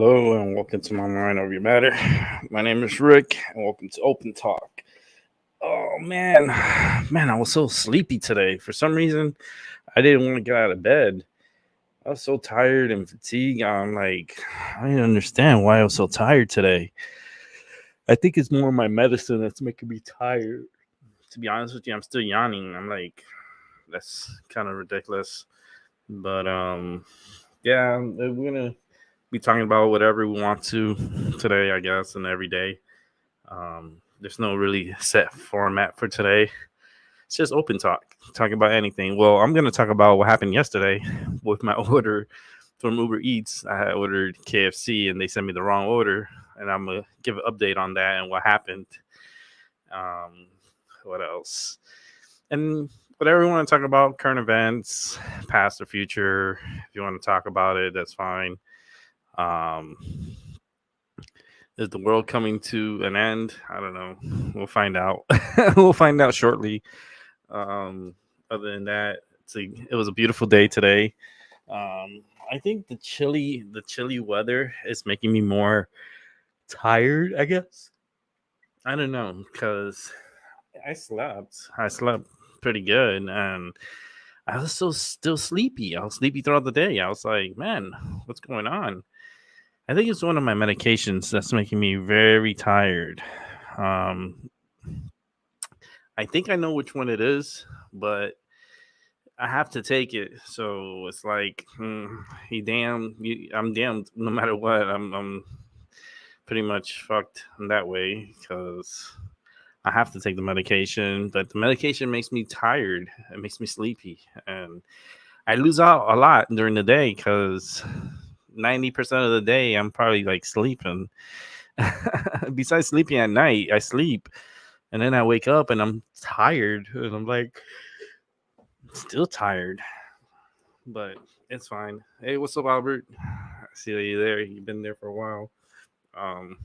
Hello and welcome to my Mind Over Your Matter. My name is Rick and welcome to Open Talk. Oh man, I was so sleepy today. For some reason, I didn't want to get out of bed. I was so tired and fatigued. I didn't understand why I was so tired today. I think it's more my medicine that's making me tired. To be honest with you, I'm still yawning. That's kind of ridiculous. But yeah, we're gonna be talking about whatever we want to today, I guess, and every day. There's no really set format for today. It's just open talk, talking about anything. Well, I'm gonna talk about what happened yesterday with my order from Uber Eats. I had ordered KFC and they sent me the wrong order, and I'm gonna give an update on that and what happened. Um, what else? And whatever you want to talk about, current events, past or future. If you want to talk about it, that's fine. Um, is the world coming to an end? I don't know. We'll find out. We'll find out shortly. Um, Other than that, it was a beautiful day today. I think the chilly weather is making me more tired. I guess I don't know because I slept pretty good, and I was still sleepy. I was sleepy throughout the day. I was like, man, what's going on? I think it's one of my medications that's making me very tired. Um, I think I know which one it is, but I have to take it. So it's like, I'm damned no matter what. I'm pretty much fucked in that way because I have to take the medication. But the medication makes me tired. It makes me sleepy, and I lose out a lot during the day because 90% of the day I'm probably like sleeping. Besides sleeping at night, I sleep and then I wake up and I'm tired and I'm like still tired, but it's fine. Hey, what's up, Albert? I see that you're there. You've been there for a while. Um,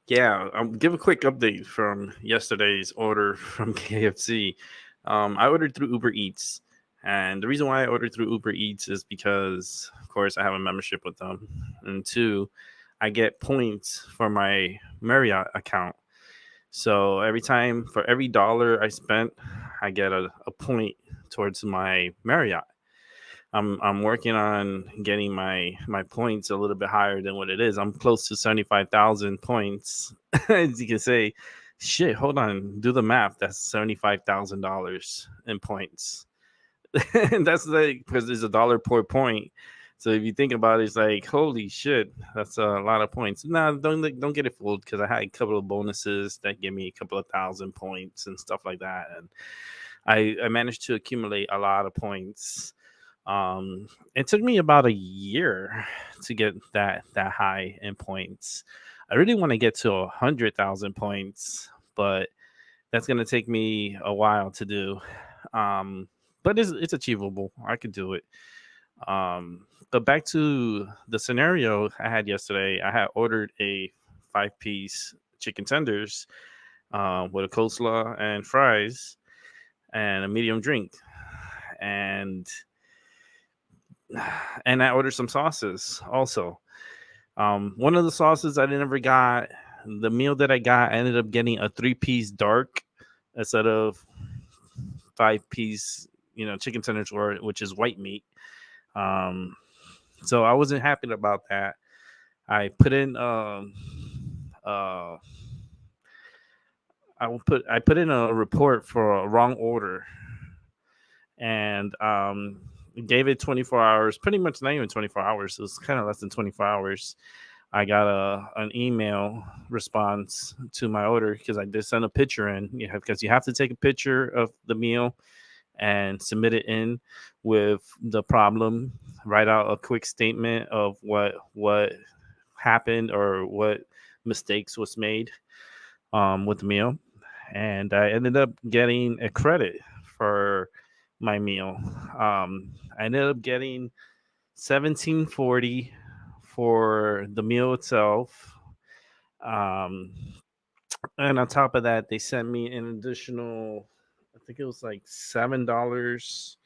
yeah, I'll give a quick update from yesterday's order from KFC. I ordered through Uber Eats. And the reason why I ordered through Uber Eats is because, of course, I have a membership with them. And two, I get points for my Marriott account. So for every dollar I spent, I get a point towards my Marriott. I'm working on getting my points a little bit higher than what it is. I'm close to 75,000 points. As you can say, shit, hold on, do the math. That's $75,000 in points. And that's like because there's a dollar per point. So if you think about it, it's like holy shit, that's a lot of points. Nah, don't get it fooled because I had a couple of bonuses that give me a couple of thousand points and stuff like that, and I managed to accumulate a lot of points. It took me about a year to get that high in points. I really want to get to 100,000 points, but that's gonna take me a while to do. Um, but it's achievable. I could do it. But back to the scenario I had yesterday. I had ordered a 5-piece chicken tenders with a coleslaw and fries and a medium drink, and I ordered some sauces also. One of the sauces I never got. The meal that I got, I ended up getting a 3-piece dark instead of 5-piece, chicken tenders, which is white meat. Um, so I wasn't happy about that. I put in uh I put in a report for a wrong order, and gave it 24 hours, pretty much not even 24 hours. It was kind of less than 24 hours. I got an email response to my order because I did send a picture in, because you have to take a picture of the meal and submit it in with the problem. Write out a quick statement of what happened or what mistakes was made with the meal, and I ended up getting a credit for my meal. I ended up getting 1740 for the meal itself. Um, and on top of that, they sent me an additional, I think it was like $7.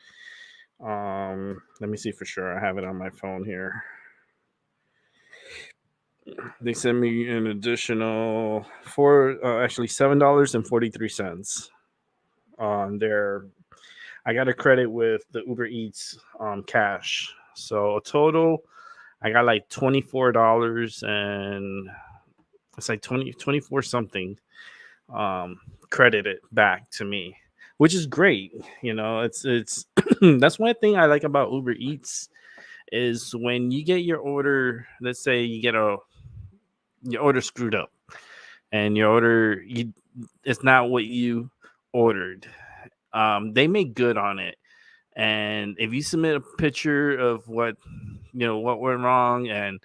Let me see for sure. I have it on my phone here. They sent me an additional actually $7.43 on their. I got a credit with the Uber Eats cash, so a total I got like $24 and it's like 24 something credited back to me, which is great. It's that's one thing I like about Uber Eats is when you get your order. Let's say you get your order screwed up, and your order it's not what you ordered. They make good on it, and if you submit a picture of what went wrong and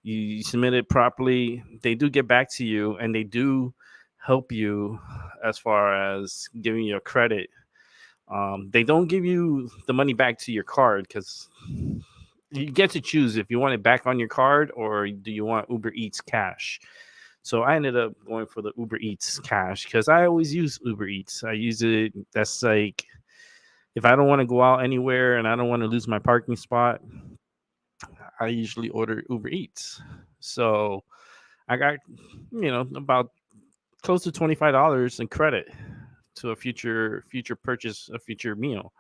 you submit it properly, they do get back to you and they do help you as far as giving you a credit. They don't give you the money back to your card because you get to choose if you want it back on your card or do you want Uber Eats cash. So I ended up going for the Uber Eats cash because I always use Uber Eats. I use it. That's like if I don't want to go out anywhere and I don't want to lose my parking spot, I usually order Uber Eats. So I got, about close to $25 in credit to a future purchase, a future meal,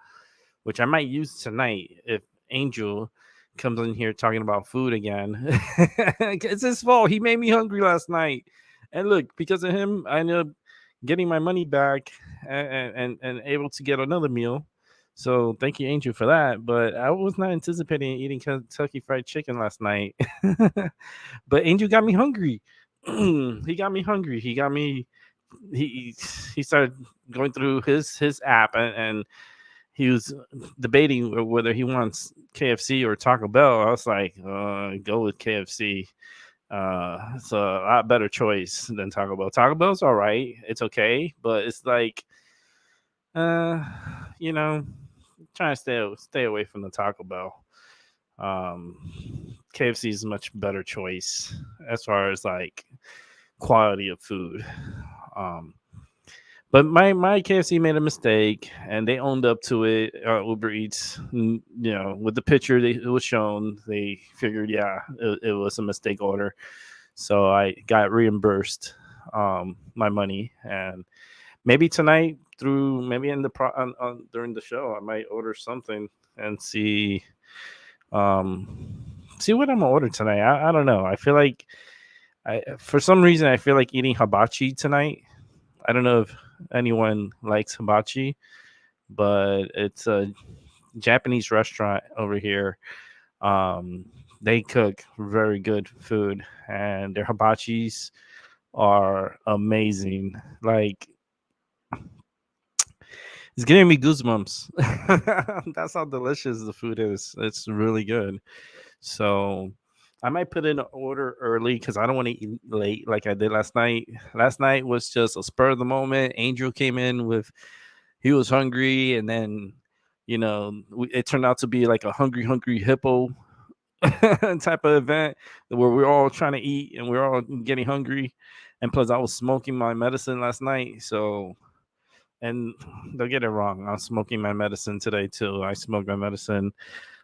which I might use tonight if Angel comes in here talking about food again. It's his fault. He made me hungry last night. And look, because of him, I ended up getting my money back and able to get another meal. So thank you, Angel, for that. But I was not anticipating eating Kentucky Fried Chicken last night. But Angel got me hungry. He got me hungry. He he started going through his app and he was debating whether he wants KFC or Taco Bell. I was like, go with KFC. It's a lot better choice than Taco Bell. Taco Bell's all right. It's okay, but it's like, uh, you know, trying to stay away from the Taco Bell. KFC is a much better choice as far as like quality of food. Um, but my KFC made a mistake, and they owned up to it. Uber Eats, with the picture it was shown, they figured, yeah, it was a mistake order. So I got reimbursed my money, and maybe tonight maybe in the during the show, I might order something and see what I'm gonna order tonight. I don't know. I feel like for some reason I feel like eating hibachi tonight. I don't know if anyone likes hibachi, but it's a Japanese restaurant over here. They cook very good food, and their hibachis are amazing. Like it's giving me goosebumps. That's how delicious the food is. It's really good. So I might put in an order early because I don't want to eat late like I did last night. Last night was just a spur of the moment. Angel came in he was hungry, and then it turned out to be like a hungry hippo type of event where we're all trying to eat and we're all getting hungry. And plus, I was smoking my medicine last night, so. And don't get it wrong, I'm smoking my medicine today too. I smoke my medicine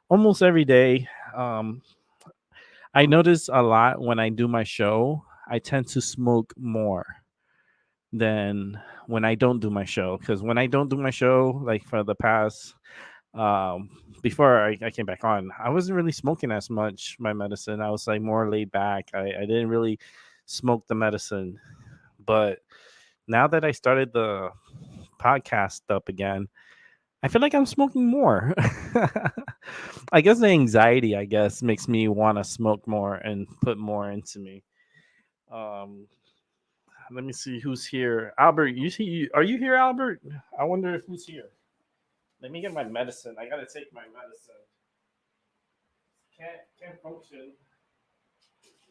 almost every day. I notice a lot when I do my show, I tend to smoke more than when I don't do my show. Because when I don't do my show, like for the past, before I came back on, I wasn't really smoking as much my medicine. I was like more laid back. I didn't really smoke the medicine. But now that I started the podcast up again, I feel like I'm smoking more. I guess the anxiety, makes me want to smoke more and put more into me. Um, Let me see who's here. Albert, are you here, Albert? I wonder if who's here. Let me get my medicine. I gotta take my medicine. Can't function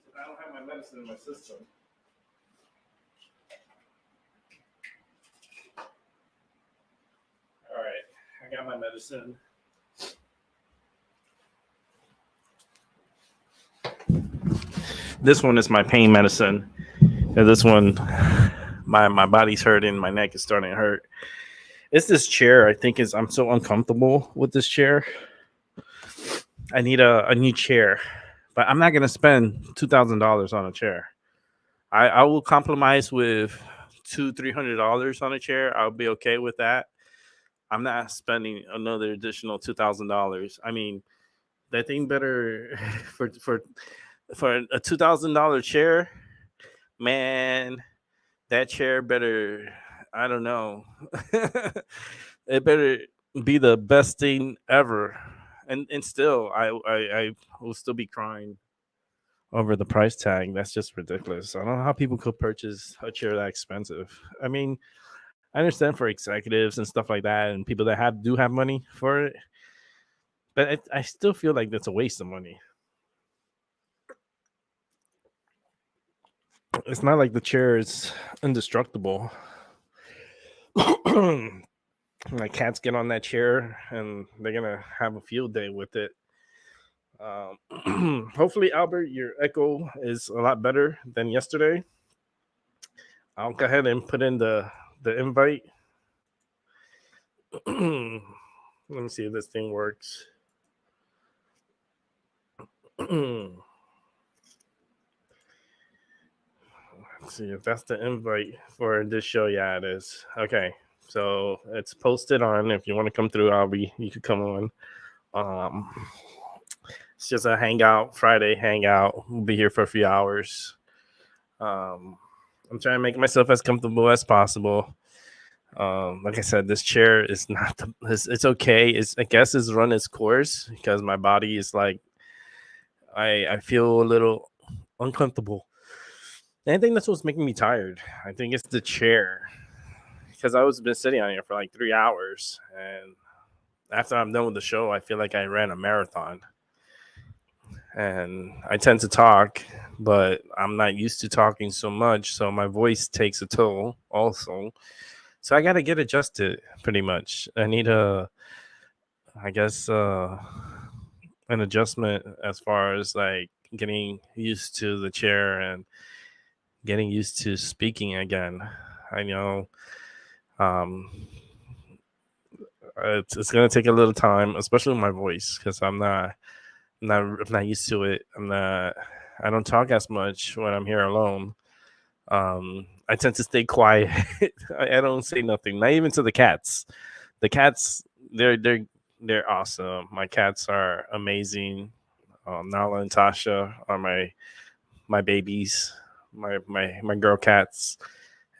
if I don't have my medicine in my system. All right, I got my medicine. This one is my pain medicine. And this one, my body's hurting, my neck is starting to hurt. It's this chair. I'm so uncomfortable with this chair. I need a new chair but I'm not gonna spend $2,000 on a chair. I will compromise with $200-300 on a chair. I'll be okay with that. I'm not spending another additional $2,000. I mean, that thing better for a $2,000 chair, man. That chair better. I don't know. It better be the best thing ever. And still, I will still be crying over the price tag. That's just ridiculous. I don't know how people could purchase a chair that expensive. I mean, I understand for executives and stuff like that, and people that have money for it, but I still feel like that's a waste of money. It's not like the chair is indestructible. My cats get on that chair and they're gonna have a field day with it. Hopefully, Albert, your echo is a lot better than yesterday. I'll go ahead and put in the invite. Let me see if this thing works. Let's see if that's the invite for this show. Yeah, it is. Okay, so it's posted on. If you want to come through, you could come on. It's just a hangout, Friday hangout. We'll be here for a few hours. I'm trying to make myself as comfortable as possible. Like I said, this chair is not it's okay. I guess it's run its course because my body is like I feel a little uncomfortable. And I think that's what's making me tired. I think it's the chair because I was been sitting on here for like 3 hours, and after I'm done with the show, I feel like I ran a marathon. And I tend to talk, but I'm not used to talking so much, so my voice takes a toll also. So I got to get adjusted pretty much. I need I guess, an adjustment as far as like getting used to the chair and getting used to speaking again. I know it's going to take a little time, especially with my voice, because I'm not used to it. I don't talk as much when I'm here alone. I tend to stay quiet. I don't say nothing, not even to the cats. The cats, they're awesome. My cats are amazing. Nala and Tasha are my babies, my girl cats,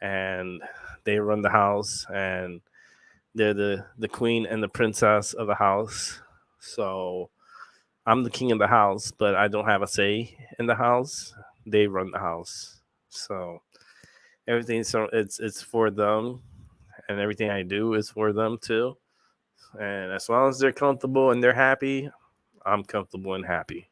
and they run the house, and they're the queen and the princess of the house. So I'm the king of the house, but I don't have a say in the house. They run the house. So everything, so it's for them, and everything I do is for them too. And as long as they're comfortable and they're happy, I'm comfortable and happy.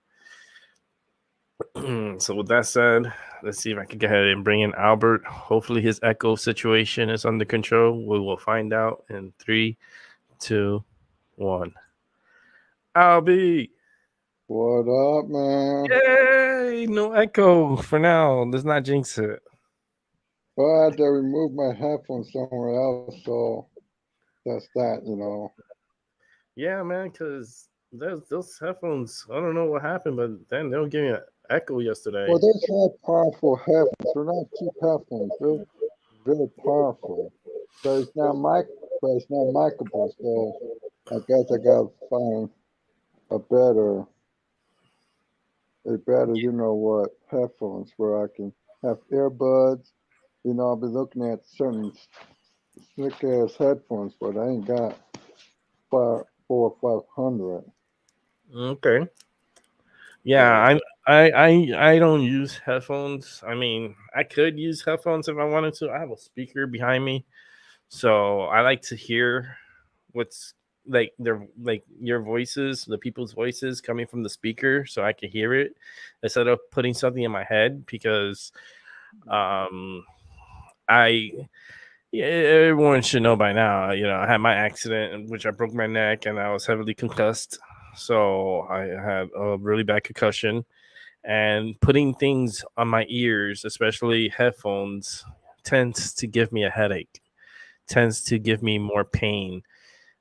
So with that said, let's see if I can go ahead and bring in Albert. Hopefully his echo situation is under control. We will find out in 3, 2, 1. Albie. What up, man? Yay! No echo for now. Let's not jinx it. Well, I had to remove my headphones somewhere else, so that's that. Yeah, man, because those headphones, I don't know what happened, but then they were giving an echo yesterday. Well, they have powerful headphones. They're not cheap headphones. They're very powerful. But it's not micable, so I guess I gotta find a better, headphones where I can have earbuds. I'll be looking at certain slick ass headphones, but I ain't got 400 or 500. Okay. Yeah, I don't use headphones. I mean, I could use headphones if I wanted to. I have a speaker behind me, so I like to hear what's like your voices, the people's voices coming from the speaker, so I can hear it instead of putting something in my head because I yeah, everyone should know by now. I had my accident in which I broke my neck and I was heavily concussed. So I had a really bad concussion, and putting things on my ears, especially headphones, tends to give me a headache, tends to give me more pain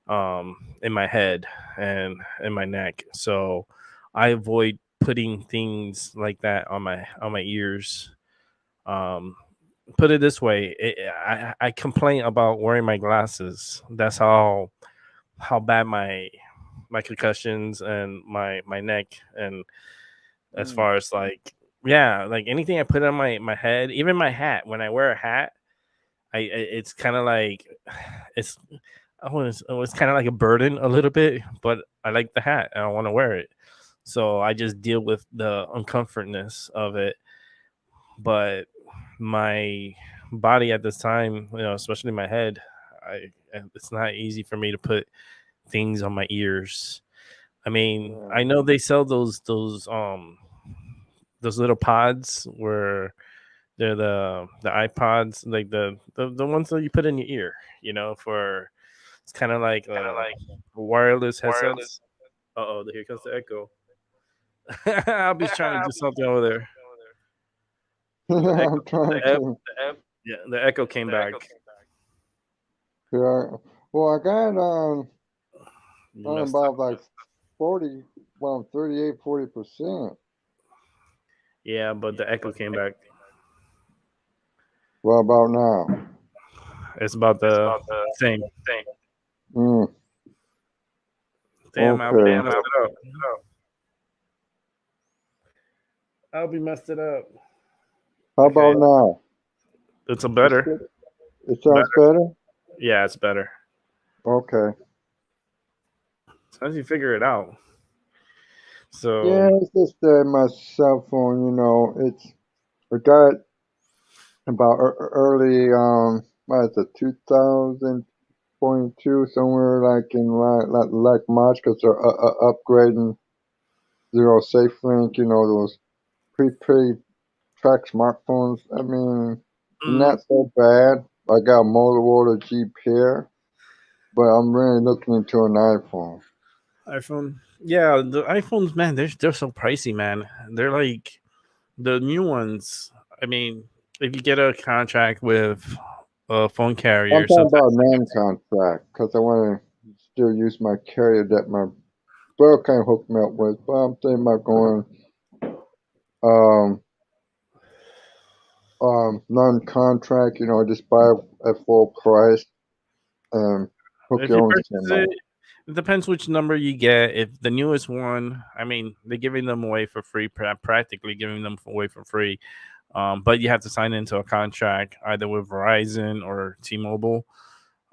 in my head and in my neck. So I avoid putting things like that on my ears. Um, put it this way, I complain about wearing my glasses. That's how bad my concussions and my neck, and as Mm. far as like, yeah, like anything I put on my head, even my hat. When I wear a hat, it's kind of like it's it's kind of like a burden a little bit, but I like the hat and I want to wear it, so I just deal with the uncomfortness of it. But my body at this time, especially my head, it's not easy for me to put things on my ears. I mean, Yeah. I know they sell those little pods where they're the iPods, like the ones that you put in your ear, for it's kind of like wireless headsets. Oh, here comes the echo. I'll be trying to do something over there. The echo, I'm trying the, to. yeah, the echo came back. Yeah. Well, I got You on messed up. about like 40, well, 38, 40%. Yeah, but the echo came back. What about now? It's about the same. Mm, Damn, I'll be okay. messed it up. I'll be messed it up. How Okay, about now? it's a It's better. good. It sounds Better. better? Yeah, it's better. Okay. As you figure it out. So Yeah, it's just that my cell phone, I got about early, what is it, 2022, somewhere like in like March, because they're upgrading Zero Safe Link, those prepaid track smartphones. I mean, mm, not so bad. I got a Motorola G Pair, but I'm really looking into an iPhone. iPhone. Yeah, the iPhones, man, they're so pricey, man. They're like the new ones. I mean, if you get a contract with a phone carrier, I'm talking sometimes about non-contract because I want to still use my carrier that my brother kind of hooked me up with. But I'm thinking about going um non-contract. Just buy at full price and hook if you your own purchase SIM it, up. it depends which number you get. If the newest one, I mean, they're giving them away for free, practically giving them away for free. But you have to sign into a contract either with Verizon or T-Mobile,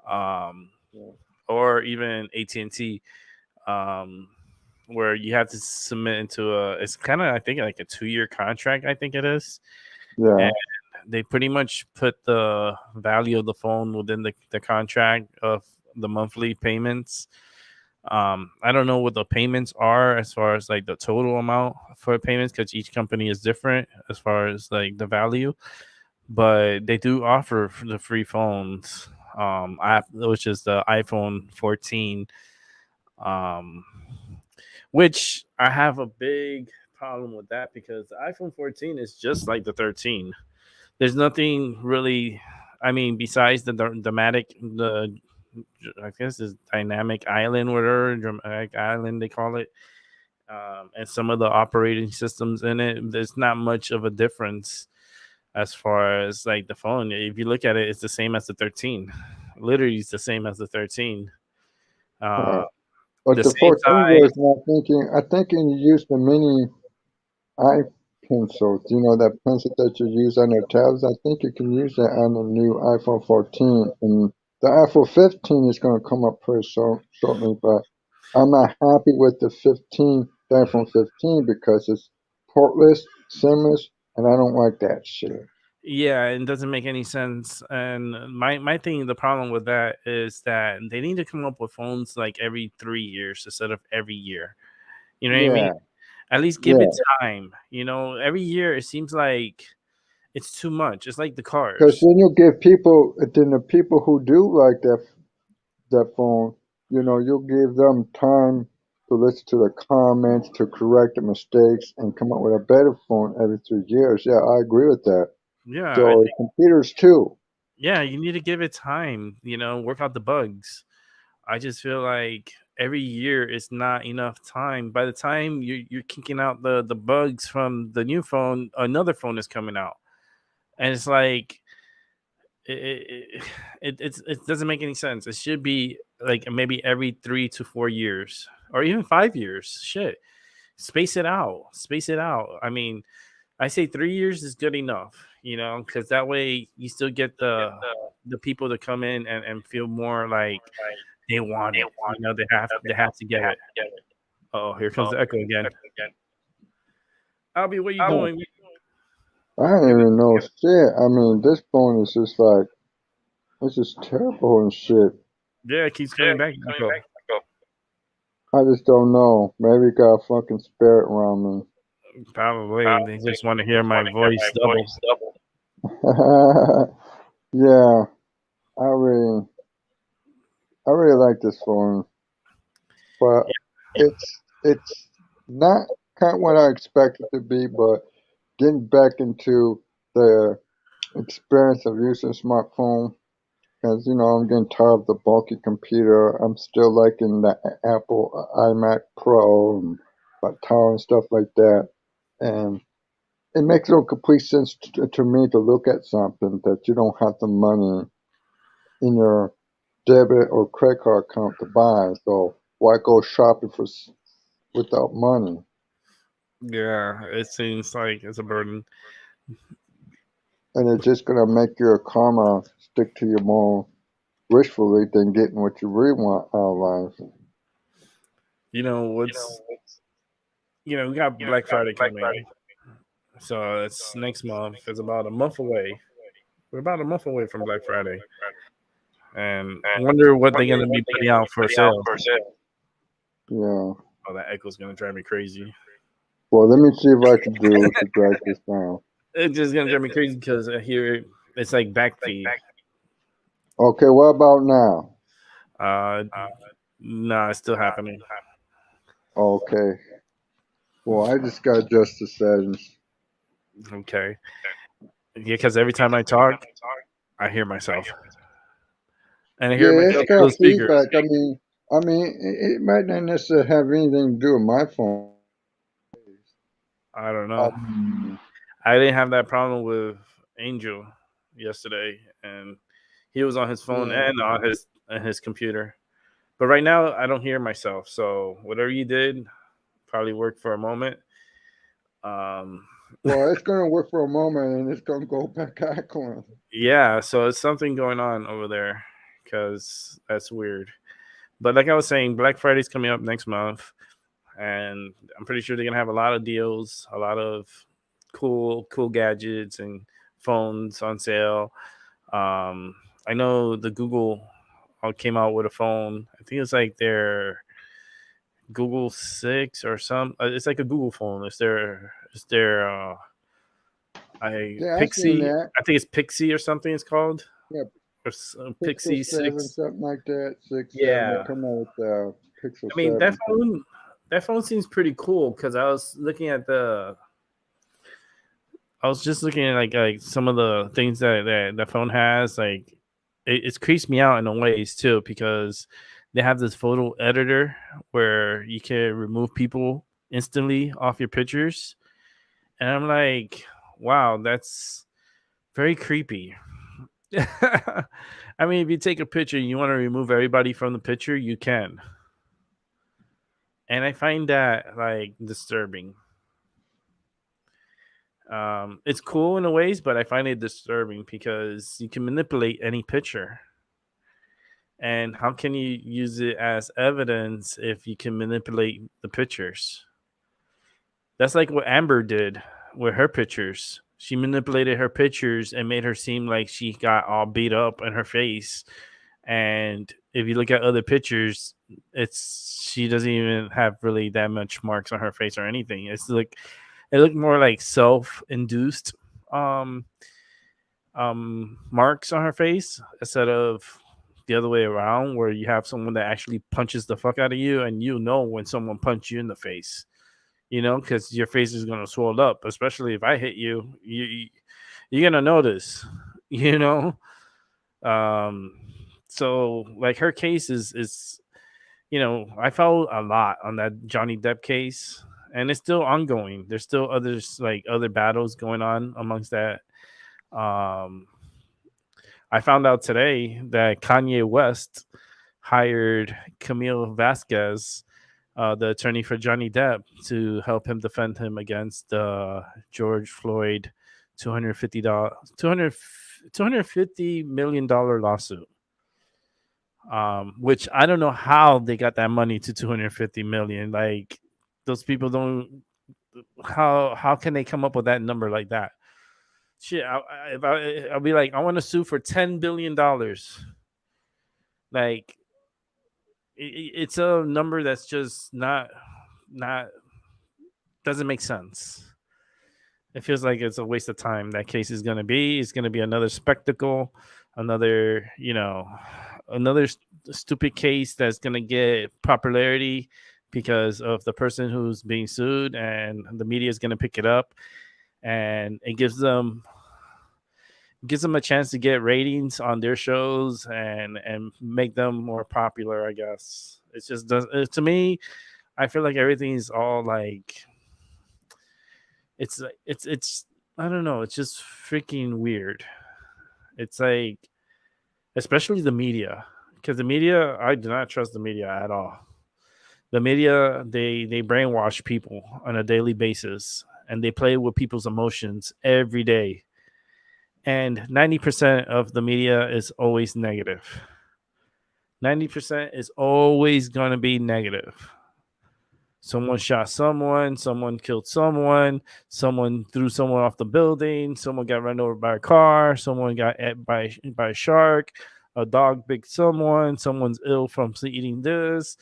um, Yeah. or even AT&T, um, where you have to submit into a. It's kind of, I think, like a 2-year contract. I think it is, Yeah. and they pretty much put the value of the phone within the contract of the monthly payments. I don't know what the payments are as far as like the total amount for payments, because each company is different as far as like the value, but they do offer the free phones, app, which is the iPhone 14, um, which I have a big problem with that because the iPhone 14 is just like the 13. There's nothing really, I mean, besides the I guess is dynamic island, whatever dramatic island they call it, and some of the operating systems in it. There's not much of a difference as far as like the phone. If you look at it, it's the same as the 13. Literally, it's the same as the 13. Uh, But the the same 14 size. version, I thinking you use the mini eye pencils, that pencil that you use on your tabs. I think you can use that on the new iPhone 14. And the iPhone 15 is going to come up pretty shortly, but I'm not happy with the iPhone 15, because it's portless, SIMless, and I don't like that shit. Yeah, it doesn't make any sense. And my thing, the problem with that is that they need to come up with phones like every 3 years instead of every year. You know what I mean? Yeah, At least give it yeah. time. Every year it seems like it's too much. It's like the Because cars. then then the people who do like that phone, you'll give them time to listen to the comments, to correct the mistakes, and come up with a better phone every 3 years. Yeah, I agree with that. Yeah, I So think, computers too. yeah, you need to give it time, work out the bugs. I just feel like every year is not enough time. By the time you're kicking out the bugs from the new phone, another phone is coming out, and it's like it doesn't make any sense. It should be like maybe every 3 to 4 years, or even 5 years. Shit, space it out. Space it out. I mean, I say 3 years is good enough, because that way you still get the people to come in and feel more like they want it. They have to get it. Oh, here comes the echo again. Albie, what are you Oh, doing? I don't even know shit. I mean, this phone is just like, it's just terrible and shit. Yeah, it keeps coming back. Echo. I just don't know. Maybe got a fucking spirit around me. Probably they just want to hear my voice double. Yeah, I really, I really like this phone, but it's not kind of what I expected it to be. But getting back into the experience of using a smartphone, because I'm getting tired of the bulky computer. I'm still liking the Apple iMac Pro and Tower and stuff like that, and it makes no complete sense to me to look at something that you don't have the money in your debit or credit card account to buy. So why go shopping without money? Yeah, it seems like it's a burden. And it's just gonna make your karma stick to you more wishfully than getting what you really want out of life. What's we got Black Friday coming, so it's next month. It's about a month away. We're about a month away from Black Friday, and I wonder what they're gonna be putting out for sale. Yeah. Oh, that echo's gonna drive me crazy. Well, let me see if I can do to drag this down. It's just gonna drive me crazy because I hear it's like backfeed. Okay, what about now? Nah, it's still happening. Okay. Well, I just got to adjust the settings. Okay. Yeah, because every time I talk, I hear myself, and I hear Yeah, it's myself through got the speaker. feedback. I mean, it might not necessarily have anything to do with my phone. I don't know. Um, I didn't have that problem with Angel yesterday, and he was on his phone yeah. and on his computer. But right now, I don't hear myself. So whatever you did probably worked for a moment. Um, Well, it's going to work for a moment and it's going to go back echoing. yeah, so it's something going on over there because that's weird. But like I was saying, Black Friday's coming up next month, and I'm pretty sure they're gonna have a lot of deals, a lot of cool gadgets and phones on sale. I know the Google came out with a phone. I think it's like their Google 6 or some. It's like a Google phone. It's their Yeah, I've seen Pixie. that. I think it's Pixie or something. It's called Yeah, or Pixel Pixie 7, 6. something like that. 6, 7. They Yeah, come out with the Pixel I mean 7. that phone seems pretty cool because I was just looking at like some of the things that phone has. Like it's creeps me out in a ways too because they have this photo editor where you can remove people instantly off your pictures, and I'm like, wow, that's very creepy. I mean, if you take a picture and you want to remove everybody from the picture, you can, and I find that like disturbing. It's cool in a ways, but I find it disturbing because you can manipulate any picture. And how can you use it as evidence if you can manipulate the pictures? That's like what Amber did with her pictures. She manipulated her pictures and made her seem like she got all beat up in her face. And if you look at other pictures, she doesn't even have really that much marks on her face or anything. It looked more like self-induced um marks on her face instead of the other way around where you have someone that actually punches the fuck out of you and when someone punched you in the face, because your face is going to swell up, especially if I hit you're going to notice, you know. um so like her case is I followed a lot on that Johnny Depp case, and it's still ongoing. There's still other battles going on amongst that. Um, I found out today that Kanye West hired Camille Vasquez, the attorney for Johnny Depp, to help him defend him against George Floyd $250 $250 million lawsuit. Which I don't know how they got that money to 250 million. Like those people don't. How can they come up with that number like that? Shit, I'll be like, I want to sue for $10 billion. Like it's a number that's just not doesn't make sense. It feels like it's a waste of time. That case is gonna be. It's gonna be another spectacle, another another stupid case that's gonna get popularity because of the person who's being sued, and the media is gonna pick it up, and it gives them a chance to get ratings on their shows and make them more popular. I guess it's just does to me. I feel like everything is all like it's I don't know. It's just freaking weird. It's like, especially the media, because the media, I do not trust the media at all. The media, they brainwash people on a daily basis, and they play with people's emotions every day. And 90% of the media is always negative. 90% is always going to be negative. Someone shot someone killed someone threw someone off the building, someone got run over by a car, someone got ate by a shark, a dog bit someone's ill from eating this,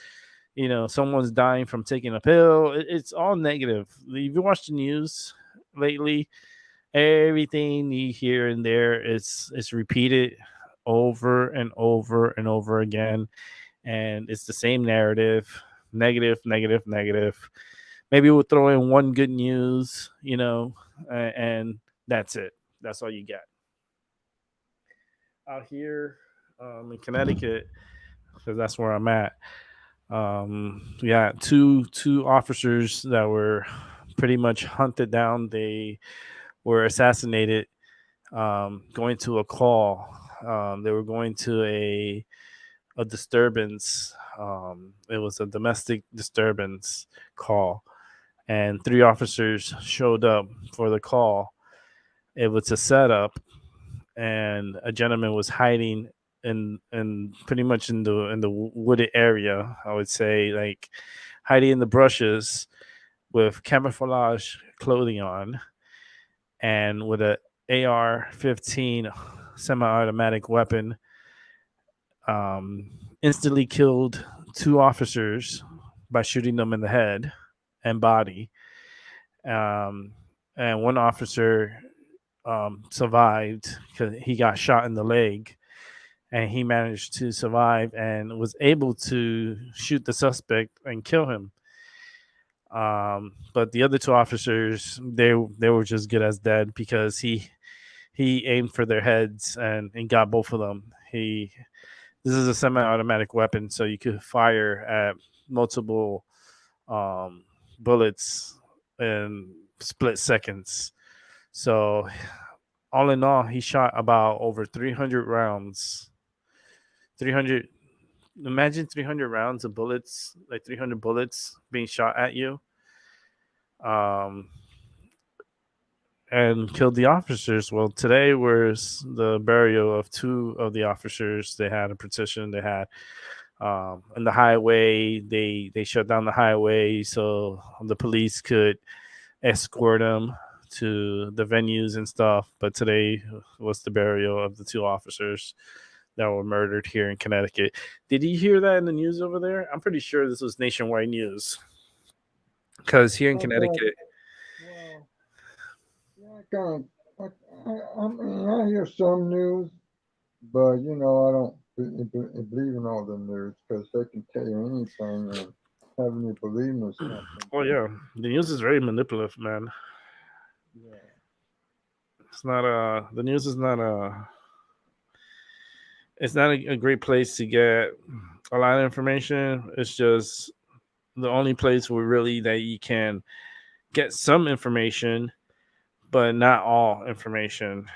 someone's dying from taking a pill. It's all negative. If you watch the news lately, everything you hear in there is repeated over and over and over again, and it's the same narrative: negative, negative, negative. Maybe we'll throw in one good news, and that's it. That's all you get out here in Connecticut, because that's where I'm at. We got two officers that were pretty much hunted down. They were assassinated going to a call. They were going to a disturbance. It was a domestic disturbance call, and three officers showed up for the call. It was a setup, and a gentleman was hiding in pretty much in the wooded area. I would say, like, hiding in the brushes with camouflage clothing on, and with a AR-15 semi-automatic weapon. Instantly killed two officers by shooting them in the head and body. Um, and one officer survived because he got shot in the leg, and he managed to survive and was able to shoot the suspect and kill him. But the other two officers, they were just good as dead, because he aimed for their heads and got both of them. This is a semi-automatic weapon, so you could fire at multiple bullets in split seconds. So all in all, he shot about over 300 rounds. 300. Imagine 300 rounds of bullets, like 300 bullets being shot at you. And killed the officers. Well, today was the burial of two of the officers. They had a petition. They had in the highway. They shut down the highway so the police could escort them to the venues and stuff. But today was the burial of the two officers that were murdered here in Connecticut. Did you hear that in the news over there? I'm pretty sure this was nationwide news, because here in Connecticut. Well, yeah, I mean, I hear some news, but I don't believe in all the news because they can tell you anything and have you believe in something. Oh yeah, the news is very manipulative, man. Yeah. It's not the news is not a it's not a great place to get a lot of information. It's just the only place where really that you can get some information, but not all information.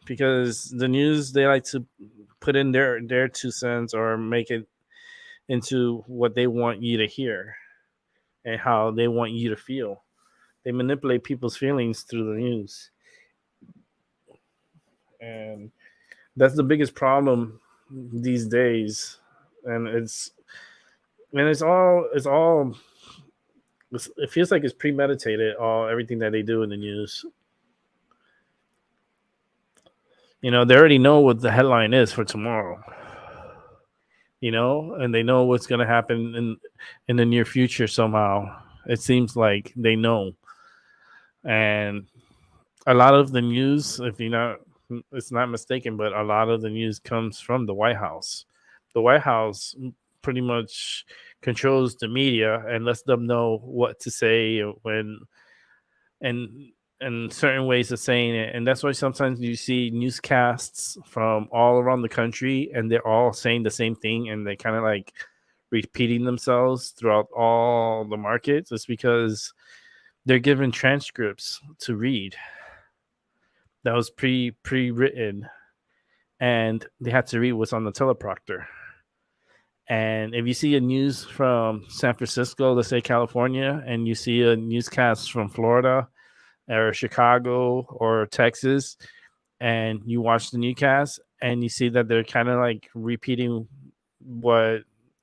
Because the news, they like to put in their 2 cents or make it into what they want you to hear and how they want you to feel. They manipulate people's feelings through the news, and that's the biggest problem these days. And it feels like it's premeditated. All everything that they do in the news, they already know what the headline is for tomorrow. And they know what's going to happen in the near future somehow. It seems like they know. And a lot of the news, if you're not, it's not mistaken, but a lot of the news comes from the White House. The White House pretty much controls the media and lets them know what to say when and certain ways of saying it. And that's why sometimes you see newscasts from all around the country and they're all saying the same thing and they kind of like repeating themselves throughout all the markets. It's because they're given transcripts to read that was pre-written, and they had to read what's on the teleprompter. And if you see a news from San Francisco, let's say California, and you see a newscast from Florida or Chicago or Texas, and you watch the newscast and you see that they're kind of like repeating what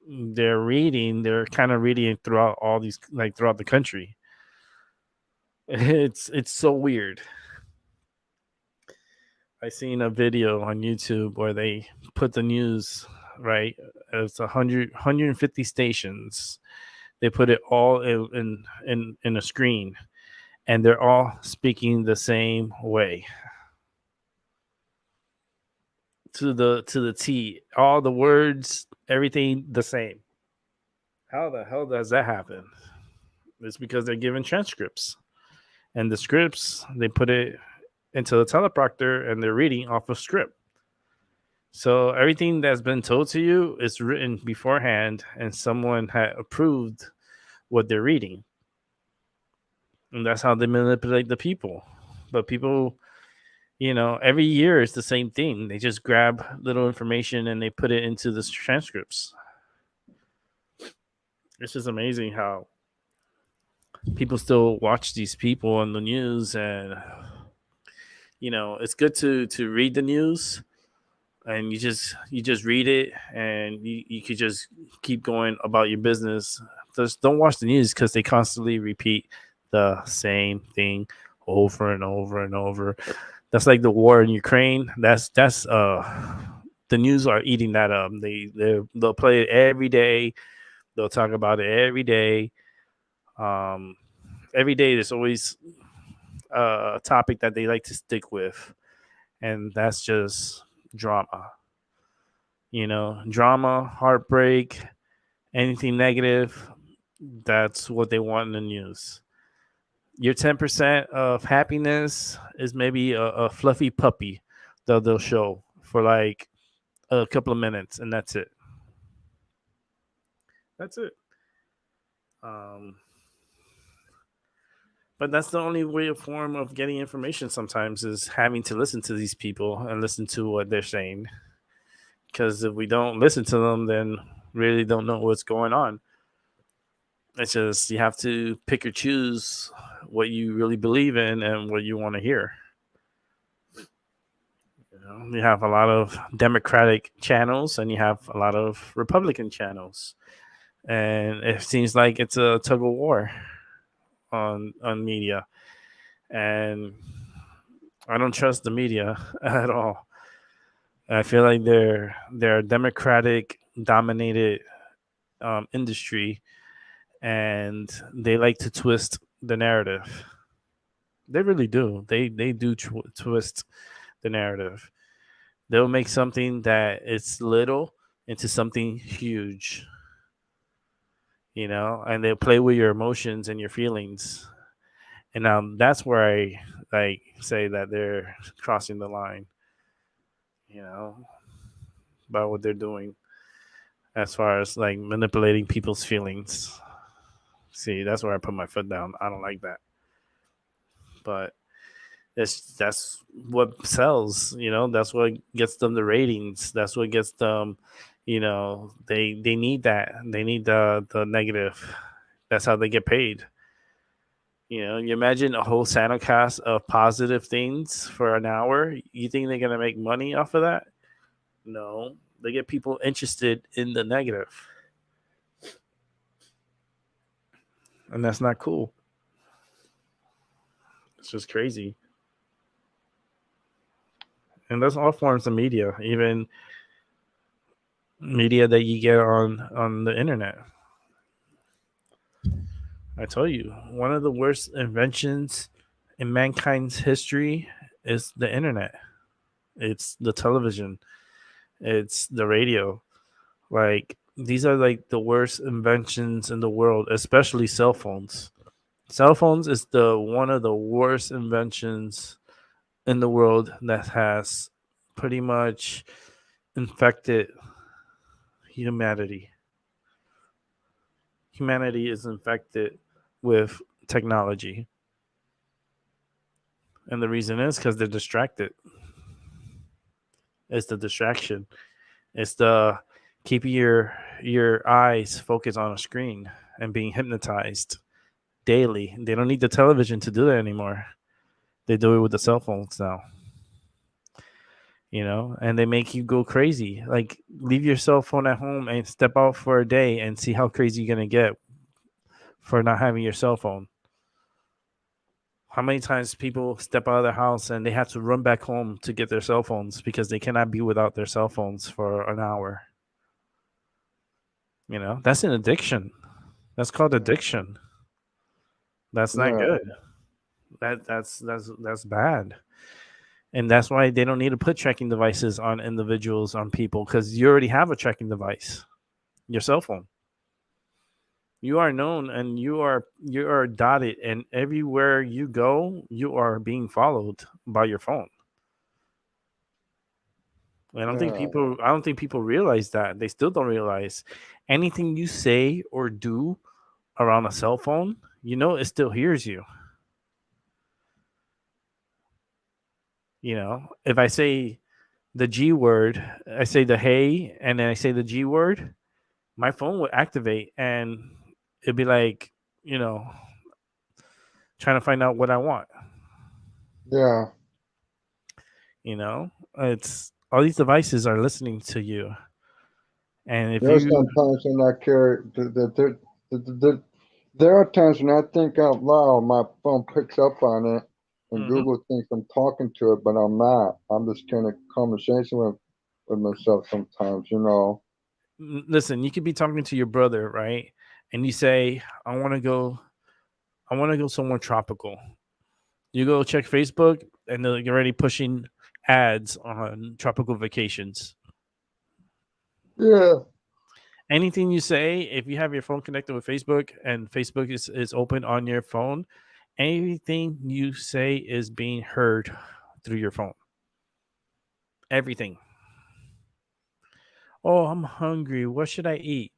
they're reading, they're kind of reading it throughout all these, like throughout the country. It's so weird. I seen a video on YouTube where they put the news, right. It's 150 stations. They put it all in a screen, and they're all speaking the same way to the T. All the words, everything the same. How the hell does that happen? It's because they're given transcripts, and the scripts they put it into the teleprompter, and they're reading off a script. So everything that's been told to you is written beforehand, and someone had approved what they're reading. And that's how they manipulate the people. But people, every year it's the same thing. They just grab little information and they put it into the transcripts. It's just amazing how people still watch these people on the news, and it's good to read the news, and you just read it, and you could just keep going about your business. Just don't watch the news because they constantly repeat the same thing over and over and over. That's like the war in Ukraine. That's the news are eating that up. They'll play it every day. They'll talk about it every day. Every day there's always a topic that they like to stick with, and that's just drama. Drama, heartbreak, anything negative. That's what they want in the news. Your 10% of happiness is maybe a fluffy puppy that they'll show for like a couple of minutes, and that's it. That's it. But that's the only way of form of getting information sometimes, is having to listen to these people and listen to what they're saying. Because if we don't listen to them, then really don't know what's going on. It's just you have to pick or choose what you really believe in and what you want to hear. You have a lot of Democratic channels and you have a lot of Republican channels, and it seems like it's a tug of war on media, and I don't trust the media at all. I feel like they're a Democratic dominated industry, and they like to twist the narrative. They really do. They do twist the narrative. They'll make something that is little into something huge, and they'll play with your emotions and your feelings. And that's where I like say that they're crossing the line, about what they're doing. as far as like manipulating people's feelings. See, that's where I put my foot down. I don't like that. But that's what sells, that's what gets them the ratings. That's what gets them, they need that. They need the negative. That's how they get paid. You imagine a whole Santa cast of positive things for an hour. You think they're gonna make money off of that? No, they get people interested in the negative, and that's not cool. It's just crazy. And that's all forms of media, even media that you get on the internet. I tell you, one of the worst inventions in mankind's history is the internet. It's the television. It's the radio. Like these are like the worst inventions in the world, especially cell phones. Cell phones is the one of the worst inventions in the world that has pretty much infected humanity. Humanity is infected with technology. And the reason is because they're distracted. It's the distraction. It's the keeping your eyes focused on a screen and being hypnotized daily. They don't need the television to do that anymore. They do it with the cell phones now. And they make you go crazy. Like leave your cell phone at home and step out for a day and see how crazy you're gonna get for not having your cell phone. How many times people step out of their house and they have to run back home to get their cell phones because they cannot be without their cell phones for an hour? That's an addiction. That's called addiction. That's not Yeah. good. That's bad. And that's why they don't need to put tracking devices on individuals, on people, because you already have a tracking device, your cell phone. You are known and you are dotted, and everywhere you go, you are being followed by your phone. Yeah. I don't think people realize that. They still don't realize anything you say or do around a cell phone, it still hears you. If I say the G word, I say the hey, and then I say the G word, my phone would activate and it'd be like, you know, trying to find out what I want. Yeah. It's all these devices are listening to you. And if you, Sometimes when I carry, there are times when I think out loud, my phone picks up on it, and Mhm. Google thinks I'm talking to it, but I'm not. I'm just kind of conversation with myself sometimes. Listen, you could be talking to your brother, right? And you say, I want to go somewhere tropical. You go check Facebook and they're already pushing ads on tropical vacations. Yeah. Anything you say, if you have your phone connected with Facebook and Facebook is open on your phone, anything you say is being heard through your phone. Everything. Oh, I'm hungry. What should I eat?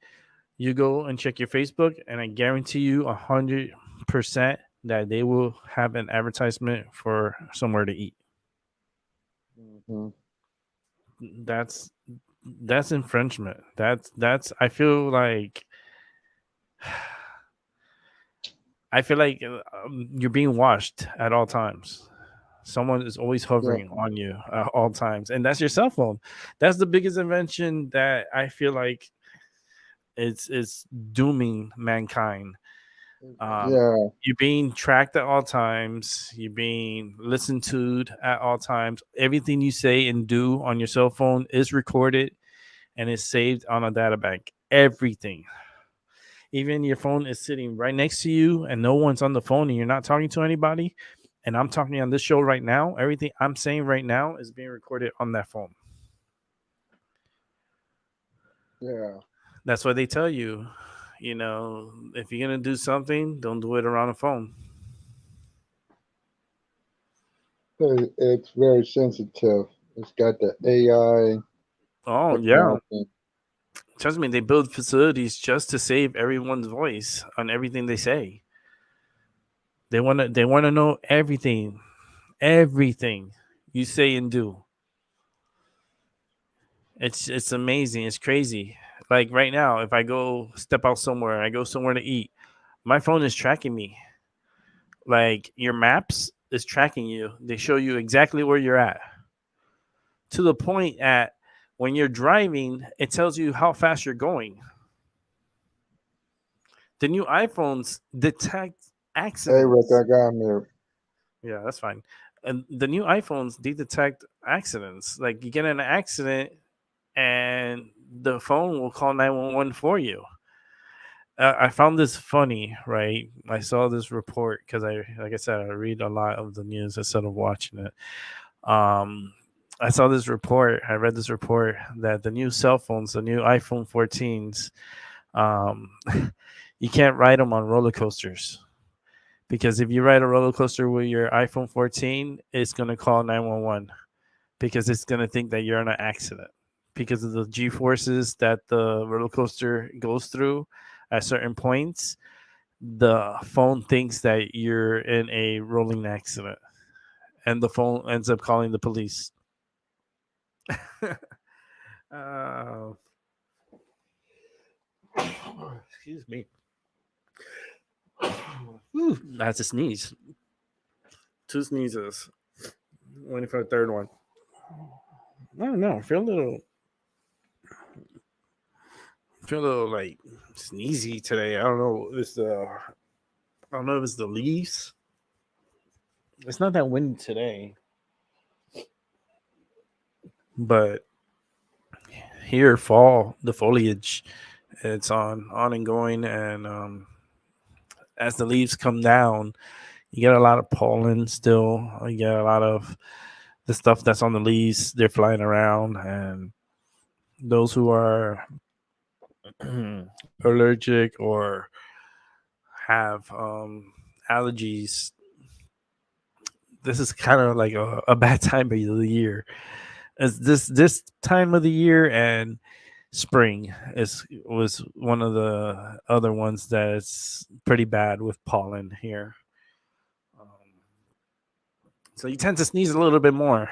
You go and check your Facebook, and I guarantee you 100% that they will have an advertisement for somewhere to eat. Hmm. That's that's infringement. I feel like you're being watched at all times. Someone is always Yeah. hovering on you at all times, and that's your cell phone. That's the biggest invention that I feel like it's dooming mankind. Um, Yeah. you're being tracked at all times. You're being listened to at all times. Everything you say and do on your cell phone is recorded and is saved on a data bank. Everything. Even your phone is sitting right next to you and no one's on the phone and you're not talking to anybody. And I'm talking on this show right now. Everything I'm saying right now is being recorded on that phone. Yeah. That's why they tell you, if you're going to do something, don't do it around a phone. It's very sensitive. It's got the AI Oh, yeah. technology. Trust me, they build facilities just to save everyone's voice on everything they say. They wanna know everything you say and do. It's amazing. It's crazy. Like right now, if I go step out somewhere, I go somewhere to eat, my phone is tracking me. Like your maps is tracking you. They show you exactly where you're at. To the point at when you're driving, it tells you how fast you're going. The new iPhones detect Hey, Rick, accidents. I got him. Yeah, that's fine. And the new iPhones, they detect accidents. Like you get in an accident and the phone will call 911 for you. I found this funny, right? I saw this report because like I said, I read a lot of the news instead of watching it. Um, I saw this report. I read this report that the new cell phones, the new iPhone 14s, um, you can't ride them on roller coasters because if you ride a roller coaster with your iPhone 14, it's gonna call 911 because it's gonna think that you're in an accident because of the G forces that the roller coaster goes through at certain points. The phone thinks that you're in a rolling accident, and the phone ends up calling the police. uh, Excuse me. Whew, that's a sneeze. Two sneezes. Waiting for a third one. I don't know. I feel a little like sneezy today. I don't know. I don't know if it's the leaves. It's not that windy today, but here fall the foliage it's on and going, and as the leaves come down, you get a lot of pollen still. You get a lot of the stuff that's on the leaves. They're flying around, and those who are allergic or have allergies, this is kind of like a bad time of the year. As this time of the year and spring is was one of the other ones that's pretty bad with pollen here. Um, so you tend to sneeze a little bit more.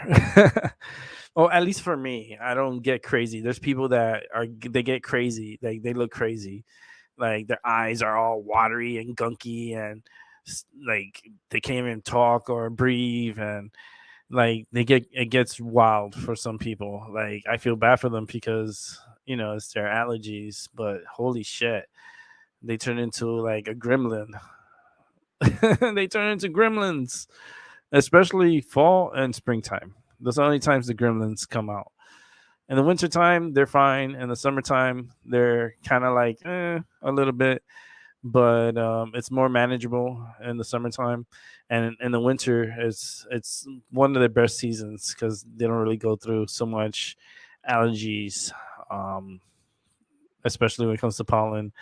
Well, at least for me, I don't get crazy. There's people that they get crazy. Like they look crazy. Like their eyes are all watery and gunky and like they can't even talk or breathe and like it gets wild for some people. Like I feel bad for them because it's their allergies, but holy shit, they turn into like a gremlin. They turn into gremlins, especially fall and springtime. Those are the only times the gremlins come out. In the wintertime, they're fine. In the summertime, they're kind of like a little bit, but it's more manageable in the summertime. And in the winter, it's one of the best seasons because they don't really go through so much allergies, um, especially when it comes to pollen.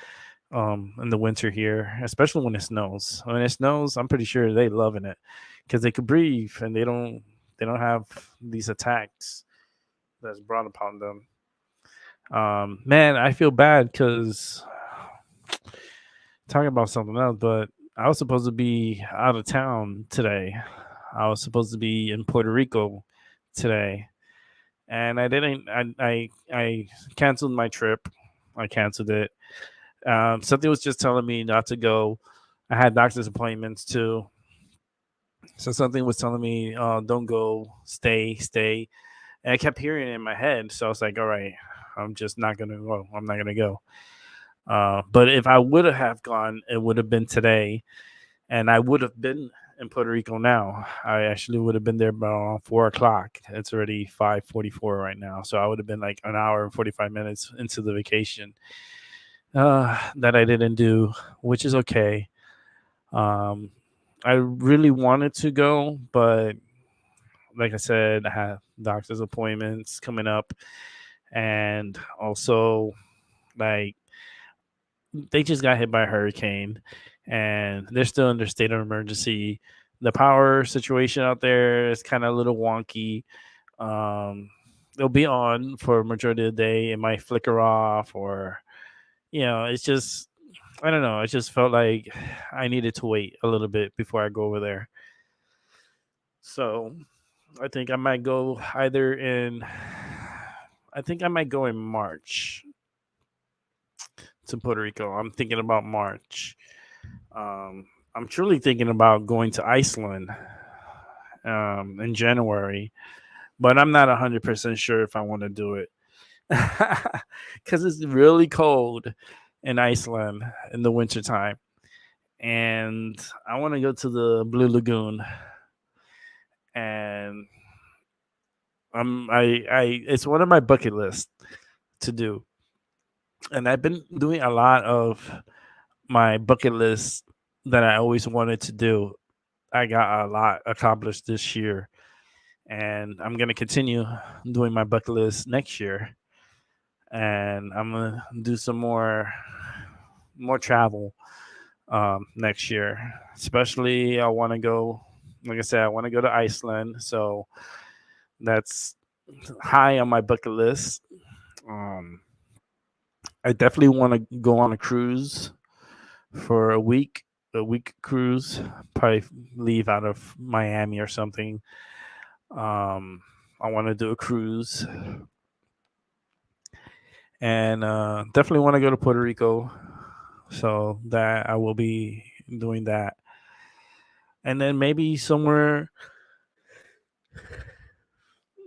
In the winter here, especially when it snows. When it snows, I'm pretty sure they loving it because they could breathe and they don't have these attacks that's brought upon them. Man, I feel bad because talking about something else, but I was supposed to be out of town today. I was supposed to be in Puerto Rico today, and I didn't. I canceled my trip. I canceled it. Something was just telling me not to go. I had doctor's appointments too, so something was telling me, "Don't go, stay." And I kept hearing it in my head, so I was like, "All right, I'm just not gonna go. I'm not gonna go." But if I would have gone, it would have been today, and I would have been in Puerto Rico now. I actually would have been there by 4 o'clock. It's already 5:44 right now, so I would have been like an hour and 45 minutes into the vacation that I didn't do, which is okay. Um, I really wanted to go, but like I said, I have doctor's appointments coming up, and also like they just got hit by a hurricane and they're still under state of emergency. The power situation out there is kind of a little wonky. Um, it'll be on for a majority of the day. It might flicker off, or it's just I don't know. It just felt like I needed to wait a little bit before I go over there. So I think I might go either in. I think I might go in March to Puerto Rico. I'm thinking about March. I'm truly thinking about going to Iceland in January, but I'm not 100% sure if I want to do it because it's really cold in Iceland in the wintertime. And I want to go to the Blue Lagoon. And it's one of my bucket lists to do. And I've been doing a lot of my bucket list that I always wanted to do. I got a lot accomplished this year, and I'm gonna continue doing my bucket list next year. And I'm gonna do some more travel next year. Especially, I want to go. Like I said, I want to go to Iceland, so that's high on my bucket list. Um, I definitely want to go on a cruise for a week cruise. Probably leave out of Miami or something. I want to do a cruise, and definitely want to go to Puerto Rico. So that I will be doing that, and then maybe somewhere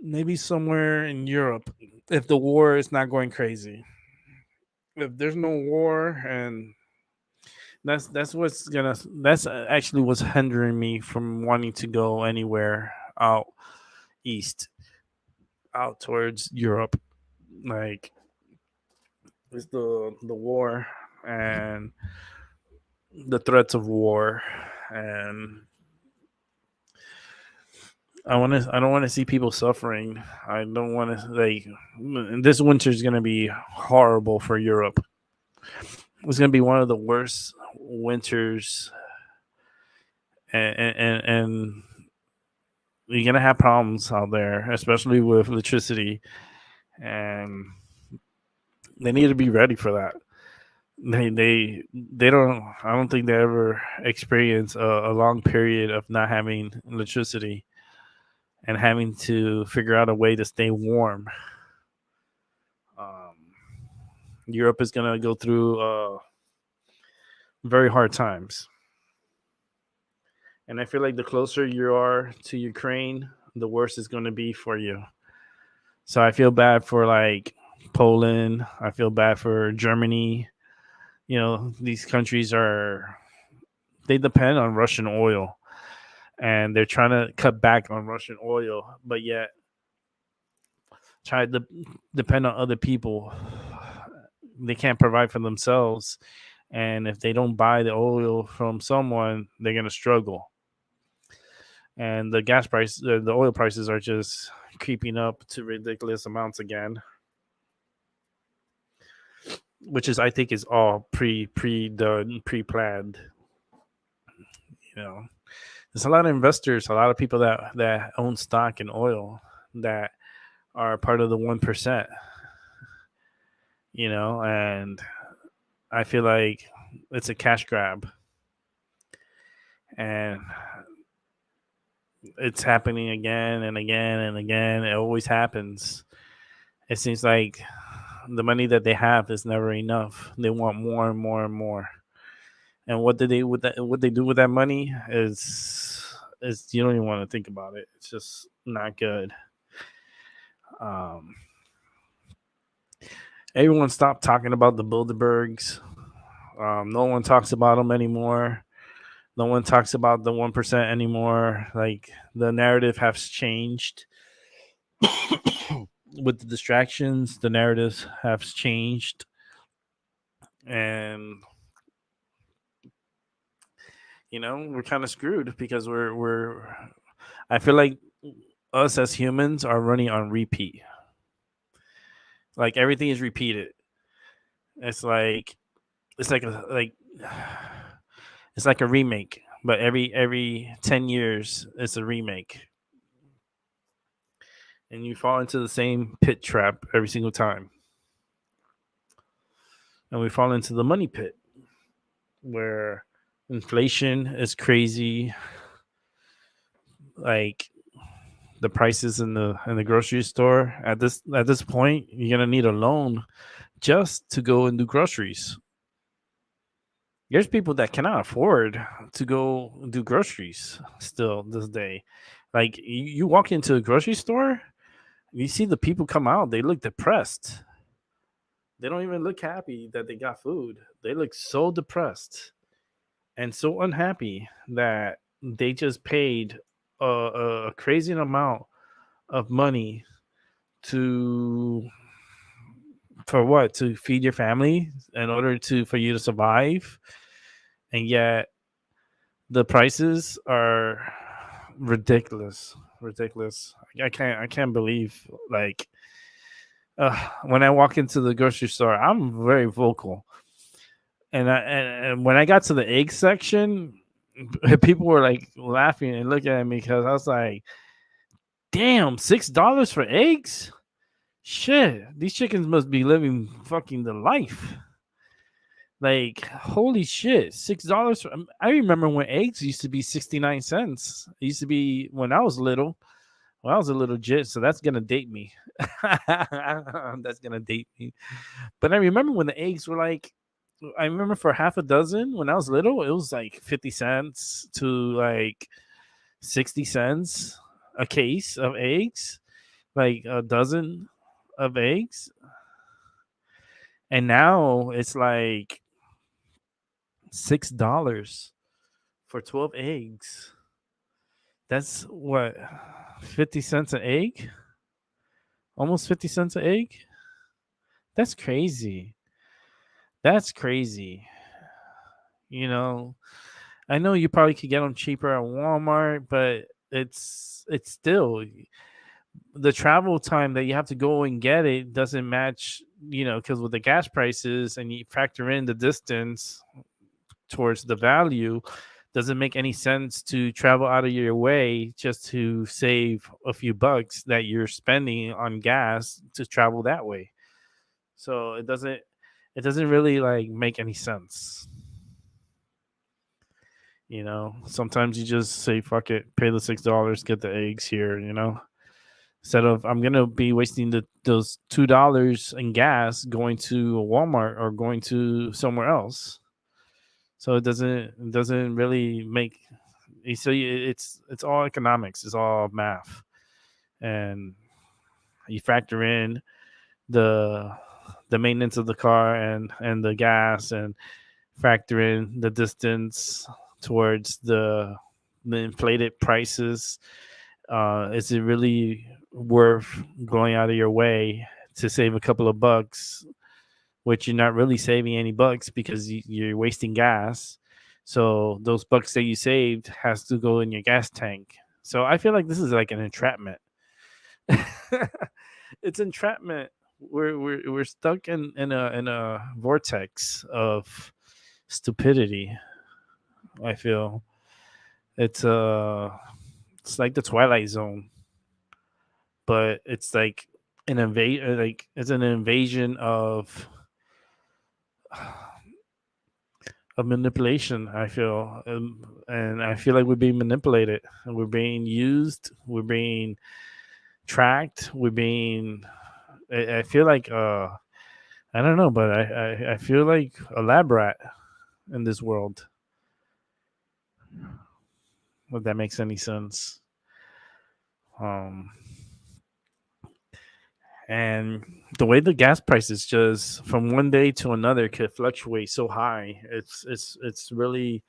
in Europe if the war is not going crazy. If there's no war, and that's actually what's hindering me from wanting to go anywhere out east, out towards Europe. Like, it's the war and the threats of war, and I don't want to see people suffering. I don't want to, like, this winter is going to be horrible for Europe. It's going to be one of the worst winters, and you're going to have problems out there, especially with electricity, and they need to be ready for that. They don't, I don't think they ever experience a long period of not having electricity and having to figure out a way to stay warm. Um, Europe is going to go through very hard times. And I feel like the closer you are to Ukraine, the worse it's going to be for you. So I feel bad for, like, Poland. I feel bad for Germany. These countries they depend on Russian oil, and they're trying to cut back on Russian oil, but yet try to depend on other people. They can't provide for themselves, and if they don't buy the oil from someone, they're going to struggle. And the gas price, the oil prices are just creeping up to ridiculous amounts again, which is, I think, is all pre-done, pre-planned. There's a lot of investors, a lot of people that own stock in oil that are part of the 1%. And I feel like it's a cash grab, and it's happening again and again and again. It always happens. It seems like the money that they have is never enough. They want more and more and more. And what do they with that? What they do with that money is you don't even want to think about it. It's just not good. Um, Everyone stopped talking about the Bilderbergs. No one talks about them anymore. No one talks about the 1% anymore. Like, the narrative has changed. With the distractions, the narratives have changed. And we're kind of screwed because I feel like us as humans are running on repeat. Like, everything is repeated. It's like it's like a remake, but every 10 years it's a remake. and you fall into the same pit trap every single time. And we fall into the money pit where inflation is crazy. Like the prices in the grocery store at this point, you're gonna need a loan just to go and do groceries. There's people that cannot afford to go do groceries still this day. Like you walk into a grocery store, you see the people come out, they look depressed. They don't even look happy that they got food. They look so depressed and so unhappy that they just paid a crazy amount of money to for what, to feed your family in order to for you to survive, and yet the prices are ridiculous. I can't believe, like, when I walk into the grocery store, I'm very vocal, and when I got to the egg section, people were like laughing and looking at me because I was like, damn, $6 for eggs? Shit, these chickens must be living fucking the life. Like, holy shit, $6 for, I remember when eggs used to be 69 cents. It used to be when I was little. When I was a little jit, so that's gonna date me. That's gonna date me. But I remember when the eggs were like, I remember for half a dozen when I was little, it was like 50 cents to like 60 cents a case of eggs, like a dozen of eggs. And now it's like $6 for 12 eggs. That's what, 50 cents an egg? Almost 50 cents an egg? That's crazy. That's crazy. You know, I know you probably could get them cheaper at Walmart, but it's still the travel time that you have to go and get it doesn't match, because with the gas prices and you factor in the distance towards the value, doesn't make any sense to travel out of your way just to save a few bucks that you're spending on gas to travel that way. So it doesn't really like make any sense. Sometimes you just say fuck it, pay the $6, get the eggs here, instead of I'm gonna be wasting those $2 in gas going to a Walmart or going to somewhere else. So it doesn't really make. So it's all economics, it's all math, and you factor in the maintenance of the car and the gas, and factor in the distance towards the inflated prices. Is it really worth going out of your way to save a couple of bucks, which you're not really saving any bucks because you're wasting gas? So those bucks that you saved has to go in your gas tank. So I feel like this is like an entrapment. It's entrapment. We're stuck in a vortex of stupidity. I feel it's like the Twilight Zone, but it's like it's an invasion of manipulation. I feel, and I feel like we're being manipulated, and we're being used, we're being tracked, we're being. I feel like I don't know, but I feel like a lab rat in this world. If that makes any sense. And the way the gas prices just from one day to another could fluctuate so high, it's really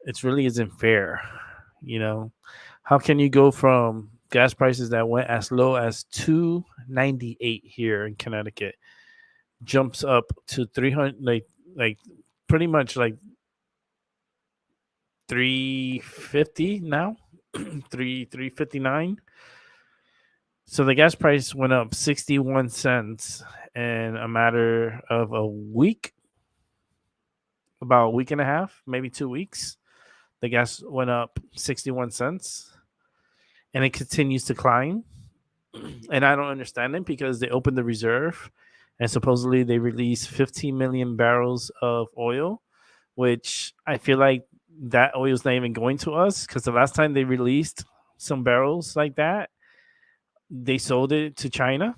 isn't fair. How can you go from gas prices that went as low as $2.98 here in Connecticut, jumps up to 300, like pretty much like $3.50 now, 3.59. So the gas price went up 61 cents in a matter of a week, about a week and a half, maybe 2 weeks. The gas went up 61 cents, and it continues to climb. and I don't understand it because they opened the reserve, and supposedly they released 15 million barrels of oil, which I feel like that oil is not even going to us because the last time they released some barrels like that, they sold it to China.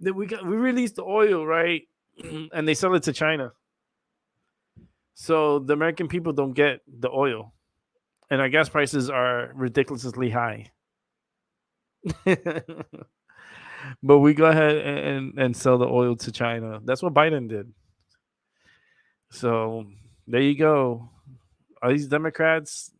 Then we released the oil, right? And they sell it to China. So the American people don't get the oil. And our gas prices are ridiculously high. But we go ahead and sell the oil to China. That's what Biden did. So there you go. All these Democrats,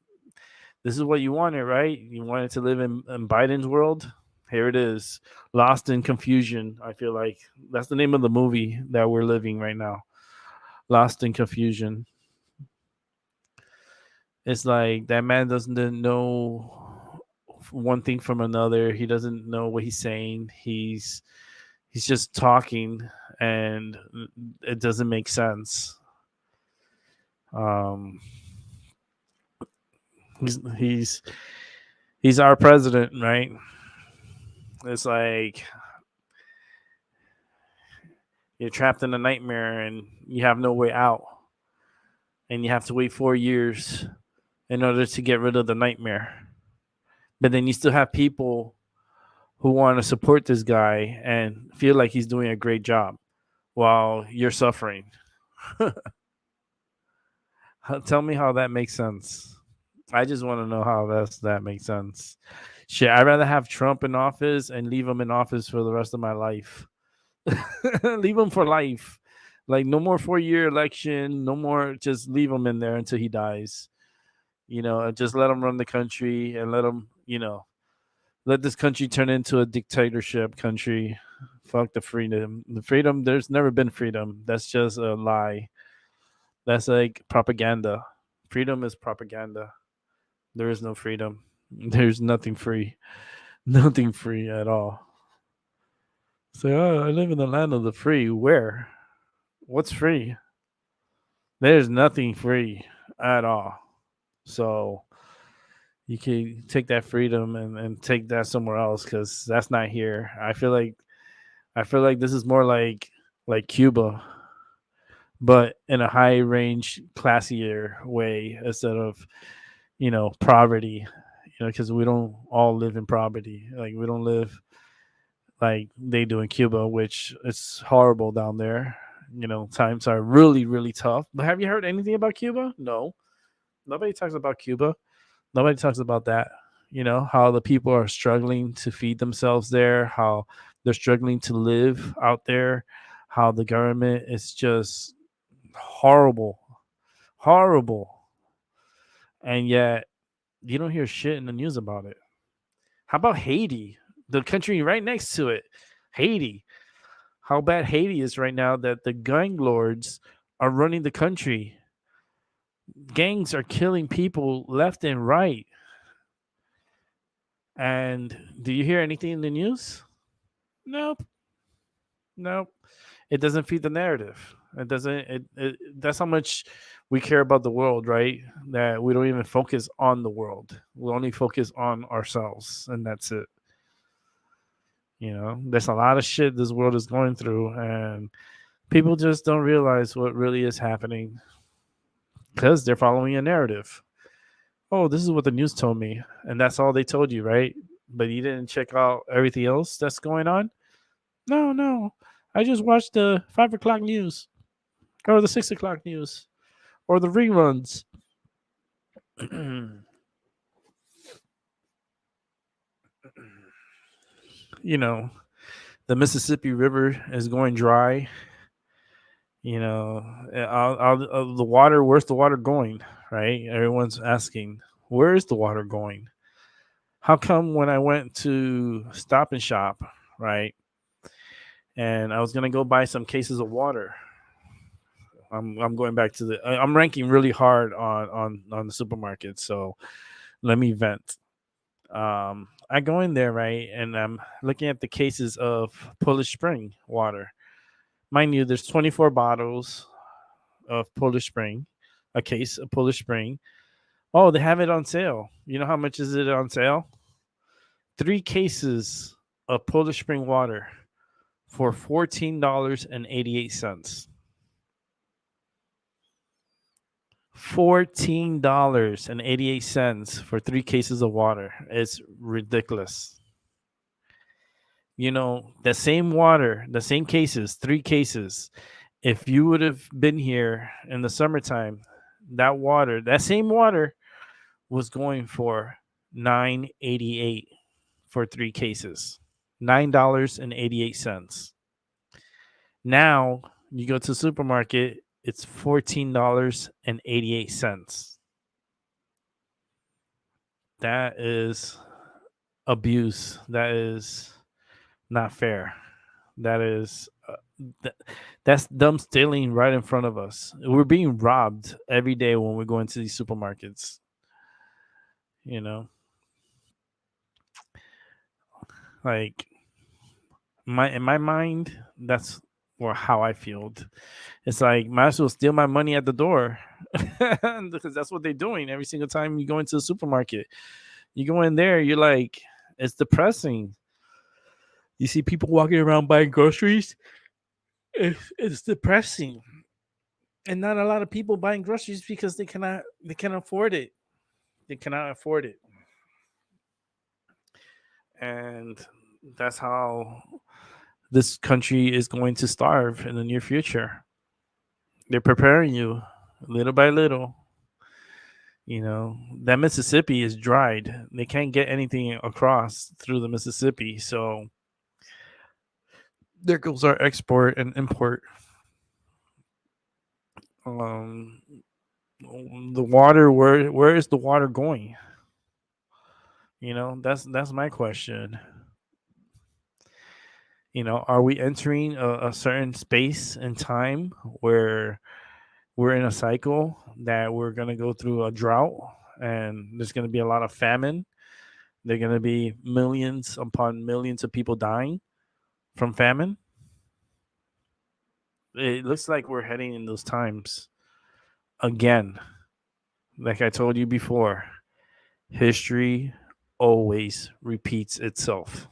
this is what you wanted, right? You wanted to live in Biden's world. Here it is, Lost in Confusion. I feel like that's the name of the movie that we're living right now. Lost in Confusion. It's like that man doesn't know one thing from another. He doesn't know what he's saying. He's just talking, and it doesn't make sense. Um, he's our president, right? It's like you're trapped in a nightmare and you have no way out, and you have to wait 4 years in order to get rid of the nightmare. But then you still have people who want to support this guy and feel like he's doing a great job while you're suffering. Tell me how that makes sense. I just want to know how that makes sense. Shit, I'd rather have Trump in office and leave him in office for the rest of my life. Leave him for life. Like no more 4-year election, no more. Just leave him in there until he dies. Just let him run the country and let him, let this country turn into a dictatorship country. Fuck the freedom. The freedom, there's never been freedom. That's just a lie. That's like propaganda. Freedom is propaganda. There is no freedom. There's nothing free. Nothing free at all. So, I live in the land of the free. Where? What's free? There's nothing free at all. So, you can take that freedom and take that somewhere else because that's not here. I feel like this is more like Cuba, but in a high range, classier way instead of poverty. Because we don't all live in poverty. Like we don't live like they do in Cuba, which is horrible down there. Times are really really tough. But have you heard anything about Cuba? No, nobody talks about Cuba. Nobody talks about that. How the people are struggling to feed themselves there, how they're struggling to live out there, how the government is just horrible, horrible. And yet you don't hear shit in the news about it. How about Haiti, the country right next to it? Haiti. How bad Haiti is right now that the gang lords are running the country. Gangs are killing people left and right. And do you hear anything in the news? Nope. Nope. It doesn't feed the narrative. It doesn't. That's how much we care about the world, right? That we don't even focus on the world. We only focus on ourselves, and that's it. There's a lot of shit this world is going through, and people just don't realize what really is happening because they're following a narrative. Oh, this is what the news told me, and that's all they told you, right? But you didn't check out everything else that's going on. No, I just watched the 5 o'clock news, or the 6 o'clock news, or the reruns. The Mississippi River is going dry. The water, where's the water going? Right? Everyone's asking, where is the water going? How come when I went to Stop and Shop, right? And I was gonna go buy some cases of water. I'm going back to I'm ranking really hard on the supermarket, so let me vent. I go in there, right, and I'm looking at the cases of Polish Spring water. Mind you, there's 24 bottles of Polish Spring, a case of Polish Spring. Oh, they have it on sale. You know how much is it on sale? 3 cases of Polish Spring water for $14.88. $14.88 for 3 cases of water. It's ridiculous. You know, the same water, the same cases, 3 cases. If you would have been here in the summertime, that same water was going for $9.88 for 3 cases. $9.88. Now you go to the supermarket, it's $14.88. That is abuse. That is not fair. That is that's them stealing right in front of us. We're being robbed every day when we go into these supermarkets. You know, like in my mind, that's how I feel. It's like might as well steal my money at the door because that's what they're doing every single time you go into the supermarket. You go in there, you're like, it's depressing. You see people walking around buying groceries. It's depressing, and not a lot of people buying groceries because they can't afford it. They cannot afford it, and that's how this country is going to starve in the near future. They're preparing you little by little. You know, that Mississippi is dried. They can't get anything across through the Mississippi. So there goes our export and import. The water, where is the water going? You know, that's my question. You know, are we entering a certain space and time where we're in a cycle that we're going to go through a drought and there's going to be a lot of famine? There are going to be millions upon millions of people dying from famine. It looks like we're heading in those times again. Like I told you before, history always repeats itself.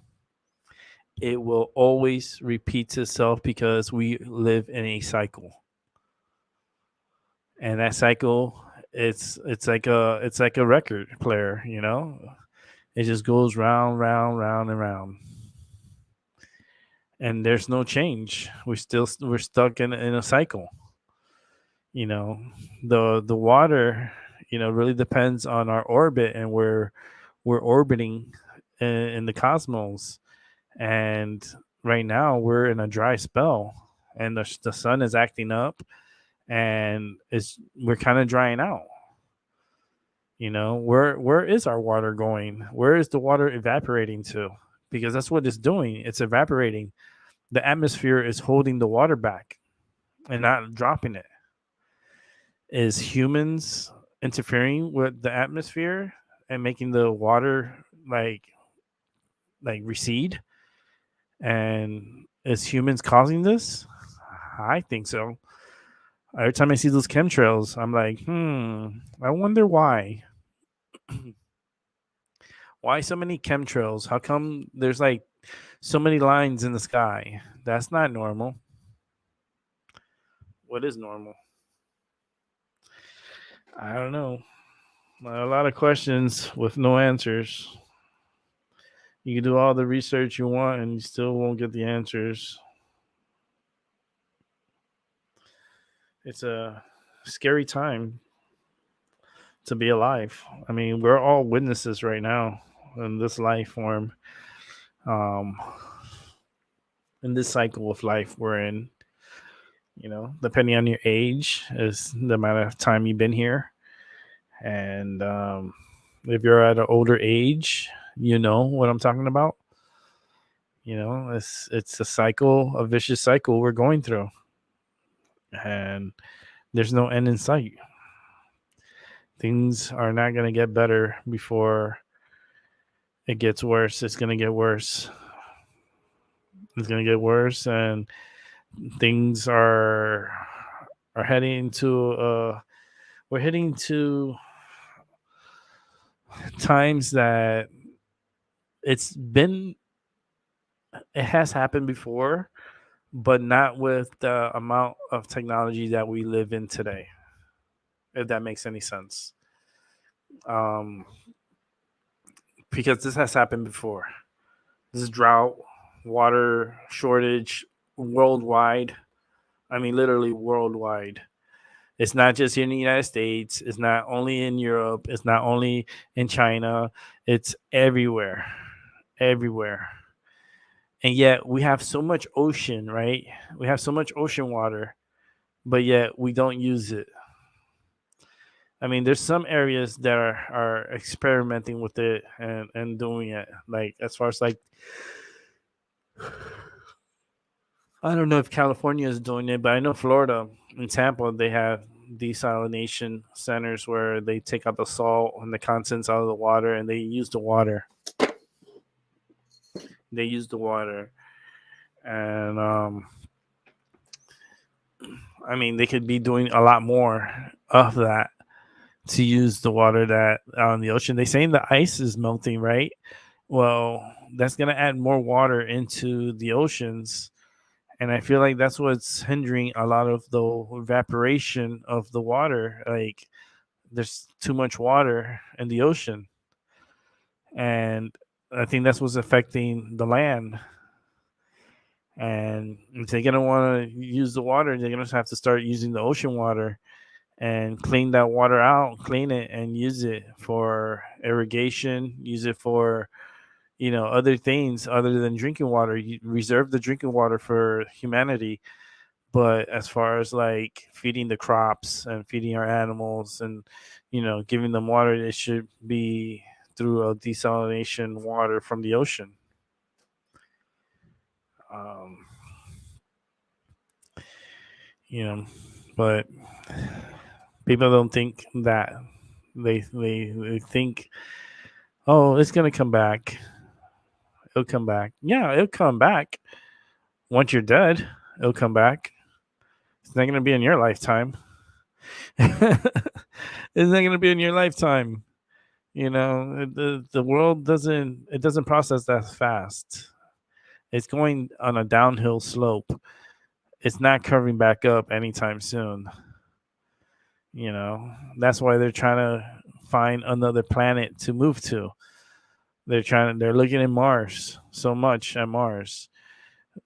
It will always repeat itself because we live in a cycle. And that cycle, it's like a record player, you know? It just goes round, round, round and round. And there's no change. We're stuck in a cycle. You know, the water, you know, really depends on our orbit and where we're orbiting in the cosmos. And right now we're in a dry spell, and the sun is acting up, and we're kind of drying out. You know, where is our water going? Where is the water evaporating to? Because that's what it's doing. It's evaporating. The atmosphere is holding the water back and not dropping it. Is humans interfering with the atmosphere and making the water like recede? And is humans causing this? I think so. Every time I see those chemtrails, I'm like, I wonder why. Why so many chemtrails? How come there's like so many lines in the sky? That's not normal. What is normal? I don't know. A lot of questions with no answers. You can do all the research you want and you still won't get the answers. It's a scary time to be alive. I mean, we're all witnesses right now in this life form, in this cycle of life we're in. You know, depending on your age is the amount of time you've been here. And if you're at an older age, you know what I'm talking about. You know, it's a cycle, a vicious cycle we're going through. And there's no end in sight. Things are not going to get better before it gets worse. It's going to get worse. It's going to get worse, and things are heading to we're heading to times that it has happened before, but not with the amount of technology that we live in today, if that makes any sense. Um, because this has happened before. This is drought, water shortage worldwide. I mean, literally worldwide. It's not just here in the United States. It's not only in Europe. It's not only in China. It's everywhere, everywhere. And yet we have so much ocean, right? We have so much ocean water, but yet we don't use it. I mean, there's some areas that are experimenting with it and doing it. Like as far as like, I don't know if California is doing it, but I know Florida in Tampa they have desalination centers where they take out the salt and the contents out of the water and they use the water. They use the water, and I mean they could be doing a lot more of that to use the water that out in the ocean. They saying the ice is melting, right? Well, that's gonna add more water into the oceans, and I feel like that's what's hindering a lot of the evaporation of the water. Like there's too much water in the ocean, and I think that's what's affecting the land. And if they're gonna want to use the water, they're gonna have to start using the ocean water and clean that water out, clean it, and use it for irrigation. Use it for other things other than drinking water. You reserve the drinking water for humanity, but as far as like feeding the crops and feeding our animals and giving them water, it should be through a desalination water from the ocean. Um, you know, but people don't think that. They think, oh, it's gonna come back. It'll come back. Yeah, it'll come back. Once you're dead, it'll come back. It's not gonna be in your lifetime. It's not gonna be in your lifetime. The world doesn't process that fast. It's going on a downhill slope. It's not curving back up anytime soon. That's why they're trying to find another planet to move to. They're looking at Mars so much at Mars.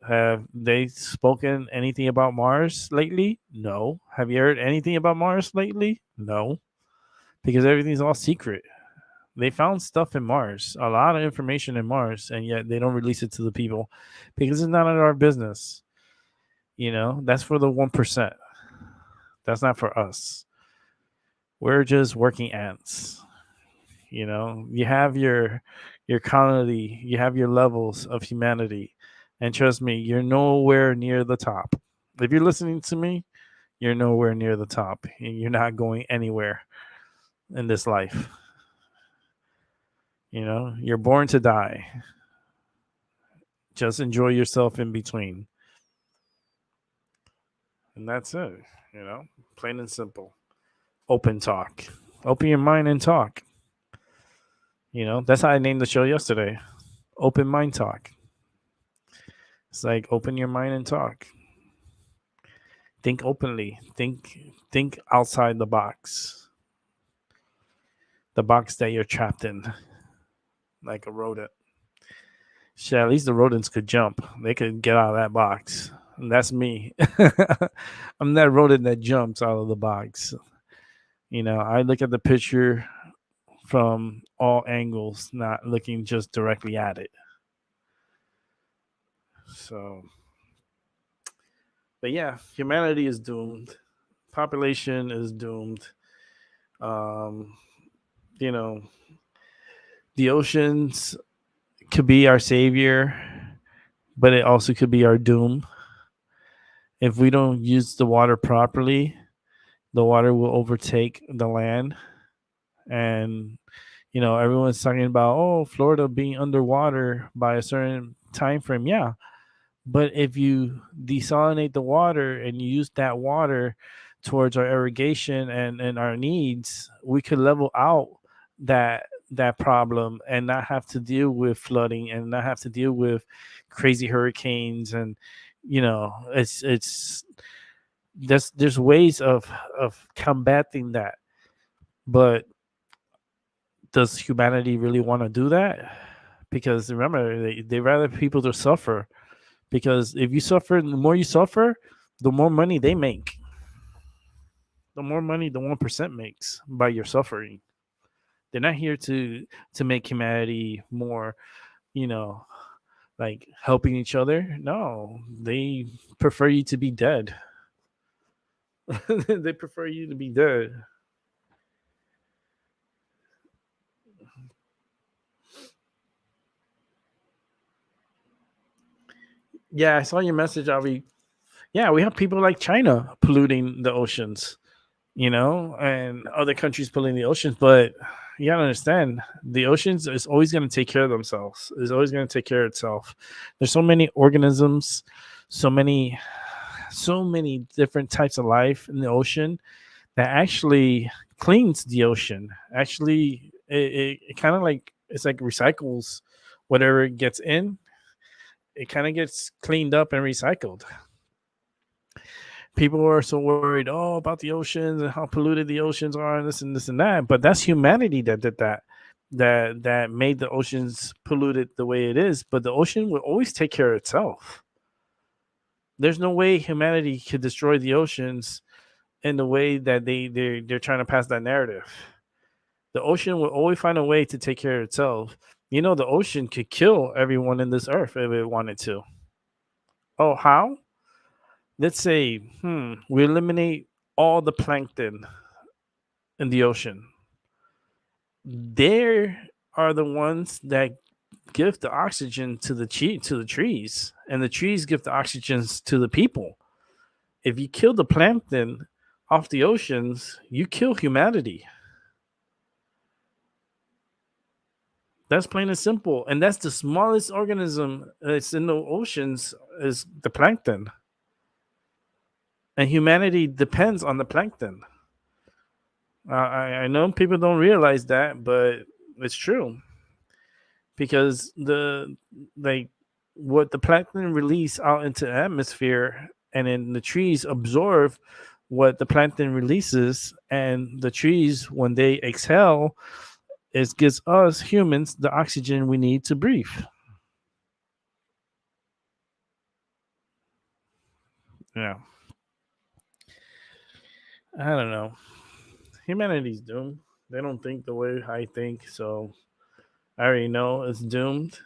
Have they spoken anything about Mars lately? No. Have you heard anything about Mars lately? No. Because everything's all secret. They found stuff in Mars, a lot of information in Mars, and yet they don't release it to the people because it's not our business. That's for the 1%. That's not for us. We're just working ants. You have your colony, you have your levels of humanity, and trust me, you're nowhere near the top. If you're listening to me, you're nowhere near the top, and you're not going anywhere in this life. You're born to die. Just enjoy yourself in between. And that's it, plain and simple. Open talk. Open your mind and talk. That's how I named the show yesterday. Open mind talk. It's like open your mind and talk. Think openly. Think outside the box. The box that you're trapped in. Like a rodent. Shit, at least the rodents could jump. They could get out of that box. And that's me. I'm that rodent that jumps out of the box. I look at the picture from all angles, not looking just directly at it. So, but yeah, humanity is doomed. Population is doomed. The oceans could be our savior, but it also could be our doom. If we don't use the water properly, the water will overtake the land. And, everyone's talking about, Florida being underwater by a certain time frame. Yeah. But if you desalinate the water and you use that water towards our irrigation and our needs, we could level out that problem and not have to deal with flooding and not have to deal with crazy hurricanes. And it's there's ways of combating that. But does humanity really want to do that? Because remember, they rather people to suffer, because if you suffer, the more you suffer, the more money they make, the more money the 1% makes by your suffering. They're not here to make humanity more, you know, like helping each other. No, they prefer you to be dead. They prefer you to be dead. Yeah, I saw your message, Avi. Yeah, we have people like China polluting the oceans, and other countries polluting the oceans. But you gotta understand, the oceans is always going to take care of themselves. It's always going to take care of itself. There's so many organisms, so many different types of life in the ocean that actually cleans the ocean. Actually, it kind of like it's like recycles whatever it gets in. It kind of gets cleaned up and recycled. People are so worried, about the oceans and how polluted the oceans are, and this and that. But that's humanity that did that. That made the oceans polluted the way it is. But the ocean will always take care of itself. There's no way humanity could destroy the oceans in the way that they're trying to pass that narrative. The ocean will always find a way to take care of itself. The ocean could kill everyone in this earth if it wanted to. Oh, how? Let's say, we eliminate all the plankton in the ocean. They are the ones that give the oxygen to the trees, and the trees give the oxygen to the people. If you kill the plankton off the oceans, you kill humanity. That's plain and simple. And that's the smallest organism that's in the oceans is the plankton. And humanity depends on the plankton. I know people don't realize that, but it's true. Because what the plankton release out into the atmosphere, and then the trees absorb what the plankton releases, and the trees, when they exhale, it gives us humans the oxygen we need to breathe. Yeah. I don't know. Humanity's doomed. They don't think the way I think, so I already know it's doomed.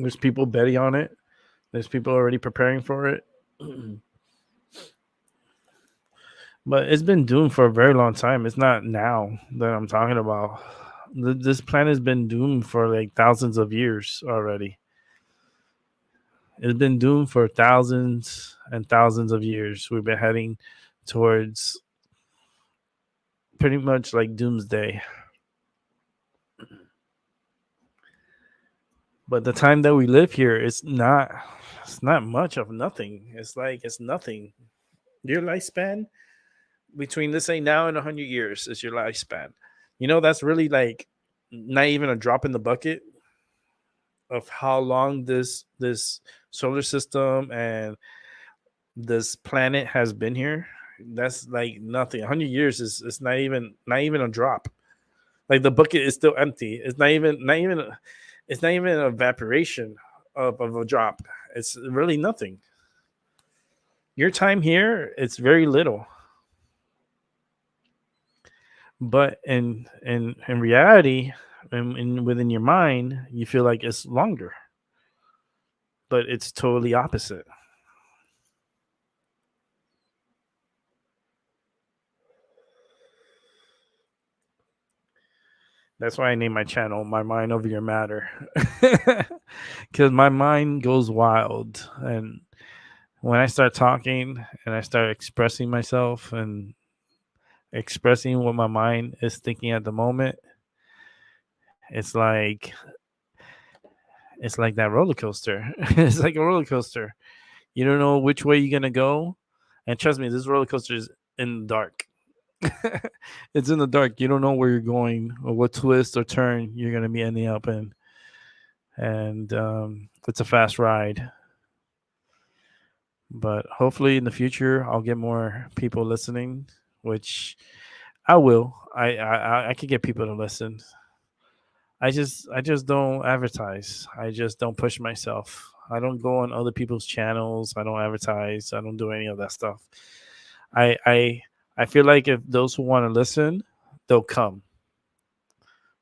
There's people betting on it. There's people already preparing for it. But it's been doomed for a very long time. It's not now that I'm talking about. This planet has been doomed for like thousands of years already. It's been doomed for thousands and thousands of years. We've been heading towards pretty much like doomsday. But the time that we live here, it's not much of nothing. It's like it's nothing. Your lifespan between this say now and 100 years is your lifespan. That's really like not even a drop in the bucket of how long this solar system and this planet has been here. That's like nothing. 100 years is not even a drop. Like the bucket is still empty. It's not even an evaporation of a drop. It's really nothing. Your time here, it's very little. But in reality, and within your mind, you feel like it's longer. But it's totally opposite. That's why I named my channel My Mind Over Your Matter. Because my mind goes wild. And when I start talking and I start expressing myself and expressing what my mind is thinking at the moment, it's like that roller coaster. It's like a roller coaster. You don't know which way you're gonna go, and trust me, this roller coaster is in the dark. It's in the dark. You don't know where you're going or what twist or turn you're going to be ending up in. And it's a fast ride. But hopefully in the future, I'll get more people listening, which I will. I can get people to listen. I just don't advertise. I just don't push myself. I don't go on other people's channels. I don't advertise. I don't do any of that stuff. I feel like if those who want to listen, they'll come.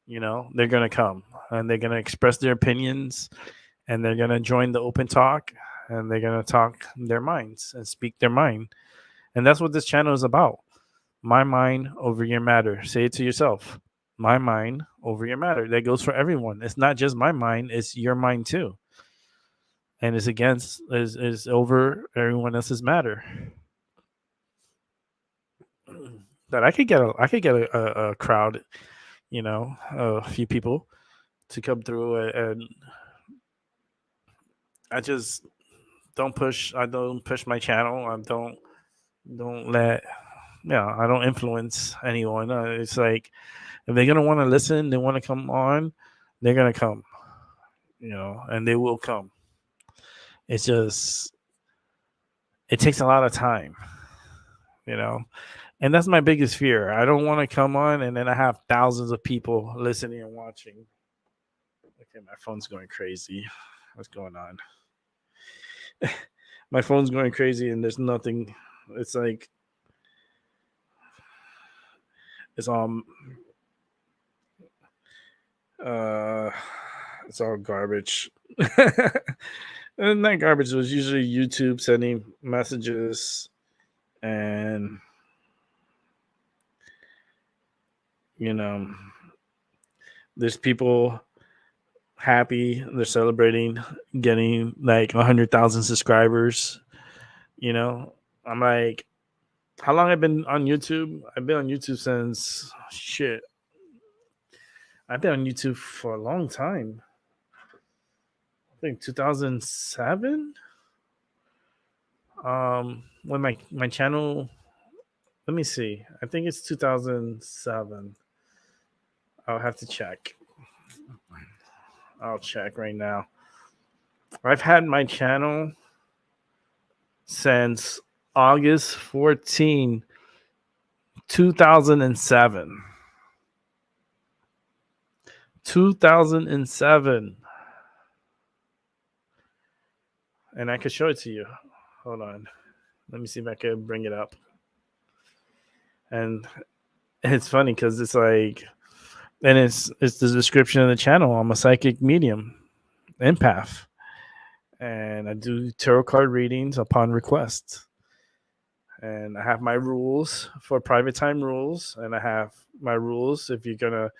They're gonna come and they're gonna express their opinions and they're gonna join the open talk and they're gonna talk their minds and speak their mind. And that's what this channel is about. My mind over your matter. Say it to yourself. My mind over your matter. That goes for everyone. It's not just my mind, it's your mind too. And it's against is over everyone else's matter. That I could get a crowd, a few people to come through and I just don't push. I don't push my channel. I don't let. I don't influence anyone. It's like if they're gonna want to listen, they want to come on, they're gonna come. And they will come. It's just it takes a lot of time. And that's my biggest fear. I don't want to come on and then I have thousands of people listening and watching. Okay, my phone's going crazy. What's going on? My phone's going crazy and there's nothing. It's like it's all garbage. And that garbage was usually YouTube sending messages and there's people happy, they're celebrating getting like 100,000 subscribers. I'm like, how long I've been on YouTube? I've been on YouTube since I've been on YouTube for a long time. I think 2007. When my channel, let me see. I think it's 2007. I'll have to check. I'll check right now. I've had my channel since August 14, 2007. 2007. And I could show it to you. Hold on. Let me see if I can bring it up. And it's funny because it's like, and it's the description of the channel. I'm a psychic medium, empath. And I do tarot card readings upon request. And I have my rules for private time rules. And I have my rules if you're going to,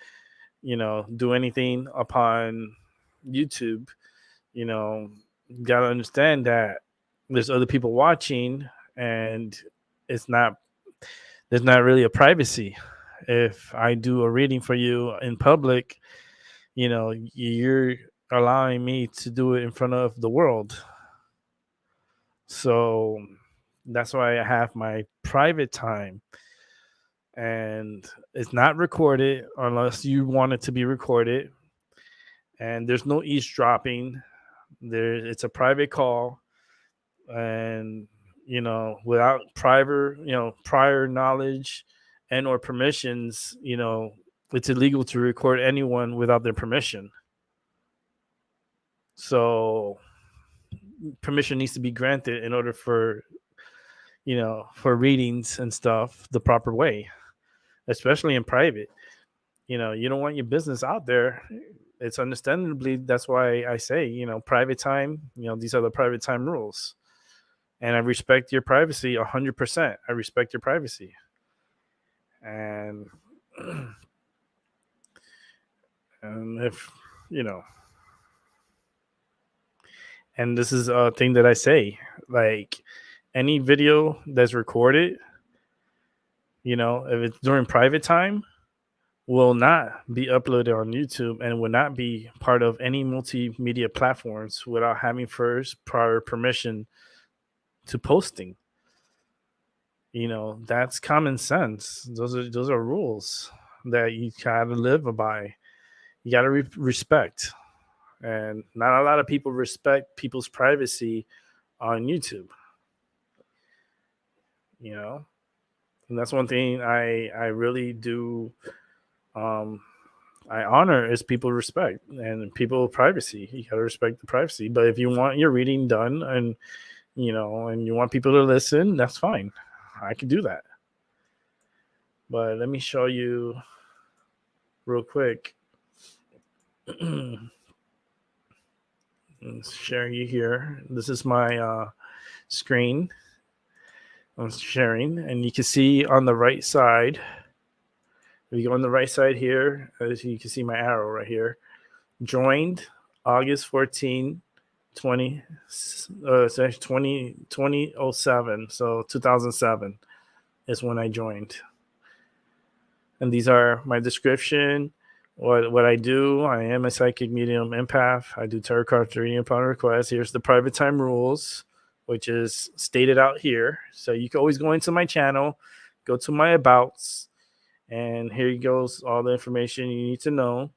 do anything upon YouTube, you got to understand that there's other people watching and there's not really a privacy. If I do a reading for you in public, you're allowing me to do it in front of the world. So that's why I have my private time. And it's not recorded unless you want it to be recorded. And there's no eavesdropping. It's a private call. And, without prior knowledge and or permissions, it's illegal to record anyone without their permission. So permission needs to be granted in order for readings and stuff the proper way, especially in private. You don't want your business out there. It's understandably, that's why I say, private time, these are the private time rules. And I respect your privacy 100%. I respect your privacy. And if, and this is a thing that I say, like any video that's recorded, if it's during private time, will not be uploaded on YouTube and will not be part of any multimedia platforms without having first prior permission to posting. That's common sense. Those are rules that you gotta live by. You gotta respect, and not a lot of people respect people's privacy on YouTube. You know, and that's one thing I really do. Um, I honor is people respect and people privacy. You gotta respect the privacy. But if you want your reading done and you want people to listen, that's fine. I can do that. But let me show you real quick. Sharing you here. This is my screen. I'm sharing, and you can see on the right side. If you go on the right side here, as you can see my arrow right here. Joined August 14, 20, 2007. So 2007 is when I joined. And these are my description. What I do, I am a psychic medium empath. I do tarot card reading upon request. Here's the private time rules, which is stated out here. So you can always go into my channel, go to my abouts, and here goes all the information you need to know.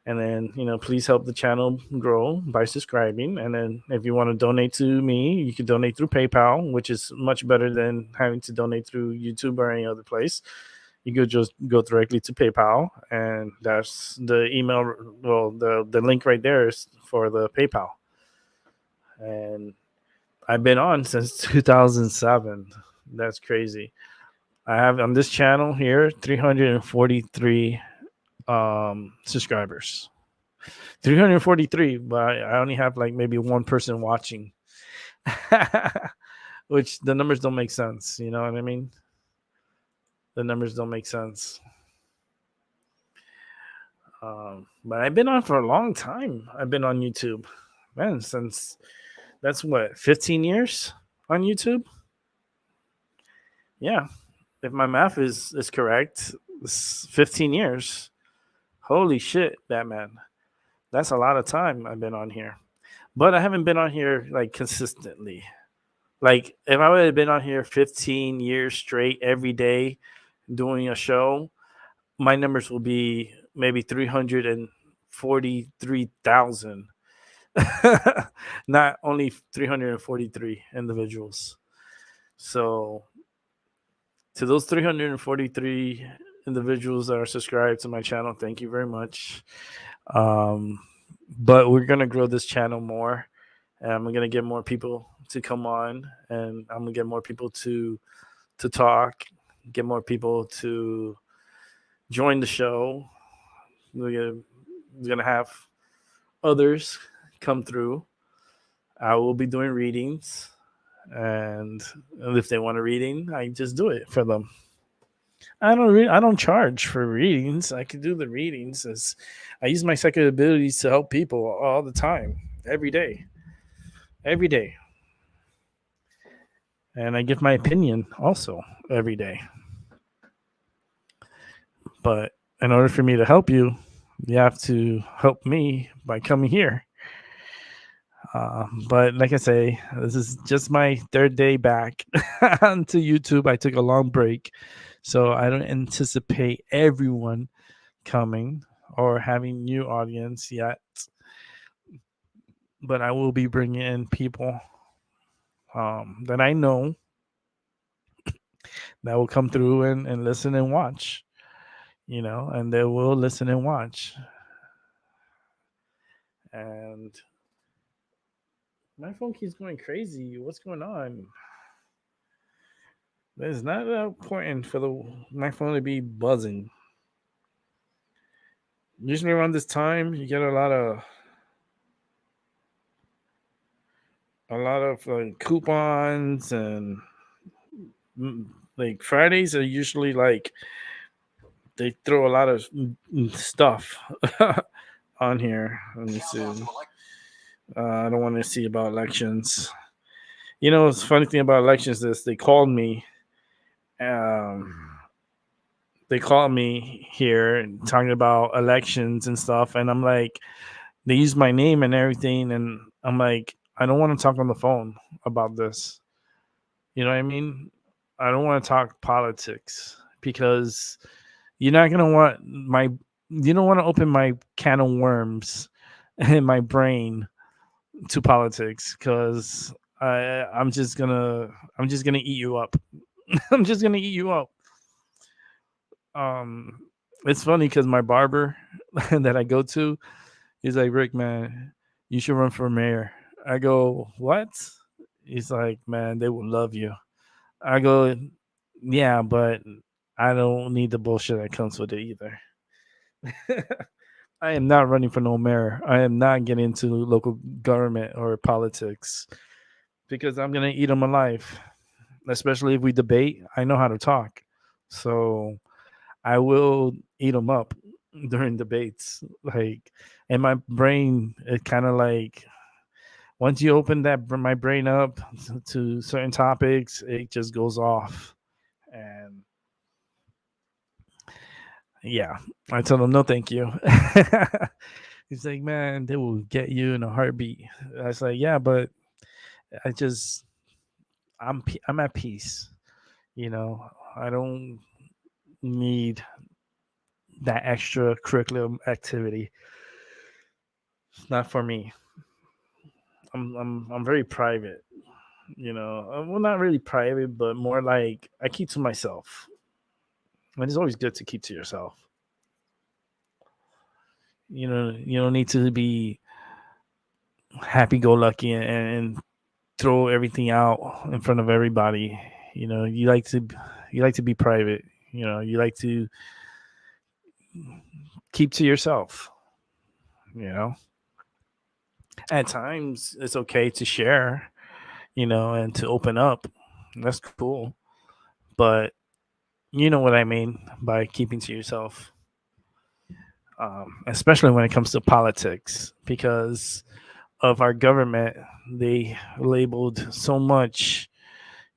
And then, please help the channel grow by subscribing. And then if you want to donate to me, you can donate through PayPal, which is much better than having to donate through YouTube or any other place. You could just go directly to PayPal, and that's the email. Well, the link right there is for the PayPal. And I've been on since 2007. That's crazy. I have on this channel here 343 subscribers. 343, but I only have like maybe one person watching. Which the numbers don't make sense. You know what I mean? The numbers don't make sense. But I've been on for a long time. I've been on YouTube, man, since that's 15 years on YouTube. Yeah, if my math is correct, it's 15 years. Holy shit, Batman. That's a lot of time I've been on here. But I haven't been on here like consistently. Like if I would have been on here 15 years straight every day doing a show, my numbers will be maybe 343,000. Not only 343 individuals. So to those 343 individuals that are subscribed to my channel, thank you very much. But we're gonna grow this channel more, and I'm gonna get more people to come on, and I'm gonna get more people to talk, get more people to join the show. We're gonna have others come through. I will be doing readings, and if they want a reading, I just do it for them. I don't charge for readings. I can do the readings as I use my psychic abilities to help people all the time, every day. And I give my opinion also every day. But in order for me to help you, you have to help me by coming here. But like I say, this is just my third day back onto YouTube. I took a long break, so I don't anticipate everyone coming or having new audience yet. But I will be bringing in people that I know that will come through and listen and watch, and they will listen and watch. And my phone keeps going crazy. What's going on? It's not that important for my phone to be buzzing. Usually around this time, you get a lot of like coupons, and like Fridays are usually like they throw a lot of stuff on here. Let me see. I don't want to see about elections. The funny thing about elections is they called me. They called me here and talking about elections and stuff, and I'm like, they use my name and everything, and I'm like, I don't want to talk on the phone about this. You know what I mean? I don't want to talk politics because you're not gonna want my. You don't want to open my can of worms in my brain to politics because I'm just gonna eat you up. I'm just gonna eat you up. Um, it's funny because my barber that I go to, he's like, Rick, man, you should run for mayor. I go, what? He's like, man, they will love you. I go, yeah, but I don't need the bullshit that comes with it either. I am not running for no mayor. I am not getting into local government or politics because I'm gonna eat them alive. Especially if we debate, I know how to talk, so I will eat them up during debates. Like, and my brain, it kind of like once you open my brain up to certain topics, it just goes off. And yeah, I told him no, thank you. He's like, man, they will get you in a heartbeat. I was like, yeah, but I just I'm at peace. You know, I don't need that extra curriculum activity. It's not for me. I'm very private. You know, well, not really private, but more like I keep to myself. And it's always good to keep to yourself. You know, you don't need to be happy go lucky and throw everything out in front of everybody. You know, you like to be private. You know, you like to keep to yourself. You know, at times it's okay to share. You know, and to open up. That's cool, but you know what I mean by keeping to yourself. Especially when it comes to politics, because of our government, they labeled so much.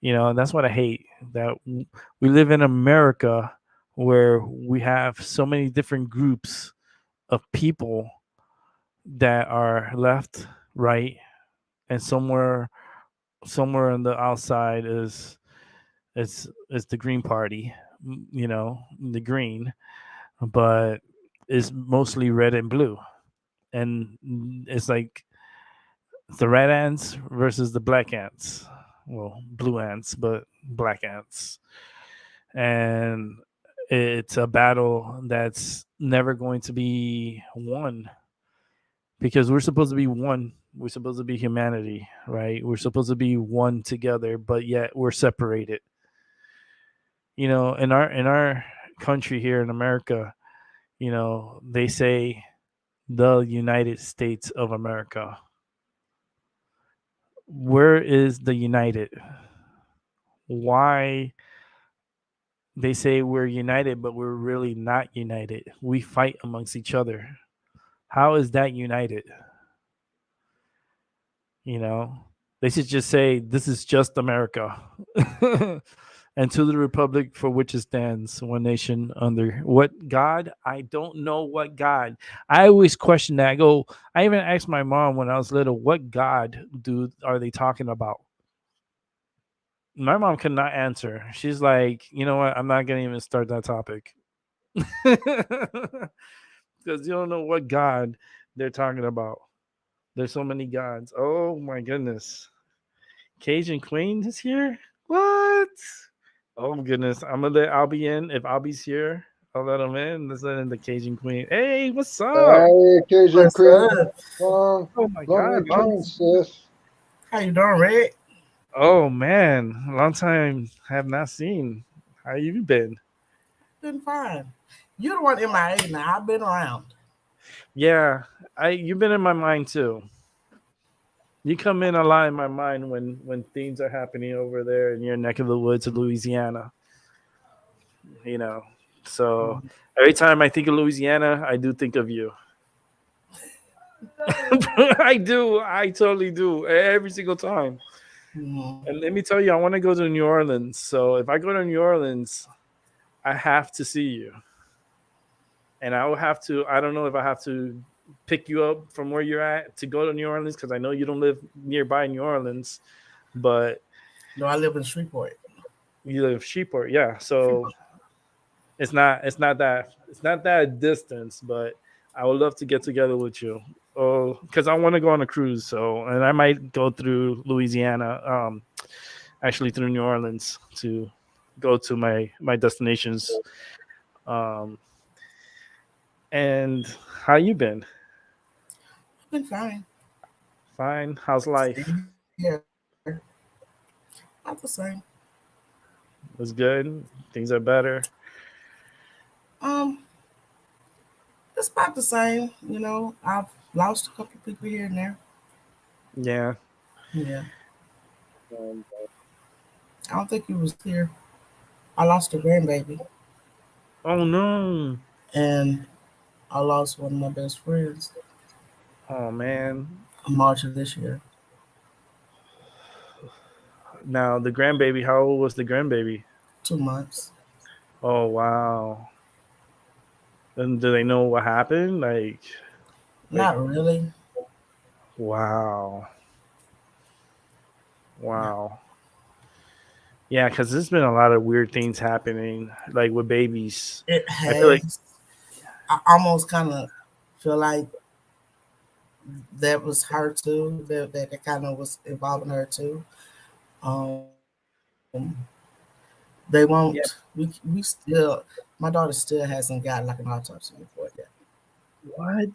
You know, and that's what I hate. That we live in America where we have so many different groups of people that are left, right, and somewhere on the outside is the Green Party. You know, the green, but it's mostly red and blue, and it's like the red ants versus the black ants. Well, blue ants, but black ants. And it's a battle that's never going to be won because we're supposed to be one. We're supposed to be humanity, right? We're supposed to be one together, but yet we're separated. You know, in our country here in America, you know, they say the United States of America. Where is the united? Why they say we're united, but we're really not united? We fight amongst each other. How is that united? You know, they should just say, this is just America. And to the republic for which it stands, one nation under what God? I don't know what God. I always question that. I even asked my mom when I was little, what God are they talking about? My mom could not answer. She's like, you know what? I'm not gonna even start that topic. Because you don't know what God they're talking about. There's so many gods. Oh my goodness. Cajun Queen is here? What? Oh goodness. I'm gonna let Albie in. If Albie's here, I'll let him in. Let's let in the Cajun Queen. Hey, what's up? Hey, Cajun What's Queen. up? Oh my Long god. return, sis. How you doing, Rick? Oh man. Long time have not seen. How you been? Been fine. You're the one MIA now. I've been around. Yeah, you've been in my mind too. You come in a lot in my mind when things are happening over there in your neck of the woods of Louisiana. You know, so every time I think of Louisiana, I do think of you. I do. I totally do. Every single time. Mhm. And let me tell you, I want to go to New Orleans. So if I go to New Orleans, I have to see you. And I will have to, I don't know if I have to pick you up from where you're at to go to New Orleans because I know you don't live nearby New Orleans. But No, I live in Shreveport. You live Sheeport, yeah. So it's not that distance, but I would love to get together with you. Oh, because I want to go on a cruise. So, and I might go through Louisiana, actually through New Orleans to go to my destinations. Um, and how you been? I've been fine. Fine. How's life? Yeah, not the same. It's good. Things are better. Um, it's about the same. I've lost a couple of people here and there. Yeah. Yeah, I don't think he was here. I lost a grandbaby, Oh no. and I lost one of my best friends Oh man. in March of this year. Now the grandbaby. How old was the grandbaby? 2 months. Oh wow. And do they know what happened? Like Not really. wow, wow. Yeah, because there's been a lot of weird things happening, like with babies. It I feel like has. I almost kind of feel like that was her too. That kind of was involving her too. Um, they won't. yeah. We still. My daughter still hasn't got like an autopsy report yet. What?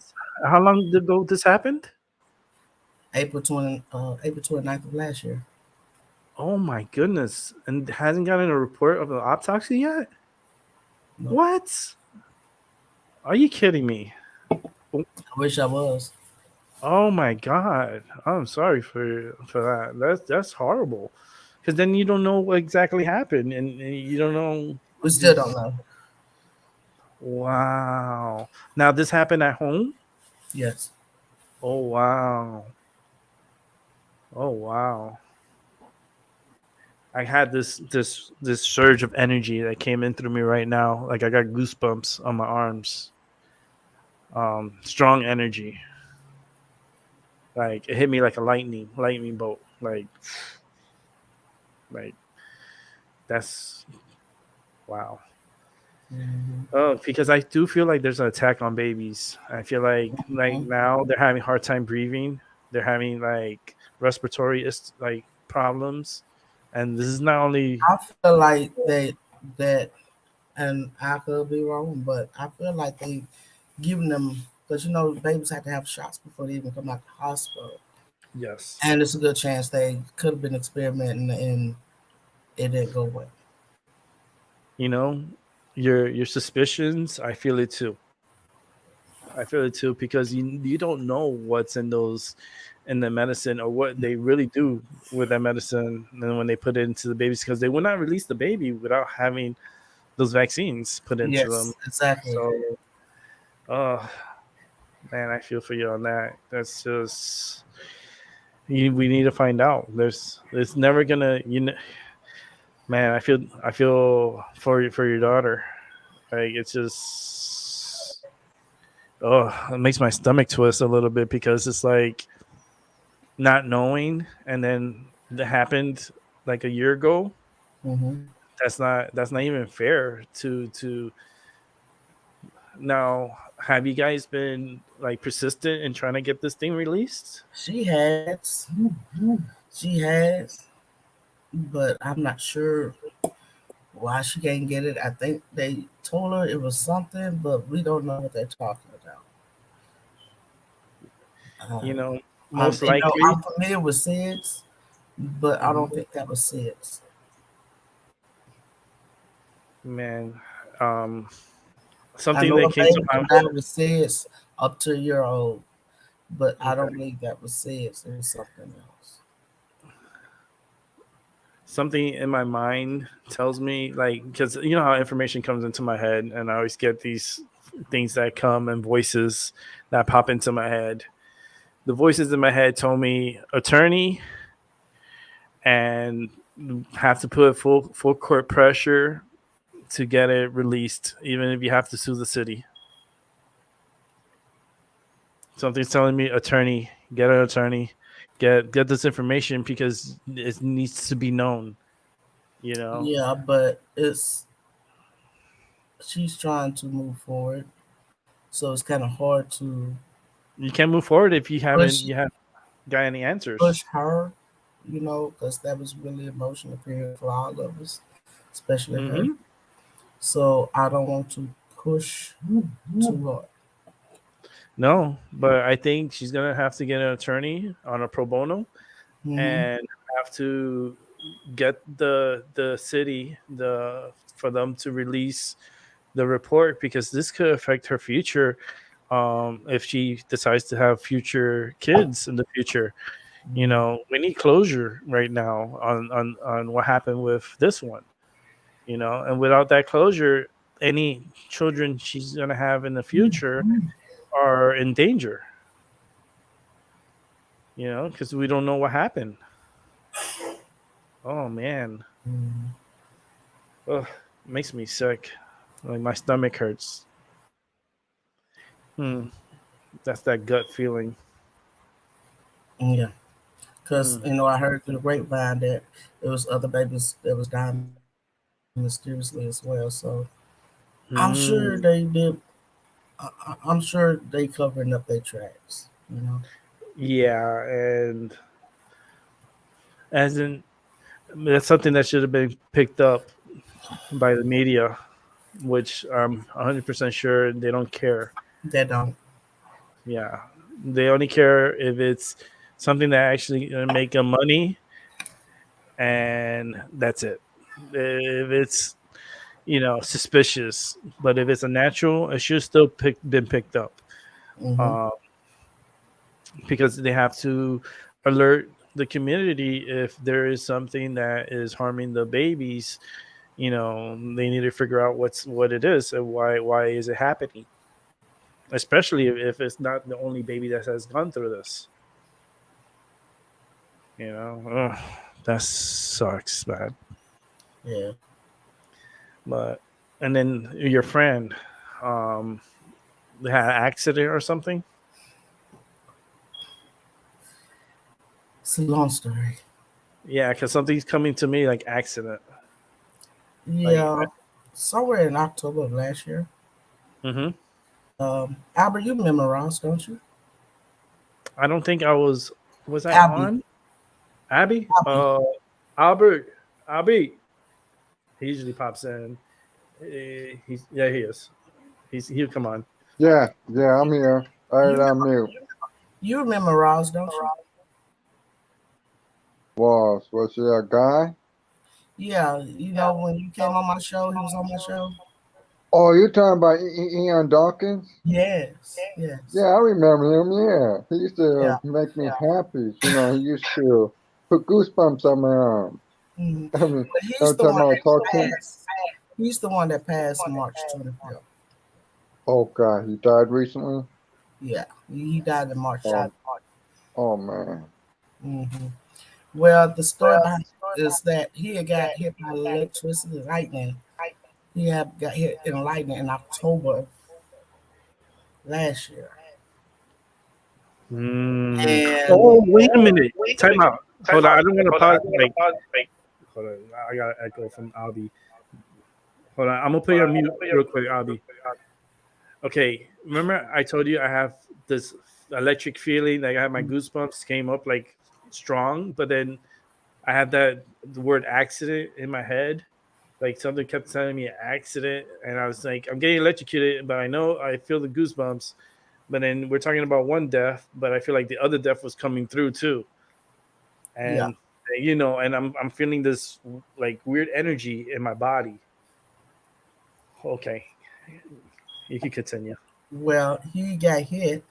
How long ago this happened? April 29th of last year. Oh my goodness! And hasn't gotten a report of an autopsy yet. No, What? Are you kidding me? I wish I was. Oh my god! I'm sorry for that. That's horrible. Because then you don't know what exactly happened, and you don't know. We still don't Just know. wow. Now this happened at home. Yes. Oh wow. Oh wow. I had this surge of energy that came in through me right now. Like I got goosebumps on my arms. Strong energy. Like it hit me like a lightning bolt. Like that's wow. Hmm. Oh, because I do feel like there's an attack on babies. I feel like now they're having hard time breathing. They're having like respiratory like problems, and this is not only I feel like that, and I could be wrong, but I feel like they giving them because babies have to have shots before they even come out the hospital, yes. and it's a good chance they could have been experimenting and it didn't go well. You know, your suspicions. I feel it too. I feel it too because you don't know what's in those in the medicine or what they really do with that medicine and when they put it into the babies because they will not release the baby without having those vaccines put into them. Yes, exactly. So, oh man, I feel for you on that. That's just we need to find out. It's never gonna man. I feel for your daughter. Like it's just oh, it makes my stomach twist a little bit because it's like not knowing and then that happened like a year ago. Hmm. That's not even fair to now. Have you guys been like persistent in trying to get this thing released? She has, she has, but I'm not sure why she can't get it. I think they told her it was something, but we don't know what they're talking about. You Um, know, most likely. I'm familiar with SIDS, but I Mhm. don't think that was SIDS. Man, I something know that a came to baby my can die with SIDS up to a year old, but I don't okay. believe that was SIDS. It was something else. Something in my mind tells me like because you know how information comes into my head and I always get these things that come and voices that pop into my head. The voices in my head told me attorney and have to put full court pressure to get it released, even if you have to sue the city. Something's telling me attorney, get an attorney, get this information because it needs to be known. You know, Yeah, but she's trying to move forward, so it's kind of hard to you can't move forward if you push haven't got any answers. push her, because that was really emotional period for all of us, especially her. Hmm. So I don't want to push too hard. No, but I think she's gonna have to get an attorney on a pro bono Hmm. and have to get the city for them to release the report, because this could affect her future, if she decides to have future kids in the future. We need closure right now on what happened with this one. And without that closure, any children she's going to have in the future are in danger, because we don't know what happened. Oh man. Mhm. Ugh, makes me sick. Like my stomach hurts. Hmm. That's that gut feeling. Yeah, because Hmm. I heard through the grapevine that there was other babies that was dying mysteriously as well. So I'm sure Hmm. they did. I'm sure they covering up their tracks. Yeah, and as in that's something that should have been picked up by the media, which I'm 100% sure they don't care. They don't. Yeah, they only care if it's something that actually gonna make them money, and that's it. If it's suspicious, but if it's a natural, it should still been picked up, Hmm. uh, because they have to alert the community if there is something that is harming the babies. They need to figure out what it is and why is it happening, especially if it's not the only baby that has gone through this. Ugh, that sucks, man. Yeah. But and then your friend, um, they had an accident or something. It's a long story. Yeah, because something's coming to me like accident. Like, Yeah. Somewhere in October of last year. mm-hmm. Albert, you remember Ross, don't you? I don't think I was. Was I Abby. on Abby? Abby. Albert. Abby. He usually pops in. He is. He'll come on. Yeah, yeah, I'm here. All You right, I'm mute. you remember Ross, don't you? Was he a guy? Yeah. When you came on my show, he was on my show. Oh, you're talking about Ian Dawkins? Yes. Yes. Yeah, I remember him. Yeah, he used Yeah. to make me happy. He used to put goosebumps on my arm. Mhm. I mean, But he's don't the tell one me I that talk to him. passed. He's the one that passed March 25th. Oh God, he died recently. Yeah, he died in March Oh, 25th. oh man. Hmm. Well, the story behind it is that he had got hit by electricity lightning. He had got hit in lightning in October last year. Mm. And Oh, wait a minute. Time out. Hold on. I don't want to pause. Hold on. I got an echo from Albie. Hold on. I'm gonna put you on mute real quick, Albie. Okay. Remember, I told you I have this electric feeling. Like I had my goosebumps came up like strong, but then I had the word accident in my head. Like something kept telling me accident, and I was like, I'm getting electrocuted, but I know I feel the goosebumps. But then we're talking about one death, but I feel like the other death was coming through too. yeah, And and I'm feeling this like weird energy in my body. Okay, you can continue. well, he got hit,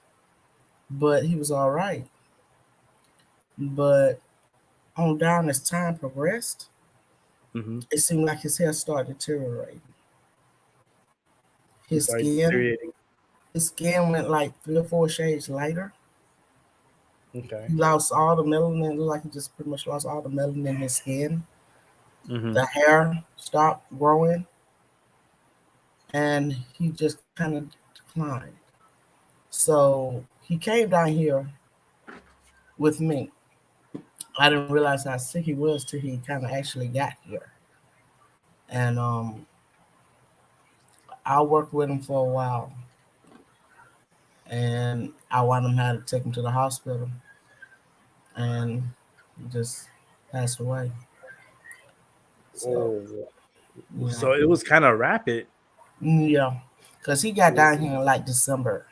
but he was all right. But on down as time progressed, Mm-hmm. it seemed like his hair started deteriorating. He His started skin, deteriorating. his skin went like 3 or 4 shades lighter. Okay. He lost all the melanin. It looked like he just pretty much lost all the melanin in his skin. Mm-hmm. The hair stopped growing, and he just kind of declined. So he came down here with me. I didn't realize how sick he was till he kind of actually got here. and I worked with him for a while, and I wound up having to take him to the hospital, and he just passed away. So So yeah, it was kind of rapid. yeah, because he got down here in like December.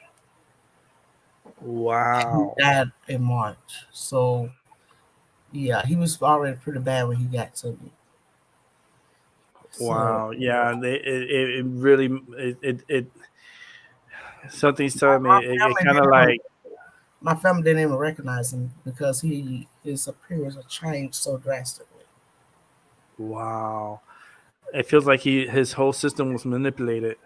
He Wow. died in March. So yeah, he was already pretty bad when he got to me. So Wow. Yeah. It really, it something's telling me my it family kind of didn't even, like, my family didn't even recognize him because his appearance had changed so drastically. wow. It feels like his whole system was manipulated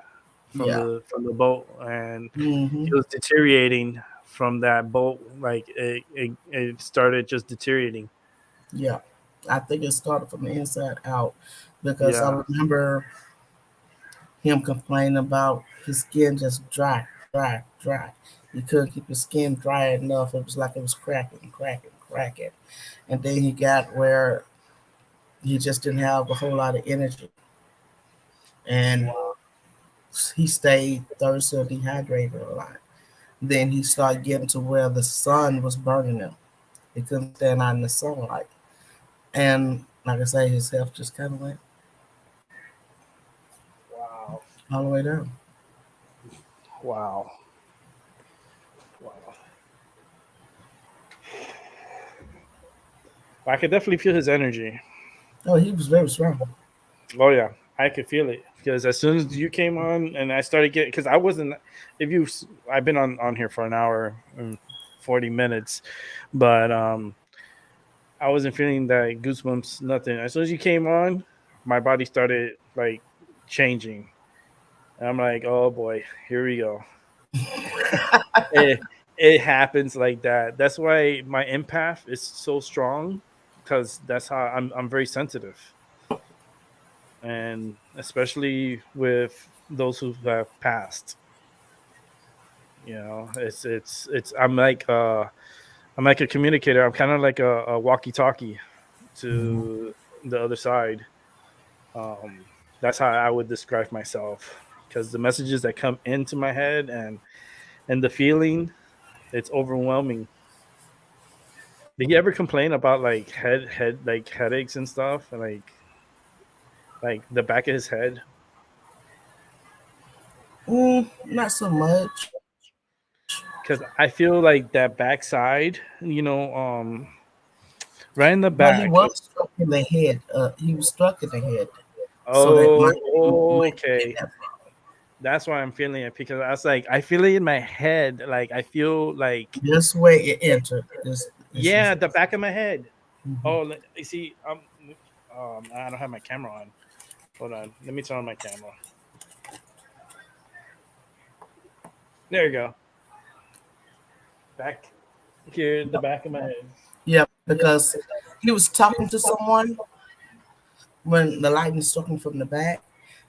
Yeah. from the boat, and Hmm. he was deteriorating from that boat. Like it started just deteriorating. Yeah. I think it started from the inside out because I Yeah. remember him complaining about his skin just dry. He couldn't keep his skin dry enough. It was like it was cracking. And then he got where he just didn't have a whole lot of energy. And he stayed thirsty or dehydrated a lot. Then he started getting to where the sun was burning him. He couldn't stand out in the sunlight. And like I say, his health just kind of went Wow. all the way down. Wow. Wow. I could definitely feel his energy. Oh, he was very strong. Oh yeah, I could feel it because as soon as you came on and I started getting, because I wasn't, if you, I've been on here for an hour and 40 minutes, but I wasn't feeling that goosebumps, nothing. As soon as you came on, my body started like changing. And I'm like, oh boy, here we go. It, it happens like that. That's why my empath is so strong because that's how I'm very sensitive. And especially with those who have passed, it's I'm like a communicator. I'm kind of like a walkie-talkie Mhm. to the other side. um that's how I would describe myself, because the messages that come into my head and the feeling, it's overwhelming. Did you ever complain about like like headaches and stuff, and like the back of his head? Not so much. Because I feel like that backside, right in the But he back. was struck in the head. He was struck in the head. So that might be Okay. that. That's why I'm feeling it, because I was like, I feel it in my head. Like I feel like, This way it entered. yeah, the back of my head. Mhm. Oh, you see, I don't have my camera on. Hold on, let me turn on my camera. There you go. Back here, the back of my head. Yeah, because he was talking to someone when the lightning struck him from the back.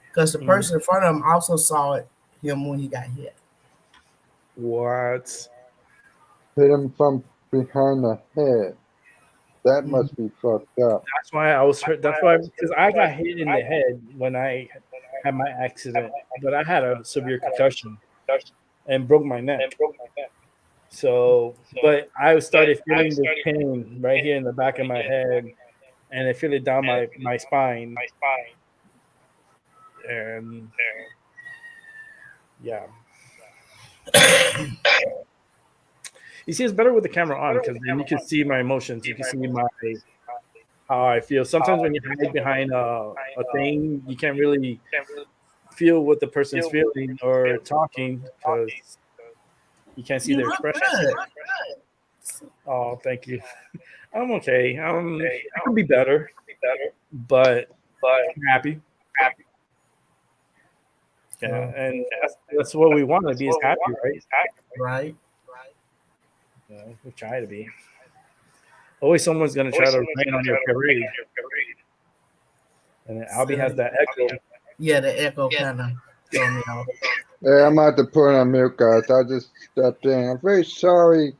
Because the Mhm. person in front of him also saw him when he got hit. What? Hit him from behind the head. That Mhm. must be fucked up. That's why I was hurt. That's why, because I got hit in the head when I had my accident, but I had a severe concussion and broke my neck. So, but I started feeling this pain right here in the back of my head, and I feel it down my spine, and yeah. You see, it's better with the camera on because then you can see my emotions. You can see my how I feel. Sometimes when you hide behind a thing, you can't really feel what the person's feeling or talking because you can't see You their look expression. good. Oh, thank you. I'm okay. I could be better, but I'm happy. Yeah, So, and that's what we want to be, is happy, right? right? Yeah, we try to be. Always someone's gonna try to rain on your parade, and then Albie So, has that echo. yeah, the echo kind of throw me off. Hey, I'm about to put on mute, guys. I just stepped in. I'm very sorry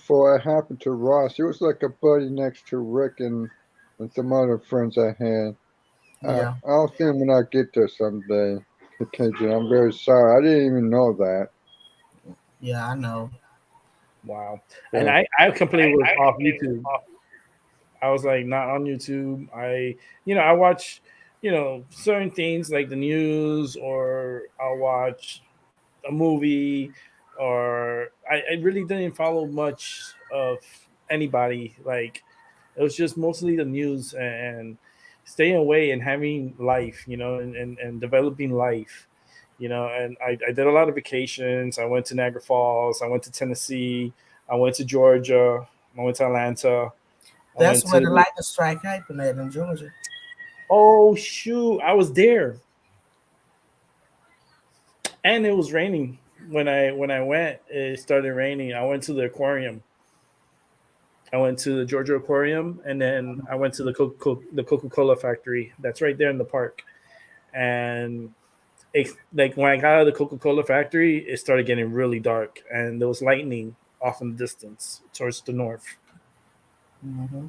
for what happened to Ross. He was like a buddy next to Rick and some other friends I had. Yeah. I'll see him when I get there someday. KJ, I'm very sorry. I didn't even know that. Yeah, I know. Wow. And Yeah. I completely was off YouTube. I was like not on YouTube. I watch, certain things like the news, or I'll watch a movie, or I really didn't follow much of anybody. Like, it was just mostly the news and staying away and having life, and developing life, and I did a lot of vacations. I went to Niagara Falls, I went to Tennessee, I went to Georgia, I went to Atlanta, I That's went where the to, lightning strike happened at in Georgia. oh shoot, I was there, and it was raining when I went. It started raining. I went to the aquarium. I went to the Georgia Aquarium, and then I went to the Coca-Cola factory that's right there in the park. And like when I got out of the Coca-Cola factory, it started getting really dark, and there was lightning off in the distance towards the north. Mm-hmm.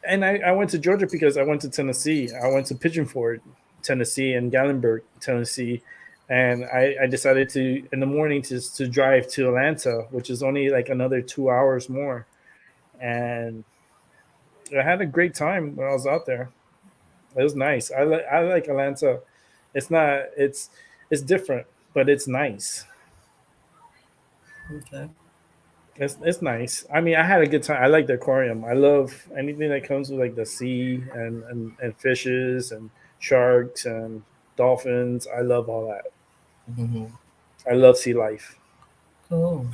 And I went to Georgia because I went to Tennessee. I went to Pigeon Forge, Tennessee, and Gallenberg, Tennessee. And I decided to, in the morning, to drive to Atlanta, which is only like another 2 hours more. And I had a great time when I was out there. It was nice. I like Atlanta. It's not it's different, but it's nice. Okay. It's nice. I mean, I had a good time. I like the aquarium. I love anything that comes with like the sea and fishes and sharks and dolphins. I love all that. Mm-hmm. I love sea life. Cool.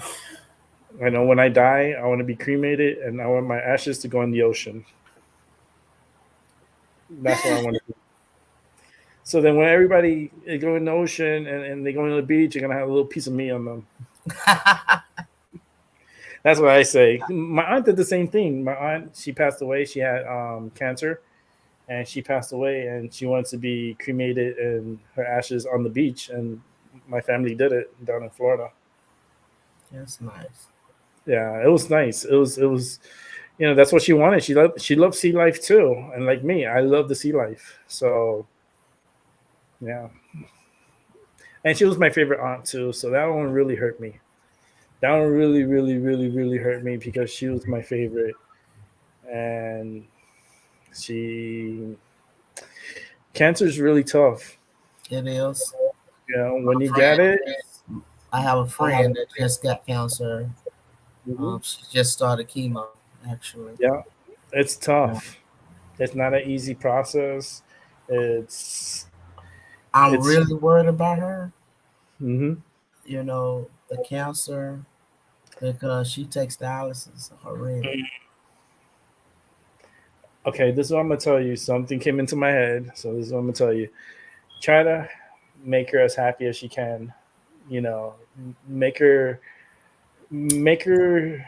I know when I die, I want to be cremated, and I want my ashes to go in the ocean. That's what I want to do. So then, when everybody they go in the ocean and they go to the beach, you're gonna have a little piece of me on them. That's what I say. My aunt did the same thing. My aunt, she passed away. She had cancer, and she passed away, and she wanted to be cremated and her ashes on the beach. And my family did it down in Florida. That's nice. Yeah, it was nice. It was that's what she wanted. She loved sea life too, and like me, I love the sea life. So yeah, and she was my favorite aunt too. So that one really hurt me. That one really, really, really, really hurt me because she was my favorite, and she cancer is really tough. It is. When A you get friend. it, I have a friend that just got cancer. mhm, She just started chemo, actually. yeah, it's Yeah. tough. It's not an easy process. It's I'm it's really worried about her. mhm. The cancer, because she takes dialysis already. Okay. This is what I'm gonna tell you. Something came into my head, so this is what I'm gonna tell you. Try to make her as happy as she can. You know, make her make her.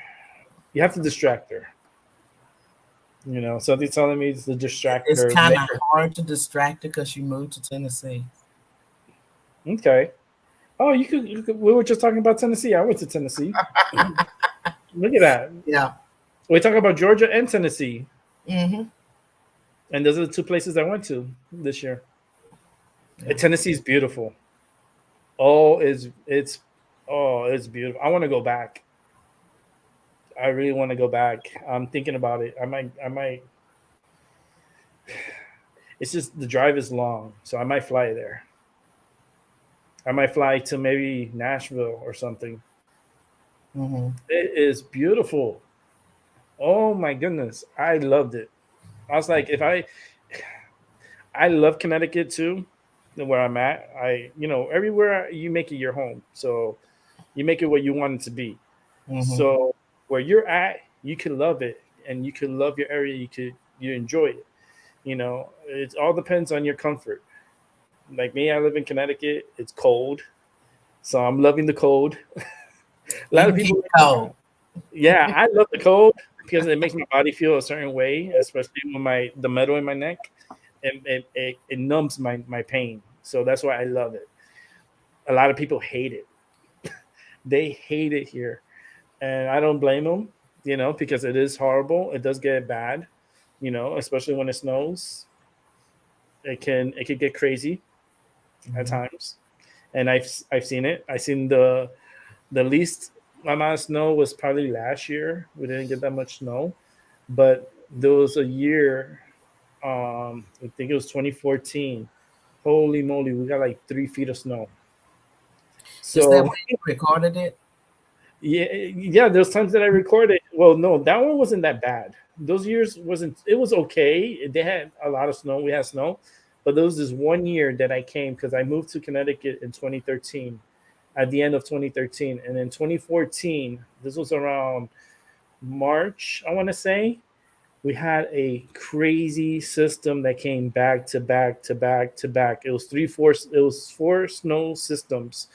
You have to distract her. Something telling me to distract It's her. kind Make of her hard to distract her because she moved to Tennessee. okay. Oh, you could. We were just talking about Tennessee. I went to Tennessee. Look at that. Yeah. We talk about Georgia and Tennessee, Mm-hmm. and those are the two places I went to this year. Yeah. Tennessee is beautiful. Oh, it's beautiful. I want to go back. I really want to go back. I'm thinking about it. I might. It's just the drive is long, so I might fly there. I might fly to maybe Nashville or something. Mm-hmm. It is beautiful. Oh my goodness, I loved it. I was like, if I love Connecticut too, where I'm at. Everywhere you make it your home, so you make it what you want it to be. Mm-hmm. So where you're at, you can love it, and you can love your area. You enjoy it. It all depends on your comfort. Like me, I live in Connecticut. It's cold, so I'm loving the cold. A You lot of can keep people, it cold. yeah, I love the cold because it makes my body feel a certain way, especially when the metal in my neck, it numbs my pain. So that's why I love it. A lot of people hate it. They hate it here, and I don't blame them. Because it is horrible. It does get bad. Especially when it snows. it could get crazy at times, and I've seen it. I've seen the least amount of snow was probably last year. We didn't get that much snow, but there was a year. I think it was 2014. Holy moly, we got like 3 feet of snow. Is that So when you recorded it? yeah, there's times that I recorded. Well, no, that one wasn't that bad. Those years wasn't. It was okay. They had a lot of snow. We had snow, but there was this one year that I came because I moved to Connecticut in 2013, at the end of 2013, and in 2014, this was around March, I want to say, we had a crazy system that came back to back to back to back. It was four snow systems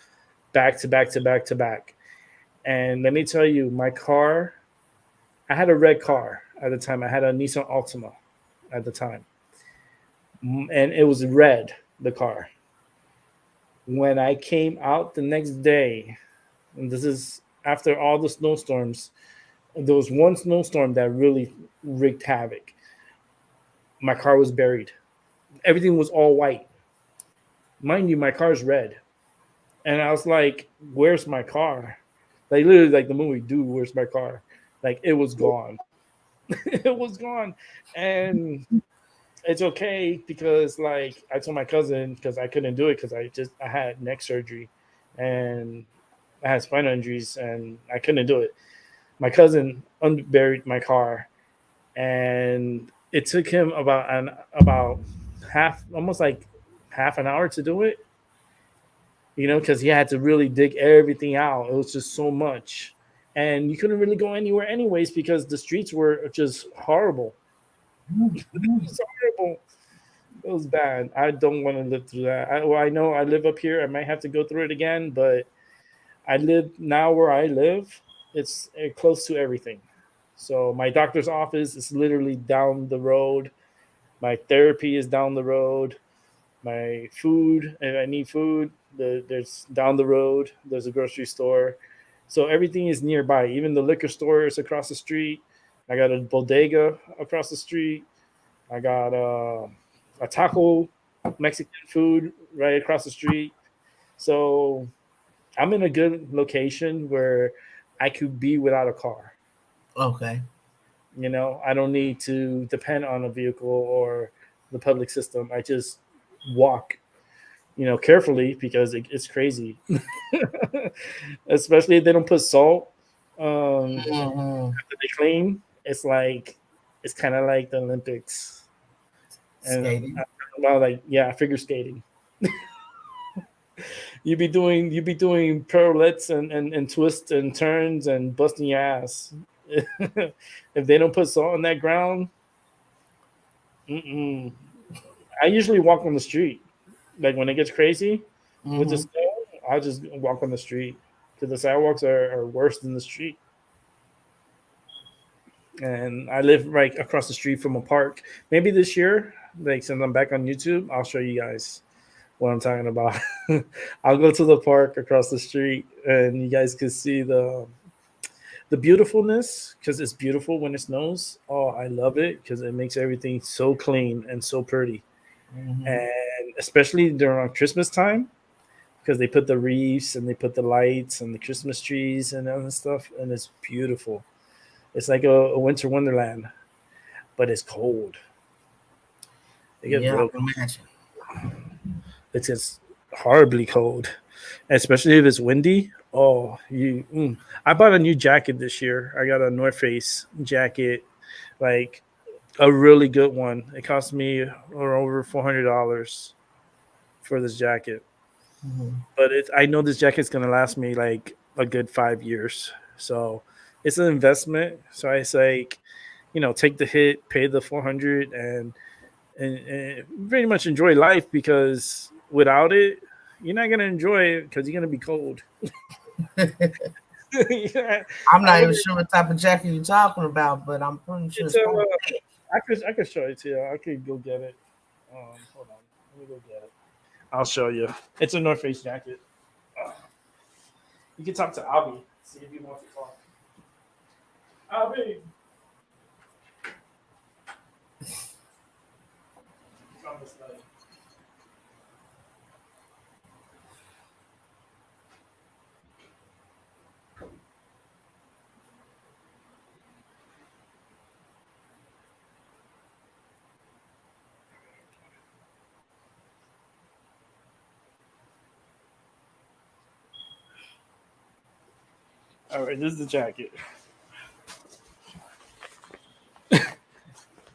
back to back to back to back. And let me tell you, my car, I had a red car at the time. I had a Nissan Altima at the time. And it was red, the car. When I came out the next day, and this is after all the snowstorms, there was one snowstorm that really wreaked havoc. My car was buried. Everything was all white. Mind you, my car's red. And I was like, where's my car? Like literally like the movie, dude, where's my car? Like it was gone. It was gone. And it's okay because like I told my cousin because I couldn't do it because I had neck surgery and I had spinal injuries and I couldn't do it. My cousin unburied my car and it took him about half almost like half an hour to do it, because he had to really dig everything out. It was just so much. And you couldn't really go anywhere anyways because the streets were just horrible. It was horrible. It was bad. I don't want to live through that. I know I live up here. I might have to go through it again, but I live now where I live. It's close to everything. So my doctor's office is literally down the road. My therapy is down the road. My food, if I need food, there's down the road. There's a grocery store. So everything is nearby. Even the liquor store is across the street. I got a bodega across the street. I got a taco Mexican food right across the street. So I'm in a good location where I could be without a car. Okay. I don't need to depend on a vehicle or the public system. I just walk, carefully because it's crazy. Especially if they don't put salt. After they clean, it's kind of like the Olympics. And Skating. I'm talking about figure skating. you'd be doing pirouettes and twists and turns and busting your ass. If they don't put salt on that ground, I usually walk on the street. Like when it gets crazy with the snow, I'll just walk on the street because the sidewalks are worse than the street. And I live right across the street from a park. Maybe this year, like since I'm back on YouTube, I'll show you guys what I'm talking about. I'll go to the park across the street, and you guys can see the beautifulness because it's beautiful when it snows. Oh, I love it because it makes everything so clean and so pretty. And especially during Christmas time because they put the wreaths and they put the lights and the Christmas trees and all that stuff, and it's beautiful. It's like a winter wonderland, but it's cold. It gets Yeah, I real. can imagine. It gets horribly cold, especially if it's windy. Oh, I bought a new jacket this year. I got a North Face jacket, like a really good one. It cost me over $400 for this jacket. But I know this jacket's gonna last me like a good 5 years. So it's an investment. So I say, take the hit, pay the 400, and pretty much enjoy life because without it, you're not gonna enjoy it because you're gonna be cold. Yeah, I'm not even sure what type of jacket you're talking about, but I'm pretty sure it's I could show it to you. I could go get it. Hold on, let me go get it. I'll show you. It's a North Face jacket. You can talk to Albie. See if he wants to talk. Albie. He's on this side. All right, this is the jacket.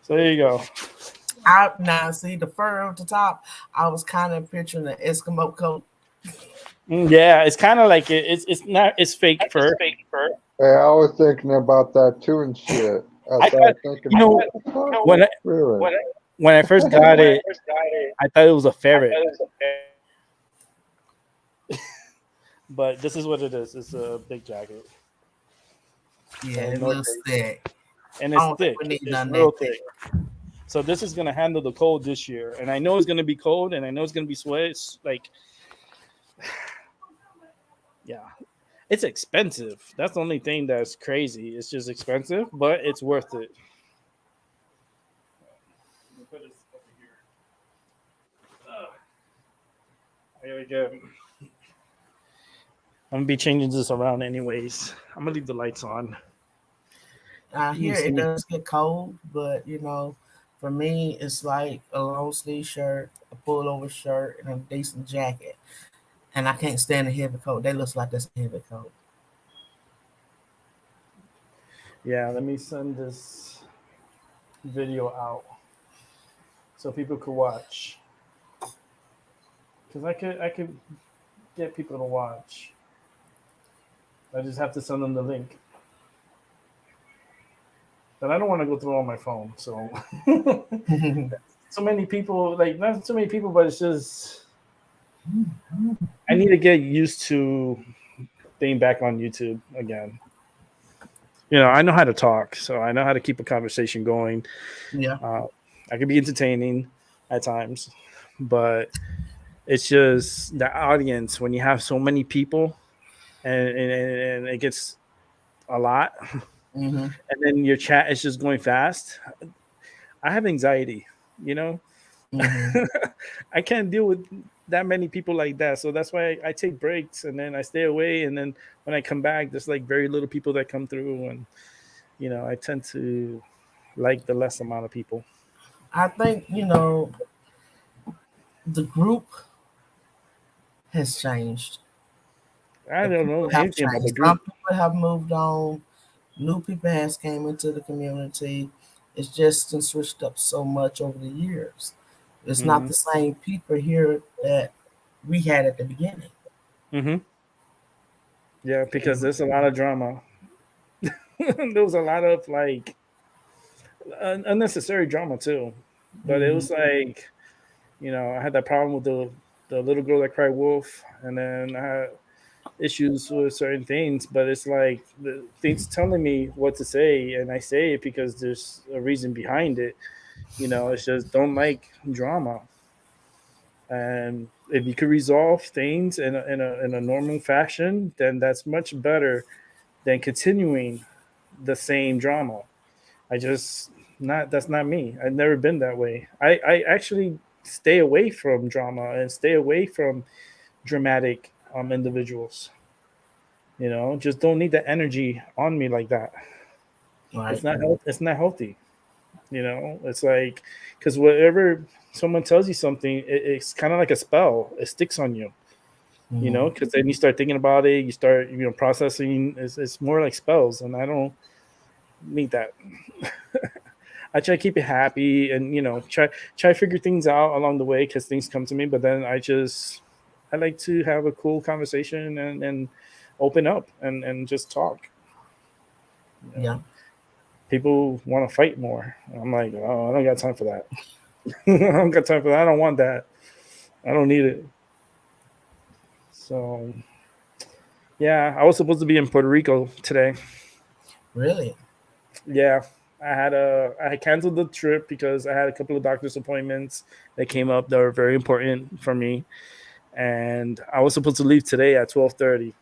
So there you go. Now see the fur at the top. I was kind of picturing the Eskimo coat. Yeah, it's kind of like it's not it's fake fur. Hey, I was thinking about that too and shit. I started thinking, you know, what the fuck? when I, Really? when I first got it, I thought it was a ferret. But this is what it is. It's a big jacket. Yeah, And it North looks Face. thick. And I it's don't thick. think we need It's none real that thick. thick. So this is gonna handle the cold this year, and I know it's gonna be cold, and I know it's gonna be sweat. It's like, yeah, it's expensive. That's the only thing that's crazy. It's just expensive, but it's worth it. Put this over here. There we go. I'm gonna be changing this around anyways. I'm gonna leave the lights on. Here see. it does get cold, but for me, it's like a long sleeve shirt, a pullover shirt, and a decent jacket. And I can't stand a heavy coat. They look like that's a heavy coat. Yeah, let me send this video out so people could watch. Because I could get people to watch. I just have to send them the link. But I don't want to go through all my phone. So so many people, like not so many people, but it's just I need to get used to being back on YouTube again. I know how to talk, so I know how to keep a conversation going. Yeah. I can be entertaining at times, but it's just the audience when you have so many people and it gets a lot, Mm-hmm. and then your chat is just going fast. I have anxiety, Mm-hmm. I can't deal with that many people like that. So that's why I take breaks and then I stay away. And then when I come back, there's like very little people that come through. And, I tend to like the less amount of people. I think, the group has changed. I don't know Have anything about the changed. Some group. people have moved on. New people has came into the community. It's just been switched up so much over the years. It's not Mm-hmm. the same people here that we had at the beginning. Mm-hmm. Yeah, because there's a lot of drama. There was a lot of like unnecessary drama too. But it was like, I had that problem with the little girl that cried wolf, and then I had issues with certain things, but it's like the things telling me what to say, and I say it because there's a reason behind it. It's just don't like drama. And if you could resolve things in a normal fashion, then that's much better than continuing the same drama. I just not that's not me. I've never been that way. I actually stay away from drama and stay away from dramatic individuals. Just don't need the energy on me like that. Right. It's not healthy. It's like because whatever someone tells you something, it's kind of like a spell. It sticks on you. Because then you start thinking about it, you start processing. It's more like spells, and I don't need that. I try to keep it happy and try to figure things out along the way because things come to me. But then I like to have a cool conversation and open up and just talk. Yeah. People want to fight more. I'm like, oh, I don't got time for that. I don't got time for that. I don't want that. I don't need it. So, yeah, I was supposed to be in Puerto Rico today. Really? Yeah, I had canceled the trip because I had a couple of doctor's appointments that came up that were very important for me, and I was supposed to leave today at 12:30.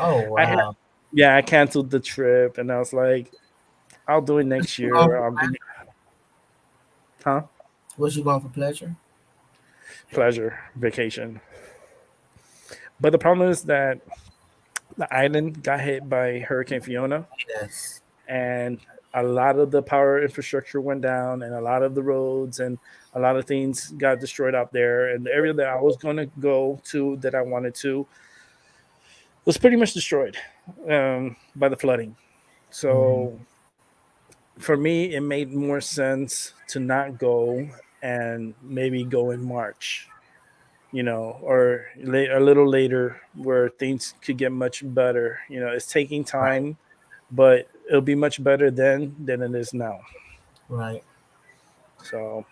Oh wow. I canceled the trip, and I was like, I'll do it next year. Huh? Was you going for pleasure? Pleasure vacation. But the problem is that the island got hit by Hurricane Fiona. Yes. And a lot of the power infrastructure went down, and a lot of the roads and a lot of things got destroyed out there. And the area that I was going to go to, that I wanted to, was pretty much destroyed by the flooding. So for me, it made more sense to not go and maybe go in March, or a little later where things could get much better. It's taking Right. time, but it'll be much better then than it is now. Right. So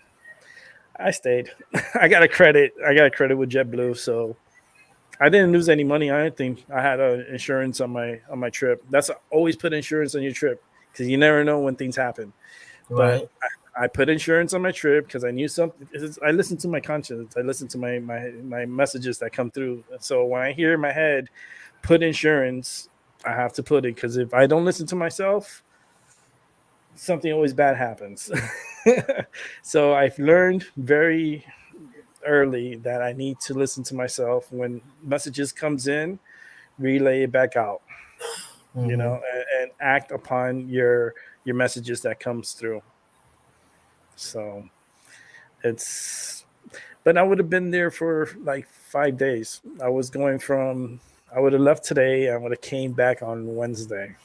I stayed. I got a credit. I got a credit with JetBlue, so I didn't lose any money on anything. I had insurance on my trip. That's always put insurance on your trip because you never know when things happen. But Right. I put insurance on my trip because I knew something. I listen to my conscience. I listen to my messages that come through. So when I hear in my head, put insurance, I have to put it because if I don't listen to myself, something always bad happens. So I've learned very early that I need to listen to myself when messages comes in, relay it back out, Mhm. and act upon your messages that comes through. So it's but I would have been there for like 5 days. I would have left today. I would have came back on Wednesday.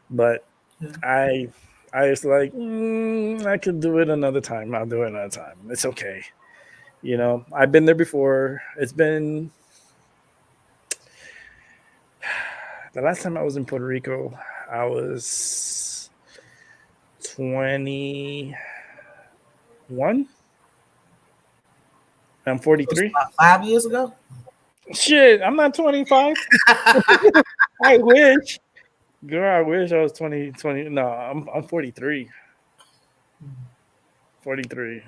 But Yeah. I was like, I could do it another time. I'll do it another time. It's okay. I've been there before. It's been the last time I was in Puerto Rico, I was 21. I'm It was 43. about 5 years ago. Shit, I'm not 25. I wish. Girl, I wish I was 20. No, I'm 43. 43.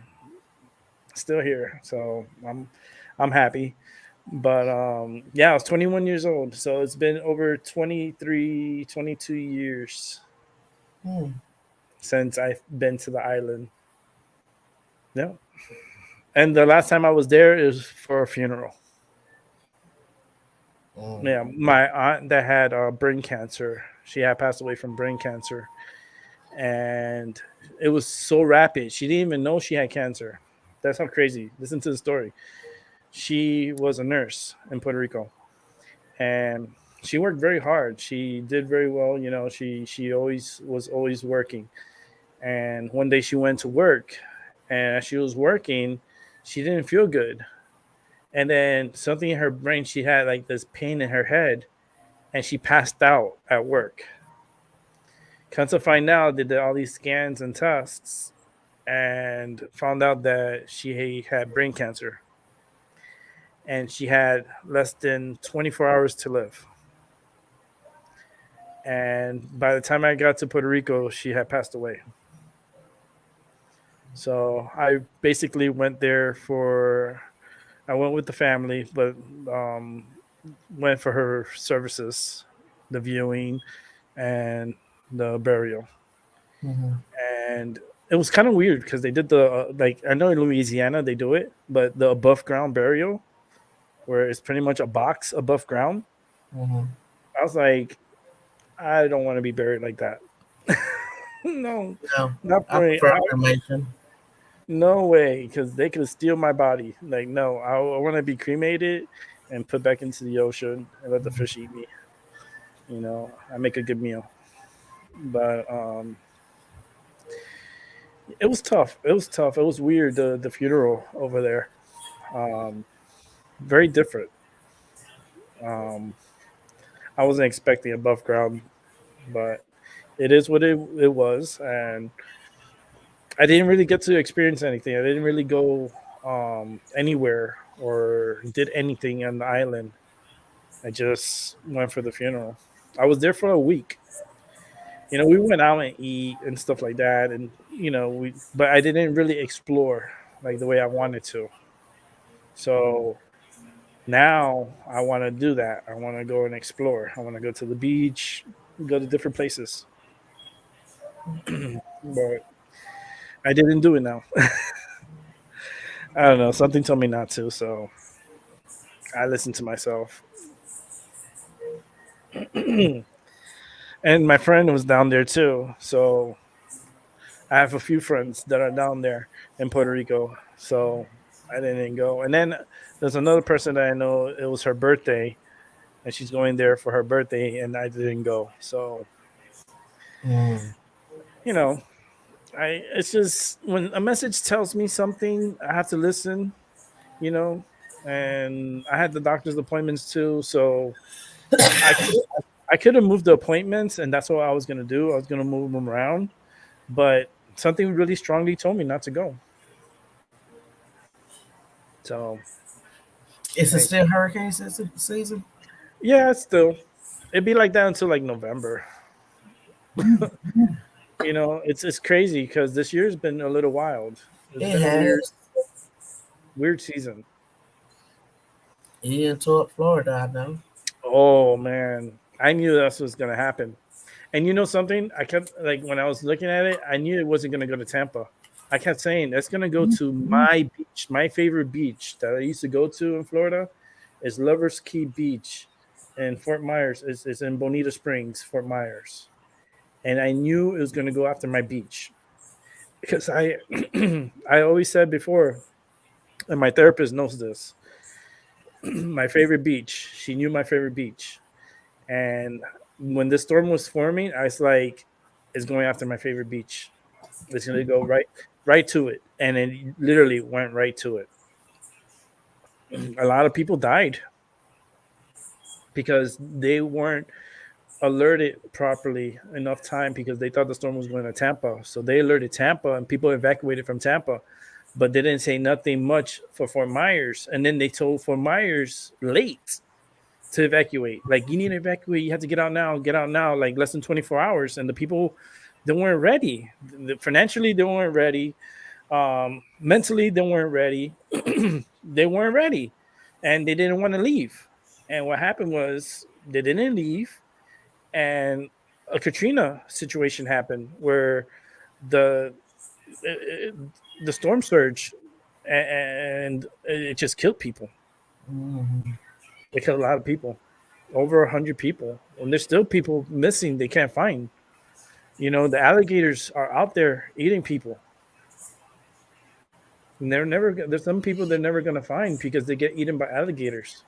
Still here. So I'm happy. But yeah, I was 21 years old. So it's been over 23, 22 years Hmm. since I've been to the island. Yeah. And the last time I was there is for a funeral. Mm. Yeah, my aunt that had brain cancer. She had passed away from brain cancer, and it was so rapid. She didn't even know she had cancer. That's how crazy. Listen to the story. She was a nurse in Puerto Rico, and she worked very hard. She did very well. She always was always working. And one day she went to work, and as she was working, she didn't feel good. And then something in her brain, she had like this pain in her head, and she passed out at work. Come to find out, they did all these scans and tests, and found out that she had brain cancer, and she had less than 24 hours to live. And by the time I got to Puerto Rico, she had passed away. So I basically went there for. I went with the family, but um, went for her services, the viewing, and the burial. Mhm. And it was kind of weird because they did the like I know in Louisiana they do it, but the above ground burial where it's pretty much a box above ground. Mhm. I was like, I don't want to be buried like that. No, No, not I for me. prefer cremation. No way, because they could steal my body. Like, no, I want to be cremated and put back into the ocean and let the fish eat me. I make a good meal. But it was tough. It was tough. It was weird. The funeral over there, um, very different. Um, I wasn't expecting above ground, but it is what it was, and I didn't really get to experience anything. I didn't really go anywhere or did anything on the island. I just went for the funeral. I was there for a week. We went out and eat and stuff like that, and but I didn't really explore like the way I wanted to. So now I want to do that. I want to go and explore. I want to go to the beach, go to different places. But I didn't do it now. I don't know. Something told me not to, so I listened to myself. And my friend was down there too. So I have a few friends that are down there in Puerto Rico. So I didn't go. And then there's another person that I know. It was her birthday, and she's going there for her birthday, and I didn't go. So Mm. you know, it's just when a message tells me something, I have to listen. You know, and I had the doctor's appointments too, so I I could have moved the appointments, and that's what I was gonna do. I was gonna move them around, but something really strongly told me not to go. So, Is it like, still hurricane season? yeah, still, it'd be like that until like November. You know, it's crazy because this year's been a little wild. It's It been a weird has. weird season. Even toward Florida, I know. Oh man, I knew that's what's gonna happen. And you know something? I kept like when I was looking at it, I knew it wasn't gonna go to Tampa. I kept saying that's gonna go to my beach, my favorite beach that I used to go to in Florida is Lovers Key Beach in Fort Myers. It's in Bonita Springs, Fort Myers. And I knew it was gonna go after my beach. Because I I always said before, and my therapist knows this, my favorite beach. She knew my favorite beach. And when the storm was forming, I was like, it's going after my favorite beach. It's gonna go right to it. And it literally went right to it. A lot of people died because they weren't alerted properly enough time because they thought the storm was going to Tampa. So they alerted Tampa and people evacuated from Tampa, but they didn't say nothing much for Fort Myers. And then they told Fort Myers late to evacuate. Like, you need to evacuate. You have to get out now, like less than 24 hours. And the people, they weren't ready. Financially, they weren't ready. Mentally, they weren't ready. They weren't ready. And they didn't want to leave. And what happened was they didn't leave. And a Katrina situation happened where the the storm surge and it just killed people. Mm-hmm. It killed a lot of people, over 100 people, and there's still people missing. They can't find. You know, the alligators are out there eating people, and they're never. There's some people they're never gonna find because they get eaten by alligators.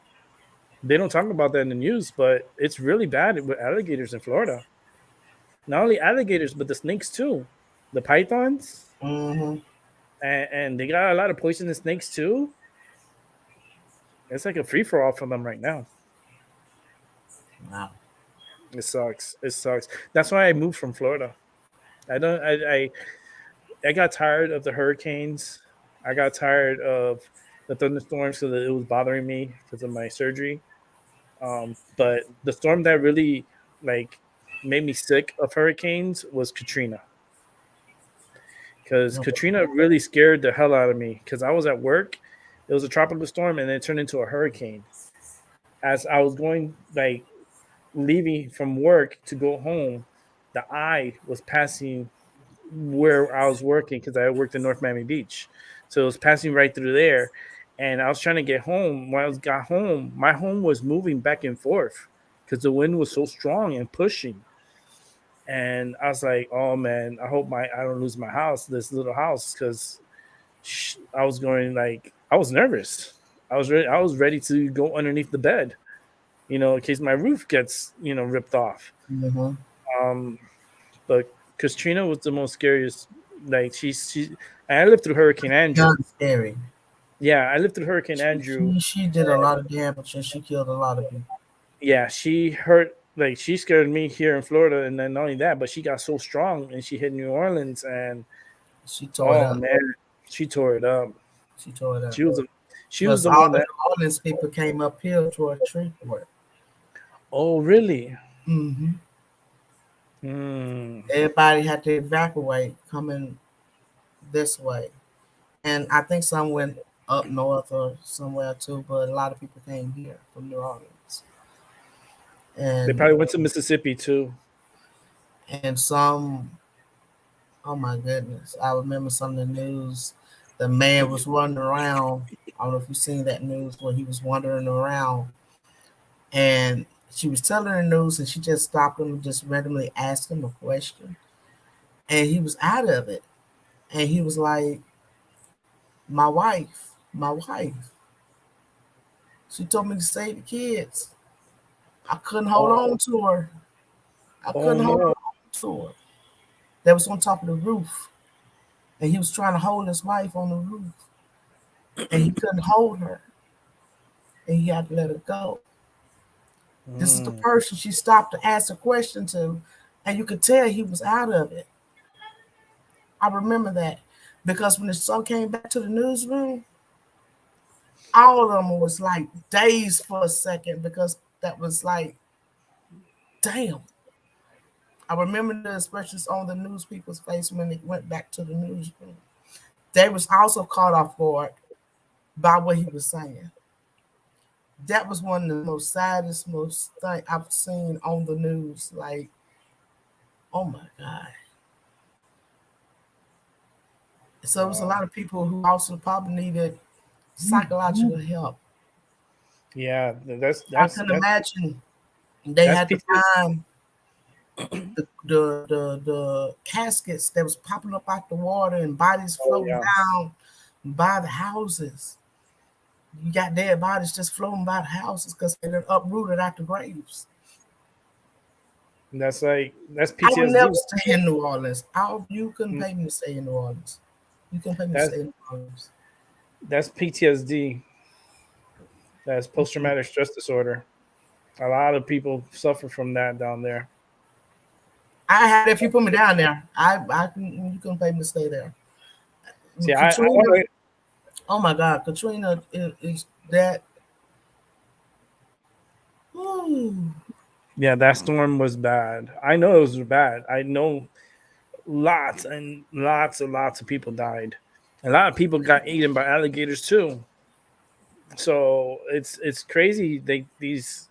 They don't talk about that in the news, but it's really bad with alligators in Florida. Not only alligators, but the snakes too, the pythons, Mm-hmm. and they got a lot of poisonous snakes too. It's like a free for all for them right now. Wow. It sucks. It sucks. That's why I moved from Florida. I don't. I got tired of the hurricanes. I got tired of the thunderstorms because it was bothering me because of my surgery. But the storm that really like made me sick of hurricanes was Katrina. Because No. Katrina really scared the hell out of me. Because I was at work, it was a tropical storm, and it turned into a hurricane. As I was going like leaving from work to go home, the eye was passing where I was working because I worked in North Miami Beach. So it was passing right through there. And I was trying to get home. When I got home, my home was moving back and forth because the wind was so strong and pushing. And I was like, "Oh man, I don't lose my house, this little house," because I was going like I was nervous. I was ready to go underneath the bed, in case my roof gets ripped off. Mm-hmm. Um, but Katrina was the most scariest. Like she I lived through Hurricane Andrew. Kind of scary. Yeah, I lived through Hurricane She, Andrew. she did a lot of damage and she killed a lot of people. Yeah, she hurt like she scared me here in Florida, and then not only that, but she got so strong and she hit New Orleans, and She tore it oh up. man, she tore it up. She tore it up. She was she was Because the all one the that. New Orleans people came uphill toward Shreveport. Oh really? Mm-hmm. Hmm. Everybody had to evacuate coming this way. And I think some went up north or somewhere too, but a lot of people came here from New Orleans. They And probably went to Mississippi too. some, oh my goodness, I remember some of the news. The man was running around. I don't know if you've seen that news where he was wandering around and she was telling her news and she just stopped him and just randomly asked him a question. And he was out of it. And he was like, my wife. My wife. She told me to save the kids. I couldn't hold on to her. I Oh couldn't hold no. on to her. That was on top of the roof. And he was trying to hold his wife on the roof. And he couldn't hold her. And he had to let her go. This is the Mm. person she stopped to ask a question to. And you could tell he was out of it. I remember that. Because when the son came back to the newsroom, all of them was like dazed for a second because that was like, damn. I remember the expressions on the news people's face when they went back to the newsroom. They was also caught off guard by what he was saying. That was one of the most saddest, most thing I've seen on the news. Like, oh my God. So it was a lot of people who also probably needed psychological help. Yeah, I can imagine they that's had to PTSD. find the caskets that was popping up out the water and bodies Oh floating yeah, down by the houses. You got dead bodies just floating by the houses because they're uprooted out the graves. that's I would never PTSD. stay in New Orleans. You couldn't Mm, pay me to stay in New Orleans. You couldn't pay me to That's stay in New Orleans. that's PTSD. That's post traumatic stress disorder. A lot of people suffer from that down there. I had if you put me down there, you couldn't pay me to stay there. See, I Katrina, want oh my God, Katrina is that. Ooh, yeah, that storm was bad. I know it was bad. I know lots and lots of people died. A lot of people got eaten by alligators too. So it's crazy. These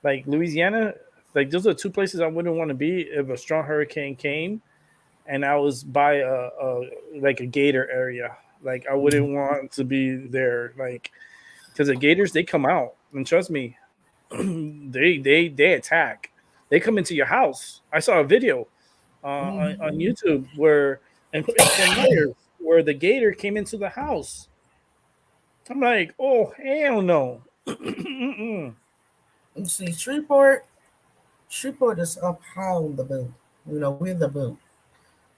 like Louisiana, like those are two places I wouldn't want to be if a strong hurricane came and I was by a like a gator area. Like I wouldn't want to be there. Like because the gators they come out and trust me, they attack. They come into your house. I saw a video on mhm. YouTube where in Fort Myers where the gator came into the house. I'm like, oh hell no. Mm-mm. You see, Shreveport is up high on the boot. You know, we're the boot.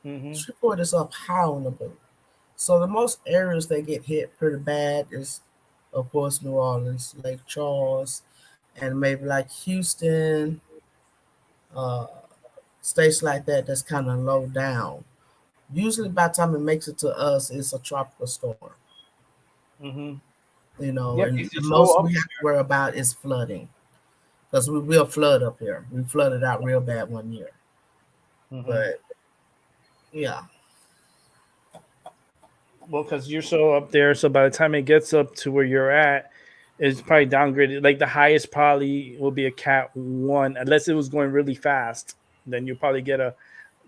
Mhm. Shreveport is up high on the boot. So the most areas that get hit pretty bad is, of course, New Orleans, Lake Charles, and maybe like Houston, uh, states like that that's kind of low down. Usually, by the time it makes it to us, it's a tropical storm. Mhm. You know, Yeah, and because the you're so most up. we have to worry about is flooding because we will flood up here. We flooded out real bad one year, Mhm. but yeah. Well, because you're so up there, so by the time it gets up to where you're at, it's probably downgraded. Like the highest probably will be a Cat 1, unless it was going really fast. Then you probably get a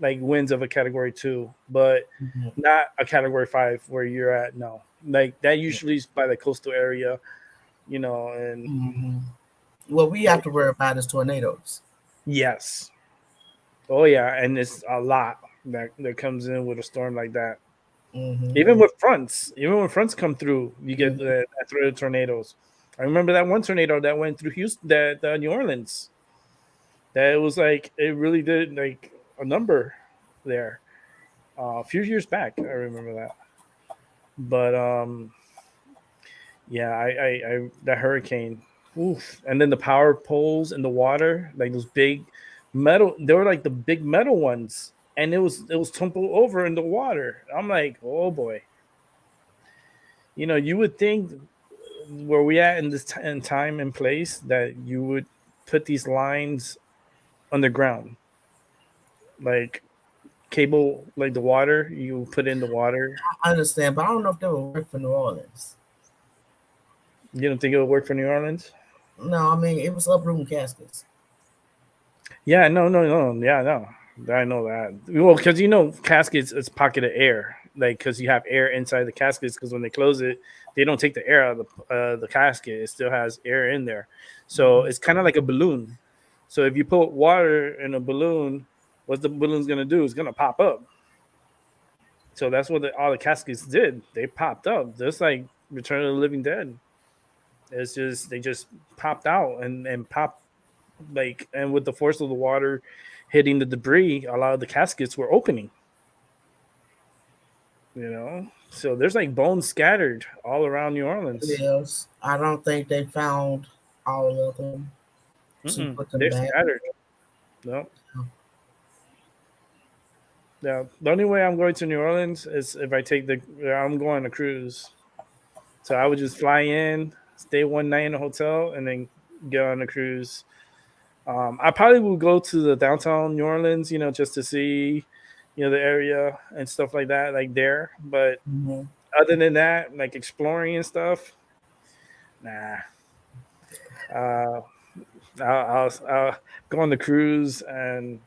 like winds of a Category 2, but Mhm. not a Category 5 where you're at. No, like that usually is by the coastal area, and Mhm. What we have to worry about is tornadoes. yes, oh yeah, and it's a lot that comes in with a storm like that. Hmm. Even when fronts come through, you get Hmm. that threat of tornadoes. I remember that one tornado that went through Houston, that New Orleans. That it was like it really did like a number there a few years back. I remember that, but yeah, I that hurricane, oof, and then the power poles in the water, like those big metal. They were like the big metal ones, and it was tumbled over in the water. I'm like, oh boy, you would think where we at in this in time and place that you would put these lines underground, like cable, like the water you put in the water. I understand, but I don't know if that would work for New Orleans. You don't think it would work for New Orleans? No, I mean it was uprooting caskets. Yeah, no, no, no, yeah, no. I know that. Well, because caskets, it's pocket of air, like because you have air inside the caskets. Because when they close it, they don't take the air out of the casket. It still has air in there, so Mhm. it's kind of like a balloon. So if you put water in a balloon, what the balloon's gonna do? It's gonna pop up. So that's what all the caskets did. They popped up. Just like Return of the Living Dead. It's just they just popped out and popped like, and with the force of the water hitting the debris, a lot of the caskets were opening. So there's like bones scattered all around New Orleans. Yes, I don't think they found all of them to put them They're back. scattered. No. Yeah, the only way I'm going to New Orleans is if I'm going on a cruise. So I would just fly in, stay one night in a hotel, and then get on a cruise. I probably will go to the downtown New Orleans, just to see, the area and stuff like that, like there. But other than that, like exploring and stuff, nah. I'll go on the cruise, and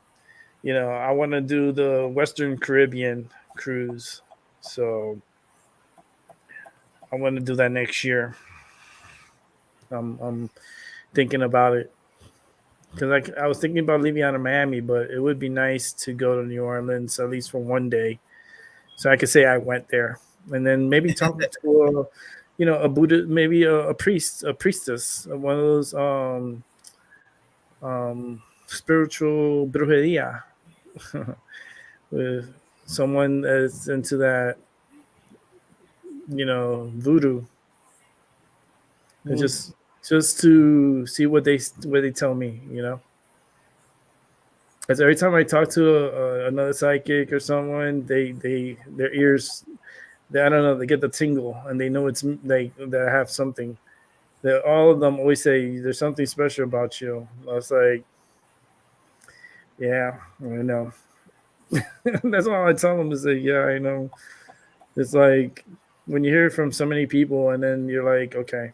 I want to do the Western Caribbean cruise, so I want to do that next year. I'm thinking about it because I was thinking about leaving out of Miami, but it would be nice to go to New Orleans at least for one day, so I could say I went there, and then maybe talk to a Buddha, maybe a priestess, one of those spiritual brujeria, with someone that's into that, voodoo, and just to see what they tell me, because every time I talk to another psychic or someone, their ears, I don't know, they get the tingle and they know it's they have something. All of them always say there's something special about you. I was like, yeah, I know. That's all I tell them is that, yeah, I know. It's like when you hear it from so many people, and then you're like, okay,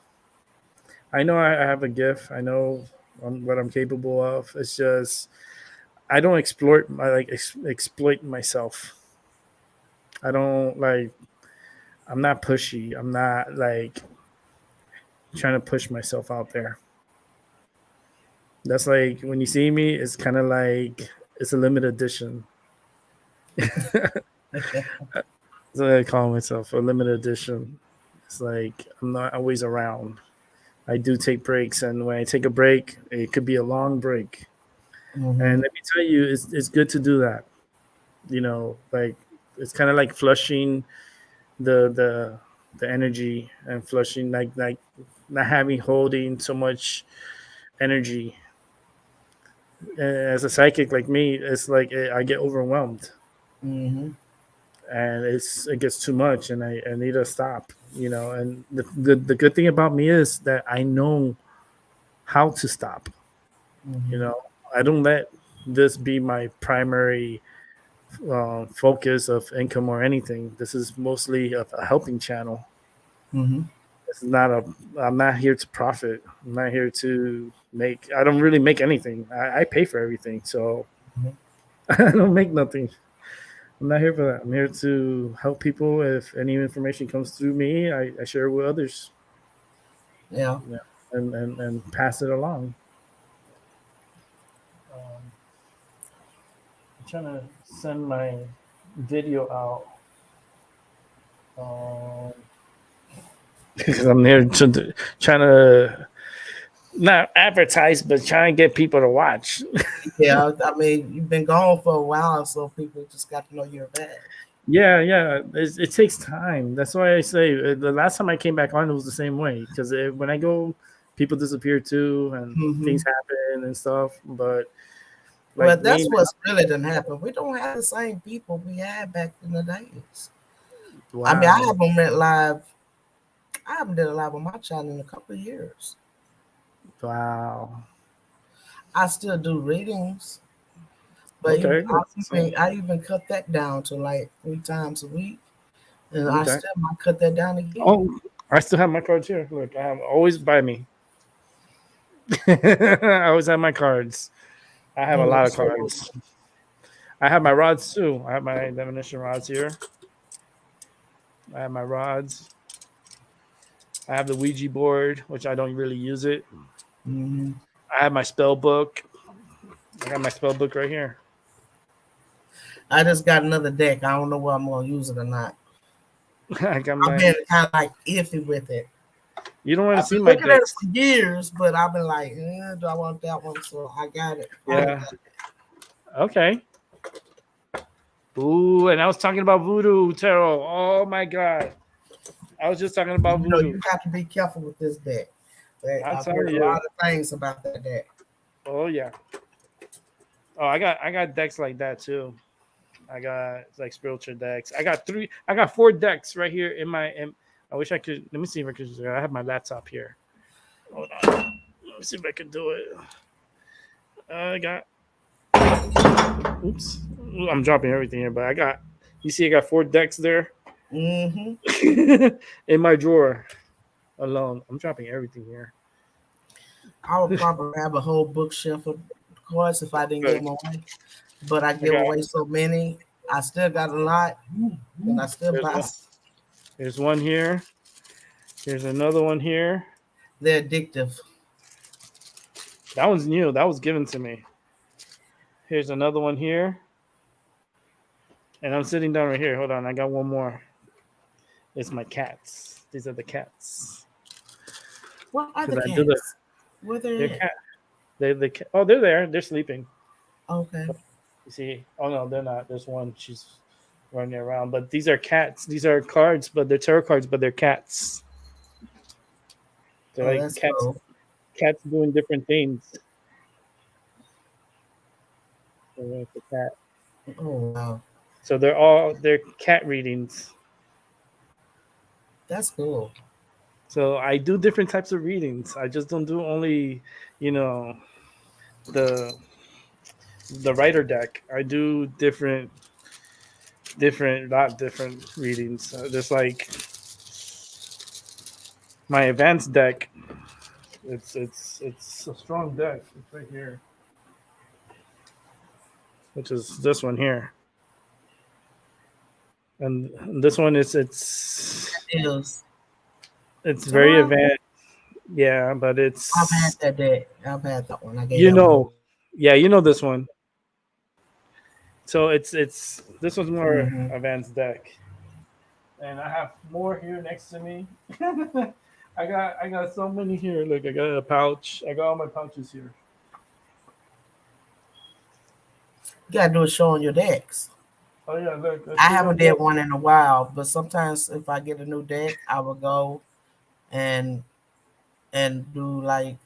I know I have a gift. I know what I'm capable of. It's just I don't exploit myself. I don't I'm not pushy. I'm not like trying to push myself out there. That's like when you see me, it's kind of like it's a limited edition. So I call myself a limited edition. It's like I'm not always around. I do take breaks, and when I take a break, it could be a long break. And let me tell you, it's good to do that. Like it's kind of like flushing the energy, and flushing like not holding so much energy. As a psychic like me, it's like I get overwhelmed, and it gets too much, and I need to stop. And the good thing about me is that I know how to stop. I don't let this be my primary focus of income or anything. This is mostly a helping channel. It's not I'm not here to profit. I'm not here to make. I don't really make anything. I pay for everything, so I don't make nothing. I'm not here for that. I'm here to help people. If any information comes through me, I share it with others. Yeah. And pass it along. I'm trying to send my video out. Because I'm here trying to not advertise, but trying to get people to watch. Yeah, I mean, you've been gone for a while, so people just got to know you're back. Yeah. It takes time. That's why I say the last time I came back on, it was the same way. Because when I go, people disappear too, and things happen and stuff. But that's what's really done happen. We don't have the same people we had back in the days. Wow. I mean, I haven't went live. I haven't done a live on my channel in a couple of years. Wow. I still do readings, but I even cut that down to like 3 times a week, and I still might cut that down again. Oh, I still have my cards here. Look, I have always by me. I always have my cards. I have a lot of cards. I have my rods too. I have my divination rods here. I have my rods. I have the Ouija board, which I don't really use it. I have my spell book. I got my spell book right here. I just got another deck. I don't know whether I'm going to use it or not. Like I'm I've like, been kind of like iffy with it. you don't want to I've see been my looking at it decks. for years, but I've been like, do I want that one? So I got it. Yeah. Okay. Ooh, and I was talking about voodoo tarot. Oh my god. I was just talking about You know, voodoo. you have to be careful with this deck. I'm I've telling heard a you. lot of things about that deck. Oh yeah. Oh, I got decks like that too. I got like spiritual decks. I got 4 decks right here in my. I wish I could. Let me see if I could. I have my laptop here. Hold on. Let me see if I can do it. I got. Oops. Ooh, I'm dropping everything here, but I got. You see, I got 4 decks there Mm-hmm. in my drawer alone. I'm dropping everything here. I would probably have a whole bookshelf of cards if I didn't give them away. But I I give got. away so many. I still got a lot, and I still There's buy. one. There's one here. There's another one here. They're addictive. That one's new. That was given to me. Here's another one here. And I'm sitting down right here. Hold on. I got one more. It's my cats. These are the cats. What are the Because I do the. cats? Where They're they at? cat. Oh, they're there. They're sleeping. Okay. You see? Oh no, they're not. There's one. She's running around. But these are cats. These are cards, but they're tarot cards, but they're cats. They're Oh, like that's cats. cool. Cats doing different things. They're like the cat. Oh wow, So they're cat readings. that's cool. So I do different types of readings. I just don't do only, you know, the the writer deck. I do not different readings. Just like my advanced deck. It's a strong deck. It's right here, which is this one here, and this one is It is. it's very Well, advanced. Yeah, but I've had it's that deck. I've had that one. I gave you that one. know, yeah, you know this one. So it's this one's more Mm-hmm. advanced deck. And I have more here next to me. I got so many here. Look, I got a pouch. I got all my pouches here. You gotta do a show on your decks. Oh yeah, look. I haven't did one in a while, but sometimes if I get a new deck, I will go and do like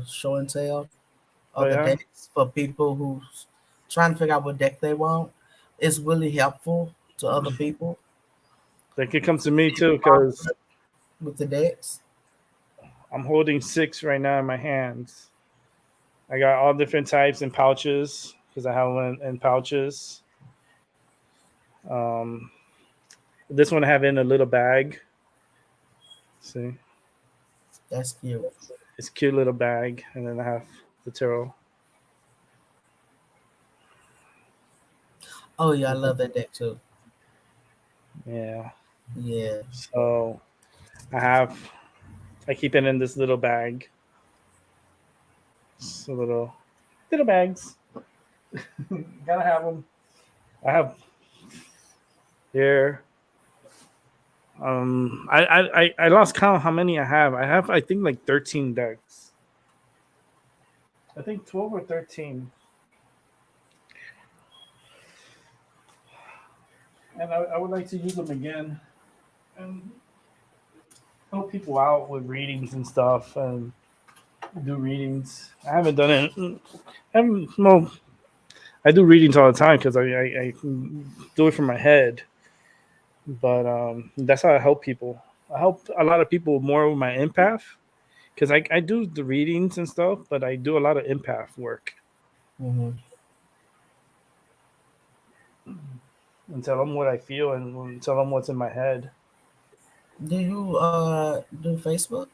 show and tell Oh of the yeah, decks for people who's trying to figure out what deck they want. It's really helpful to other people like it comes to me too because with the decks. I'm holding 6 right now in my hands. I got all different types in pouches because I have one in pouches. Um, this one I have in a little bag. See, That's cute. it's a cute little bag, and then I have the tarot. Oh yeah, I love that deck too. Yeah. Yeah. So I keep it in this little bag. It's a little bags. Gotta have them. I have here. I lost count how many I have. I think like 13 decks. I think 12 or 13. And I would like to use them again and help people out with readings and stuff and do readings. I haven't done it. Well, I do readings all the time because I do it from my head. But that's how I help people. I help a lot of people more with my empath because I do the readings and stuff, but I do a lot of empath work Mm-hmm. and tell them what I feel and tell them what's in my head. Do you do Facebook?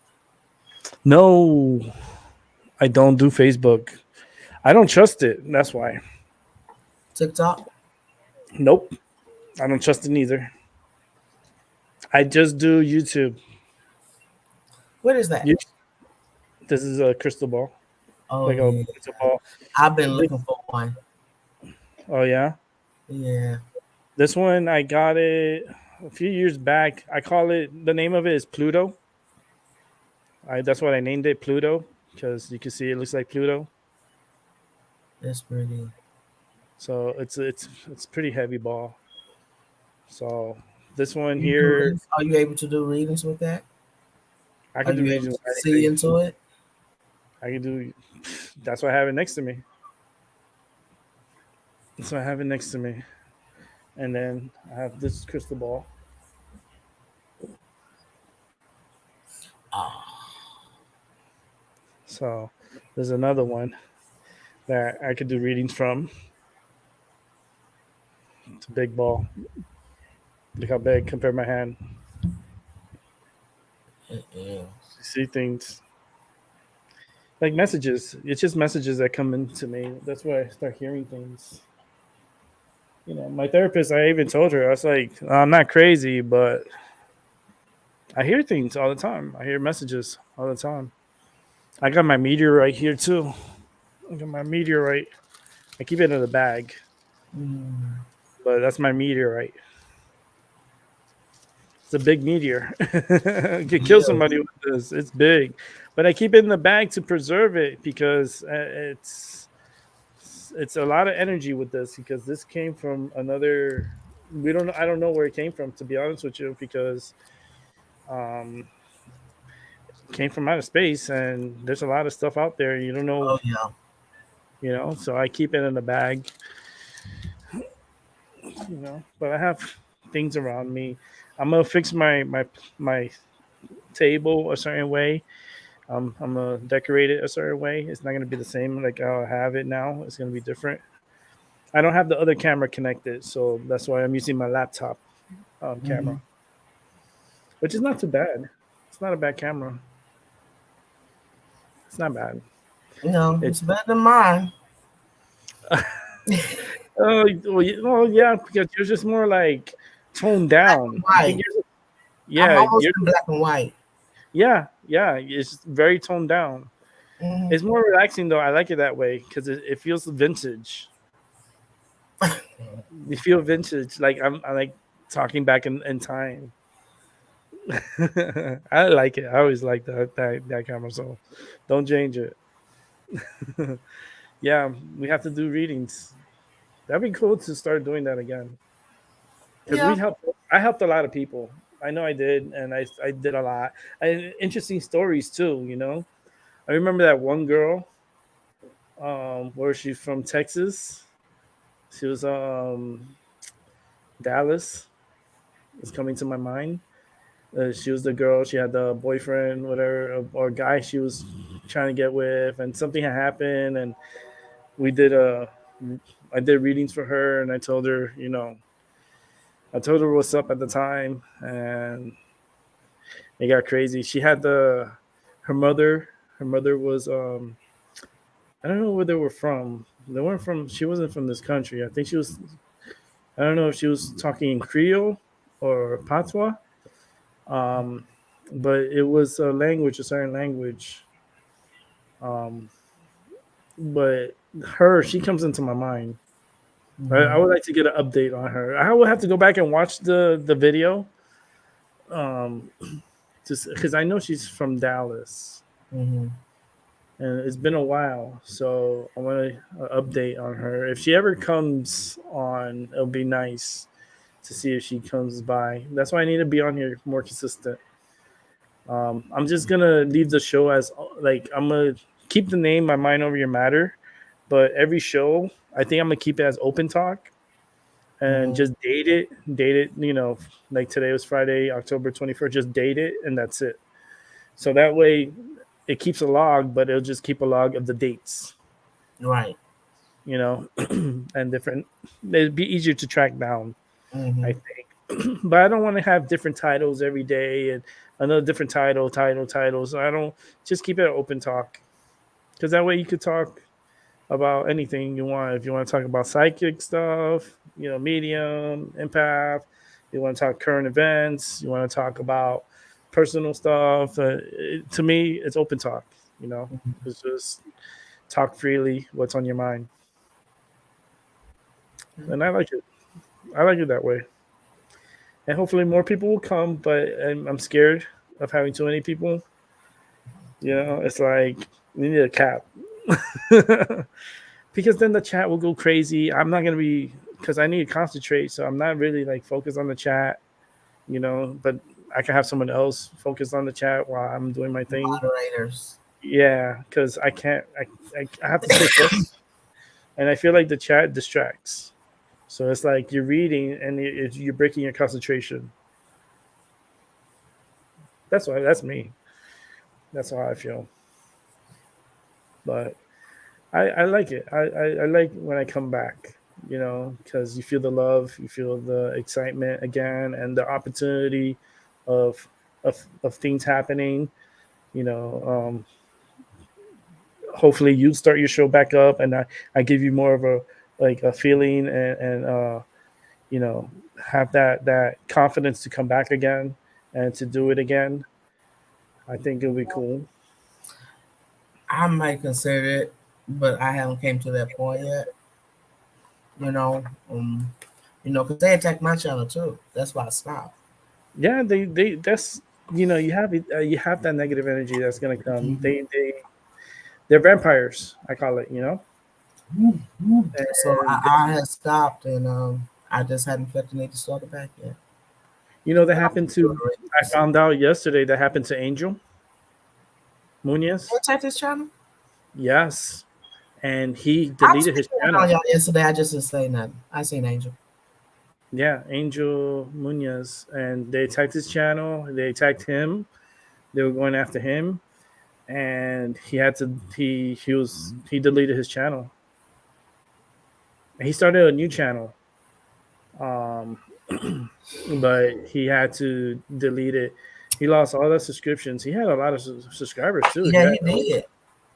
No, I don't do Facebook. I don't trust it. That's why. TikTok? Nope. I don't trust it neither. I just do YouTube. What is that? This is a crystal ball. Oh Like yeah. it's a ball. I've been looking for one. Oh yeah. Yeah. This one I got it. a few years back. I call it, the name of it is Pluto. That's what I named it, Pluto, because you can see it looks like Pluto. That's pretty. So it's pretty heavy ball. So this one You do here, readings? Are you able to do readings with that? I Are can do you able readings to with see anything. into it? I can do. That's why I have it next to me. That's why I have it next to me. And then I have this crystal ball. Oh, So there's another one that I could do readings from. It's a big ball. Look how big. Compare my hand. it is. You see things like messages. It's just messages that come into me. That's why I start hearing things. My therapist, I even told her, I was like, I'm not crazy, but I hear things all the time. I hear messages all the time. I got my meteorite here too. I got my meteorite. I keep it in a bag, Mm. but that's my meteorite. It's a big meteor. It could kill Yeah. somebody with this. It's big, but I keep it in the bag to preserve it because it's a lot of energy with this because this came from another. We don't. I don't know where it came from, to be honest with you, because um, it came from outer space, and there's a lot of stuff out there. You don't know, Oh yeah. So I keep it in the bag, But I have things around me. I'm gonna fix my table a certain way. I'm gonna decorate it a certain way. It's not gonna be the same like how I have it now. It's gonna be different. I don't have the other camera connected, so that's why I'm using my laptop Mm-hmm. camera, which is not too bad. It's not a bad camera. It's not bad. No, It it's better than mine. well, yeah, because you're just more like toned down. I think White. I'm yeah, almost in black and white. yeah. It's very toned down. Mm-hmm. It's more relaxing though. I like it that way because it feels vintage. You feel vintage, like I like talking back in time. I like it. I always like that camera, so don't change it. Yeah, we have to do readings. That'd be cool to start doing that again because Yeah. I helped a lot of people. I know I did, and I did a lot. Interesting stories too. I remember that one girl, where she's from Texas. She was Dallas. Is coming to my mind. She was the girl. She had the boyfriend, whatever, or guy she was trying to get with, and something had happened, and we did I did readings for her, and I told her what's up at the time, and it got crazy. She had her mother. Her mother was I don't know where they were from. They weren't from. She wasn't from this country. I think she was. I don't know if she was talking in Creole or Patois. Um, but it was a certain language. Um, but she comes into my mind. I Mm-hmm. would like to get an update on her. I would have to go back and watch the video, um, just because I know she's from Dallas, Mm-hmm. and it's been a while. So I want to update on her. If she ever comes on, it'll be nice to see if she comes by. That's why I need to be on here more consistent. I'm just gonna leave the show as like I'm gonna keep the name My Mind Over Your Matter, but every show I think I'm gonna keep it as open talk and Mm-hmm. just date it. Like today was Friday, October 21st. Just date it, and that's it. So that way, it keeps a log, but it'll just keep a log of the dates. Right. And different. It'd be easier to track down, I Mm-hmm. think. But I don't want to have different titles every day and another different title. So I don't just keep it an open talk because that way you could talk about anything you want. If you want to talk about psychic stuff, medium, empath, you want to talk current events, you want to talk about personal stuff. To me, it's open talk. It's just talk freely what's on your mind, and I like it. I like it that way. and hopefully more people will come. But I'm scared of having too many people. You know, it's like we need a cap because then the chat will go crazy. I'm not gonna be because I need to concentrate, so I'm not really like focused on the chat. You know, but I can have someone else focus on the chat while I'm doing my thing. Moderators. Yeah, because I can't. I have to stay focused, and I feel like the chat distracts. So it's like you're reading and you're breaking your concentration. That's why. That's me. That's how I feel. But I like it. I like when I come back. You know, because you feel the love, you feel the excitement again, and the opportunity of of things happening. You know, hopefully you start your show back up, and I give you more of a like a feeling and you know have that confidence to come back again and to do it again. I think it'll be cool. I might consider it, but I haven't came to that point yet. You know, because they attacked my channel too. That's why I stopped. Yeah, they that's you have that negative energy that's gonna come. They're vampires. I call it. You know. So And I had stopped, and I just hadn't felt the need to start it back yet. you know that happened to. I found out yesterday that happened to Angel Munoz. You attacked this channel? Yes, and he I was deleted his speaking channel. on y'all yesterday. I just didn't say nothing. I seen Angel. Yeah, Angel Munoz, and they attacked his channel. They attacked him. They were going after him, and he had to. He deleted his channel. He started a new channel, um, but he had to delete it. He lost all the subscriptions. He had a lot of subscribers too. Yeah, he did.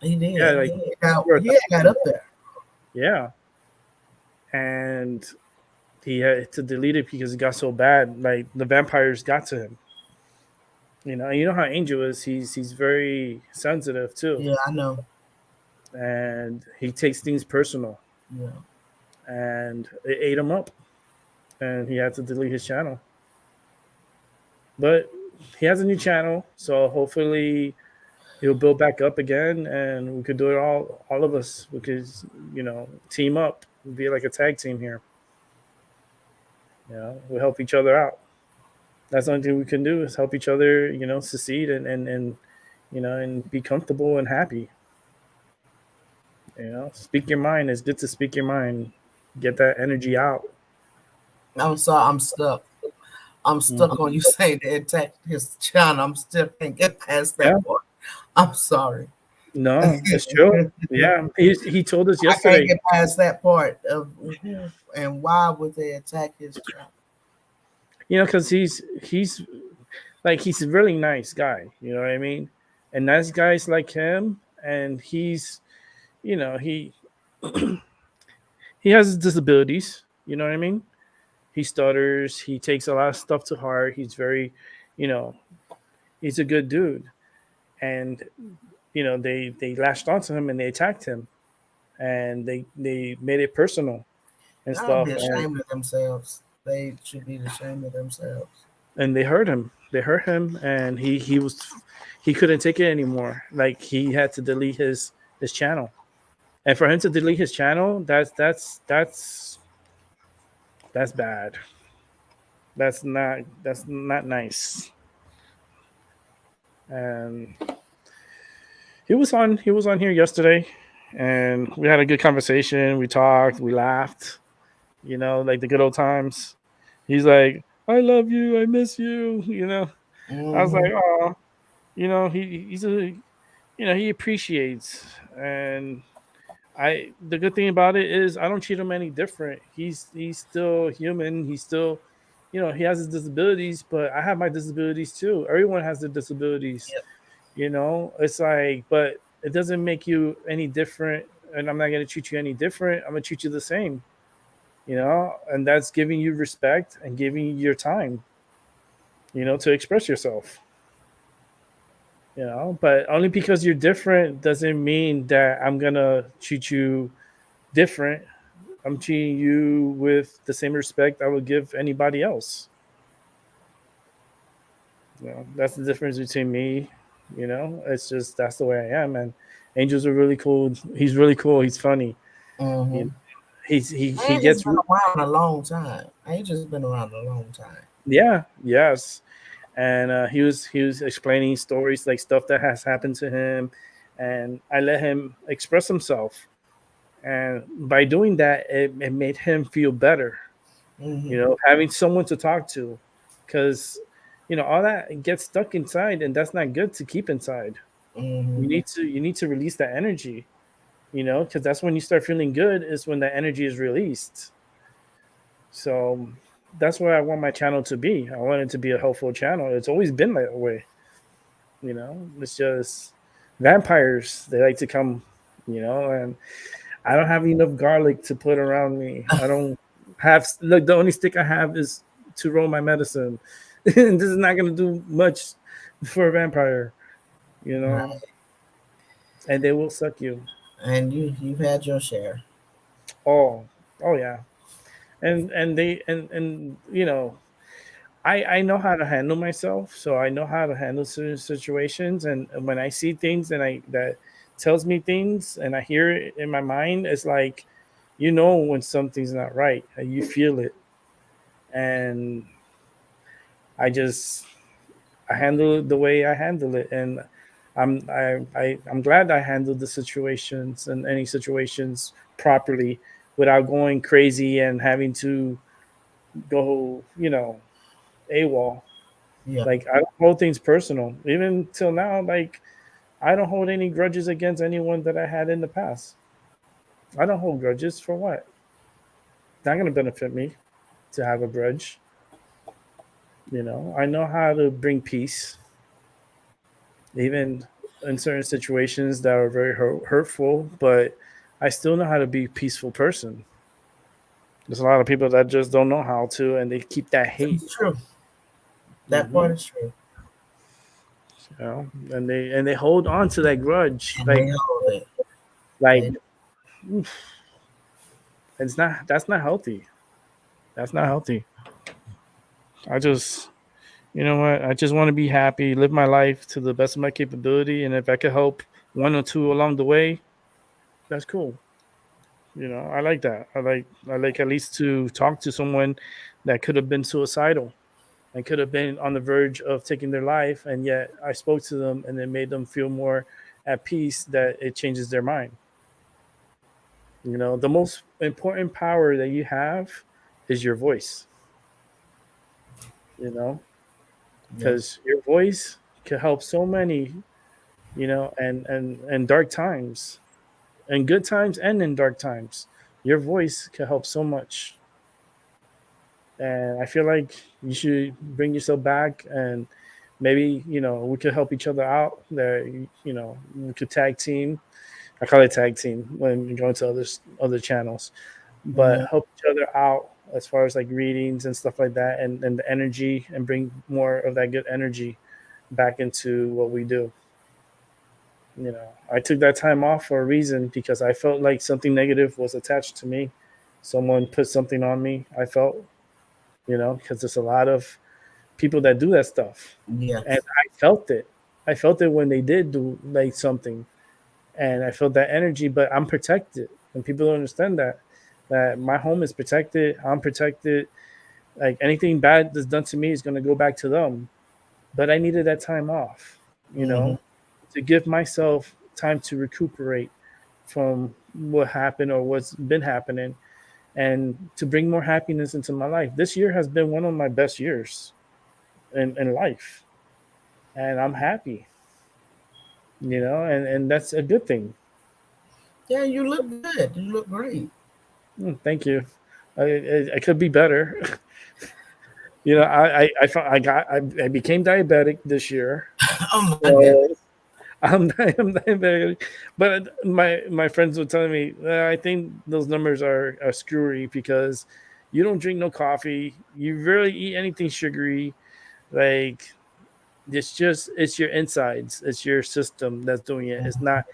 He did. Yeah, like He got up there. yeah, and he had to delete it because it got so bad. Like the vampires got to him. You know how Angel is. He's very sensitive too, Yeah, I know. and he takes things personal. Yeah. And it ate him up, and he had to delete his channel. But he has a new channel, so hopefully he'll build back up again, and we could do it all of us. We could team up, be like a tag team here. We help each other out. That's the only thing we can do is help each other, succeed and be comfortable and happy. Speak your mind. It's good to speak your mind. Get that energy out. I'm sorry, I'm stuck. I'm stuck on you saying they attacked his channel. I'm still can't get past that part. I'm sorry. No, it's true. Yeah, he told us yesterday. I can't get past that part of who and why would they attack his channel. Because he's a really nice guy. You know what I mean? And nice guys like him, and he's, he he has his disabilities. You know what I mean? He stutters. He takes a lot of stuff to heart. He's very, he's a good dude, and they lashed onto him and they attacked him, and they made it personal and stuff. Be ashamed of themselves. They should be ashamed of themselves. And they hurt him. They hurt him, and he couldn't take it anymore. Like he had to delete his channel, and for him to delete his channel, that's bad. That's not nice. And he was on here yesterday, and we had a good conversation. We talked, we laughed, like the good old times. He's like, I love you, I miss you, Mm-hmm. I was like, oh, he appreciates. And the good thing about it is I don't treat him any different. He's still human. He's still, he has his disabilities, but I have my disabilities too. Everyone has their disabilities. Yep. It's like, but it doesn't make you any different, and I'm not going to treat you any different. I'm going to treat you the same, and that's giving you respect and giving you your time, to express yourself. But only because you're different doesn't mean that I'm going to treat you different. I'm treating you with the same respect I would give anybody else. That's the difference between me. It's just that's the way I am. And Angel's are really cool. He's really cool. He's funny. Mm-hmm. You he Angel's gets been around a long time. Angel's been around a long time. yeah, yes. And he was explaining stories, like stuff that has happened to him, and I let him express himself. And by doing that, it made him feel better. Mm-hmm. Having someone to talk to, because all that gets stuck inside, and that's not good to keep inside. Mm-hmm. You need to release that energy. Because that's when you start feeling good, is when that energy is released. So that's where I want my channel to be. I want it to be a helpful channel. It's always been that way. It's just vampires. They like to come, and I don't have enough garlic to put around me. I don't have, look, the only stick I have is to roll my medicine. And this is not going to do much for a vampire, Right. and they will suck you. And you've had your share. Oh, oh yeah. And they and I know how to handle myself, so I know how to handle certain situations. And when I see things and I that tells me things and I hear it in my mind, it's like when something's not right, and you feel it. And I just I handle it the way I handle it, and I'm glad I handled the situations and any situations properly without going crazy and having to go AWOL. Yeah. Like, I don't hold things personal. Even till now, like, I don't hold any grudges against anyone that I had in the past. I don't hold grudges for what? It's not gonna benefit me to have a grudge. I know how to bring peace, even in certain situations that are very hurtful, but I still know how to be a peaceful person. There's a lot of people that just don't know how to, and they keep that hate. It's true. That hmm part is true. and they hold on to that grudge, And they like hold it. like They, oof, that's not healthy. That's not healthy. I just, you know what? I just want to be happy, live my life to the best of my capability, and if I could help one or two along the way, that's cool. I like that. I like at least to talk to someone that could have been suicidal and could have been on the verge of taking their life, and yet I spoke to them and it made them feel more at peace, that it changes their mind. The most important power that you have is your voice. You know, yeah. because your voice can help so many. And dark times, and good times, and in dark times, your voice can help so much. And I feel like you should bring yourself back, and maybe we could help each other out. There, we could tag team. I call it tag team when you go into other channels, but Mhm. help each other out as far as like readings and stuff like that, and the energy, and bring more of that good energy back into what we do. I took that time off for a reason, because I felt like something negative was attached to me. Someone put something on me. I felt, because there's a lot of people that do that stuff, and Yes. I felt it. I felt it when they did do like something, and I felt that energy. But I'm protected, and people don't understand that my home is protected. I'm protected. Like, anything bad that's done to me is going to go back to them. But I needed that time off, Hmm. to give myself time to recuperate from what happened or what's been happening, and to bring more happiness into my life. This year has been one of my best years in life, and I'm happy, and that's a good thing. Yeah, you look good. You look great. Thank you. I could be better. I became diabetic this year. Oh my goodness. So I'm diabetic, but my friends were telling me, I think those numbers are screwy, because you don't drink no coffee, you rarely eat anything sugary. Like, it's your insides, it's your system that's doing it. It's not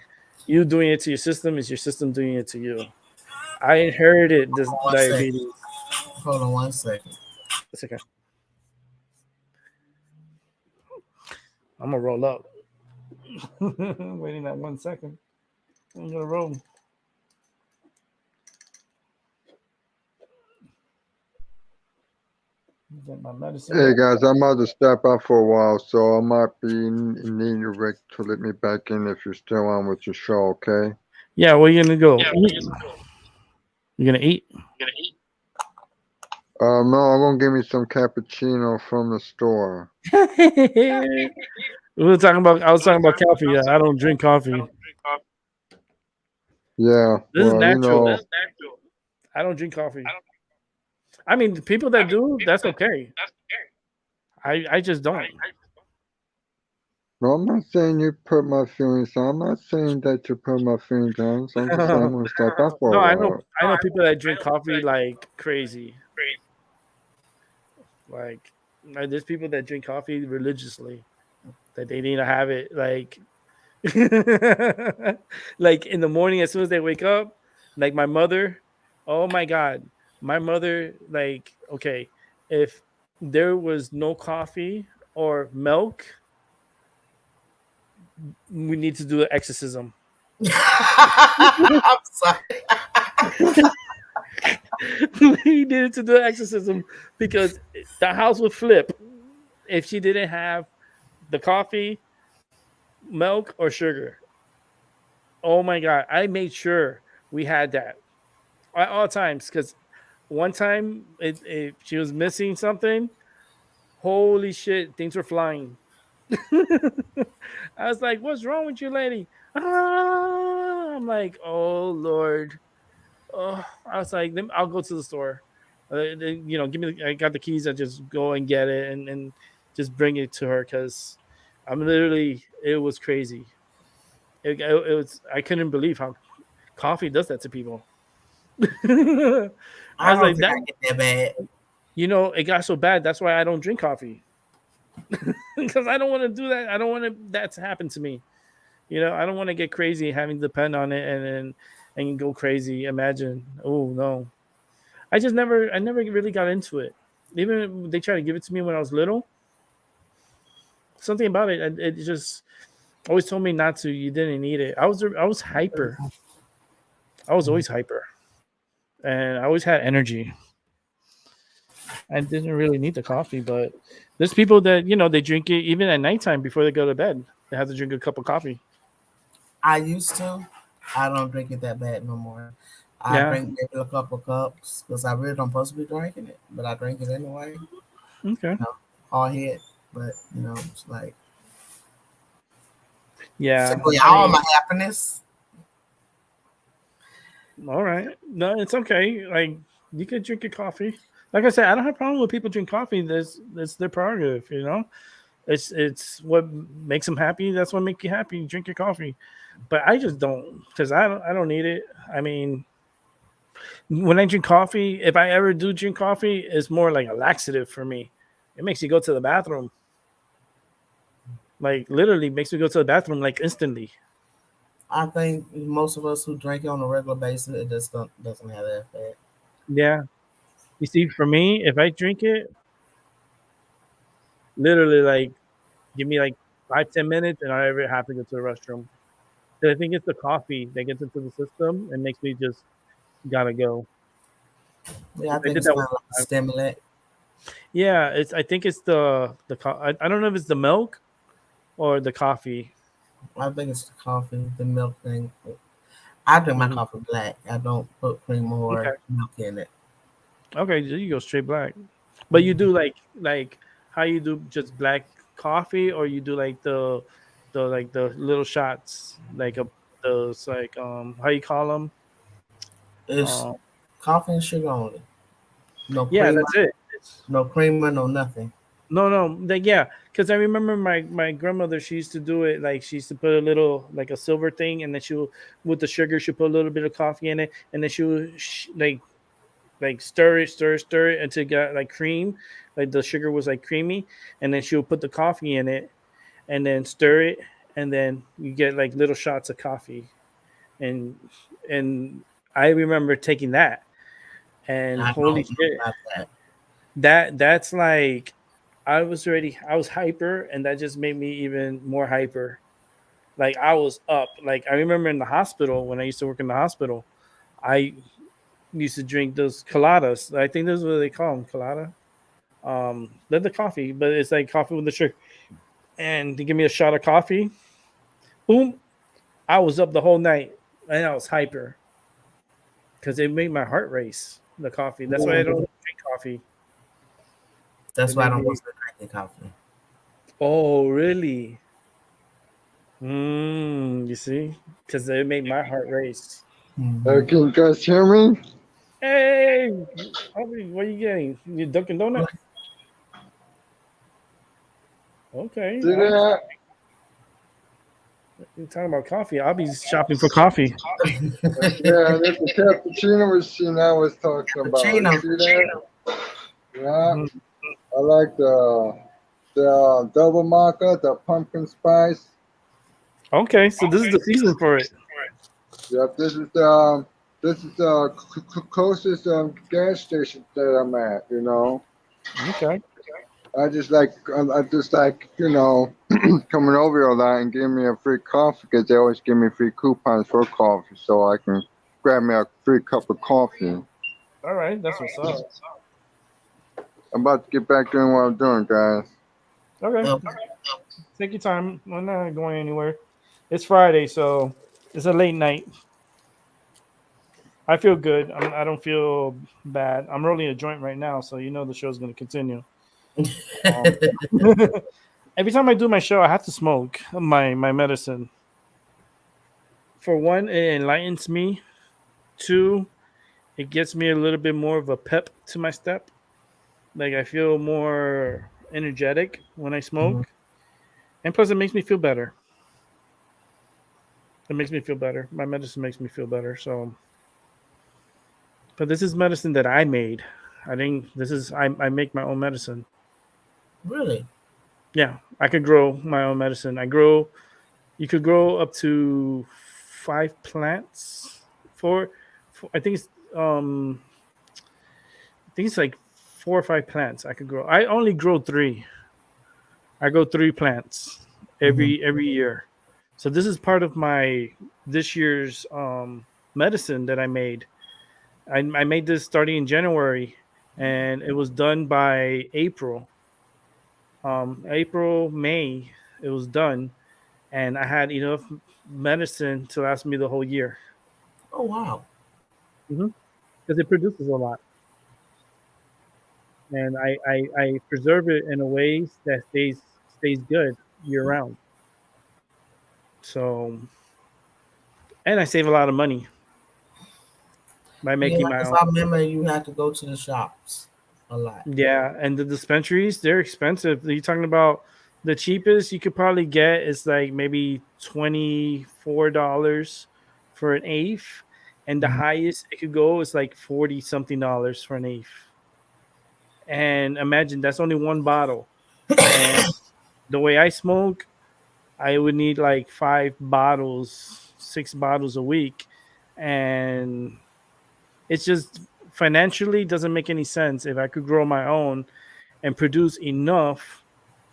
you doing it to your system, it's your system doing it to you. I inherited this One second. diabetes. Hold on 1 second. It's okay. I'm gonna roll up. Waiting that 1 second. I'm gonna roll. Get my medicine. Hey guys, I'm about to step out for a while, so I might be needing you, Rick, to let me back in if you're still on with your show, okay? Yeah, where you gonna go? Eat? You gonna eat? No, I'm gonna give me some cappuccino from the store. We were talking about. I was talking about coffee. I don't drink coffee. Yeah, This is well, you natural. know, I don't drink coffee. I mean, the people that do, that's okay. I just don't. no, I'm not saying you put my feelings on. I'm not saying that you put my feelings on. So I'm just saying I'm gonna step out for No, a I while. know people that drink coffee like crazy. Like there's people that drink coffee religiously. That they need to have it like like in the morning as soon as they wake up. Like my mother, oh my god, my mother, like, okay, if there was no coffee or milk, we need to do an exorcism. I'm sorry. We needed to do an exorcism because the house would flip if she didn't have the coffee, milk, or sugar. Oh my god, I made sure we had that at all times because one time she was missing something. Holy shit, things were flying. I was like, "What's wrong with you, lady?" Ah! I'm like, "Oh Lord." Oh, I was like, I'll go to the store. Give me. I got the keys. I just go and get it and just bring it to her because I'm literally. It was crazy. It was. I couldn't believe how coffee does that to people. I I was don't like think that. I get that bad. It got so bad. That's why I don't drink coffee because I don't want to do that. I don't want that to happen to me. I don't want to get crazy having to depend on it and go crazy. Imagine. Oh no. I never really got into it. Even when they tried to give it to me when I was little. Something about it just always told me not to. You didn't need it. I was hyper. I was always hyper, and I always had energy. I didn't really need the coffee, but there's people that they drink it even at nighttime before they go to bed. They have to drink a cup of coffee. I used to. I don't drink it that bad no more. I Yeah. drink maybe a couple cups because I really don't supposed to be drinking it, but I drink it anyway. Okay. Hard hit, but it's like Yeah. simply all my happiness. All right. No, it's okay. Like you can drink your coffee. Like I said, I don't have a problem with people drink coffee. That's their prerogative. It's what makes them happy. That's what makes you happy. Drink your coffee. But I just don't because I don't need it. I mean, when I drink coffee, if I ever do drink coffee, it's more like a laxative for me. It makes you go to the bathroom. Like literally makes me go to the bathroom like instantly. I think most of us who drink it on a regular basis, it just doesn't have that effect. Yeah. You see, for me, if I drink it, literally like give me like 5-10 minutes and I ever have to go to the restroom. I think it's the coffee that gets into the system and makes me just gotta go. Yeah, I think did it's that kind one of like a time. stimulant. Yeah, I think it's I don't know if it's the milk or the coffee. I think it's the coffee, the milk thing. I drink my Mhm. coffee black. I don't put cream or Okay. milk in it. Okay, you go straight black. But you do like how you do just black coffee or you do like the little shots like those like how you call them? It's coffee and sugar only. No Yeah, creamer, that's it. no creamer, no nothing. No, like yeah, because I remember my grandmother. She used to do it like she used to put a little like a silver thing, and then she would with the sugar she put a little bit of coffee in it, and then she would like stir it until it got like cream, like the sugar was like creamy, and then she would put the coffee in it, and then stir it, and then you get like little shots of coffee, and and I remember taking that, and I holy don't know shit, about that. that's like I was hyper, and that just made me even more hyper. Like I was up. Like I remember in the hospital when I used to work in the hospital, I used to drink those coladas. I think those are what they call them, colada. They're the coffee, but it's like coffee with the sugar. And they give me a shot of coffee. Boom! I was up the whole night, and I was hyper because it made my heart race. The coffee. That's why I don't drink coffee. That's It why I made don't me. want to drink coffee. Oh, really? You see, because it made my heart race. Mhm. Can you guys hear me? Hey, Aubrey, what are you getting? You Dunkin' Donut? Okay, See that? you're talking about coffee. I'll be shopping for coffee. Yeah, that's the cappuccino machine I was talking about. You Cappuccino. see that? Yeah, Mhm. I like the double maca, the pumpkin spice. Okay, so this is the season for it. Yep, this is the closest gas station that I'm at. You know, Okay. I just like coming over here a lot and giving me a free coffee because they always give me free coupons for coffee, so I can grab me a free cup of coffee. All right, that's what's up. I'm about to get back doing what I'm doing, guys. Okay, Okay. take your time. I'm not going anywhere. It's Friday, so it's a late night. I feel good. I don't feel bad. I'm rolling a joint right now, so you know the show's going to continue. Um, every time I do my show, I have to smoke my medicine. For one, it enlightens me. Two, it gets me a little bit more of a pep to my step. Like I feel more energetic when I Mhm. smoke, and plus it makes me feel better. It makes me feel better. My medicine makes me feel better. So, but this is medicine that I made. I think this is I make my own medicine. Really? Yeah, I could grow my own medicine. I grow. You could grow up to 5 plants. For I think it's I think it's like 4 or 5 plants I could grow. I only grow three. I grow 3 plants Mhm. every year. So this is part of my this year's medicine that I made. I made this starting in January, and it was done by April. April, May, it was done, and I had enough medicine to last me the whole year Oh wow. because it produces a lot, and I preserve it in a way that stays good year round. So, and I save a lot of money by Yeah, making my because own. I remember you had to go to the shops a lot. Yeah, and the dispensaries, they're expensive. You're talking about the cheapest you could probably get is like maybe $24 for an eighth, and the Mhm. highest it could go is like 40 something dollars for an eighth. And imagine that's only one bottle. And the way I smoke, I would need like 5 bottles, 6 bottles a week, and it's just financially doesn't make any sense if I could grow my own and produce enough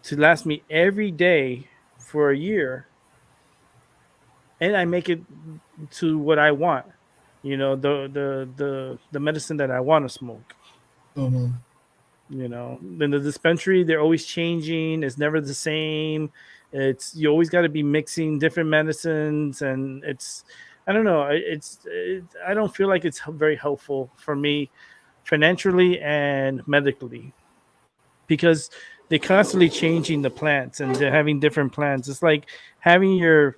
to last me every day for a year, and I make it to what I want. The medicine that I want to smoke. Mhm. In the dispensary, they're always changing. It's never the same. It's you always got to be mixing different medicines, and it's I don't know. I don't feel like it's very helpful for me financially and medically because they're constantly changing the plants and they're having different plants. It's like having your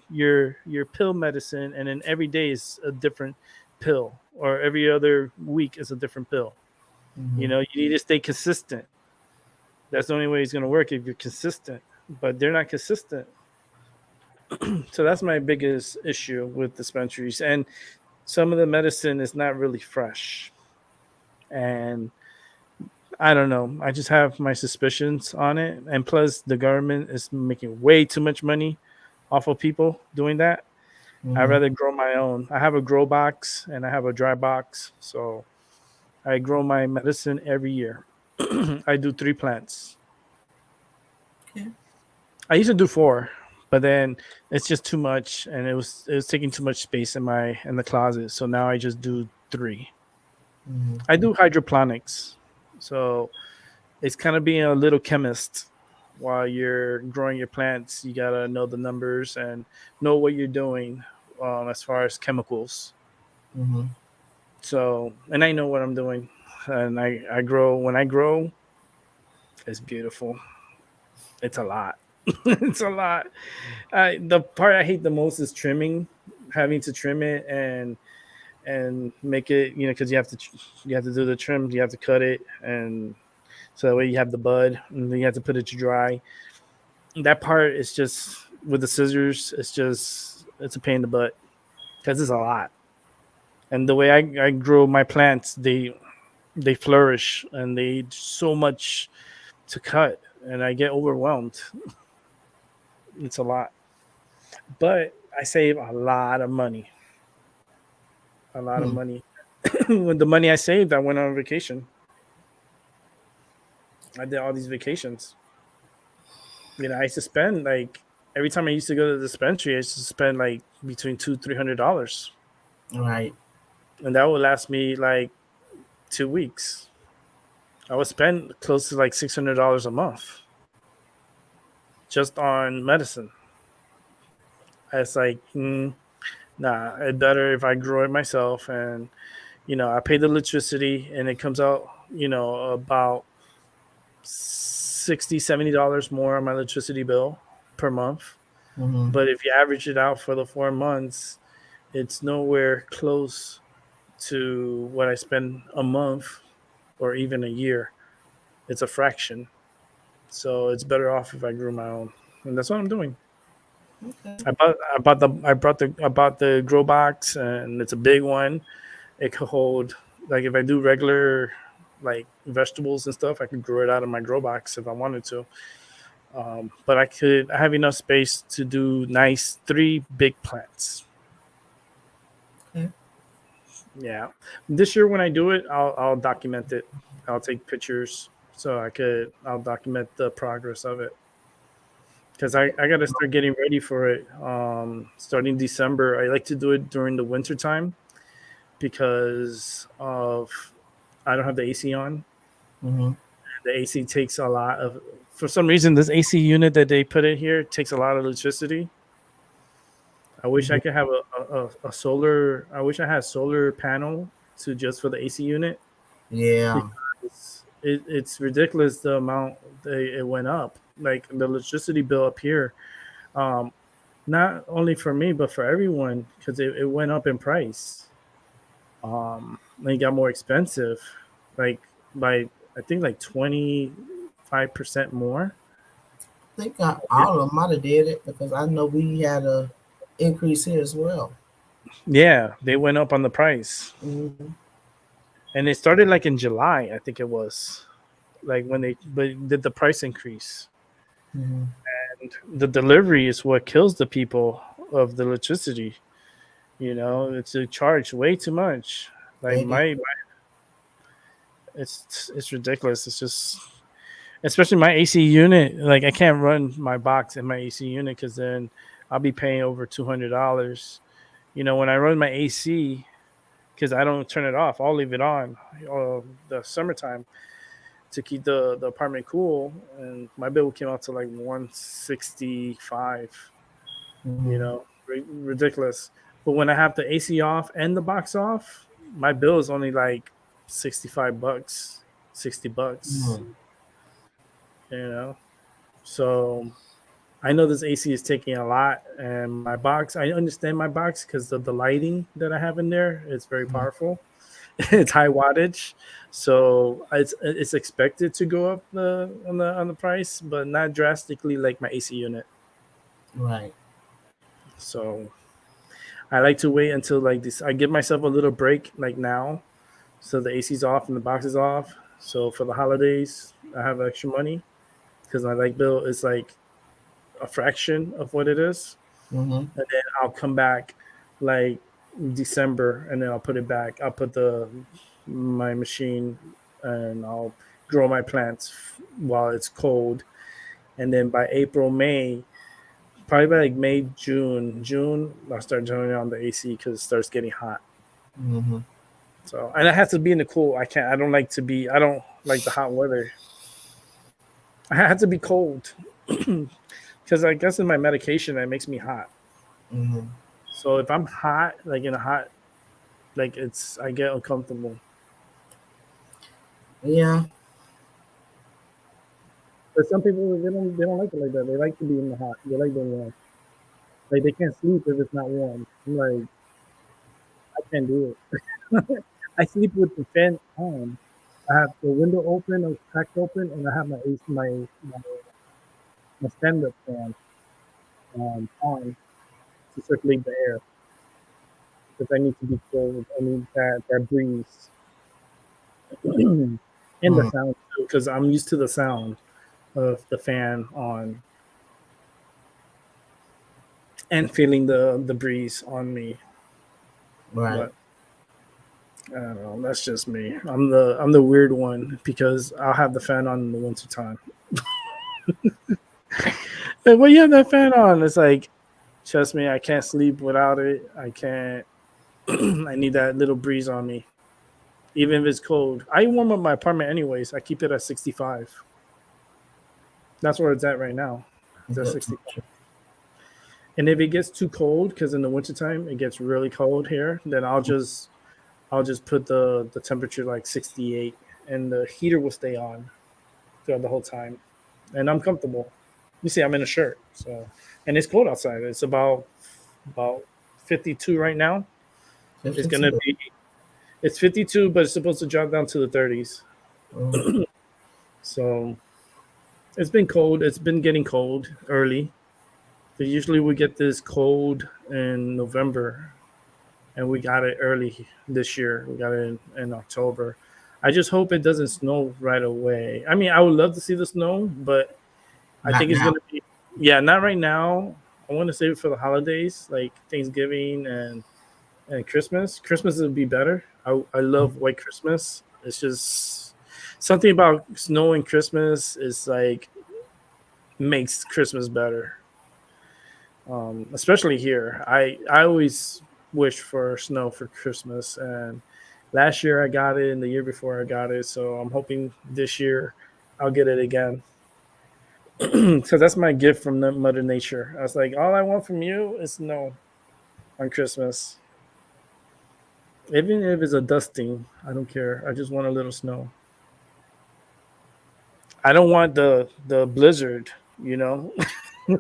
pill medicine, and then every day is a different pill, or every other week is a different pill. Mhm. You need to stay consistent. That's the only way it's going to work if you're consistent. But they're not consistent. So that's my biggest issue with dispensaries. And some of the medicine is not really fresh. And I don't know. I just have my suspicions on it. And plus, the government is making way too much money off of people doing that. I'd Mhm. rather grow my own. I have a grow box and I have a dry box. So I grow my medicine every year. I do 3 plants. I used to do 4, but then it's just too much, and it was taking too much space in the closet. So now I just do 3. Mhm. I do hydroponics, so it's kind of being a little chemist while you're growing your plants. You gotta know the numbers and know what you're doing as far as chemicals. Mhm. So, and I know what I'm doing, and I grow. When I grow, it's beautiful. It's a lot. It's a lot. The part I hate the most is trimming, having to trim it and make it. Because you have to do the trim. You have to cut it, and so that way you have the bud, and then you have to put it to dry. That part is just with the scissors. It's a pain in the butt because it's a lot. And the way I grow my plants, they flourish and they so much to cut, and I get overwhelmed. It's a lot, but I save a lot of money. A lot of Hmm. money. With the money I saved, I went on vacation. I did all these vacations. I used to spend like every time I used to go to the dispensary, I used to spend like between $200-$300, Right. and that would last me like 2 weeks. I would spend close to like $600 a month just on medicine. It's like, nah, it's better if I grow it myself, and I pay the electricity, and it comes out, about $60-$70 more on my electricity bill per month. Mhm. But if you average it out for the 4 months, it's nowhere close to what I spend a month or even a year. It's a fraction. So it's better off if I grew my own. And that's what I'm doing. Okay. I bought the grow box, and it's a big one. It could hold, like, if I do regular like vegetables and stuff, I could grow it out of my grow box if I wanted to. But I have enough space to do nice 3 big plants. Okay. Yeah. This year when I do it, I'll document it. I'll take pictures so I'll document the progress of it. Because I got to start getting ready for it. Starting December, I like to do it during the winter time because of I don't have the AC on. Mhm. The AC takes a lot of. For some reason, this AC unit that they put in here takes a lot of electricity. I wish I Mhm. could have a solar. I wish I had a solar panel to just for the AC unit, Yeah. because it's ridiculous the amount it went up. Like the electricity bill up here, um, not only for me but for everyone, because it went up in price. And it got more expensive, like by I think like 25% more. I think all of them might have did it because I know we had a increase here as well. Yeah, they went up on the price, Mhm. and it started like in July, I think it was, like when they but did the price increase. Mhm. And the delivery is what kills the people of the electricity. It's a charge way too much. Like They got. it's ridiculous. It's just, especially my AC unit. Like I can't run my box in my AC unit because then I'll be paying over $200. When I run my AC, because I don't turn it off, I'll leave it on the summertime to keep the apartment cool, and my bill came out to like 165. Mhm. Ridiculous. But when I have the AC off and the box off, my bill is only like $65, $60. Mhm. You know, so I know this AC is taking a lot, and my box. I understand my box because of the lighting that I have in there. It's very Mhm. powerful. It's high wattage, so it's expected to go up on the price, but not drastically like my AC unit. Right. So I like to wait until like this. I give myself a little break like now, so the AC's off and the box is off. So for the holidays, I have extra money because my light bill is like a fraction of what it is, Mhm. and then I'll come back like December, and then I'll put it back. I'll put the my machine, and I'll grow my plants while it's cold, and then by April, May, probably by like May, June, I'll start turning on the AC because it starts getting hot. Mm-hmm. So, and I have to be in the cool. I can't. I don't like the hot weather. I have to be cold because I guess in my medication that makes me hot. Mm-hmm. So if I'm hot, like in a hot, like I get uncomfortable. Yeah. But some people they don't like it like that. They like to be in the hot. They like being warm. Like they can't sleep if it's not warm. I'm like, I can't do it. I sleep with the fan on. I have the window open or cracked open, and I have my AC, my stand up fan on to circulate the air because I need to be cold. I need that breeze and the Mm. sound too because I'm used to the sound of the fan on and feeling the breeze on me. Right. But I don't know. That's just me. I'm the weird one because I'll have the fan on in the winter time. Like, well, you have that fan on. It's like, trust me, I can't sleep without it. I can't. I need that little breeze on me, even if it's cold. I warm up my apartment anyways. I keep it at 65. That's where it's at right now. It's at 65. And if it gets too cold, because in the wintertime it gets really cold here, then I'll just put the temperature like 68, and the heater will stay on throughout the whole time, and I'm comfortable. You see, I'm in a shirt, so and it's cold outside. It's about 52 right now. It's gonna 52. be it's 52, but it's supposed to drop down to the 30s. Mm. So it's been cold. It's been getting cold early. But usually we get this cold in November, and we got it early this year. We got it in October. I just hope it doesn't snow right away. I mean, I would love to see the snow, but I Not think it's now. gonna be not right now. I want to save it for the holidays, like Thanksgiving and Christmas. Christmas would be better. I love White Christmas. It's just something about snow and Christmas is like makes Christmas better. Especially here. I always wish for snow for Christmas, and last year I got it, and the year before I got it. So I'm hoping this year I'll get it again because that's my gift from Mother Nature. I was like, all I want from you is snow on Christmas. Even if it's a dusting, I don't care. I just want a little snow. I don't want the blizzard, you know. Now,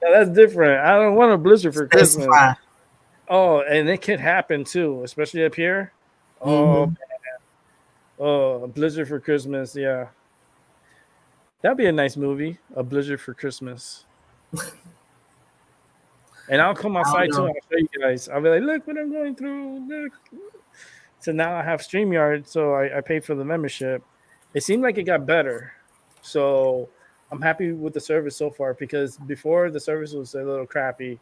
that's different. I don't want a blizzard for Christmas. Specify. Oh, and it can happen too, especially up here. Oh, Mm-hmm. oh, a blizzard for Christmas. Yeah, that'd be a nice movie. A blizzard for Christmas. And I'll come I don't outside too. know. And I'll show you guys. I'll be like, look what I'm going through. Look. So now I have StreamYard, so I pay for the membership. It seemed like it got better. So I'm happy with the service so far because before the service was a little crappy.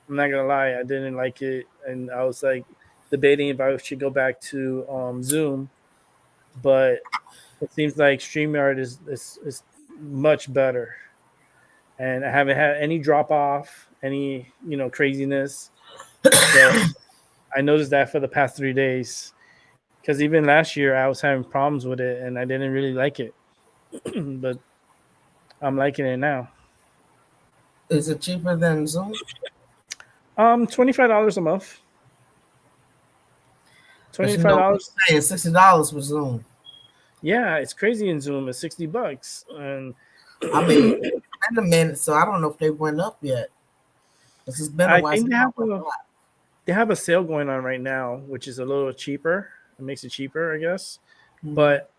I'm not gonna lie, I didn't like it, and I was like debating if I should go back to Zoom, but it seems like StreamYard is much better, and I haven't had any drop off, any craziness. So I noticed that for the past 3 days, because even last year I was having problems with it, and I didn't really like it, but I'm liking it now. Is it cheaper than Zoom? $25 a month. Because $25. saying $60 for Zoom. Yeah, it's crazy in Zoom. It's $60, and I mean, it's been a minute, so I don't know if they went up yet. This has been a I while. think since I went up. they have a sale going on right now, which is a little cheaper. It makes it cheaper, I guess. Mhm. But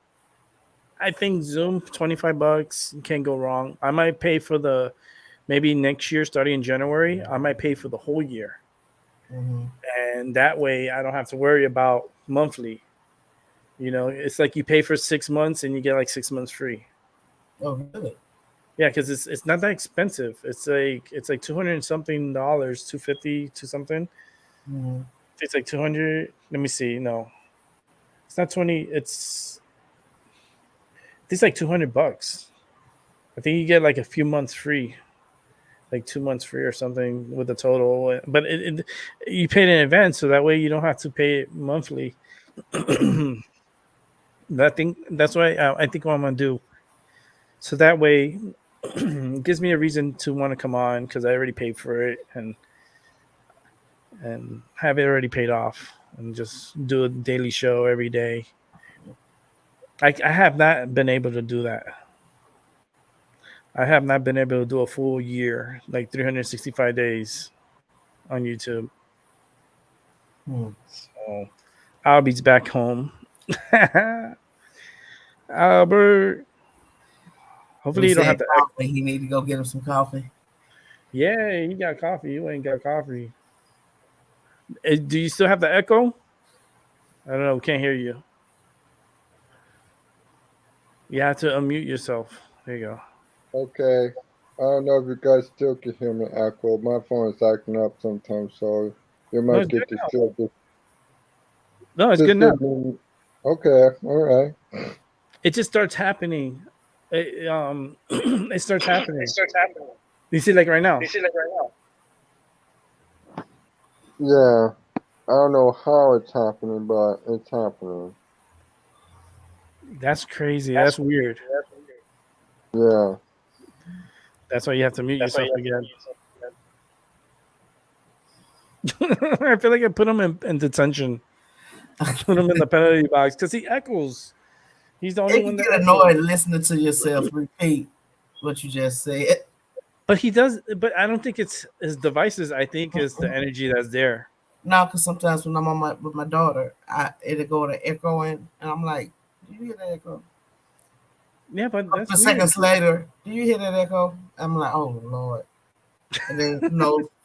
I think Zoom $25, you can't go wrong. I might pay for the maybe next year, starting in January. I might pay for the whole year, Mhm. and that way I don't have to worry about monthly. It's like you pay for 6 months and you get like 6 months free. Oh, really? Yeah, because it's not that expensive. It's like 200 and something dollars, 250 to something. Mhm. It's like 200. Let me see. No, it's not 20. It's like $200. I think you get like a few months free, like 2 months free or something with the total. But you pay it in advance, so that way you don't have to pay it monthly. That's what I think what I'm gonna do. So that way, it gives me a reason to want to come on because I already paid for it and have it already paid off, and just do a daily show every day. I have not been able to do that. I have not been able to do a full year, like 365 days on YouTube. Hmm. So Albie's back home. Albert. Hopefully He you don't have said to. coffee. He need to go get him some coffee. Yeah, he got coffee. You ain't got coffee. Do you still have the echo? I don't know. We can't hear you. You have to unmute yourself. There you go. Okay. I don't know if you guys still can hear me, Echo. My phone is acting up sometimes, so you No, might it's get good now. disturbed. No, it's Just good now. give me- Okay, all right. It just starts happening. It starts happening. You see, like right now. Yeah. I don't know how it's happening, but it's happening. That's crazy. That's weird. Yeah. That's why you have to mute yourself again. I feel like I put him in detention. Put him in the penalty box because he echoes. He's the only If one you that get echoes. annoyed listening to yourself repeat what you just said. But he does. But I don't think it's his devices. I think it's the energy that's there. No, because sometimes when I'm on with my daughter, it'll go to echoing, and I'm like, "Do you hear that echo?" Yeah, but that's For weird. seconds later, do you hear that echo? I'm like, "Oh Lord!" And then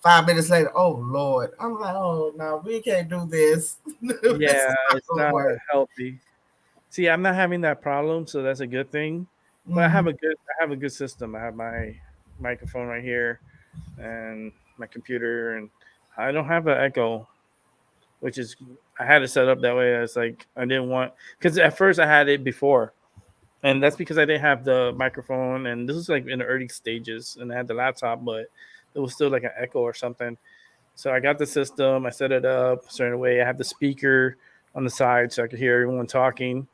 5 minutes later, "Oh Lord!" I'm like, "Oh no, we can't do this." Yeah, it's not work. healthy. See, I'm not having that problem, so that's a good thing. But I have a good system. I have my microphone right here and my computer, and I don't have an echo, which is I had it set up that way. It's like I didn't want because at first I had it before, and that's because I didn't have the microphone, and this was like in the early stages, and I had the laptop, but it was still like an echo or something. So I got the system, I set it up a certain way. I have the speaker on the side so I could hear everyone talking.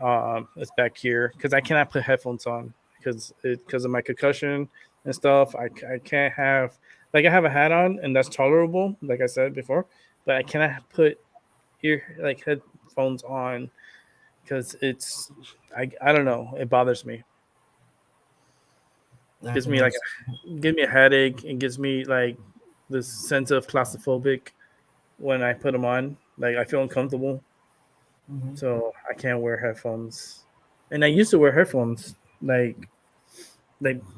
It's back here because I cannot put headphones on because of my concussion and stuff. I can't have like I have a hat on and that's tolerable, like I said before, but I cannot put headphones on because I don't know, it bothers me. Gives me gives me a headache and gives me like this sense of claustrophobic when I put them on. Like I feel uncomfortable, so I can't wear headphones. And I used to wear headphones like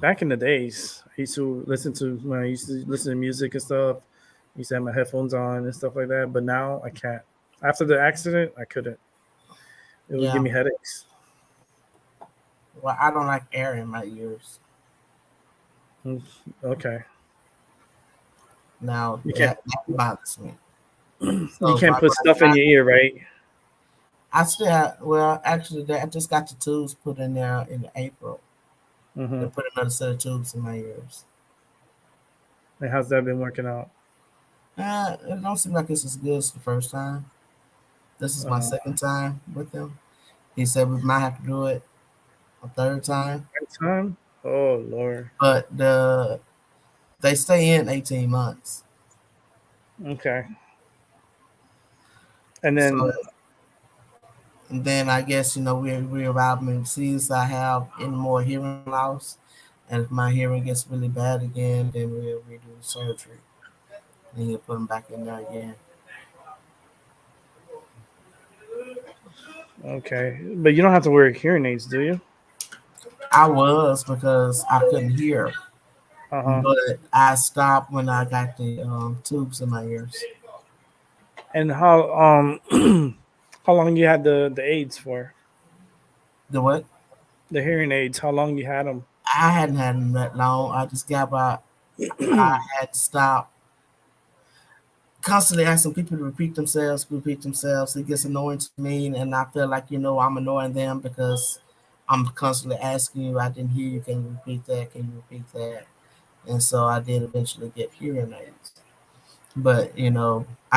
back in the days. I used to listen to when I used to listen to music and stuff. I used to have my headphones on and stuff like that. But now I can't. After the accident, I couldn't. It would give me headaches. Well, I don't like air in my ears. Okay. Now that bothers me. You can't put stuff in your ear, right? I still actually I just got the tubes put in there in April. They put another set of tubes in my ears. And how's that been working out? It don't seem like it's as good as the first time. This is my second time with them. He said we might have to do it a third time. Third time? Oh Lord. But they stay in 18 months. Okay. And then I guess we arrive and see if I have any more hearing loss, and if my hearing gets really bad again, then we'll redo the surgery. And you put them back in there again. Okay, but you don't have to wear hearing aids, do you? I was because I couldn't hear, but I stopped when I got the tubes in my ears. And how how long you had the aids for? The what? The hearing aids. How long you had them? I hadn't had them that long. I just got by. I had to stop. Constantly asking people to repeat themselves. It gets annoying to me, and I feel like I'm annoying them because I'm constantly asking you, I didn't hear you, can you repeat that? Can you repeat that? And so I did eventually get hearing aids. But I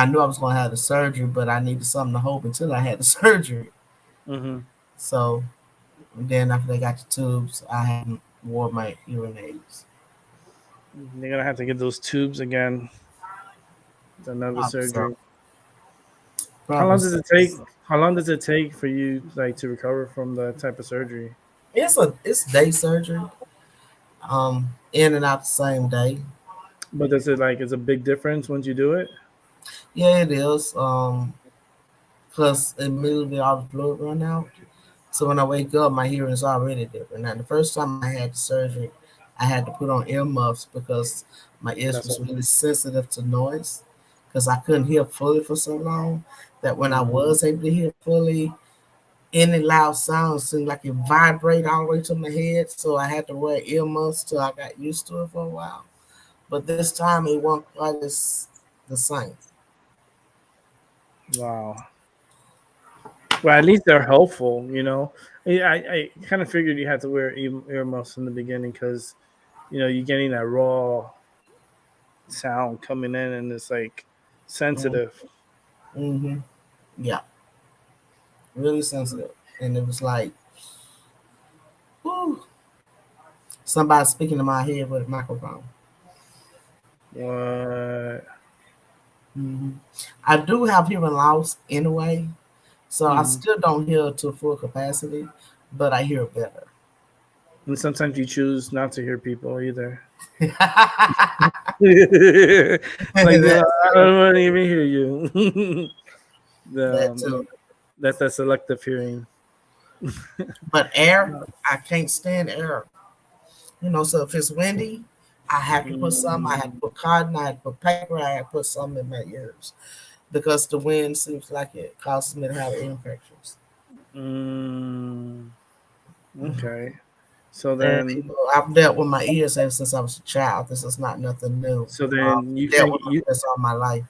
knew I was gonna have the surgery, but I needed something to hold until I had the surgery. Mm-hmm. So then after they got the tubes, I hadn't wore my hearing aids. You're gonna have to get those tubes again. It's another Probably surgery. so. How long Probably does it so. take? How long does it take for you like to recover from that type of surgery? It's day surgery. In and out the same day. But does it like is a big difference once you do it? Yeah, it is. Because immediately all the fluid run out. So when I wake up, my hearing is already different. Now, the first time I had the surgery, I had to put on earmuffs because my ears That's was what. really sensitive to noise. Because I couldn't hear fully for so long that when I Mhm. was able to hear fully, any loud sound seemed like it vibrate all the way to my head. So I had to wear earmuffs till I got used to it for a while. But this time it wasn't quite as the same. Wow. Well, at least they're helpful, you know. I kind of figured you had to wear earmuffs in the beginning because you're getting that raw sound coming in and it's like sensitive. Mm-hmm. Yeah, really sensitive. And it was like, whew, somebody speaking in my head with a microphone. What? Hmm. I do have hearing loss anyway, so I Hmm. still don't hear to full capacity, but I hear better. And sometimes you choose not to hear people either. That's Like I don't want to even hear you. the, that too. that's that selective hearing. But air, I can't stand air. So if it's windy, I have to put some. I have to Mm, put cotton. I have to put paper. I have to put some in my ears because the wind seems like it causes me to have ear infections. mm, Mhm. okay. So And then, I've dealt with my ears ever since I was a child. This is not nothing new. so then you Dealt can with my ears all my life.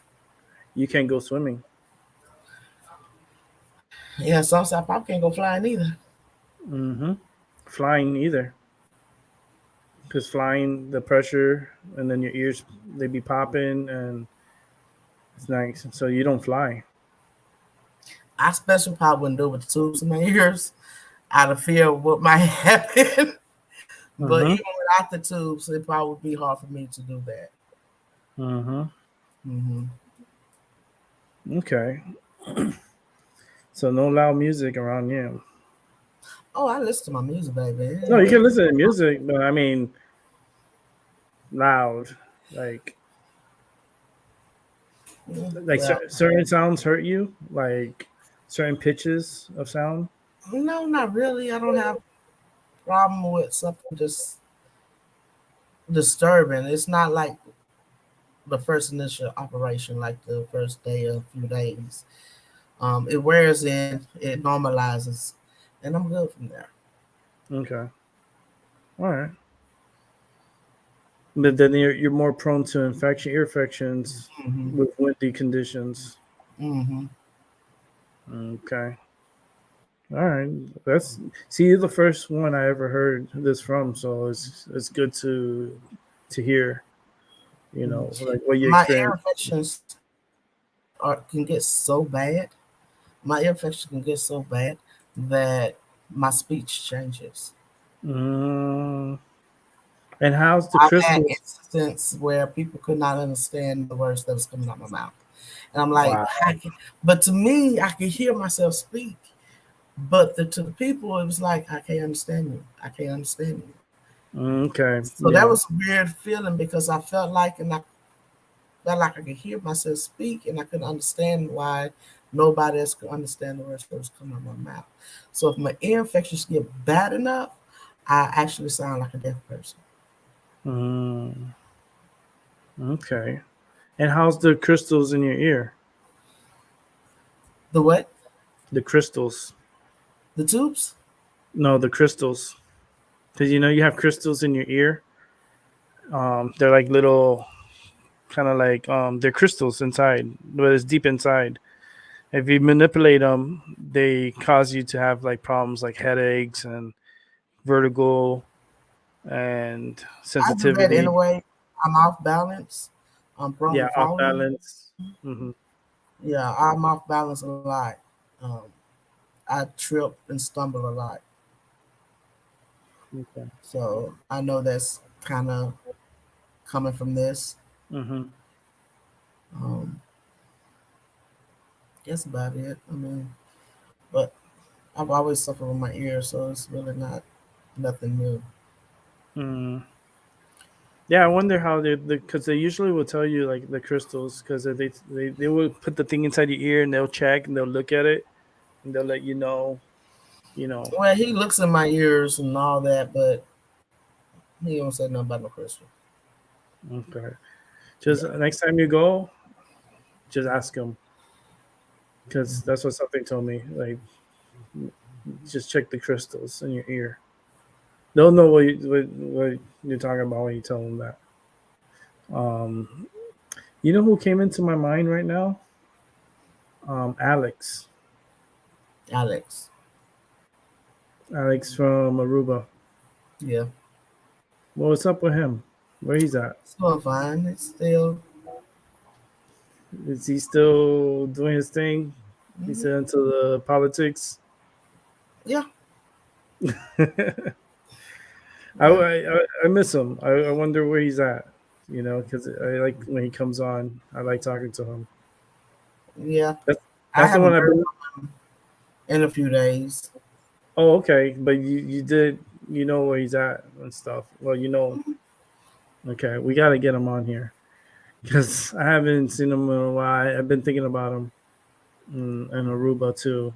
you can't go swimming. Yeah, sometimes I probably can't go flying either. Hmm. Flying either, because flying the pressure and then your ears they be popping and it's nice. So you don't fly. I especially probably wouldn't do it with the tubes in my ears out of fear of what might happen. But Hmm. even without the tubes, it probably would be hard for me to do that. Hmm. Hmm. Okay. So no loud music around you. Oh, I listen to my music, baby. No, you can listen to music, but I mean loud. Like Well, certain sounds hurt you, like certain pitches of sound. no, not really. I don't have a problem with something just disturbing. It's not like the first initial operation, like the first day or a few days. It wears in, it normalizes, and I'm good from there. Okay. All right. But then you're more prone to ear infections Hmm. with windy conditions. Hmm. Okay. All right. That's see you're the first one I ever heard this from, so it's good to hear, like what you My ear experienced. infections can get so bad. My ear infection can get so bad that my speech changes. Mm, and how's the I've had crystals? instances where people could not understand the words that was coming out my mouth. And I'm like, Wow. but to me, I could hear myself speak. But to the people, it was like, I can't understand you. I can't understand you. Okay. So that Yeah. was a weird feeling because I felt like, and I felt like I could hear myself speak, and I couldn't understand why nobody else could understand the words that was coming out of my mouth. So if my ear infections get bad enough, I actually sound like a deaf person. Mm, okay. And how's the crystals in your ear? The what? The crystals. The tubes? No, the crystals. Because you have crystals in your ear. They're like little, kind of like they're crystals inside, but it's deep inside. If you manipulate them, they cause you to have like problems like headaches and vertigo and I do that sensitivity. anyway. I'm off balance. I'm prone Yeah, to off falling. balance. Hmm. Yeah, I'm off balance a lot. Um, I trip and stumble a lot. Okay. So I know that's kind of coming from this. Hmm. Um, that's about it. I mean, but I've always suffered with my ears, so it's really not nothing new. Mm. Yeah, I wonder how they because they usually will tell you like the crystals because they will put the thing inside your ear and they'll check and they'll look at it and they'll let you know. You know. Well, he looks in my ears and all that, but he don't say nothing about no crystal. Okay. Just Yeah. next time you go, just ask them because that's what something told me. Like, just check the crystals in your ear. They'll know what you're talking about when you tell them that. Um, you know who came into my mind right now? Alex. Alex. Alex from Aruba. Yeah. What's up with him? Where he's at? It's doing fine. It's still. Is he still doing his thing? He's Mhm. into the politics. Yeah. I, Yeah. I miss him. I wonder where he's at. You know, because I like when he comes on. I like talking to him. Yeah. That's I that's the one haven't I've heard been. from him in a few days. Oh, okay, but you did where he's at and stuff. Well, you know. Okay, we got to get him on here because I haven't seen him in a while. I've been thinking about him and Aruba too.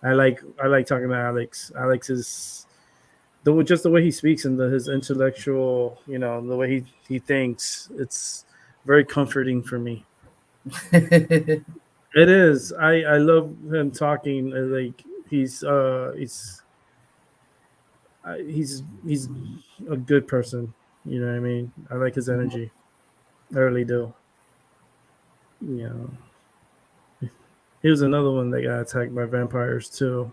I like talking to Alex. Alex is just the way he speaks and his intellectual, the way he thinks. It's very comforting for me. It is. I love him talking. Like he's a good person. You know what I mean? I like his energy. I really do. You know, he was another one that got attacked by vampires too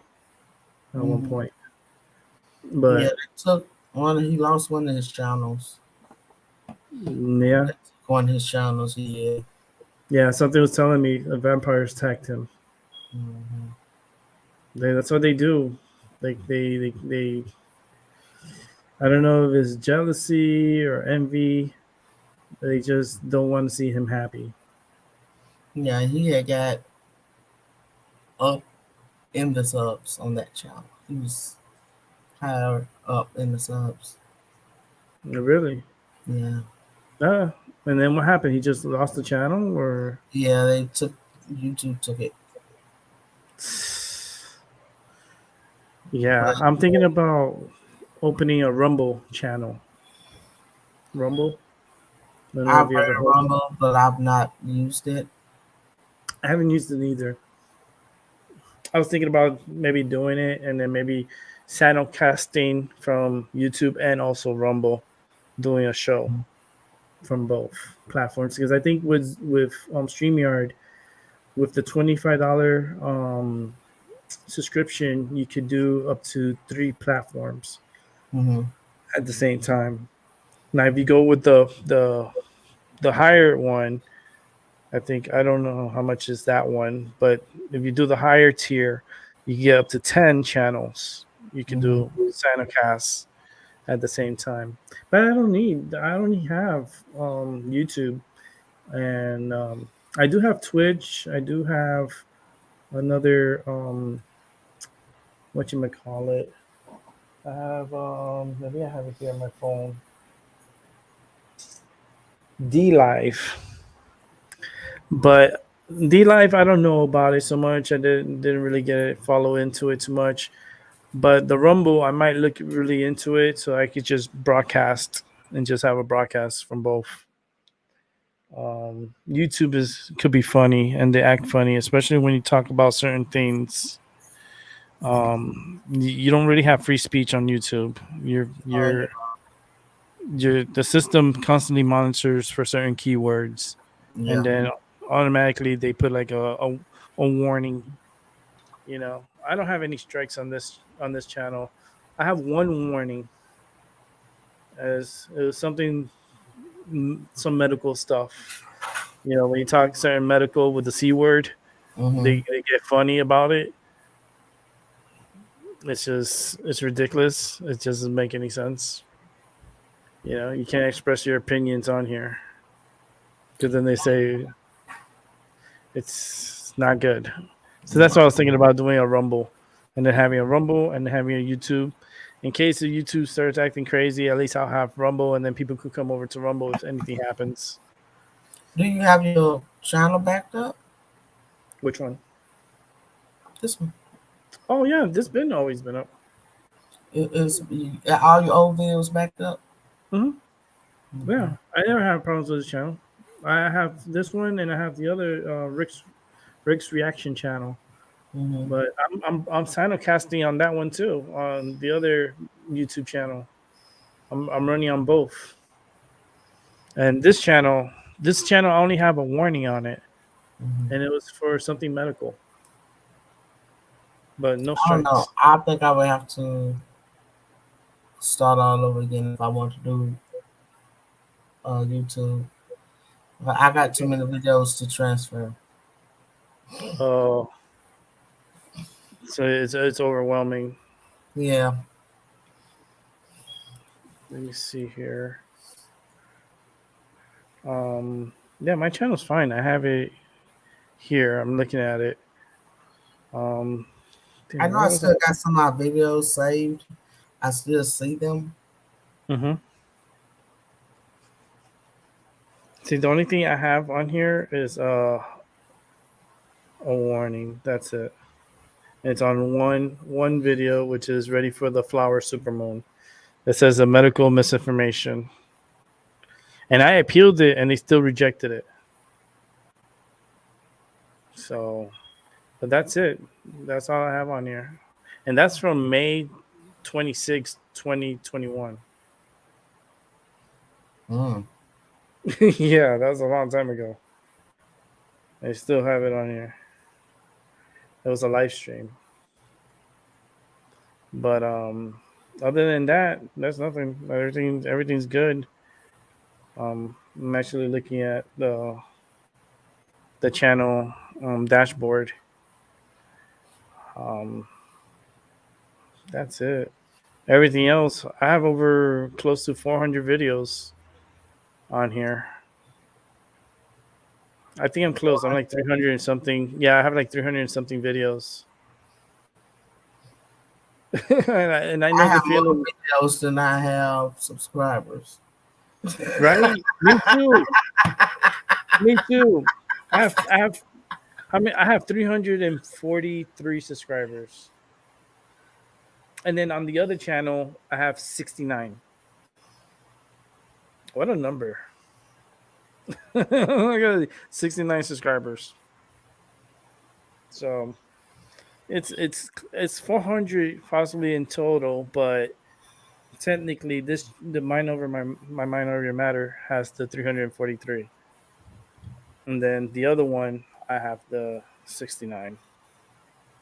at one Mhm. point. Yeah, But they took one. He lost one of his channels. yeah, They took one of his channels. Yeah. yeah, something was telling me the vampires attacked him. Hmm. That's what they do. Like they I don't know if it's jealousy or envy. They just don't want to see him happy. Yeah, he had got up in the subs on that channel. He was higher up in the subs. Really? Yeah. Ah. And then what happened? He just lost the channel, or Yeah, they took YouTube took it. yeah. But I'm thinking about opening a Rumble channel. Rumble. I don't know if I've you heard ever of heard. Rumble, but I've not used it. I haven't used it either. I was thinking about maybe doing it and then maybe casting from YouTube and also Rumble, doing a show from both platforms because I think with Streamyard with the $25 subscription you could do up to 3 platforms Hmm. at the same time. Now if you go with the higher one, I think I don't know how much is that one, but if you do the higher tier, you get up to 10 channels. You can Hmm. do simulcasts at the same time. But I don't have YouTube, and I do have Twitch. I do have another what you might call it. I have maybe I have it here on my phone. D Live, but D Live I don't know about it so much. I didn't really get it follow into it too much. But the Rumble, I might look really into it so I could just broadcast and just have a broadcast from both. YouTube could be funny and they act funny, especially when you talk about certain things. You don't really have free speech on YouTube. Oh yeah, The system constantly monitors for certain keywords, and yeah. then automatically they put like a warning. I don't have any strikes on this channel. I have one warning, as it was something, some medical stuff. You know, when you talk certain medical with the C word, Mm-hmm. they get funny about it. It's ridiculous. It just doesn't make any sense. You know, you can't express your opinions on here because then they say it's not good. So that's what I was thinking about, doing a Rumble, and then having a Rumble and then having a YouTube. In case the YouTube starts acting crazy, at least I'll have Rumble, and then people could come over to Rumble if anything happens. Do you have your channel backed up? Which one? This one. Oh yeah, this been always been up. Is all your old videos backed up? Mm-hmm. Yeah, I never have problems with this channel. I have this one, and I have the other Rick's Reaction channel. Mm-hmm. But I'm simulcasting on that one too, on the other YouTube channel. I'm running on both. And this channel I only have a warning on it, Mm-hmm. and it was for something medical. But no I don't know. strikes. I think I would have to start all over again if I want to do YouTube. But I got too many videos to transfer. Oh, so it's overwhelming. Yeah. Let me see here. Yeah, my channel's fine. I have it here. I'm looking at it. I know I still got some of my videos saved. I still see them. Mm-hmm. See, the only thing I have on here is a warning. That's it. It's on one video, which is ready for the flower supermoon. It says a medical misinformation, and I appealed it, and they still rejected it. So, but that's it. That's all I have on here, and that's from May 26, 2021. Mm. Yeah, that was a long time ago. I still have it on here. It was a live stream. But other than that, there's nothing. Everything's good. I'm actually looking at the channel dashboard. That's it. Everything else, I have over close to 400 videos on here. I think I'm close. I'm like 300 and something. Yeah, I have like 300 and something videos. and I know I have the feeling. more videos than I have subscribers. Right? Me too. Me too. I have 343 subscribers. And then on the other channel, I have 69. What a number. I got 69 subscribers. So it's 400 possibly in total, but technically the Mind Over my Mind Over Your Matter has the 343. And then the other one I have the 69.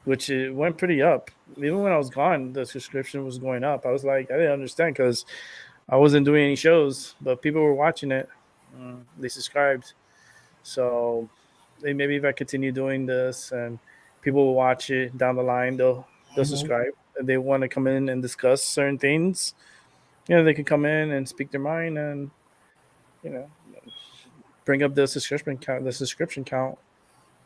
Which it went pretty up. Even when I was gone, the subscription was going up. I was like, I didn't understand because I wasn't doing any shows, but people were watching it. They subscribed. So maybe if I continue doing this and people will watch it down the line, they'll subscribe. If they want to come in and discuss certain things, you know, they can come in and speak their mind and, you know, bring up the subscription count.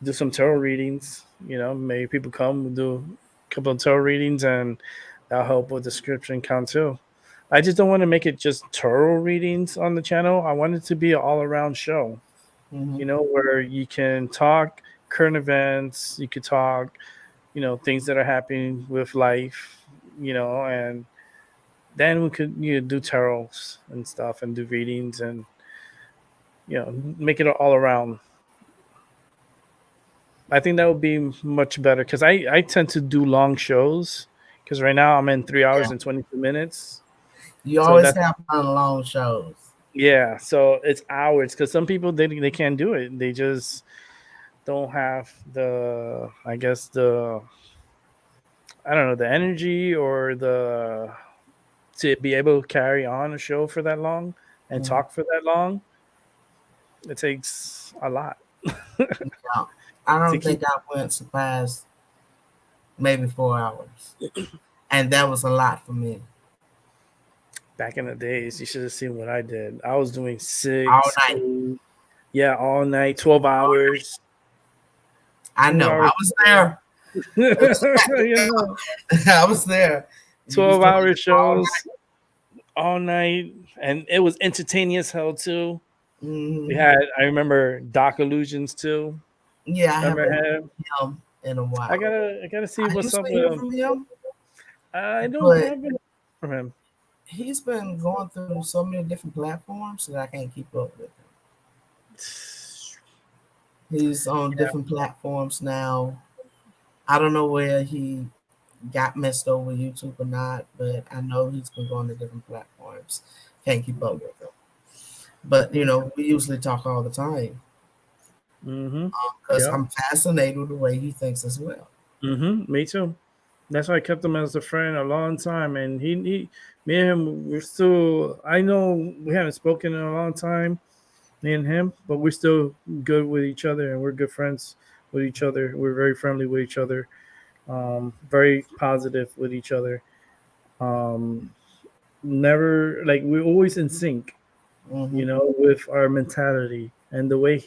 Do some tarot readings. You know, maybe people come do a couple of tarot readings, and that'll help with the subscription count too. I just don't want to make it just tarot readings on the channel. I want it to be an all-around show. Mm-hmm. You know, where you can talk current events, you could talk, you know, things that are happening with life, you know, and then we could, you know, do tarots and stuff and do readings and, you know, make it all around. I think that would be much better because I tend to do long shows because right now I'm in 3 hours and 22 minutes. You always have long shows. Yeah, so it's hours because some people they can't do it. They just don't have the, I guess, the I don't know, the energy or the to be able to carry on a show for that long and Mhm. talk for that long. It takes a lot Yeah. I to don't keep. think I went surprised maybe 4 hours, and that was a lot for me. Back in the days, you should have seen what I did. I was doing All 6, night. 8, yeah, all night, 12 hours, I two know. I hours. was there. You know, I was there. You was 12 doing hour it all night. shows all night, and it was entertaining as hell too. We Mhm. had, I remember Doc Illusions too. Yeah, I Remember haven't him? heard him in a I while. gotta, I gotta see I what's used up to with hear him. from him, I don't but have it from him. he's been going through so many different platforms that I can't keep up with him. He's on different platforms now. I don't know where he got messed over YouTube or not, but I know he's been going to different platforms. Can't keep up with him. But we usually talk all the time Mm-hmm. because Yeah. I'm fascinated with the way he thinks as well. Mm-hmm. Me too. That's why I kept him as a friend a long time, and me and him, we're still. I know we haven't spoken in a long time, me and him, but we're still good with each other, and we're good friends with each other. We're very friendly with each other, very positive with each other. Um, never like we're always in sync, Hmm. with our mentality and the way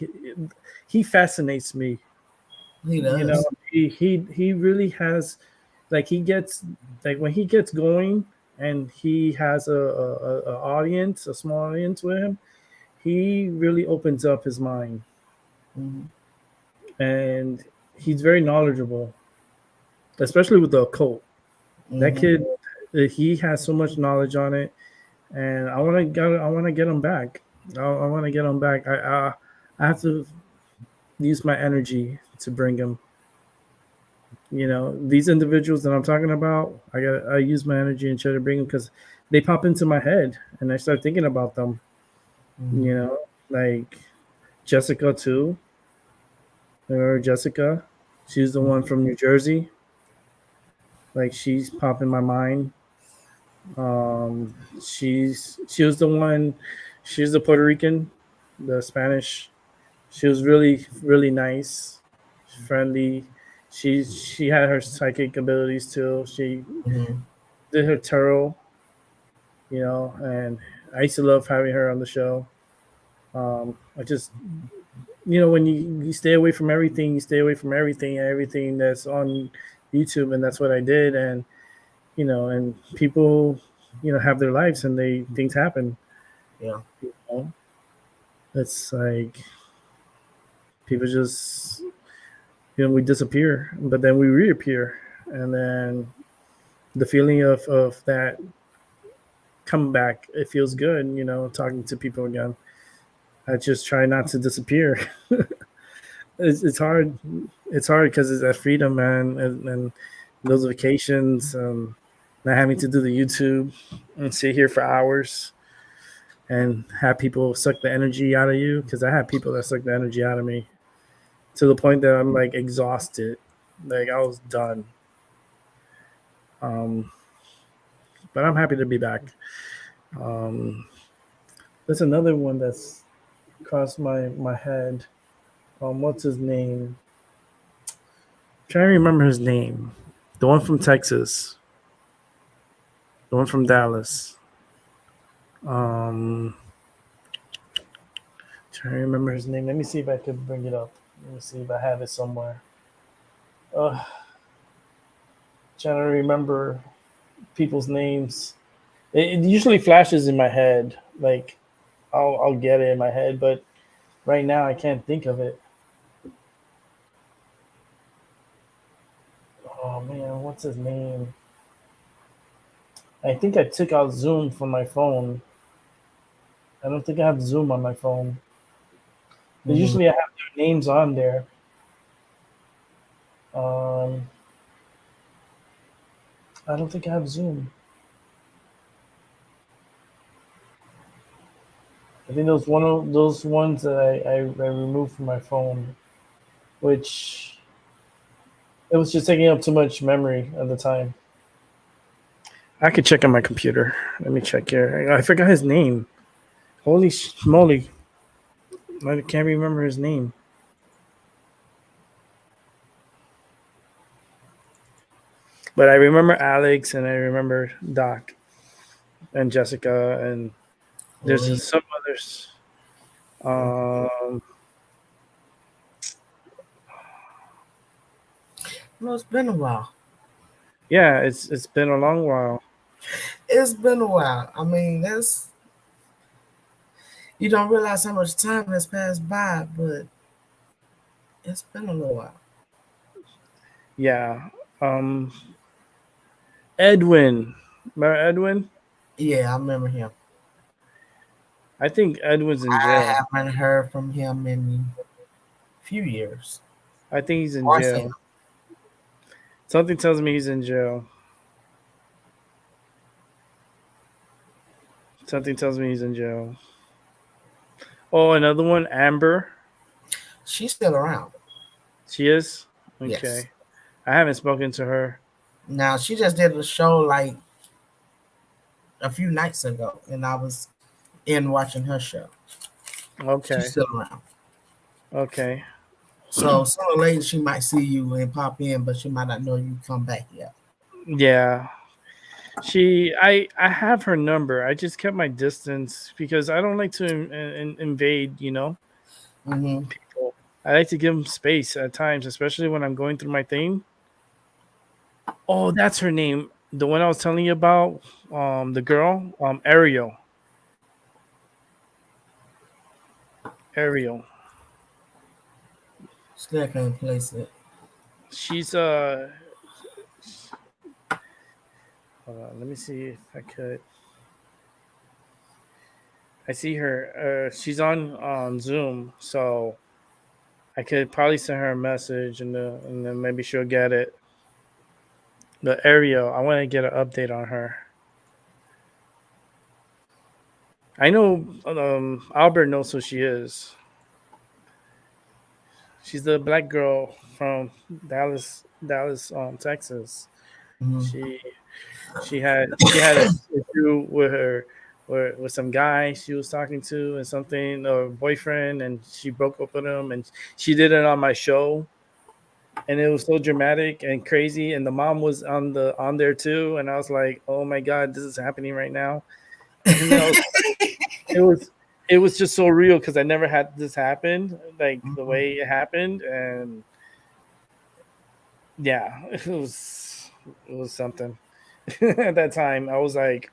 he fascinates me. He You know, does. he really has, like, he gets, like, when he gets going and he has a audience, a small audience with him, he really opens up his mind, Hmm. and he's very knowledgeable, especially with the occult. That Hmm. kid, he has so much knowledge on it, and I want to get him back. I want to get him back. I have to use my energy to bring him. These individuals that I'm talking about, I use my energy and try to bring them because they pop into my head and I start thinking about them. Hmm. You know, like Jessica too. Remember Jessica? She's the one from New Jersey. Like, she's popping in my mind. She was the one. She's the Puerto Rican, the Spanish. She was really really nice, friendly. She had her psychic abilities too. She Hmm. did her tarot, and I used to love having her on the show. I just, when you stay away from everything, you stay away from everything that's on YouTube, and that's what I did. And people, have their lives, and things happen. Yeah. You know? It's like people just, we disappear, but then we reappear, and then the feeling of that coming back, it feels good. Talking to people again. I just try not to disappear. It's hard. It's hard because it's that freedom, man, and those vacations, not having to do the YouTube and sit here for hours and have people suck the energy out of you. Because I have people that suck the energy out of me to the point that I'm like exhausted, like I was done. Um, but I'm happy to be back. Um, there's another one that's crossed my head. What's his name? Trying to remember his name. The one from Texas. The one from Dallas. Um, Trying to remember his name. Let me see if I could bring it up. Let me see if I have it somewhere. Uh, Trying to remember people's names. It usually flashes in my head. Like, I'll get it in my head, but right now I can't think of it. Oh man, what's his name? I think I took out Zoom from my phone. I don't think I have Zoom on my phone. But Hmm. usually I have their names on there. Um, I don't think I have Zoom. I think it was one of those ones that I removed from my phone, which It was just taking up too much memory at the time. I could check on my computer. Let me check here. I forgot his name. Holy moly! I can't remember his name. But I remember Alex and I remember Doc and Jessica and there's Lee. just some others. Um, No, it's been a while. yeah, it's been a long while. It's been a while. I mean, that's you don't realize how much time has passed by, but it's been a little while. Yeah. Um, Edwin. Remember Edwin? Yeah, I remember him. I think Edwin's in I jail. haven't heard from him in a few years. I think he's in Or seen jail. him. Something tells me he's in jail. Something tells me he's in jail. Oh, another one, Amber. She's still around. She is? Yes. Okay. I haven't spoken to her. Now she just did a show like a few nights ago, and I was in watching her show. Okay. She's still around. Okay. So sooner or later she might see you and pop in, but she might not know you come back yet. Yeah. I have her number. I just kept my distance because I don't like to invade, Mm-hmm. people. I like to give them space at times, especially when I'm going through my thing. Oh, that's her name. The one I was telling you about, the girl, Ariel. Ariel. Still can't place it. She's hold on, let me see if I could. I see her. She's on Zoom, so I could probably send her a message and then maybe she'll get it. But Ariel, I want to get an update on her. I know Albert knows who she is. She's the black girl from Dallas, Texas. Mm-hmm. She had an issue with her with some guy she was talking to and something or boyfriend, and she broke up with him, and she did it on my show, and it was so dramatic and crazy, and the mom was on there too, and I was like, oh my god, this is happening right now, and then it was it was just so real because I never had this happen like the way it happened, and yeah, it was something. At that time, I was like,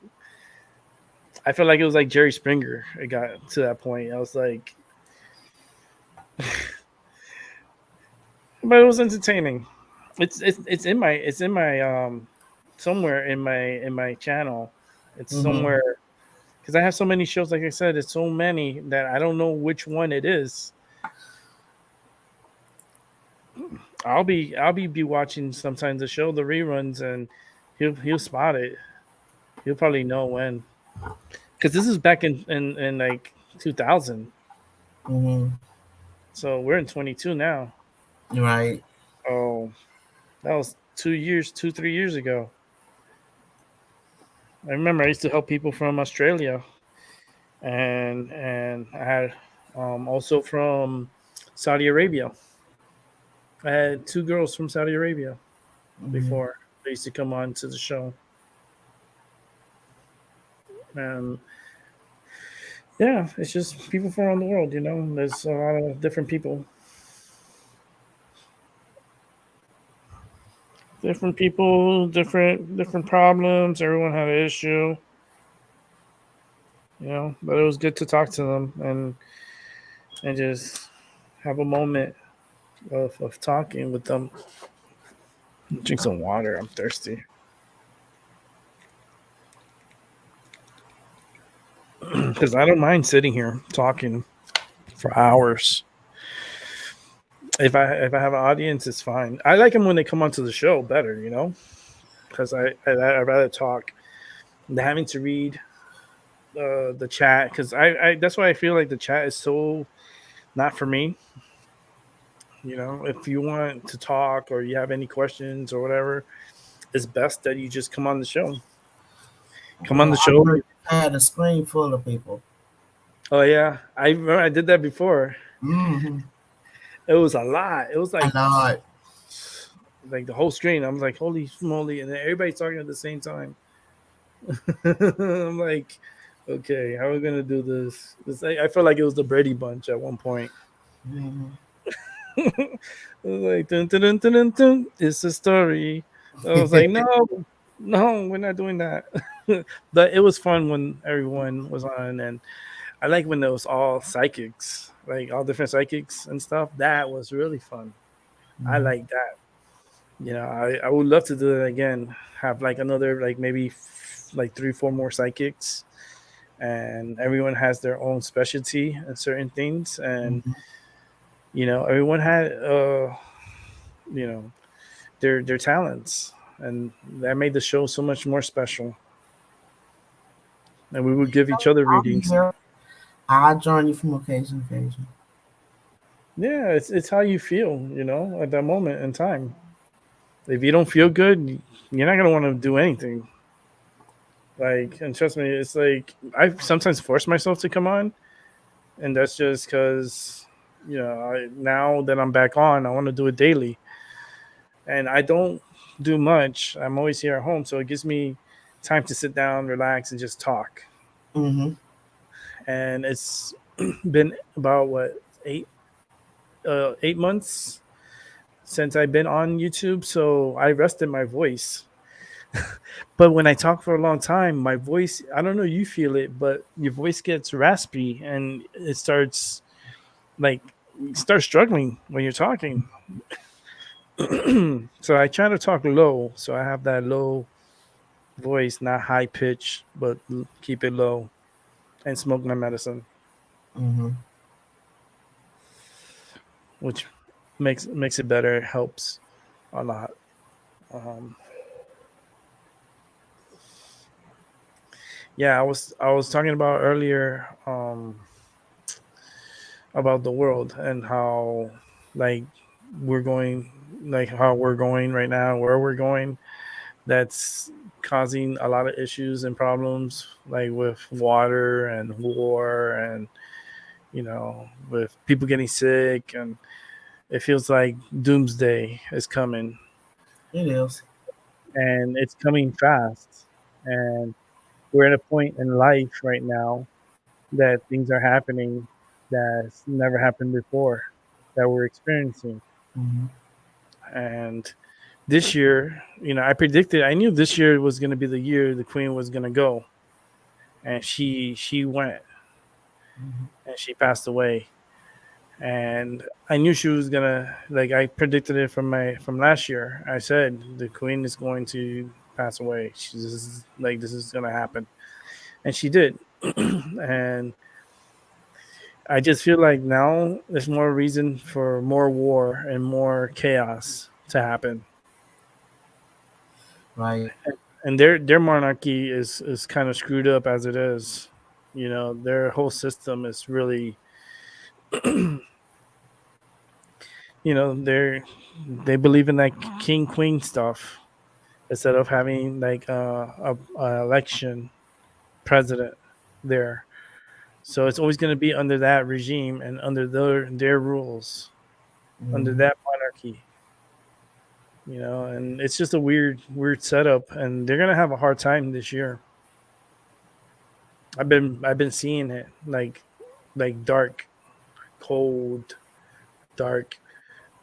I felt like it was like Jerry Springer. It got to that point. I was like, but it was entertaining. It's in my somewhere in my channel. It's Mm-hmm. somewhere because I have so many shows. Like I said, it's so many that I don't know which one it is. I'll be watching sometimes the show, the reruns, and he'll spot it. He'll probably know when because this is back in like 2000. Mm-hmm. So we're in 22 now. Right. Oh, that was 2, 3 years ago. I remember I used to help people from Australia, and I had also from Saudi Arabia. I had two girls from Saudi Arabia Mm-hmm. before they used to come on to the show, and yeah, it's just people from around the world. There's a lot of different people, different problems. Everyone had an issue. But it was good to talk to them and just have a moment of talking with them. Drink some water. I'm thirsty. Because I don't mind sitting here talking for hours. If I have an audience, it's fine. I like them when they come onto the show better, because I rather talk than having to read the chat. Because I that's why I feel like the chat is so not for me. You know, if you want to talk or you have any questions or whatever, it's best that you just come on the show. Come on Well, the I show. heard I had a screen full of people. Oh yeah, I remember I did that before. Mm-hmm. It was a lot. It was I know it. like the whole screen. I'm like, holy moly, and then everybody's talking at the same time. I'm like, okay, how are we gonna do this? I felt like it was the Brady Bunch at one point. Mm-hmm. It was like, dun, dun, dun, dun, dun, dun, it's a story. I was like, no, no, we're not doing that. But it was fun when everyone was on, and I like when it was all psychics, like all different psychics and stuff. That was really fun. I Mhm. like that. You know, I would love to do it again. Have like another like maybe like 3 4 more psychics, and everyone has their own specialty in certain things, and Mhm. you know everyone had you know their talents, and that made the show so much more special. And we would give each other I'll be readings. here. I'll join you from occasion to occasion. Yeah, it's how you feel, you know, at that moment in time. If you don't feel good, you're not gonna want to do anything. Like, and trust me, it's like I sometimes force myself to come on, and that's just because now that I'm back on, I want to do it daily, and I don't do much. I'm always here at home, so it gives me time to sit down, relax, and just talk. Mm-hmm. And it's been about what 8 months since I've been on YouTube, so I rested my voice. But when I talk for a long time, my voice, I don't know, you feel it, but your voice gets raspy and it starts like, you start struggling when you're talking. So I try to talk low. So I have that low voice, not high pitch, but keep it low and smoke my medicine, Mm-hmm. which makes it better. It helps a lot. Um, yeah, I was talking about earlier about the world and how like we're going like how we're going right now, where we're going. That's causing a lot of issues and problems, like with water and war, and with people getting sick, and it feels like doomsday is coming, It is. and it's coming fast. And we're at a point in life right now that things are happening that's never happened before, that we're experiencing. Mm-hmm. And this year, I knew this year was going to be the year the queen was going to go, and she went, Mm-hmm. and she passed away. And I knew she was gonna, like, I predicted it from last year. I said the queen is going to pass away. She's like, this is gonna happen, and she did. And I just feel like now there's more reason for more war and more chaos to happen. Right. And their monarchy is kind of screwed up as it is. Their whole system is really, they believe in that king queen stuff instead of having like a election president there. So it's always going to be under that regime and under their rules, under Mm-hmm. that monarchy. And it's just a weird setup, and they're gonna have a hard time this year. I've been seeing it, like dark, cold, dark.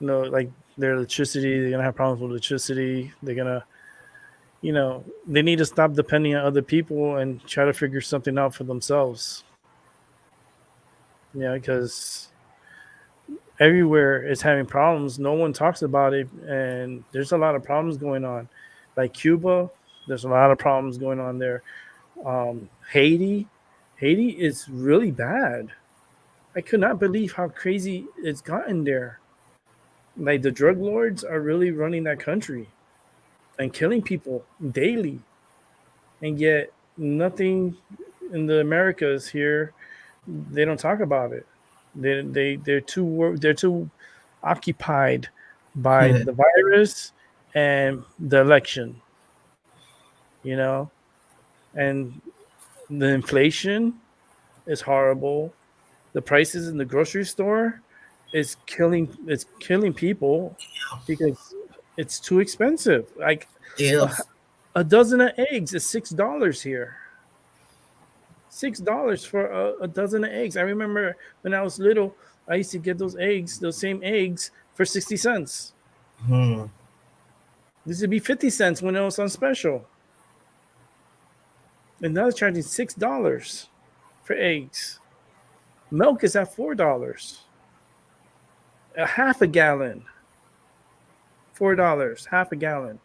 Like their electricity, they're gonna have problems with electricity. They're gonna, they need to stop depending on other people and try to figure something out for themselves. Because everywhere is having problems. No one talks about it, and there's a lot of problems going on. Like Cuba, there's a lot of problems going on there. Haiti is really bad. I could not believe how crazy it's gotten there. Like the drug lords are really running that country and killing people daily, and yet nothing in the Americas here. They don't talk about it. They're too occupied by the virus and the election, you know, and the inflation is horrible. The prices in the grocery store is killing people because it's too expensive. Like Yes. a dozen of eggs is $6 here. $6 for a dozen of eggs. I remember when I was little, I used to get those same eggs for 60 cents. Hmm. This would be 50 cents when it was on special. And now they're charging $6 for eggs. Milk is at $4. A half a gallon. $4, half a gallon.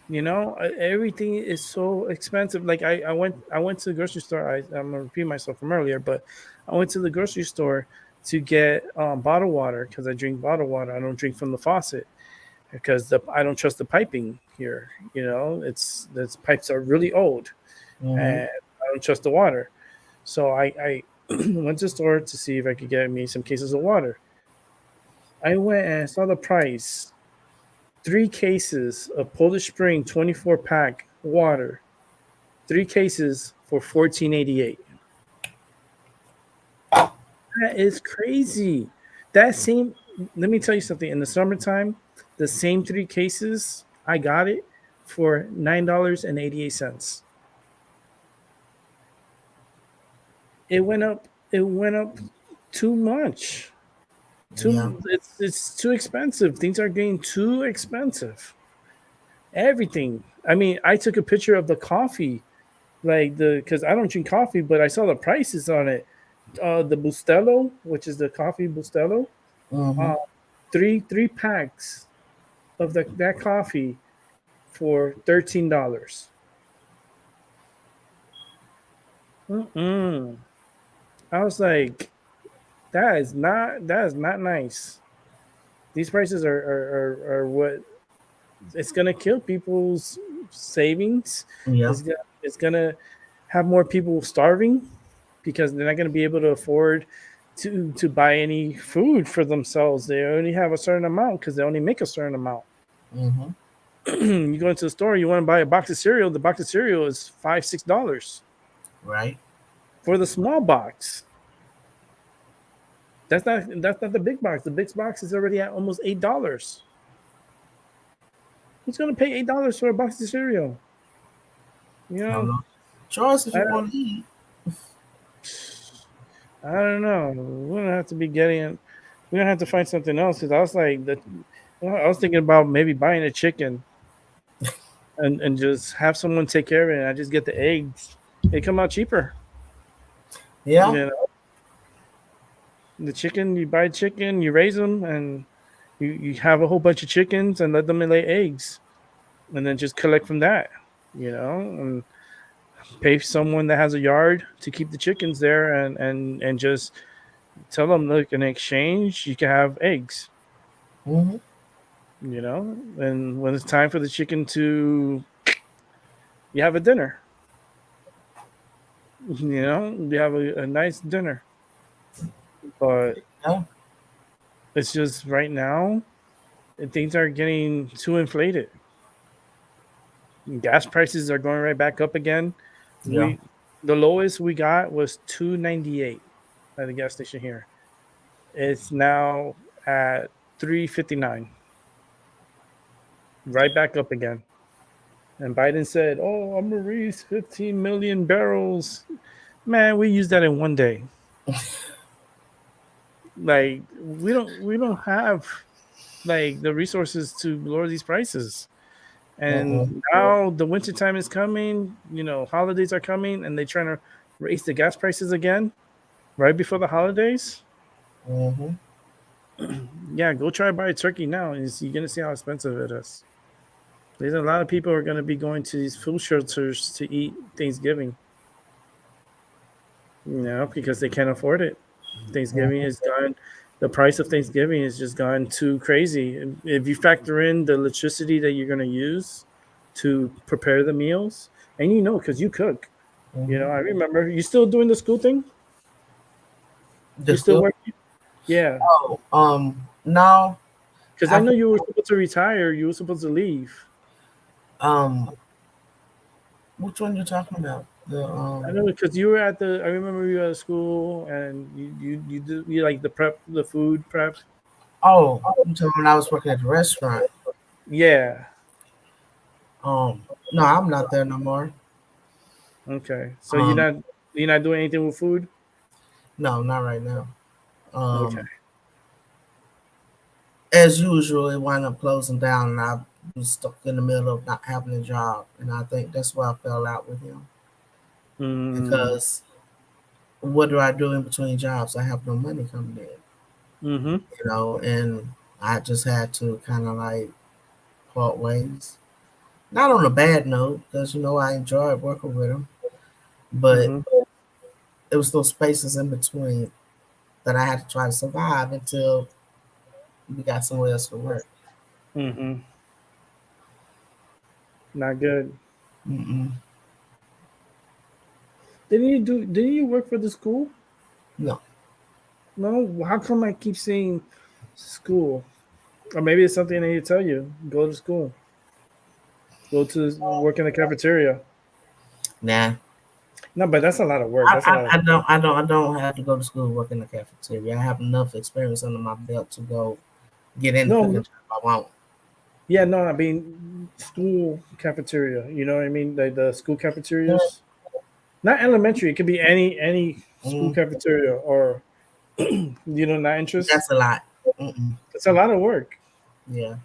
You know, everything is so expensive. Like I went to the grocery store. I'm gonna repeat myself from earlier, but I went to the grocery store to get bottled water because I drink bottled water. I don't drink from the faucet because I don't trust the piping here. You know, the pipes are really old, Mhm. and I don't trust the water. So I went to the store to see if I could get me some cases of water. I went and saw the price. 3 cases of Polish Spring 24 pack water. 3 cases for $14.88. That is crazy. That same, let me tell you something. In the summertime, the same 3 cases, I got it for $9.88. It went up too much. Yeah. It's too expensive. Things are getting too expensive. Everything. I mean, I took a picture of the coffee, like because I don't drink coffee, but I saw the prices on it. The Bustelo, which is the coffee Bustelo, Mhm. three packs of that coffee for $13. Mm-mm. I was like, that is not nice. These prices are what it's gonna kill people's savings. Yeah. It's gonna have more people starving because they're not gonna be able to afford to buy any food for themselves. They only have a certain amount because they only make a certain amount. Mhm. You go into the store, you want to buy a box of cereal. The box of cereal is $5-6 Right. for the small box. That's not the big box. The big box is already at almost $8. Who's gonna pay $8 for a box of cereal? You I don't know, know. Choice if I you don't, want to eat. I don't know. We're gonna have to be getting. We're gonna have to find something else because I was like that. I was thinking about maybe buying a chicken and just have someone take care of it. And I just get the eggs. They come out cheaper. You Yeah. know, the chicken. You buy chicken, you raise them, and you have a whole bunch of chickens and let them lay eggs, and then just collect from that. You know, and pay someone that has a yard to keep the chickens there, and just tell them, look, in exchange, you can have eggs. Mhm. You know, and when it's time for the chicken to, you have a dinner. You know, you have a nice dinner. But Yeah. it's just right now, things are getting too inflated. Gas prices are going right back up again. Yeah. We the lowest we got was $2.98 at the gas station here. It's now at $3.59. Right back up again. And Biden said, "Oh, I'm gonna raise 15 million barrels." Man, we use that in one day. Like we don't have like the resources to lower these prices. Mm-mm. And now the winter time is coming, holidays are coming and they're trying to raise the gas prices again right before the holidays. Mhm. Yeah, go try to buy a turkey now. You're gonna see how expensive it is. There's a lot of people are gonna be going to these food shelters to eat Thanksgiving, because they can't afford it. Thanksgiving is gone. The price of Thanksgiving has just gone too crazy. And if you factor in the electricity that you're going to use to prepare the meals, and because you cook, Mhm. I remember you still doing the school thing. The You still school. working? Yeah, Oh, no. because I I know you were supposed to retire. You were supposed to leave. um, which one you talking about? The I know because you were at the. I remember you were at school and you like the prep, the food prep. oh, you talking when I was working at the restaurant? Yeah. No, I'm not there no more. Okay. So Um, you're not doing anything with food. no, not right now. Okay. Um, as usual, it wound up closing down, and I was stuck in the middle of not having a job, and I think that's why I fell out with him Mm. because what do I do in between jobs? I have no money coming Mm-hmm. and I just had to kind of like part ways. Not on a bad note, because I enjoyed working with him, but Mm-hmm. it was those spaces in between that I had to try to survive until we got somewhere else to work. Mm-hmm. Not good. Mm-mm. Didn't you work for the school? No, No. How come I keep saying school? Or maybe it's something I need to tell you. Go to school. Go to work in the cafeteria. nah. No, but that's a lot of work. That's a lot of. I don't have to go to school and work in the cafeteria. I have enough experience under my belt to go get in the cooking No. job I want. Yeah. No. I mean, school cafeteria. You know what I mean? Like the school Yeah. cafeterias. Not elementary. It could be any school Mm, cafeteria or not interest. that's a lot. Mm-mm. It's a lot of work, Yeah,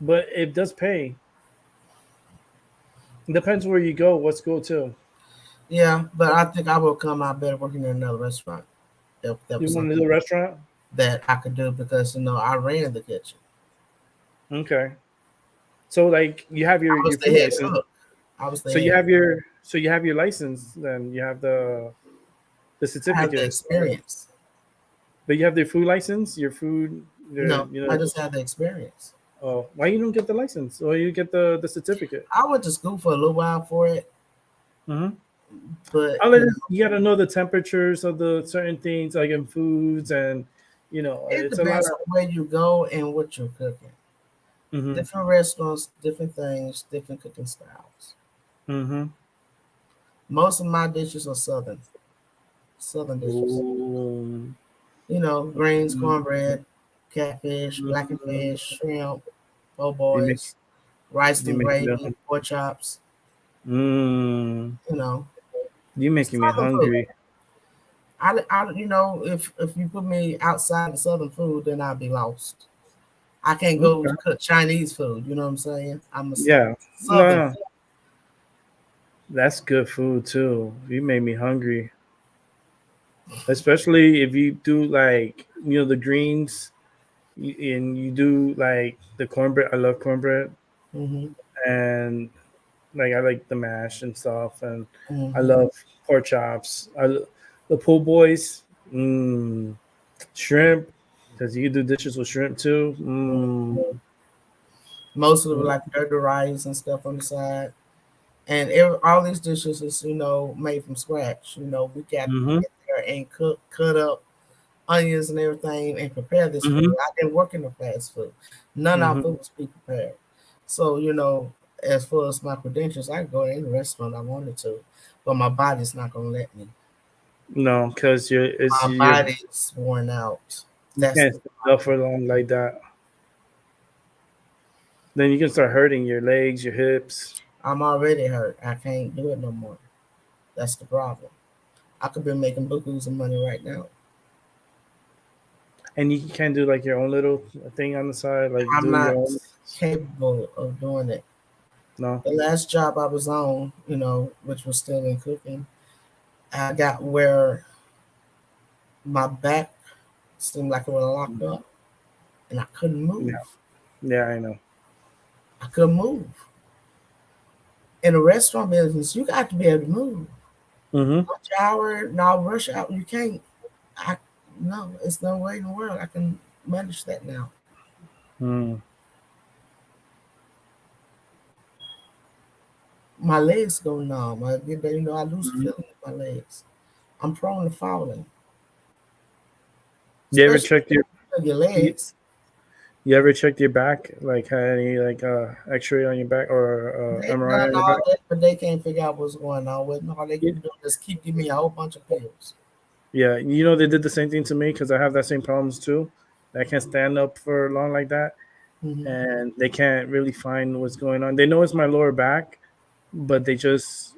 but it does pay. It depends where you go, what school too. yeah, but I think I will come out better working in another restaurant. If that You was want to do something a restaurant? that I could do because I ran the kitchen. Okay. So like you have I was your the food head license. cook. I was the So you head. have your license. Then you have the I have the certificate. experience. But you have the food license. Your food. Your No, I just have the experience. Oh, why you don't get the license or you get the certificate? I went to school for a little while for it, Mm-hmm. but All it is, you got to know the temperatures of the certain things like in foods and it it's a lot depends of. on where you go and what you're cooking. Mm-hmm. Different restaurants, different things, different cooking styles. Mm-hmm. Most of my dishes are southern dishes. Ooh. Greens, cornbread, catfish, blackened Mm. fish, shrimp, po' You make boys, rice you and making me gravy, pork chops. mm, You know, you making me southern food. hungry. If you put me outside of southern food, then I'll be lost. I can't go Okay. cook Chinese food. You know what I'm saying? I'm a Yeah. southern. No, that's good food too. You made me hungry. Especially if you do like the greens and you do like the cornbread. I love cornbread Mm-hmm, and like I like the mash and stuff and I mm-hmm. love pork chops. The po' boys, shrimp because you do dishes with shrimp too. Most of them like dirty rice and stuff on the side. And all these dishes is made from scratch. We got to Mm-hmm. get there and cut up onions and everything and prepare this food. Mm-hmm. I didn't work in the fast food. None of our Mm-hmm. food was pre-prepared. So as far as my credentials, I could go to any restaurant I wanted to, but my body's not gonna let me. No, because My body's worn out. you That's can't the stay up for problem. long like that. Then you can start hurting your legs, your hips, I'm already hurt. I can't do it no more. That's the problem. I could be making bukus of money right now. and you can't do like your own little thing on the side, like I'm do your not own. capable of doing it. No. The last job I was on, which was still in cooking, I got where my back seemed like it was locked up and I couldn't Yeah, move. yeah, I know. I couldn't move. In a restaurant business, you got to be able to move. Mm-hmm. Rush hour, no rush out. You can't. I no, it's no way in the world I can manage that now. Mm. My legs go numb. I lose feeling in my legs. I'm prone to falling. You ever especially checked your your legs. you ever checked your back? Like had any like X-ray on your back or They've MRI done on your all back? that, but they can't figure out what's going on with them. All they Yeah. keep doing is keep giving me a whole bunch of pills. Yeah, you know they did the same thing to me because I have that same problems too. I can't stand up for long like that, Hmm. and they can't really find what's going on. They know it's my lower back, but it's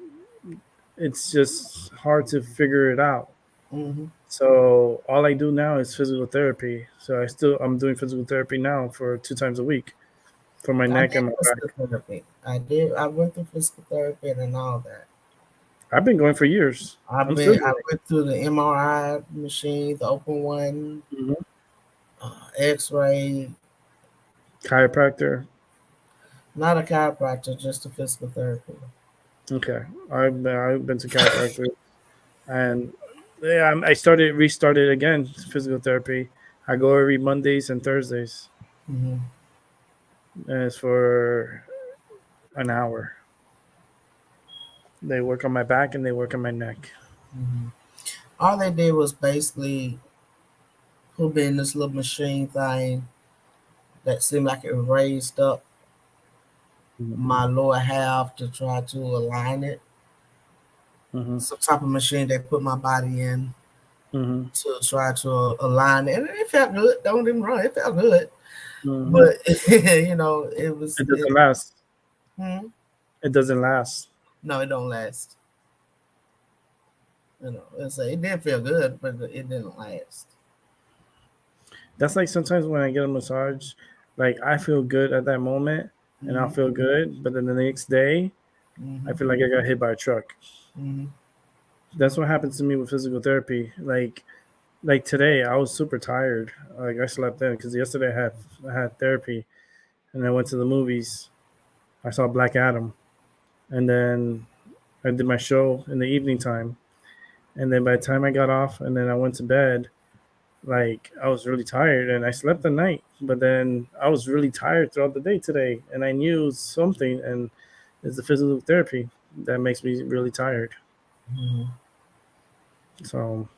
just hard to figure it out. Hmm. So all I do now is physical therapy. So I'm doing physical therapy now for 2 times a week for my I neck did and my physical back. therapy. I did. I went through physical therapy and all that. I've been going for years. I'm still I going. went through the MRI machine, the open one, Mhm. X-ray. Chiropractor. Not a chiropractor, just a physical therapy. Okay, I've been to chiropractor, and yeah, I restarted again physical therapy. I go every Mondays and Thursdays, Hmm. and it's for an hour. They work on my back and they work on my neck. Hmm. All they did was basically put me in this little machine thing that seemed like it raised up my lower half to try to align it. Mm-hmm. Some type of machine they put my body in Mm-hmm. to try to align it. And it felt good. Don't get me wrong, it felt good. Mm-hmm. But it was It doesn't last. hmm? It doesn't last. No, it don't last. It did feel good, but it didn't last. That's like sometimes when I get a massage, like I feel good at that moment and I'll Hmm. feel good, but then the next day I Hmm. feel like I got hit by a truck. Hmm. That's what happens to me with physical therapy. Like today, I was super tired. Like I slept in because yesterday I had therapy and I went to the movies. I saw Black Adam, and then I did my show in the evening time. And then by the time I got off and then I went to bed, like I was really tired and I slept the night. But then I was really tired throughout the day today, and I knew it was something. And it's the physical therapy that makes me really tired. Hmm. So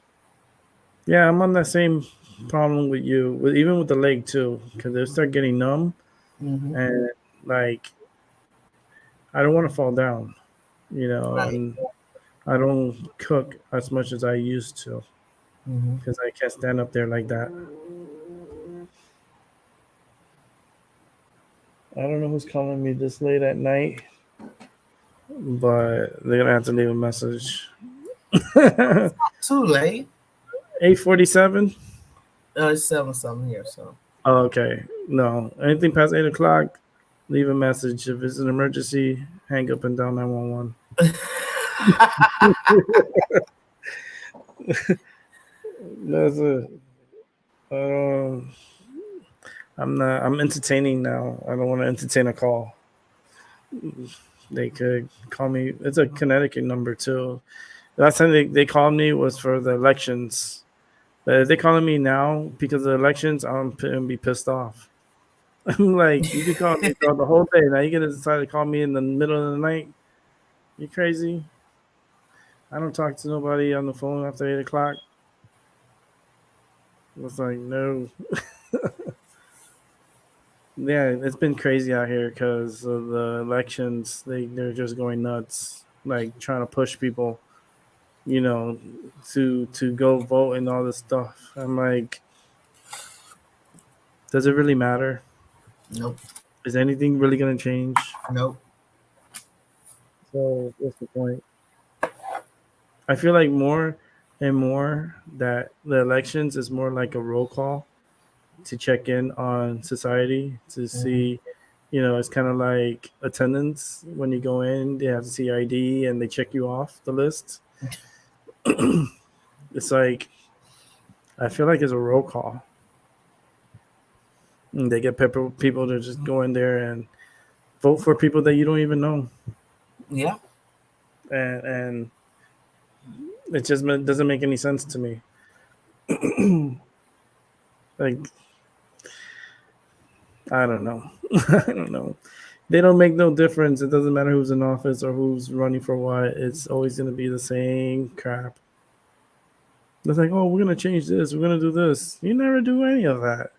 yeah, I'm on that same problem with you, even with the leg too, because they start getting numb, Hmm. and like I don't want to fall down, Right. and I don't cook as much as I used to Hmm. because I can't stand up there like that. I don't know who's calling me this late at night, but they're gonna have to leave a message. Too late. 8:47. It's 7 something here, so. Oh, okay. No, anything past 8 o'clock, leave a message. If it's an emergency, hang up and dial 911. That's it. Um, I'm not. I'm entertaining now. I don't want to entertain a call. They could call me. It's a Connecticut number too. Last time they called me was for the elections. But if they're calling me now because of the elections, I'm gonna be pissed off. I'm like, you could call me throughout the whole day. Now you're gonna decide to call me in the middle of the night? You crazy? I don't talk to nobody on the phone after 8 o'clock. It's like no. Yeah, it's been crazy out here because of the elections. They're just going nuts, like trying to push people, you know, to go vote and all this stuff. I'm like, does it really matter? Nope. Is anything really gonna change? Nope. So what's the point? I feel like more and more that the elections is more like a roll call to check in on society to Hmm. see, it's kind of like attendance when you go in. They have to see ID and they check you off the list. It's like I feel like it's a roll call. And they get people to just go in there and vote for people that you don't even know, Yeah. and it just doesn't make any sense to me. Like I don't know, I don't know. They don't make no difference. It doesn't matter who's in office or who's running for what. It's always going to be the same crap. It's like, oh, we're gonna change this, we're gonna do this. You never do any of that.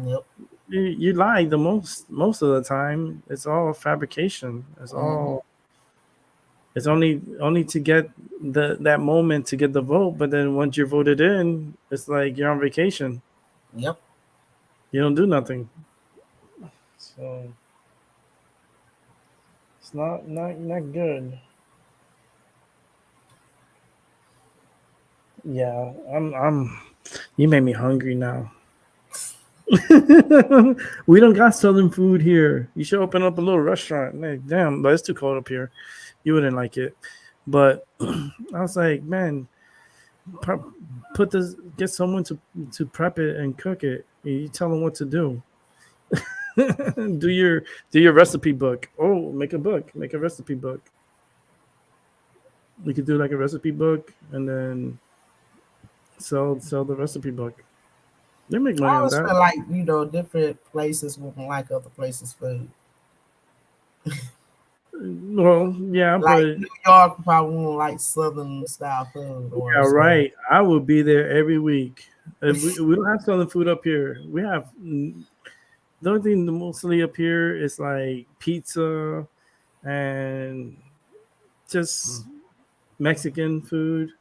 Yep. You lie the most of the time. It's all fabrication. It's Mhm. all. It's only to get that moment to get the vote, but then once you're voted in, it's like you're on vacation. Yep. You don't do nothing. So it's not good. Yeah, I'm. You made me hungry now. We don't got southern food here. You should open up a little restaurant. Like, damn, but it's too cold up here. You wouldn't like it. But I was like, man, pre- put this. Get someone to prep it and cook it. You tell them what to do. do your recipe book. Oh, make a book. Make a recipe book. We could do like a recipe book and then sell the recipe book. They make I money on always that. feel like different places wouldn't like other places' food. Well, yeah, Like but New York probably won't like Southern style food or yeah, something. right. I will be there every week. We don't have southern food up here. We have the only thing mostly up here is like pizza and just Mexican food.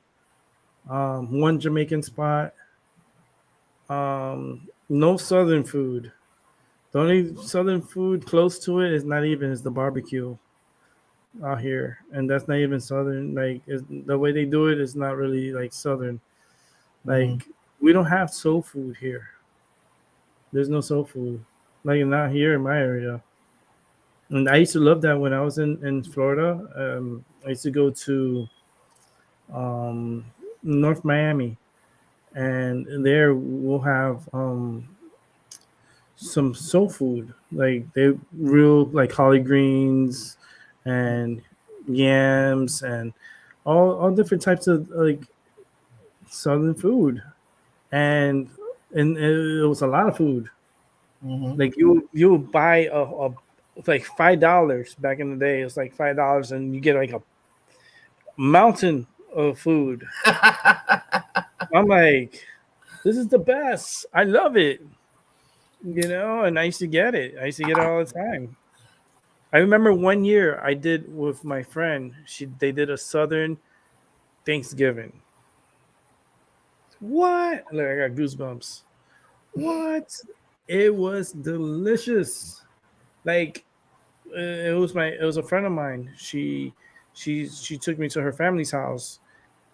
One Jamaican spot. No southern food. The only southern food close to it is not even is the barbecue out here, and that's not even southern. Like the way they do it is not really like southern. Mhm. Like we don't have soul food here. There's no soul food. Like not here in my area. And I used to love that when I was in Florida. I used to go to um, North Miami, and there we'll have some soul food. Like they real like collard greens and yams and all different types of like southern food. And it was a lot of food. Mhm. Like you would buy a like $5 back in the day. It was like $5 and you get like a mountain of food. I'm like, this is the best. I love it. And I used to get it. I used to get it all the time. I remember one year I did with my friend. They did a Southern Thanksgiving. What? Like I got goosebumps. What? It was delicious. Like it was a friend of mine. She took me to her family's house,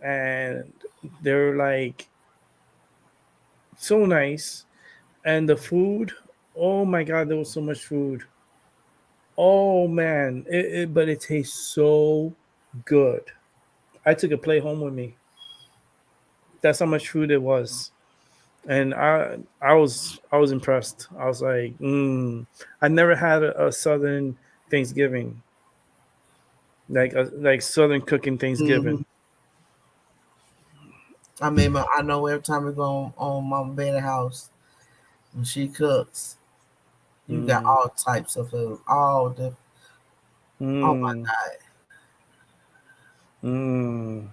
and they were like so nice. And the food, oh my god, there was so much food. Oh man, but it tastes so good. I took a plate home with me. That's how much food it was, and I was impressed. I was like, I never had a Southern Thanksgiving, like Southern cooking Mhm. Thanksgiving. I know every time we go on Mama Betty's house when she cooks, you got Mm, all types of food. All the Oh my mm, God. mm.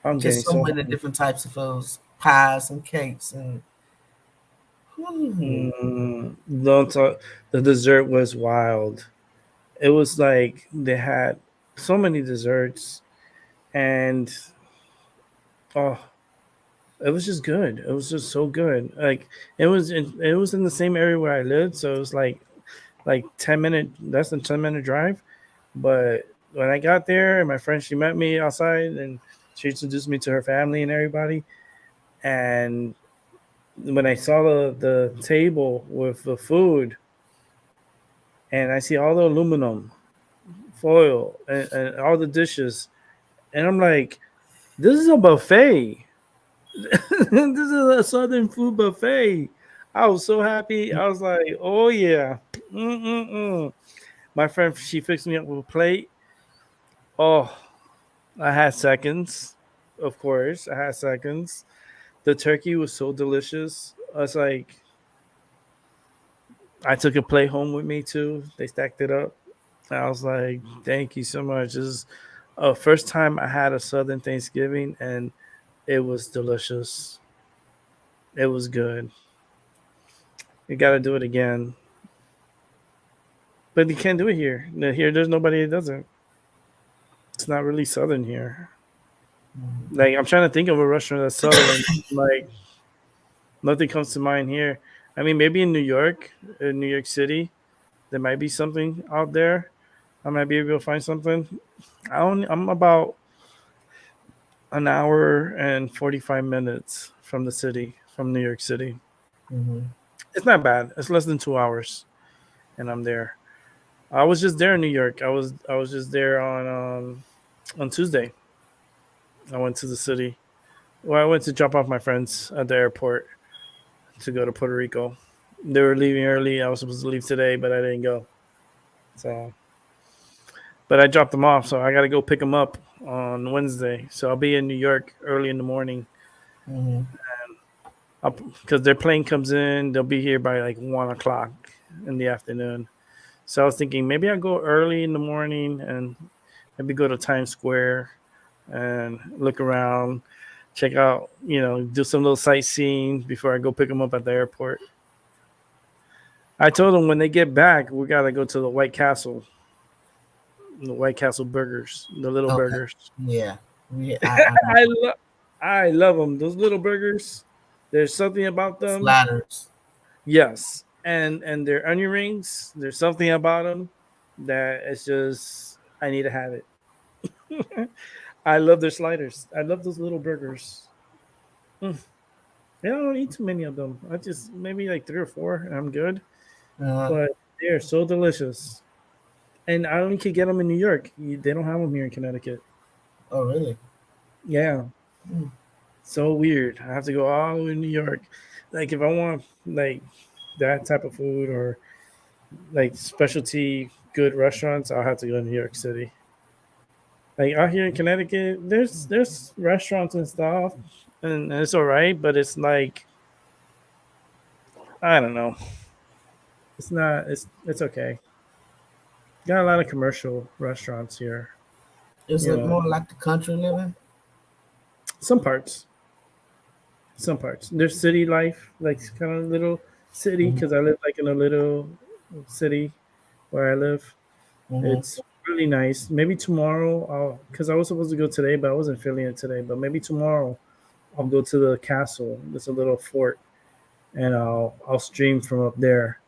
I'm getting Just so so many hungry. different types of foods, pies and cakes and whew. Don't talk. The dessert was wild. It was like they had so many desserts, and oh, it was just good. It was just so good. Like it was in the same area where I lived, so it was like 10 minute, less than 10 minute drive. But when I got there, and my friend she met me outside, and she introduced me to her family and everybody. And when I saw the table with the food, and I see all the aluminum foil and all the dishes, and I'm like, this is a buffet. This is a Southern food buffet. I was so happy. I was like, oh yeah. Mm-mm-mm. My friend, she fixed me up with a plate. Oh, I had seconds. Of course, I had seconds. The turkey was so delicious. I was like, I took a plate home with me too. They stacked it up. I was like, thank you so much. This is first time I had a Southern Thanksgiving, and It was delicious. It was good. You got to do it again. But you can't do it here. Here, there's nobody that does it. It's not really southern here. Like I'm trying to think of a restaurant that's southern. Like nothing comes to mind here. I mean, maybe in New York City, there might be something out there. I might be able to find something. I'm about an hour and 45 minutes from the city, from New York City. Mm-hmm. It's not bad. It's less than 2 hours, and I'm there. I was just there in New York. I was just there on Tuesday. I went to the city. Well, I went to drop off my friends at the airport to go to Puerto Rico. They were leaving early. I was supposed to leave today, but I didn't go. So, but I dropped them off, so I got to go pick them up on Wednesday. So I'll be in New York early in the morning. Mm-hmm. Because their plane comes in, they'll be here by like 1 o'clock in the afternoon. So I was thinking maybe I'll go early in the morning and maybe go to Times Square and look around, check out, do some little sightseeing before I go pick them up at the airport. I told them when they get back, we got to go to the White Castle, the White Castle burgers, the little Okay. burgers. Yeah. I love them. Those little burgers. There's something about them. Sliders. Yes, and their onion rings. There's something about them that it's just I need to have it. I love their sliders. I love those little burgers. I don't eat too many of them. I just maybe like 3 or 4, and I'm good. But they are so delicious, and I only could get them in New York. They don't have them here in Connecticut. Oh, really? Yeah. So weird. I have to go all the way to New York. Like if I want like that type of food or like specialty good restaurants, I'll have to go to New York City. Like out here in Connecticut, there's restaurants and stuff, and it's all right, but it's like I don't know. It's not. It's okay. Got a lot of commercial restaurants here. Is it more like the country living? Some parts. Some parts. There's city life, like kind of little city, because I live like in a little city where I live. It's really nice. Maybe tomorrow, because I was supposed to go today, but I wasn't feeling it today. But maybe tomorrow, I'll go to the castle. It's a little fort, and I'll stream from up there,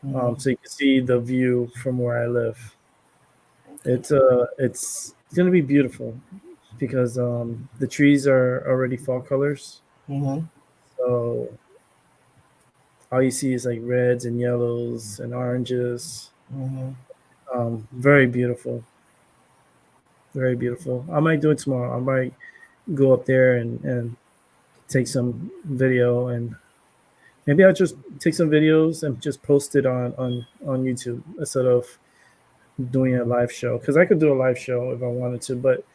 so you can see the view from where I live. It's gonna be beautiful because the trees are already fall colors. So all you see is like reds and yellows and oranges. Very beautiful. Very beautiful. I might do it tomorrow. I might go up there and take some video, and maybe I'll just take some videos and just post it on YouTube instead of doing a live show. Because I could do a live show if I wanted to, but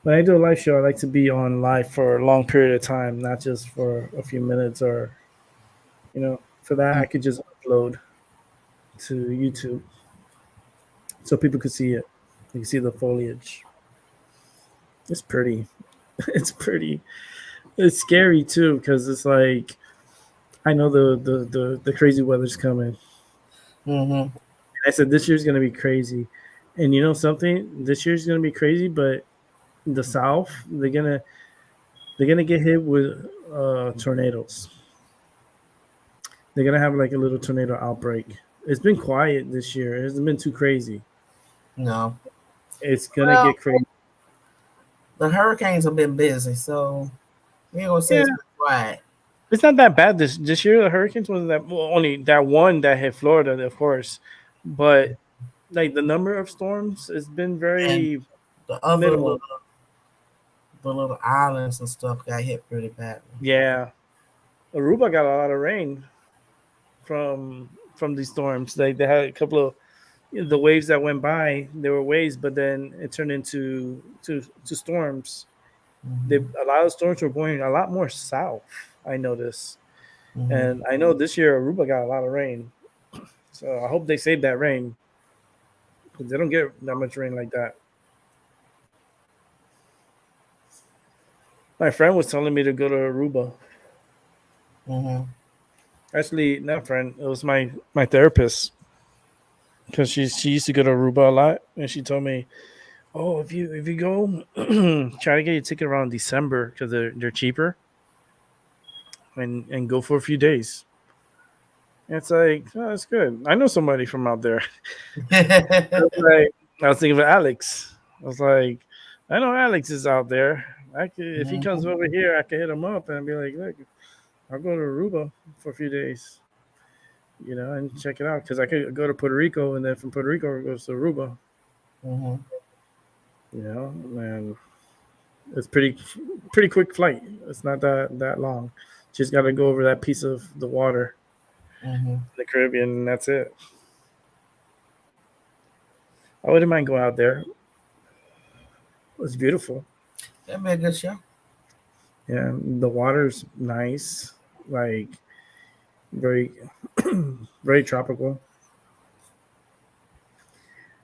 when I do a live show, I like to be on live for a long period of time, not just for a few minutes or, for that I could just upload to YouTube so people could see it. You can see the foliage. It's pretty. It's pretty. It's scary too because it's like I know the crazy weather's coming. I said this year's gonna be crazy, and you know something? This year's gonna be crazy, but the South they're gonna get hit with tornadoes. They're gonna have like a little tornado outbreak. It's been quiet this year. It hasn't been too crazy. No. It's gonna get crazy. The hurricanes have been busy, so we ain't gonna say it's been quiet. It's not that bad this year. The hurricanes wasn't that only that one that hit Florida, of course, but like the number of storms has been very And the other minimal. little islands and stuff got hit pretty badly. Yeah, Aruba got a lot of rain from these storms. Like they had a couple of the waves that went by. There were waves, but then it turned into storms. A lot of storms were going a lot more south. I noticed, and I know this year Aruba got a lot of rain. So I hope they save that rain because they don't get that much rain like that. My friend was telling me to go to Aruba. Mm-hmm. Actually, not friend. It was my therapist because she used to go to Aruba a lot, and she told me, "Oh, if you go, try to get your ticket around December because they're cheaper, and go for a few days." And it's like, oh, that's good. I know somebody from out there. Like, I was thinking of Alex. I was like, I know Alex is out there. I could, if he comes over here, I could hit him up and be like, look, I'll go to Aruba for a few days, and check it out because I could go to Puerto Rico and then from Puerto Rico it goes to Aruba, Mm-hmm. and it's pretty quick flight. It's not that long. Just got to go over that piece of the water Mm-hmm. in the Caribbean, and that's it. I wouldn't mind going out there. It's beautiful. That'd be a good show. Yeah, the water's nice, like very, very tropical.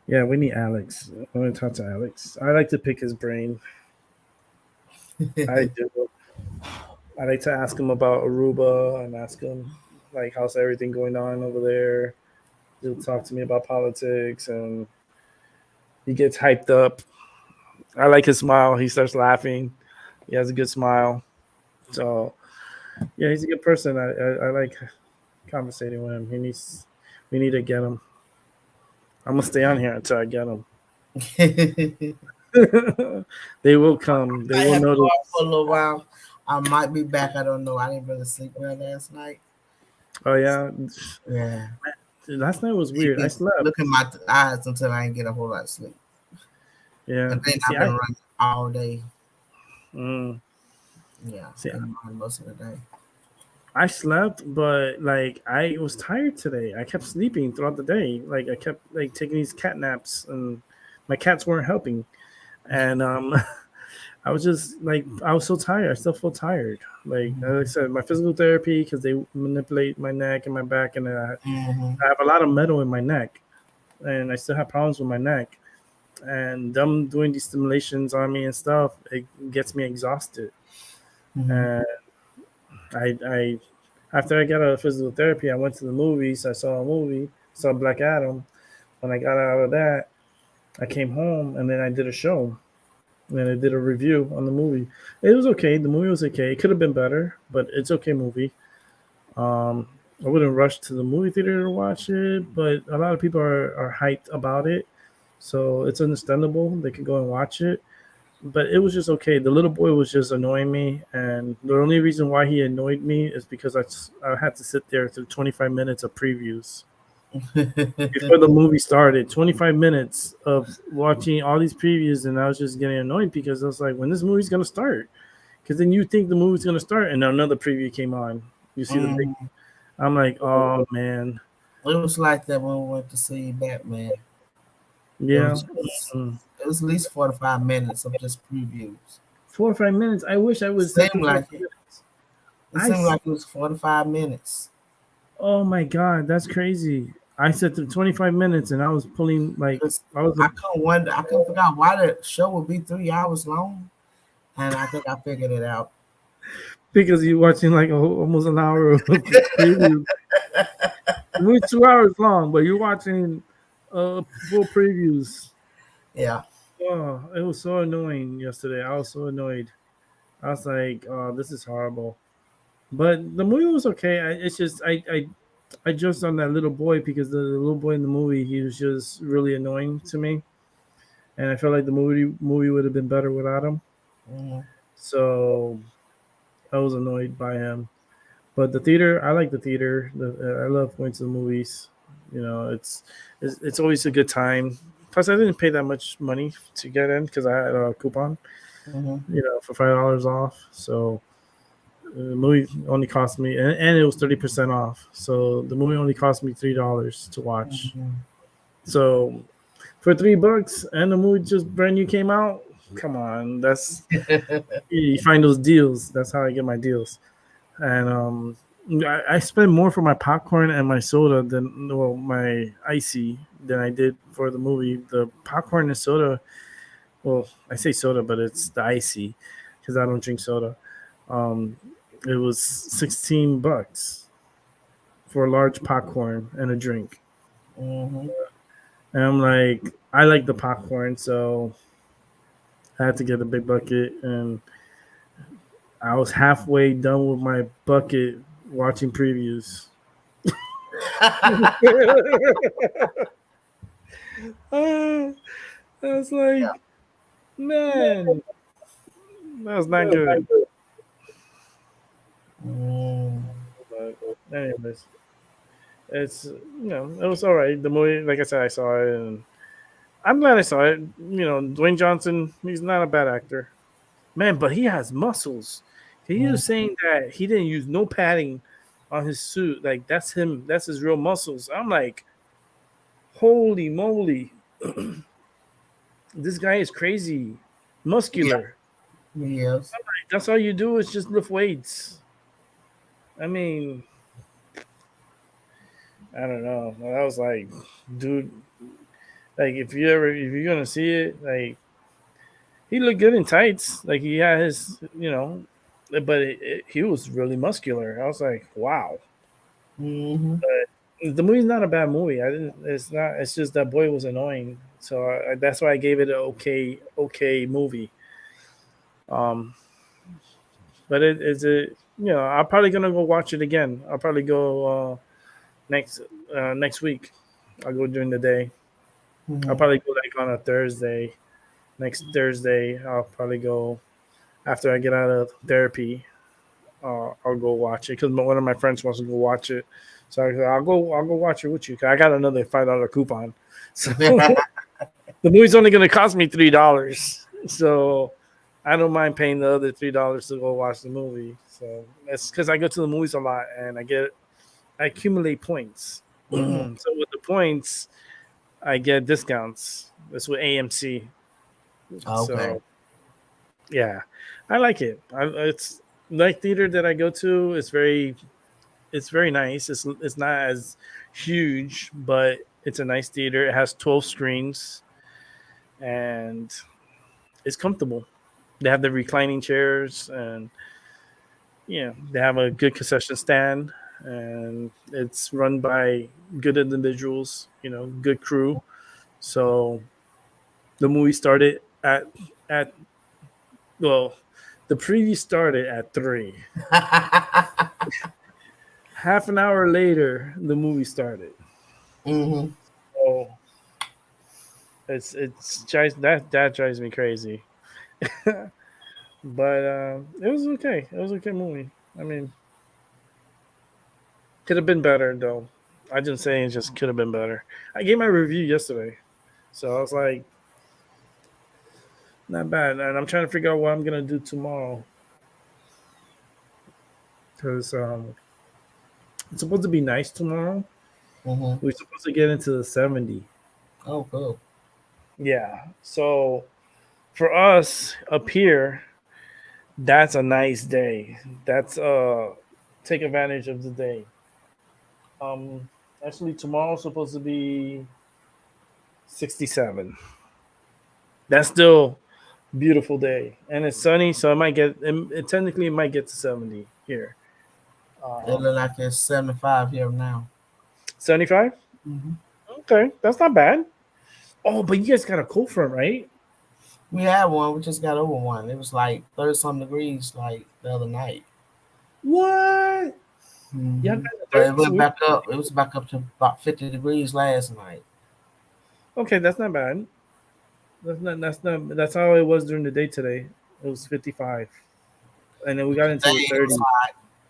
Yeah, we need Alex. I want to talk to Alex. I like to pick his brain. I do. I like to ask him about Aruba and ask him like how's everything going on over there. He'll talk to me about politics and he gets hyped up. I like his smile. He starts laughing. He has a good smile. So yeah, he's a good person. I like conversating with him. We need to get him. I'm gonna stay on here until I get him. They will come. They I will have to go notice. out for a little while. I might be back. I don't know. I didn't really sleep well last night. Oh yeah, Yeah. last night was weird. I slept. Look at my eyes until I didn't get a whole lot of sleep. Yeah. And then See, I've been running all day. mm, Yeah. See, And most of the day. I slept, but like I was tired today. I kept sleeping throughout the day. Like I kept like taking these cat naps, and my cats weren't helping. And I was just like I was so tired. I still feel tired. Like I said, my physical therapy because they manipulate my neck and my back, and Mm-hmm. I have a lot of metal in my neck, and I still have problems with my neck. And them doing these stimulations on me and stuff, it gets me exhausted. Mm-hmm. And I after I got out of physical therapy, I went to the movies. I saw a movie, saw Black Adam. When I got out of that, I came home and then I did a show. And then I did a review on the movie. It was okay. The movie was okay. It could have been better, but it's okay movie. I wouldn't rush to the movie theater to watch it, but a lot of people are hyped about it. So it's understandable. They can go and watch it. But it was just okay. The little boy was just annoying me, and the only reason why he annoyed me is because I had to sit there through 25 minutes of previews before the movie started. 25 minutes of watching all these previews, and I was just getting annoyed because I was like, when this movie's gonna start? Because then you think the movie's gonna start, and another preview came on. You see the big. I'm like, oh man. It was like that when we went to see Batman. Yeah. It was at least 45 minutes of just previews. 4 or 5 minutes. I wish I was. It seemed like it. It seemed like it was 45 minutes. Oh my god, that's crazy. I sat through 25 minutes and I was pulling like I couldn't figure out why the show would be 3 hours long. And I think I figured it out. Because you're watching like almost an hour of preview. It was 2 hours long, but you're watching full previews. Yeah. Oh, it was so annoying yesterday. I was so annoyed. I was like, oh, this is horrible. But the movie was okay. It's just I joked on that little boy because the little boy in the movie, he was just really annoying to me, and I felt like the movie would have been better without him. Mm-hmm. So I was annoyed by him. But the theater, I like the theater. I love going to the movies. It's always a good time. Plus, I didn't pay that much money to get in because I had a coupon, for $5 off. So the movie only cost me, and it was 30% off. So the movie only cost me $3 to watch. Mm-hmm. So for $3 and the movie just brand new came out, come on, that's you find those deals. That's how I get my deals. And I spend more for my popcorn and my soda than my icy than I did for the movie. The popcorn and soda. Well, I say soda, but it's the icy. because I don't drink soda. It was $16 for a large popcorn and a drink. Mm-hmm. And I'm like, I like the popcorn, so I had to get a big bucket. And I was halfway done with my bucket watching previews. I was like, man, that was not good. Mm. But anyways, it was all right. The movie, like I said, I saw it, and I'm glad I saw it. Dwayne Johnson, he's not a bad actor, man, but he has muscles. He was saying that he didn't use no padding on his suit. Like that's him. That's his real muscles. I'm like, holy moly, this guy is crazy, muscular. Yes. That's all you do is just lift weights. I mean, I don't know. I was like, dude, like if you're gonna see it, like he looked good in tights. Like he had his, but he was really muscular. I was like, wow. Mm-hmm. But the movie's not a bad movie. I didn't. It's not. It's just that boy was annoying. So that's why I gave it an okay movie. But I'm probably gonna go watch it again. I'll probably go next week. I'll go during the day. I'll probably go like on a Thursday. Next Thursday, I'll probably go after I get out of therapy. I'll go watch it because one of my friends wants to go watch it. So I'll go watch it with you. 'Cause I got another $5 coupon. So the movie's only going to cost me $3. So I don't mind paying the other $3 to go watch the movie. So that's because I go to the movies a lot and I accumulate points. Mm-hmm. So with the points, I get discounts. That's with AMC. Okay. So yeah, I like it. It's like theater that I go to. It's very nice. It's not as huge, but it's a nice theater. It has 12 screens, and it's comfortable. They have the reclining chairs, and they have a good concession stand, and it's run by good individuals. Good crew. So the movie started at well, the preview started at 3. Half an hour later, the movie started. Mm-hmm. So that drives me crazy. But it was okay. It was a okay movie. I mean, could have been better though. I didn't say it just could have been better. I gave my review yesterday, so I was like, not bad. And I'm trying to figure out what I'm gonna do tomorrow because it's supposed to be nice tomorrow. Mm-hmm. We're supposed to get into the 70. Oh, cool. Yeah. So for us up here, that's a nice day. That's take advantage of the day. Actually tomorrow's supposed to be 67. That's still beautiful day. And it's sunny, so it technically it might get to 70 here. It look like it's 75 here now. 75? Mm-hmm. Okay, that's not bad. Oh, but you guys got a cold front, right? We had one. We just got over one. It was like 30-some degrees like the other night. What? Mm-hmm. Yeah, But it went back up. It was back up to about 50 degrees last night. Okay, that's not bad. That's how it was during the day today. It was 55. And then we got into the 30s.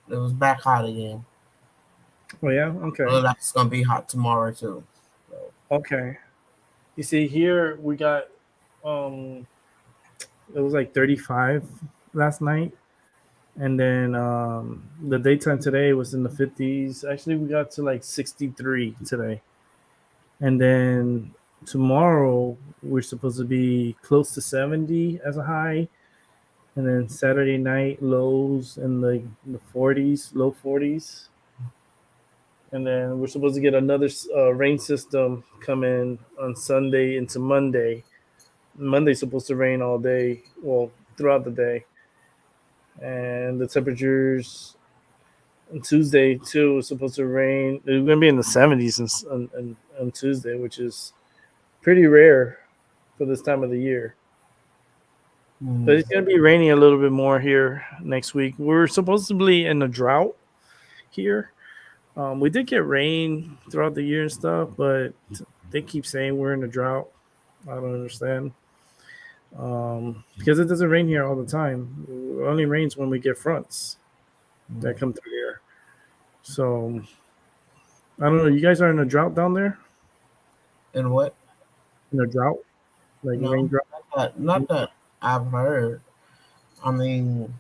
It was back hot again. Oh yeah? Okay. It looks like it's gonna be hot tomorrow too. So. Okay. You see here we got it was like 35 last night. And then the daytime today was in the 50s. Actually, we got to like 63 today. And then tomorrow we're supposed to be close to 70 as a high. And then Saturday night lows in the 40s, low 40s. And then we're supposed to get another rain system come in on Sunday into Monday. Monday's supposed to rain all day, well, throughout the day. and the temperatures on Tuesday too was supposed to rain. It's going to be in the 70s on Tuesday, which is pretty rare for this time of the year. But it's going to be raining a little bit more here next week. We're supposedly in a drought here. We did get rain throughout the year and stuff, but they keep saying we're in a drought. I don't understand. Because it doesn't rain here all the time. It only rains when we get fronts that come through here. So I don't know. You guys are in a drought down there? And what? In a drought? Like No, rain drought? not that I've heard. I mean,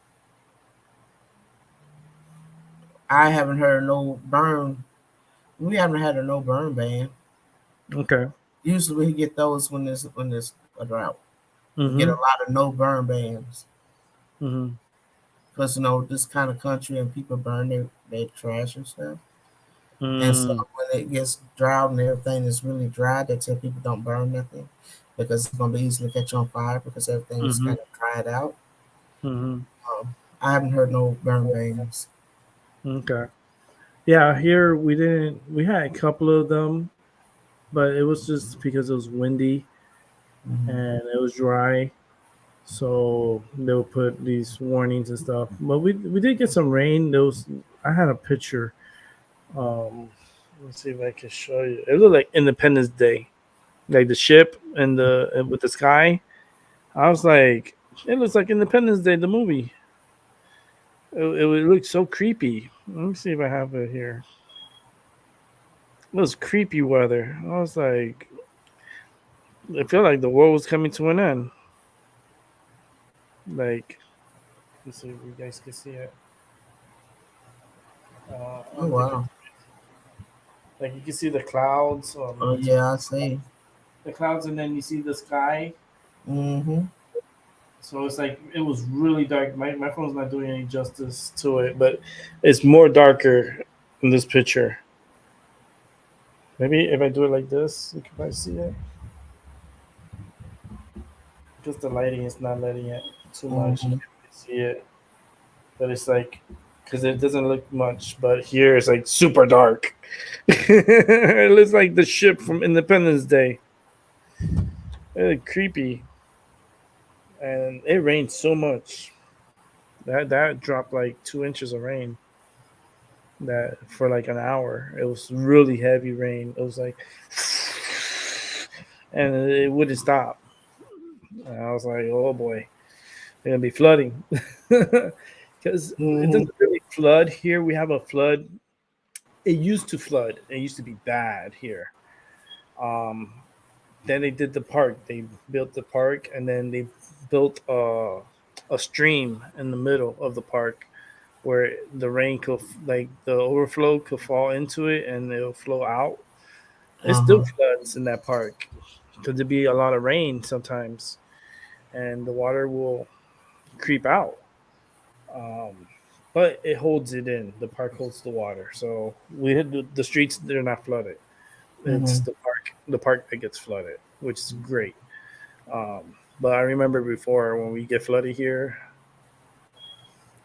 I haven't heard no burn. We haven't had a no burn ban. Okay. Usually we get those when there's a drought. Mm-hmm. We get a lot of no burn bans. Mm-hmm. Because this kind of country and people burn their trash and stuff. Mm-hmm. And so when it gets drought and everything is really dry, they tell people don't burn nothing because it's gonna be easy to catch on fire because everything is kind of dried out. Mm-hmm. I haven't heard no burn bans. Okay. Yeah, here we didn't. We had a couple of them, but it was just because it was windy and it was dry. So they'll put these warnings and stuff. But we did get some rain. I had a picture. Let's see if I can show you. It looked like Independence Day, like the ship and with the sky. I was like, it looks like Independence Day, the movie. It looked so creepy. Let me see if I have it here. It was creepy weather. I was like, I feel like the world was coming to an end. Like, let's see if you guys can see it. Oh wow! Like you can see the clouds. Oh yeah, I see the clouds, and then you see the sky. Mm-hmm. So it's like it was really dark. My phone's not doing any justice to it, but it's more darker in this picture. Maybe if I do it like this, you can probably see it. Because the lighting is not letting it too much. You can see it, but it's like because it doesn't look much. But here it's like super dark. It looks like the ship from Independence Day. It's creepy, and it rained so much. That dropped like 2 inches of rain. That for like an hour, it was really heavy rain. It was like, and it wouldn't stop. And I was like, oh boy, they're gonna be flooding because it doesn't really flood here. We have a flood. It used to flood. It used to be bad here. Then they did the park. They built the park, and then they built a stream in the middle of the park where the rain could, like the overflow could fall into it and it'll flow out. It still floods in that park because there'd be a lot of rain sometimes, and the water will creep out. But it holds it in. The park holds the water, so we hit the streets. They're not flooded. It's the park that gets flooded, which is great. But I remember before when we get flooded here,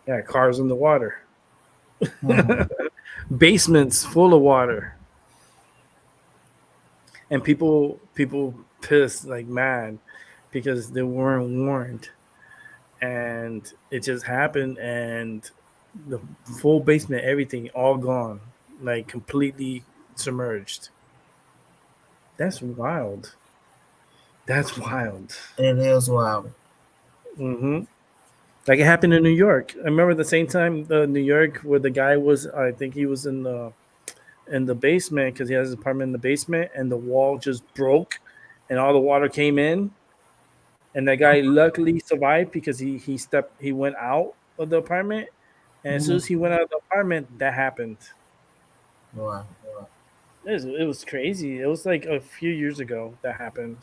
yeah, cars in the water, basements full of water, and people pissed like mad because they weren't warned, and it just happened, and the full basement, everything all gone, like completely submerged. That's wild. That's wild. It is wild. Mm-hmm. Like it happened in New York. I remember the same time New York where the guy was. I think he was in the basement because he has his apartment in the basement, and the wall just broke, and all the water came in. And that guy luckily survived because he went out of the apartment, and as soon as he went out of the apartment, that happened. Wow. It was crazy. It was like a few years ago that happened.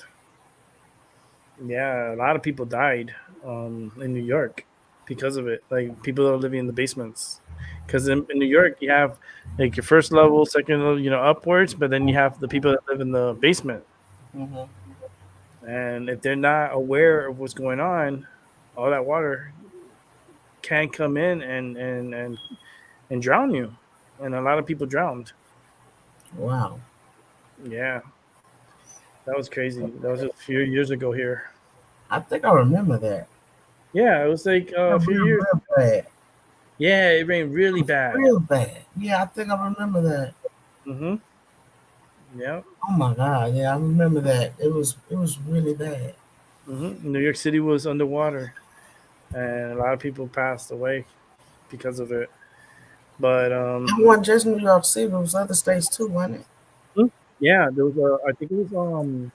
Yeah, a lot of people died in New York because of it. Like people that are living in the basements. Because in New York, you have like your first level, second level, upwards, but then you have the people that live in the basement. And if they're not aware of what's going on, all that water can come in and drown you, and a lot of people drowned. Wow. Yeah, that was crazy. That was a few years ago here. I think I remember that. Yeah, it was like Yeah, a few real, years. real bad. Yeah, it rained really bad. Real bad. Yeah, I think I remember that. Mm-hmm. Yeah. Oh my God. Yeah, I remember that. It was really bad. Mm-hmm. New York City was underwater, and a lot of people passed away because of it. But It wasn't just New York City, it was other states too, wasn't it? yeah, there was a. I think it was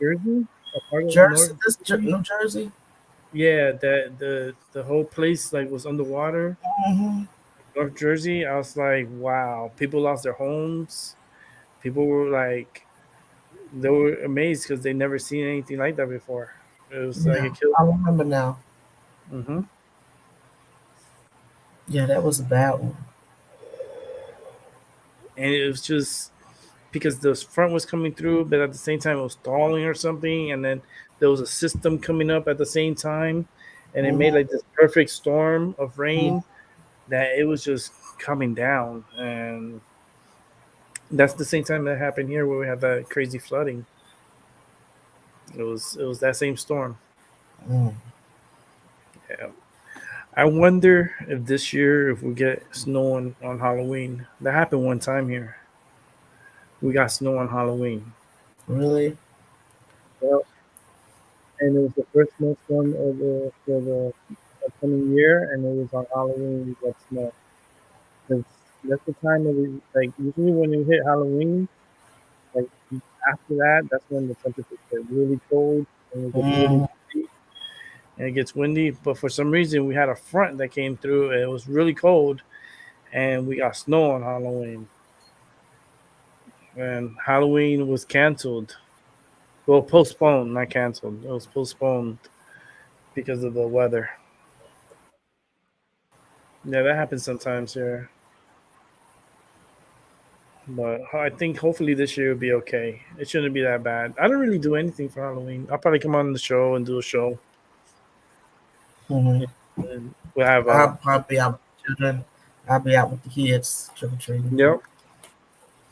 Jersey, a part of Jersey, North Jersey. New Jersey. Yeah, that the whole place like was underwater. Hmm. North Jersey. I was like, wow, people lost their homes. People were like, they were amazed because they never seen anything like that before. It was like Yeah, it killed. I remember now. Hmm. Yeah, that was a bad one. And it was just because the front was coming through, but at the same time it was stalling or something, and then there was a system coming up at the same time, and it made Hmm. like this perfect storm of rain that it was just coming down, and that's the same time that happened here where we had that crazy flooding. It was that same storm. Mm. Yeah. I wonder if this year if we get snow on Halloween. That happened one time here. We got snow on Halloween. Really? Well, and it was the first snowstorm of the for the upcoming year, and it was on Halloween. We got snow. 'Cause that's the time of the like usually when you hit Halloween, like after that, that's when the temperatures get really cold and it gets really Mm. windy. And it gets windy. But for some reason, we had a front that came through, and it was really cold, and we got snow on Halloween. And Halloween was canceled. Well, postponed, not canceled. It was postponed because of the weather. Yeah, that happens sometimes here. But I think hopefully this year will be okay. It shouldn't be that bad. I don't really do anything for Halloween. I'll probably come on the show and do a show. Hmm. And we'll have I'll probably be out with the children. I'll be out with the kids trick or treating. yep.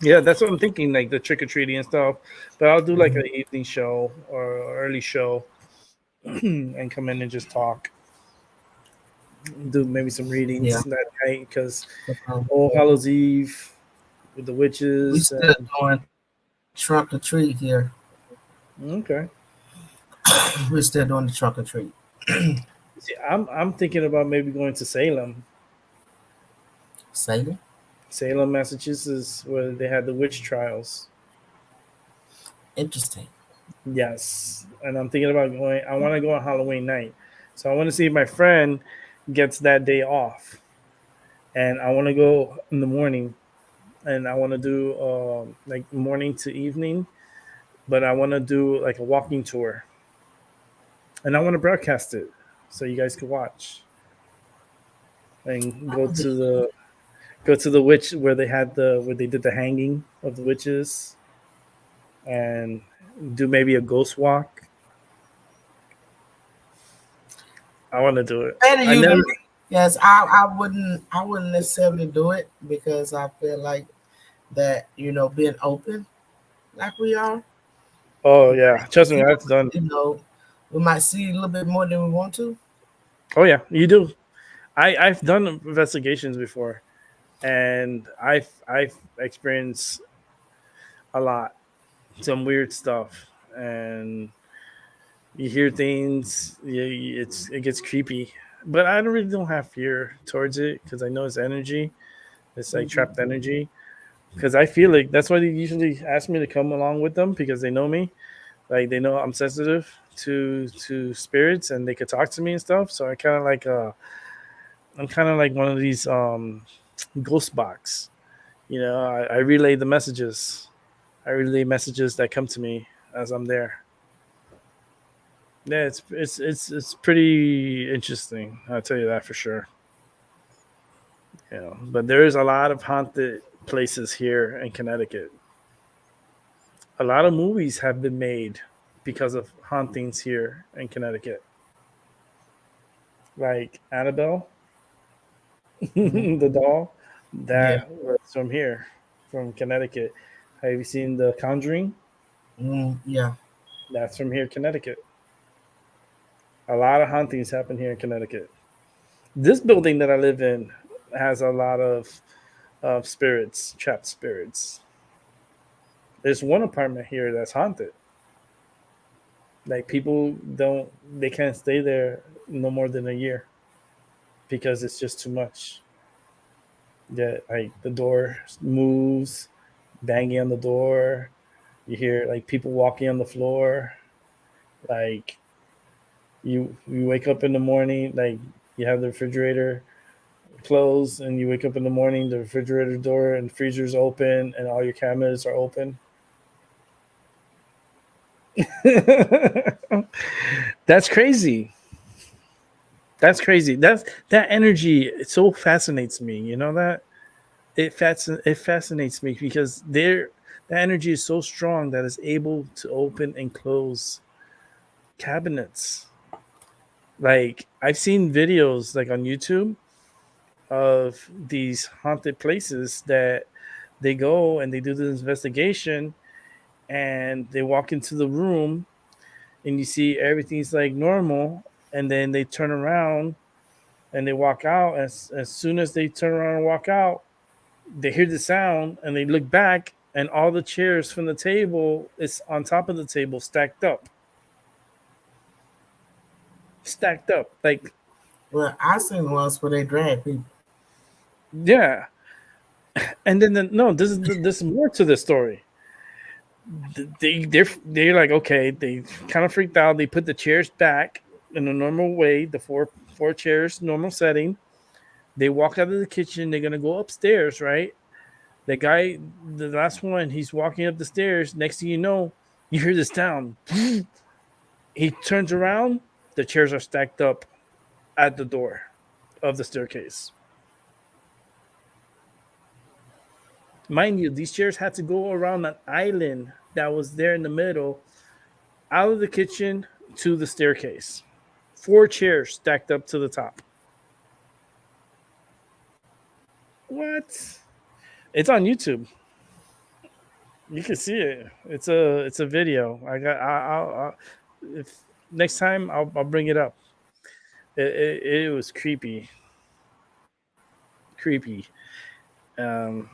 Yeah, that's what I'm thinking, like the trick or treating and stuff. But I'll do like Mhm. an evening show or early show and come in and just talk. Do maybe some Yeah. readings that night because Um, All Hallows Eve with the we witches. still doing trunk or treat here. Okay. We're still doing the trunk or treat. See, I'm thinking about maybe going to Salem? Salem, Massachusetts, where they had the witch trials. Interesting. Yes, and I'm thinking about going. I want to go on Halloween night, so I want to see if my friend gets that day off, and I want to go in the morning, and I want to do like morning to evening, but I want to do like a walking tour, and I want to broadcast it so you guys can watch and go to the witch where they had where they did the hanging of the witches and do maybe a ghost walk. I want to do it. Better I you never. do it. Yes, I wouldn't necessarily do it because I feel like that, being open like we are, Oh yeah, trust me, I've done. you know, we might see a little bit more than we want to. Oh yeah, you do. I've done investigations before, and I've experienced a lot, some weird stuff, and you hear things. It gets creepy, but I don't have fear towards it because I know it's energy. It's like trapped energy. Because I feel like that's why they usually ask me to come along with them because they know me. Like they know I'm sensitive to spirits and they could talk to me and stuff. So I'm kind of like one of these ghost box. I relay the messages. I relay messages that come to me as I'm there. Yeah, it's pretty interesting. I'll tell you that for sure. But there is a lot of haunted places here in Connecticut. A lot of movies have been made because of hauntings here in Connecticut. like Annabelle, Mhm. the doll, Yeah. that was from here, from Connecticut. Have you seen The Conjuring? Yeah. That's from here, Connecticut. A lot of hauntings happen here in Connecticut. This building that I live in has a lot of spirits, trapped spirits. There's one apartment here that's haunted. Like people don't, they can't stay there no more than a year because it's just too much. That like the door moves, banging on the door. You hear like people walking on the floor. Like you wake up in the morning, like you have the refrigerator closed, and you wake up in the morning, the refrigerator door and freezer's open, and all your cabinets are open. That's crazy. That's crazy. That energy. It so fascinates me. You know that it fascinates me because that energy is so strong that it's able to open and close cabinets. Like I've seen videos like on YouTube of these haunted places that they go and they do this investigation and they walk into the room and you see everything's like normal, and then they turn around and they walk out. As soon as they turn around and walk out, they hear the sound and they look back, and all the chairs from the table is on top of the table, stacked up. Like, Well, I seen ones where they drag people. yeah. And then no, this is more to the story. They're like, okay, they kind of freaked out. They put the chairs back in a normal way, the four chairs, normal setting. They walk out of the kitchen. They're gonna go upstairs, right? The guy, the last one, he's walking up the stairs. Next thing you know, you hear this sound. He turns around. The chairs are stacked up at the door of the staircase. Mind you, these chairs had to go around an island that was there in the middle, out of the kitchen to the staircase. Four chairs stacked up to the top. What? It's on YouTube. You can see it. It's a video. I'll if next time I'll bring it up. It was creepy. Um,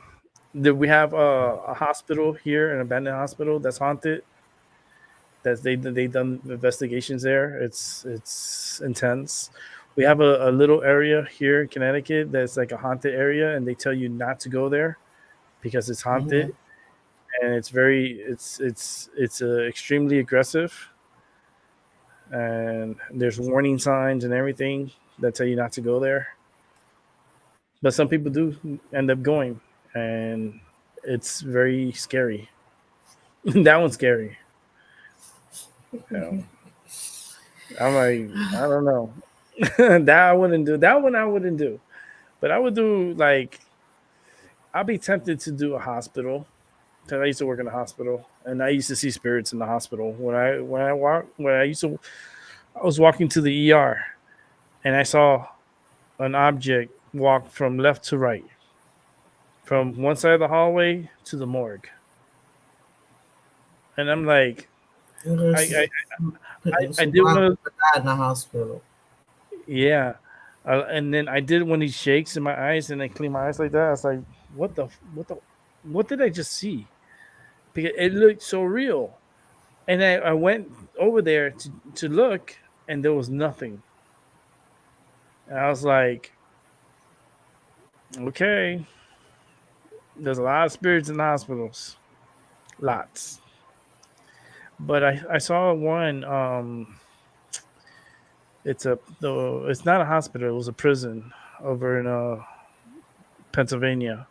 we have a hospital here, an abandoned hospital that's haunted. That's they done investigations there. It's intense. We have a little area here in Connecticut that's like a haunted area, and they tell you not to go there because it's Mhm. haunted, and it's extremely aggressive, and there's warning signs and everything that tell you not to go there. But some people do end up going, and it's very scary. That one's scary. You I'm like, I don't know. That I wouldn't do. That one I wouldn't do. But I would do like I'd be tempted to do a hospital because I used to work in a hospital and I used to see spirits in the hospital. I was walking to the ER and I saw an object walk from left to right, from one side of the hallway to the morgue, and I'm like, And I there's I, there's I a did lot one of of people died in the hospital. yeah, and then I did one of these shakes in my eyes and I clean my eyes like that. I was like, what did I just see? Because it looked so real. And I went over there to look, and there was nothing. And I was like, okay, there's a lot of spirits in hospitals, lots. But I saw one. It's not a hospital. It was a prison over in Pennsylvania.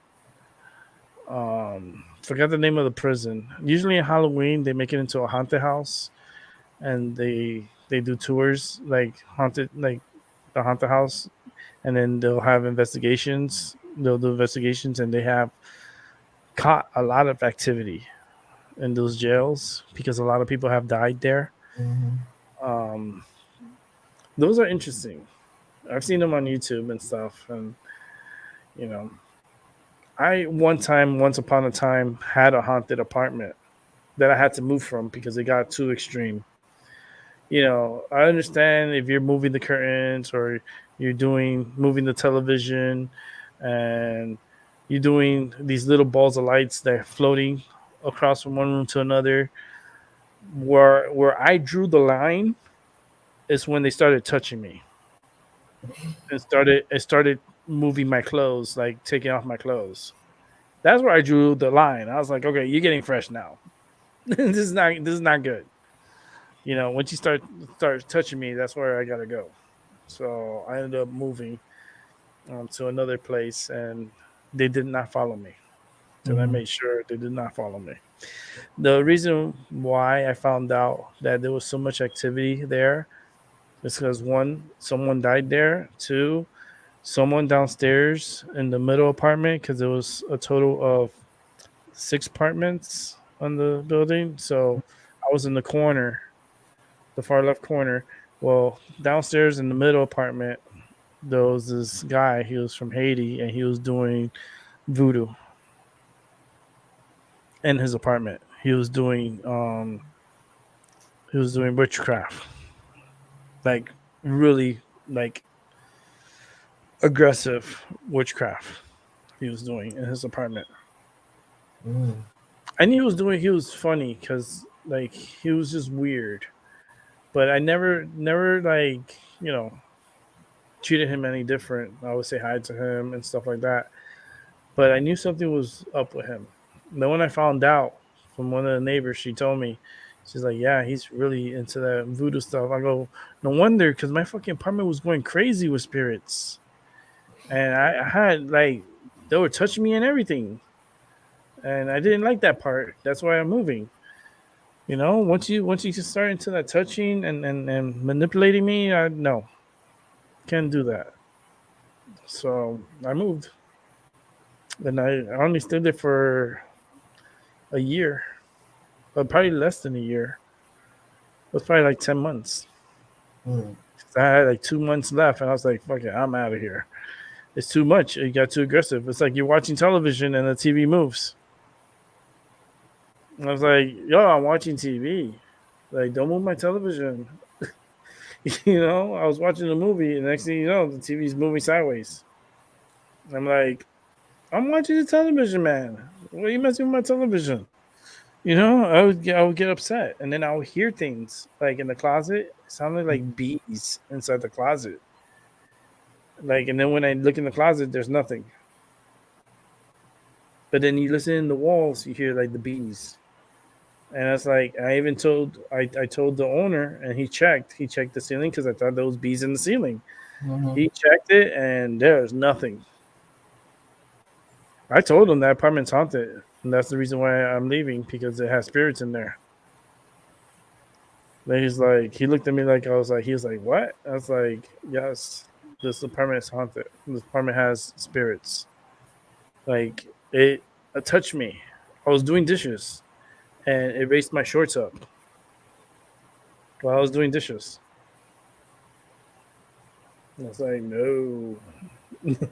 Forgot the name of the prison. Usually in Halloween they make it into a haunted house, and they do tours like haunted like the haunted house, and then they'll have investigations. They'll do investigations, and they have caught a lot of activity in those jails because a lot of people have died there. Mhm. Um, those are interesting. I've seen them on YouTube and stuff, and you know, I once upon a time, had a haunted apartment that I had to move from because it got too extreme. I understand if you're moving the curtains or you're doing moving the television, and you're doing these little balls of lights that are floating across from one room to another. Where I drew the line is when they started touching me and started moving my clothes, like taking off my clothes. That's where I drew the line. I was like, okay, you're getting fresh now. This is not good. Once you start touching me, that's where I gotta go. So I ended up moving to another place, and they did not follow me. And I made sure they did not follow me. The reason why I found out that there was so much activity there is because one, someone died there. Two, someone downstairs in the middle apartment, because there was a total of 6 apartments on the building. So I was in the corner, the far left corner. Well, downstairs in the middle apartment, there was this guy. He was from Haiti, and he was doing voodoo in his apartment. He was doing witchcraft, like really like aggressive witchcraft. He was doing in his apartment, and he was funny because like he was just weird. But I never like treated him any different. I would say hi to him and stuff like that. But I knew something was up with him. Then when I found out from one of the neighbors, she told me, she's like, "Yeah, he's really into that voodoo stuff." I go, "No wonder, because my fucking apartment was going crazy with spirits, and I had like they were touching me and everything, and I didn't like that part. That's why I'm moving." Once you just start into that touching and manipulating me, I no, can't do that. So I moved, and I only stayed there for a year, but probably less than a year. It was probably like 10 months. I had like 2 months left, and I was like, "Fuck it, I'm out of here. It's too much. It got too aggressive. It's like you're watching television and the TV moves." And I was like, "Yo, I'm watching TV. Like, don't move my television." I was watching a movie, and next thing you know, the TV's moving sideways. I'm like, "I'm watching the television, man. Why are you messing with my television?" I would get upset, and then I would hear things like in the closet. It sounded like bees inside the closet. Like, and then when I look in the closet, there's nothing. But then you listen in the walls, you hear like the bees. And it's like I told the owner, and he checked the ceiling because I thought there was bees in the ceiling. He checked it, and there's nothing. I told him that apartment's haunted, and that's the reason why I'm leaving, because it has spirits in there. Then he looked at me like he was like, "What?" I was like, "Yes, this apartment is haunted. This apartment has spirits." Like it touched me. I was doing dishes, and it raised my shorts up while I was doing dishes. I was like, "No,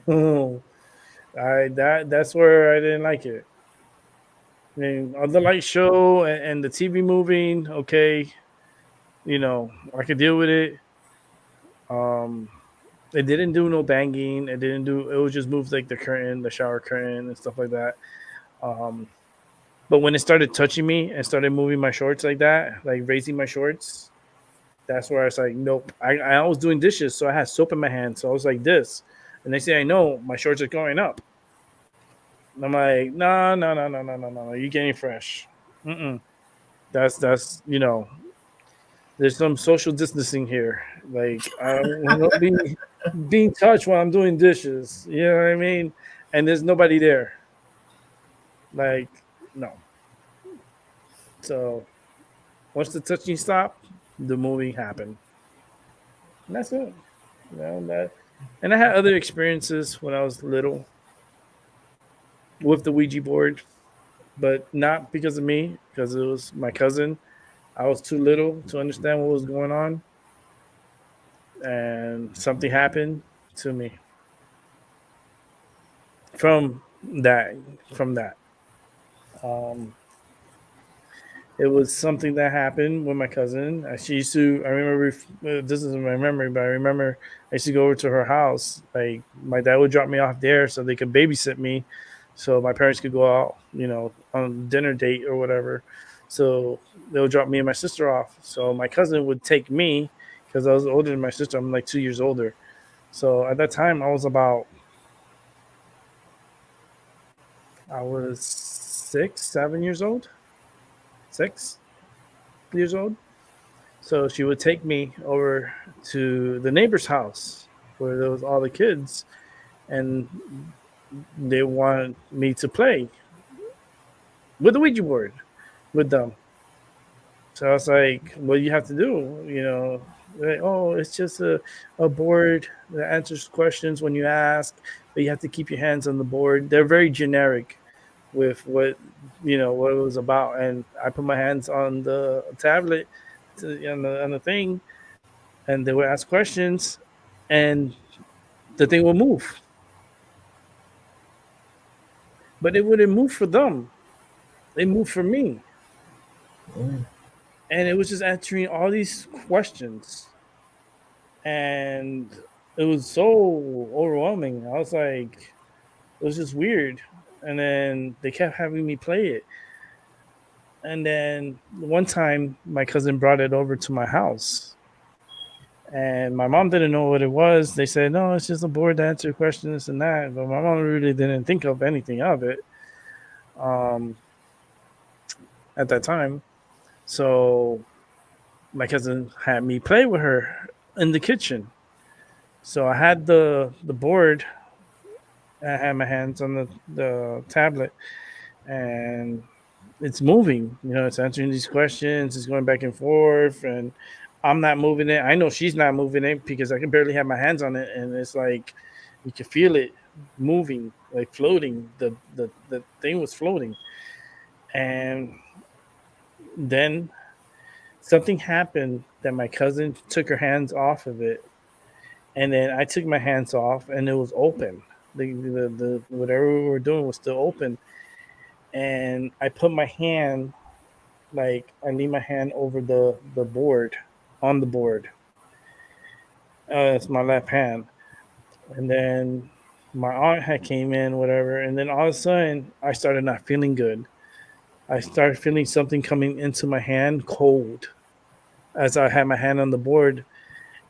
no." That's where I didn't like it. I mean, on the light show and the TV moving, okay, I could deal with it. Um, it didn't do no banging. It was just moved like the curtain, the shower curtain, and stuff like that. Um, but when it started touching me and started moving my shorts like that, like raising my shorts, that's where I was like, nope. I was doing dishes, so I had soap in my hand, so I was like this, and they say I know my shorts are going up. And I'm like, no, no, no, no, no, no, no, you're getting fresh. Mm-mm. That's there's some social distancing here. Like I don't want to be being touched while I'm doing dishes. You know what I mean? And there's nobody there. Like no. So once the touching stopped, the moving happened. And that's it. And I had other experiences when I was little with the Ouija board, but not because of me, because it was my cousin. I was too little to understand what was going on. and something happened to me from that. From that, um, it was something that happened with my cousin. She used to. I remember. This is my memory, but I remember I used to go over to her house. Like my dad would drop me off there so they could babysit me, so my parents could go out, on dinner date or whatever. So they'll drop me and my sister off. So my cousin would take me because I was older than my sister. I'm like 2 years older. So at that time, I was 6, 7 years old, 6 years old. So she would take me over to the neighbor's house where there was all the kids, and they wanted me to play with the Ouija board with them. So I was like, "What do you have to do?" Like, oh, it's just a board that answers questions when you ask, but you have to keep your hands on the board. They're very generic with what it was about, and I put my hands on the tablet, on the thing, and they would ask questions, and the thing would move, but it wouldn't move for them. It moved for me, Mm. and it was just answering all these questions, and it was so overwhelming. I was like, it was just weird, and then they kept having me play it. And then one time, my cousin brought it over to my house, and my mom didn't know what it was. They said, "No, it's just a board to answer questions and that." But my mom really didn't think of anything of it um, at that time. So my cousin had me play with her in the kitchen. So I had the board. I had my hands on the tablet, and it's moving. It's answering these questions. It's going back and forth, and I'm not moving it. I know she's not moving it because I can barely have my hands on it, and it's like you can feel it moving, like floating. The thing was floating, and then something happened that my cousin took her hands off of it, and then I took my hands off, and it was open. The whatever we were doing was still open, and I put my hand, like I lean my hand over the board, on the board. It's my left hand, and then my aunt had came in, whatever, and then all of a sudden I started not feeling good. I started feeling something coming into my hand, cold, as I had my hand on the board.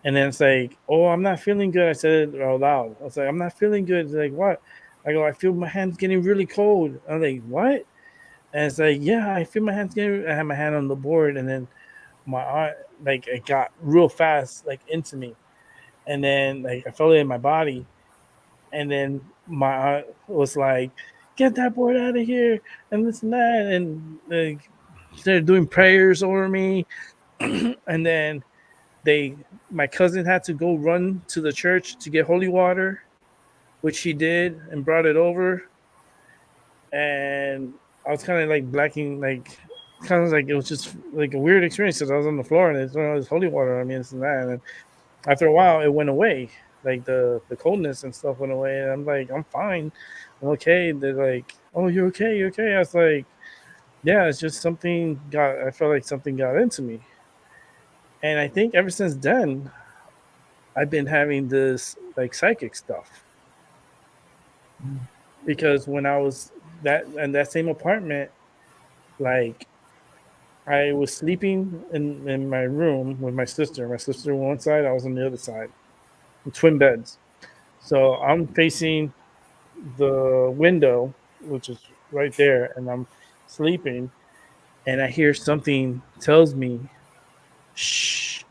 And then it's like, "Oh, I'm not feeling good." I said it out loud. I was like, "I'm not feeling good." It's like, "What?" I go, "I feel my hands getting really cold." I'm like, "What?" And it's like, "Yeah, I feel my hands getting." I had my hand on the board, and then my aunt, like, it got real fast, like, into me, and then like I felt it in my body, and then my aunt was like, "Get that board out of here," and this and that, and like started doing prayers over me, and then they my cousin had to go run to the church to get holy water, which he did and brought it over, and I was kind of like blacking, like kind of like it was just like a weird experience because I was on the floor and it's all this holy water on me and this and that, and then after a while it went away, like the coldness and stuff went away, and I'm like, I'm fine, I'm okay. They're like, "Oh, you're okay, you're okay." I was like, "Yeah, it's just something got." I felt like something got into me, and I think ever since then I've been having this like psychic stuff because when I was that in that same apartment, like I was sleeping in my room with my sister. My sister on one side, I was on the other side, twin beds. So I'm facing the window, which is right there, and I'm sleeping, and I hear something tells me, "Shh,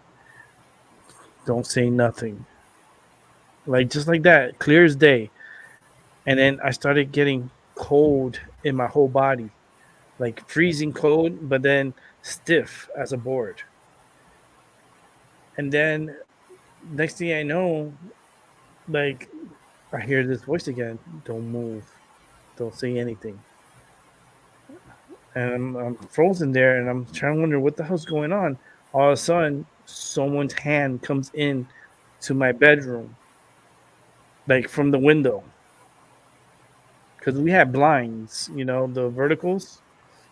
don't say nothing." Like just like that, clear as day. And then I started getting cold in my whole body, like freezing cold, but then stiff as a board. And then next thing I know, like I hear this voice again: "Don't move, don't say anything." And I'm frozen there, and I'm trying to wonder what the hell's going on. All of a sudden, someone's hand comes in to my bedroom, like from the window, because we had blinds, the verticals.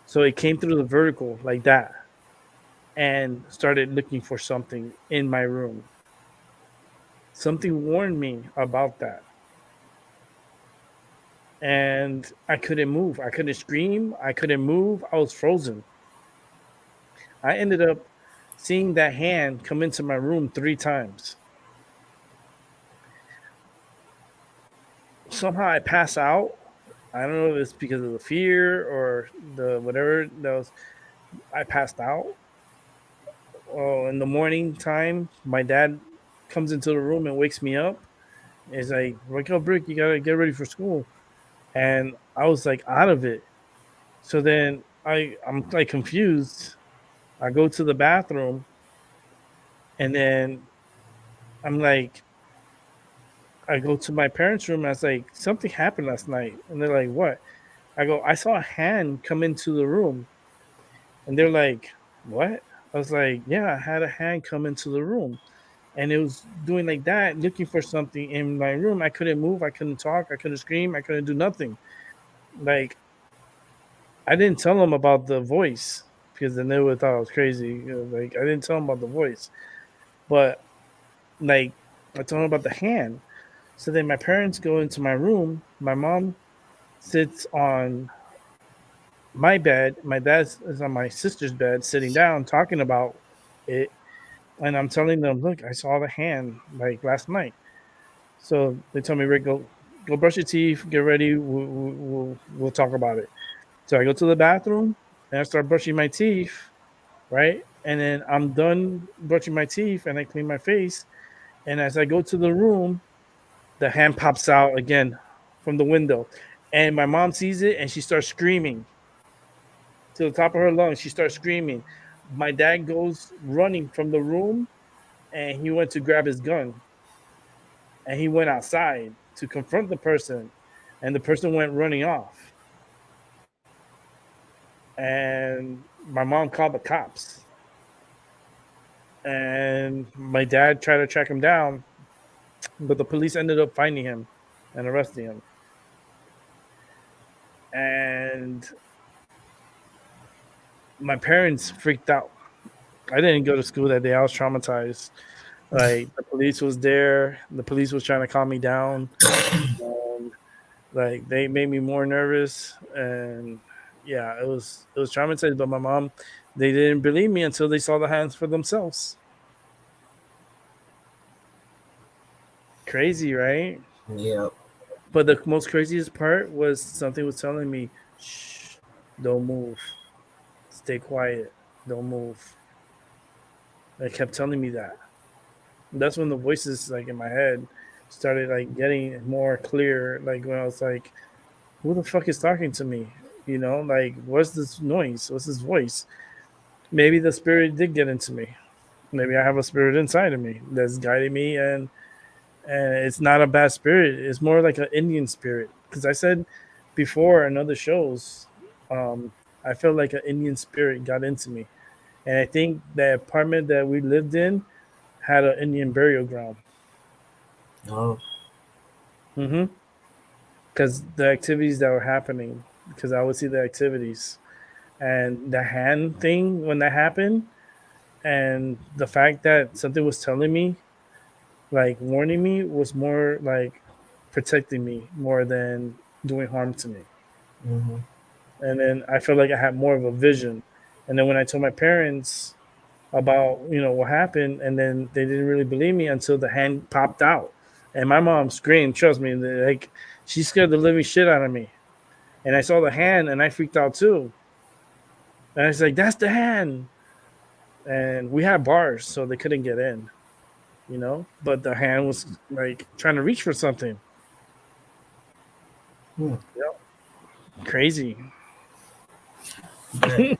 So it came through the vertical like that and started looking for something in my room. Something warned me about that. And I couldn't move. I couldn't scream. I couldn't move. I was frozen. I ended up seeing that hand come into my room 3 times. Somehow I pass out. I don't know if it's because of the fear or the whatever that was. I passed out. Oh, in the morning time, my dad comes into the room and wakes me up. He's like, "Wake up, Brick! You gotta get ready for school." And I was like out of it. So then I'm like confused. I go to the bathroom, and then I'm like, I go to my parents' room. I was like, something happened last night, and they're like, what? I go, I saw a hand come into the room, and they're like, what? I was like, yeah, I had a hand come into the room, and it was doing like that, looking for something in my room. I couldn't move, I couldn't talk, I couldn't scream, I couldn't do nothing. Like, I didn't tell them about the voice because then they would thought I was crazy. Like, I didn't tell them about the voice, but like, I told them about the hand. So then my parents go into my room. My mom sits on my bed. My dad is on my sister's bed, sitting down, talking about it. And I'm telling them, look, I saw the hand like last night. So they tell me, Rick, go brush your teeth, get ready. We'll talk about it. So I go to the bathroom and I start brushing my teeth, right? And then I'm done brushing my teeth and I clean my face. And as I go to the room, the hand pops out again from the window. And my mom sees it and she starts screaming to the top of her lungs. She starts screaming. My dad goes running from the room and he went to grab his gun. And he went outside to confront the person. And the person went running off. And my mom called the cops. And my dad tried to track him down, but the police ended up finding him and arresting him. And my parents freaked out. I didn't go to school that day. I was traumatized. Like, the police was there. The police was trying to calm me down. Like, they made me more nervous, and yeah, it was traumatized. But my mom, they didn't believe me until they saw the hands for themselves. Crazy, right? Yeah. But the most craziest part was something was telling me, shh, don't move. Stay quiet. Don't move. They kept telling me that. That's when the voices like in my head started like getting more clear. Like when I was like, who the fuck is talking to me? Like, what's this noise? What's this voice? Maybe the spirit did get into me. Maybe I have a spirit inside of me that's guiding me, and it's not a bad spirit. It's more like an Indian spirit. Because I said before in other shows, I felt like an Indian spirit got into me. And I think the apartment that we lived in had an Indian burial ground. Oh. Mm-hmm. Because the activities that were happening, because I would see the activities. And the hand thing, when that happened, and the fact that something was telling me, like warning me, was more like protecting me more than doing harm to me. Mm-hmm. And then I felt like I had more of a vision. And then when I told my parents about what happened, and then they didn't really believe me until the hand popped out, and my mom screamed. Trust me, like she scared the living shit out of me. And I saw the hand, and I freaked out too. And I was like, "That's the hand." And we had bars, so they couldn't get in. But the hand was like trying to reach for something. Yep. Crazy. But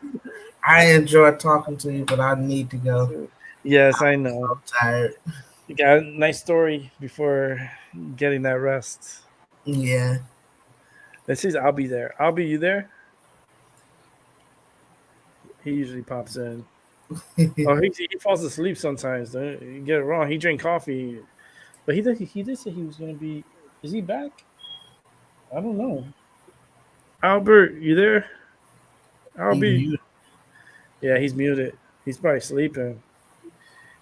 I enjoy talking to you, but I need to go. Yes, I know. I'm tired. You got a nice story before getting that rest. Yeah. Let's see. I'll be there. I'll be you there. He usually pops in. Oh, he falls asleep sometimes. Don't you get it wrong. He drink coffee. But he did say he was gonna be. Is he back? I don't know. Albert, you there? He Albie. muted. Yeah, he's muted. He's probably sleeping.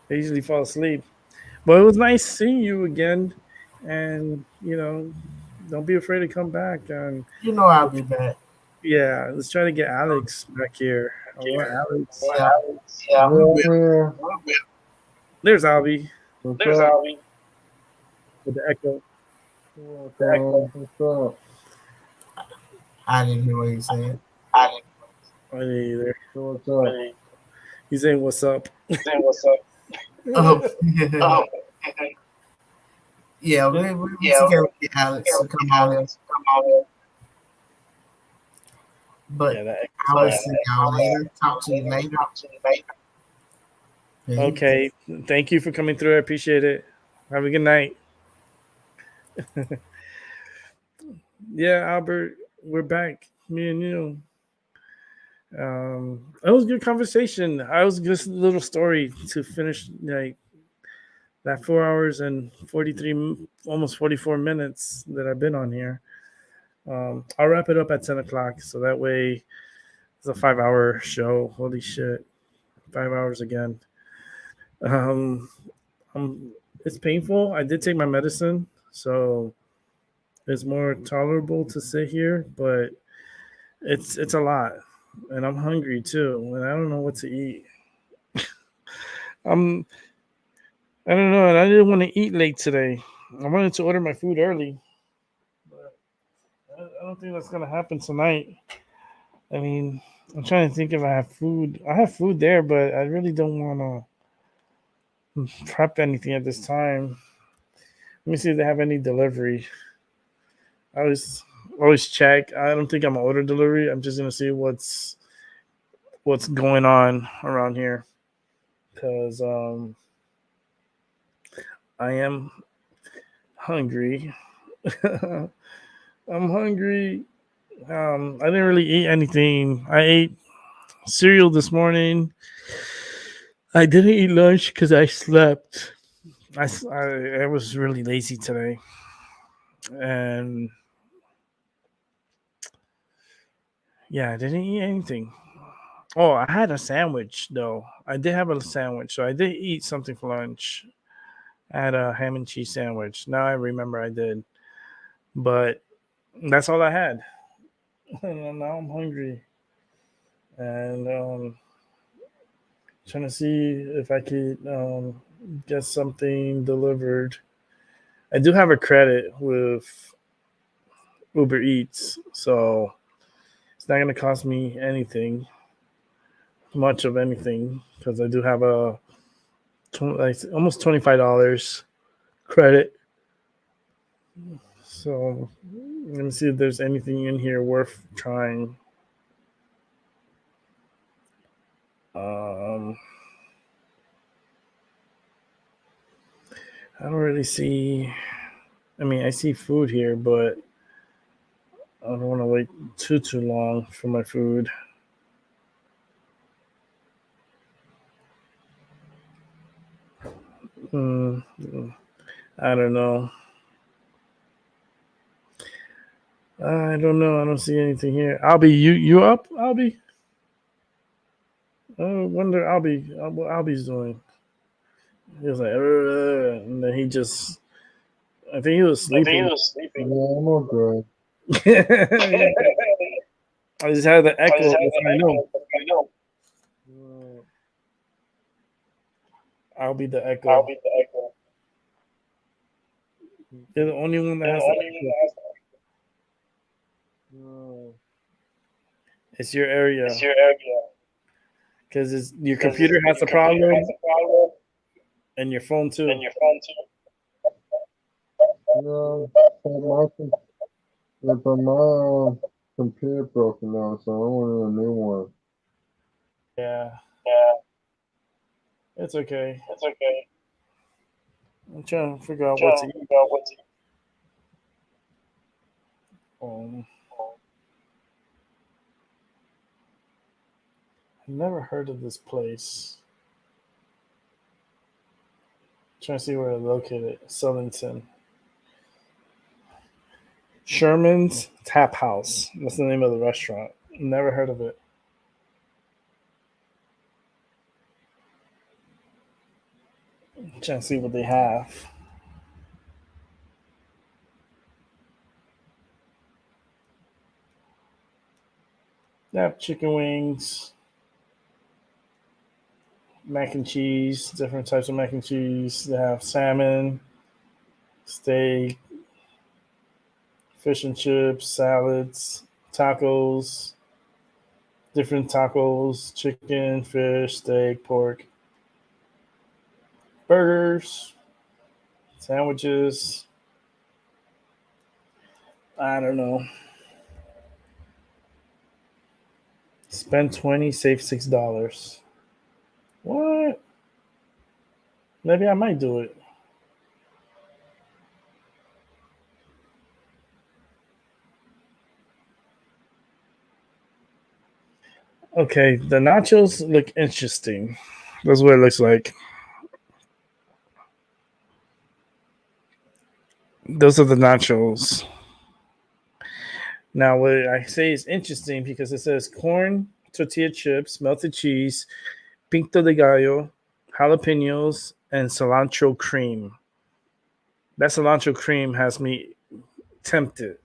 They usually fall asleep. But it was nice seeing you again, and don't be afraid to come back. And You know I'll be back. yeah, let's try to get Alex back here. I want Alex. Yeah. Yeah, We will. yeah. There's Albie What's up? with the echo. What's up? I didn't hear what he said. I didn't either. What's up? He's saying what's up. Oh, yeah, we together with Alex to come on in. But Yeah, that I will see y'all later. Talk to you later. Peace. Okay. Thank you for coming through. I appreciate it. Have a good night. Yeah, Albert, we're back. Me and you. It was a good conversation. I was just a little story to finish like that 4 hours and 43, almost 44 minutes that I've been on here. I'll wrap it up at 10 o'clock. So that way it's a 5-hour show. Holy shit. 5 hours again. It's painful. I did take my medicine, so it's more tolerable to sit here, but it's a lot, and I'm hungry too, and I don't know what to eat. I don't know, and I didn't want to eat late today. I wanted to order my food early, but I don't think that's gonna happen tonight. I mean, I'm trying to think if I have food. I have food there, but I really don't want to prep anything at this time. Let me see if they have any delivery. I always check. I don't think I'm gonna order delivery. I'm just gonna see what's going on around here, because I am hungry. I'm hungry. I didn't really eat anything. I ate cereal this morning. I didn't eat lunch because I slept. I was really lazy today, and yeah, I didn't eat anything. Oh, I had a sandwich though. I did have a sandwich, so I did eat something for lunch. I had a ham and cheese sandwich. Now I remember I did, but that's all I had. And now I'm hungry, and trying to see if I could get something delivered. I do have a credit with Uber Eats, so it's not going to cost me anything, much of anything, because I do have a like almost $25 credit. So let me see if there's anything in here worth trying. I don't really see. I mean, I see food here, but I don't want to wait too long for my food. I don't know. I don't know. I don't see anything here. Albie, you up? Albie? I wonder what Albie's doing. He was like, and then he just. I think he was sleeping. Yeah, I'm all good. I just had the echo. I know. I'll be the echo. You're the only one that has the echo. It's your area. Because your computer has a problem, and your phone too. But my computer broken now, so I wanted a new one. Yeah. It's okay. I'm trying to figure out what to eat. I've never heard of this place. Trying to see where they're located. Southington. Sherman's Tap House. That's the name of the restaurant. Never heard of it. Trying to see what they have. They have chicken wings, mac and cheese, different types of mac and cheese. They have salmon, steak, fish and chips, salads, tacos, different tacos, chicken, fish, steak, pork, burgers, sandwiches. I don't know. Spend 20, save $6. What? Maybe I might do it. Okay, the nachos look interesting. That's what it looks like. Those are the nachos. Now, what I say is interesting because it says corn, tortilla chips, melted cheese, pinto de gallo, jalapenos, and cilantro cream. That cilantro cream has me tempted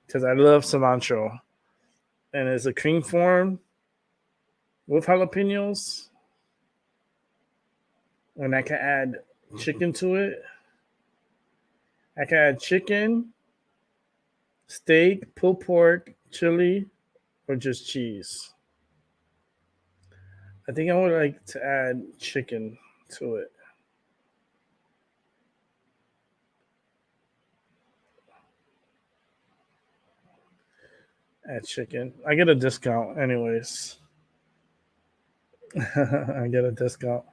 because I love cilantro. And it's a cream form with jalapenos. And I can add chicken to it. I can add chicken, steak, pulled pork, chili, or just cheese. I think I would like to add chicken to it. Add chicken. I get a discount, anyways. I get a discount.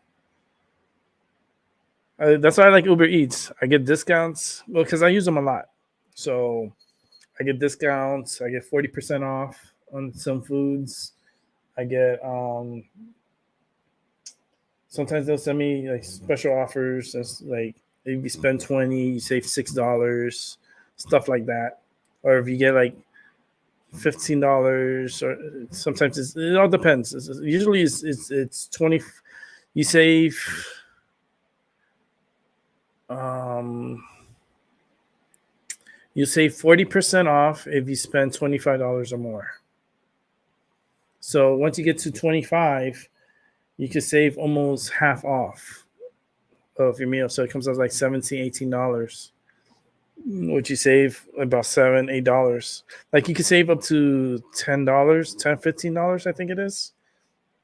That's why I like Uber Eats. I get discounts, well, because I use them a lot. So I get discounts. I get 40% off on some foods. I get sometimes they'll send me like special offers. That's like if you spend 20, you save $6, stuff like that. Or if you get like $15, or sometimes it all depends. Usually it's 20. You save you save 40% off if you spend $25 or more. So once you get to 25, you can save almost half off of your meal. So it comes out like $17, $18, which you save about $7, $8. Like you can save up to $10, $10, $15, I think it is.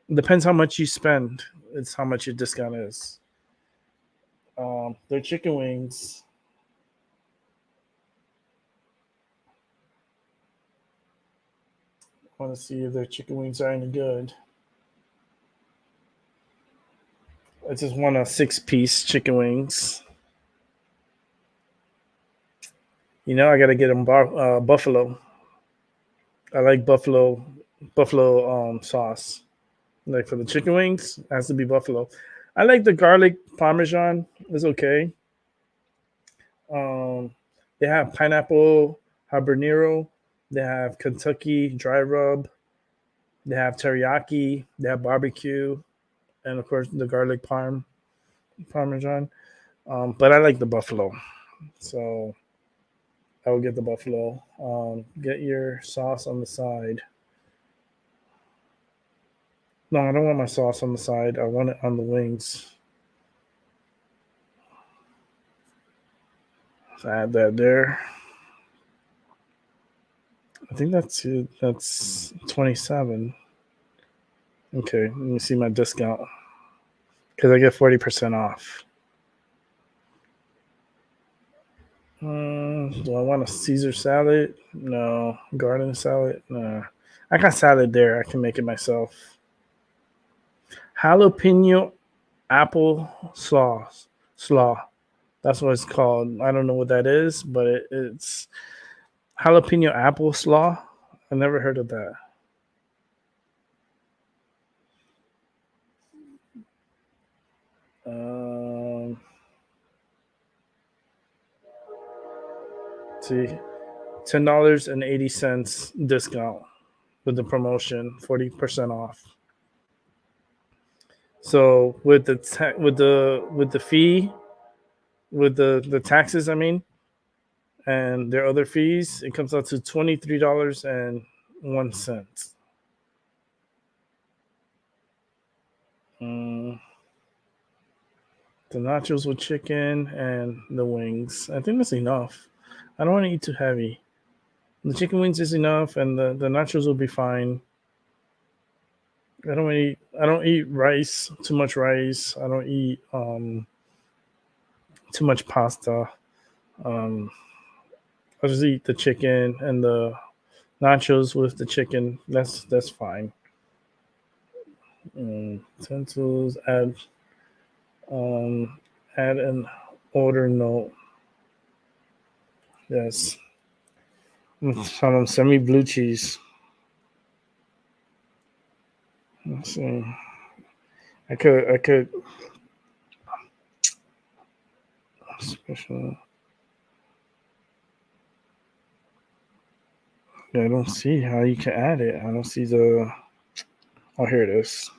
It depends how much you spend. It's how much your discount is. Their chicken wings. I want to see if their chicken wings are any good. I just want a 6-piece chicken wings. You know, I gotta get them buffalo. I like buffalo sauce. Like for the chicken wings, it has to be buffalo. I like the garlic parmesan. It's okay. They have pineapple habanero. They have Kentucky dry rub. They have teriyaki. They have barbecue, and of course the garlic parmesan. But I like the buffalo, so I will get the buffalo. Get your sauce on the side. No, I don't want my sauce on the side. I want it on the wings. So add that there. I think that's it. That's 27. Okay, let me see my discount because I get 40% off. Do I want a Caesar salad? No. Garden salad? No. I got salad there. I can make it myself. Jalapeno apple sauce. Slaw. That's what it's called. I don't know what that is, but it's jalapeno apple slaw. I never heard of that. see, $10.80 discount with the promotion, 40% off. So with the fee, with the taxes, I mean, and their other fees, it comes out to $23.01. The nachos with chicken and the wings. I think that's enough. I don't want to eat too heavy. The chicken wings is enough, and the nachos will be fine. I don't eat rice, too much rice. I don't eat too much pasta. I just eat the chicken and the nachos with the chicken. That's fine. Utensils, add an order note. Yes. Send me blue cheese. Let's see. I could special. Yeah, I don't see how you can add it. I don't see the. Oh, here it is.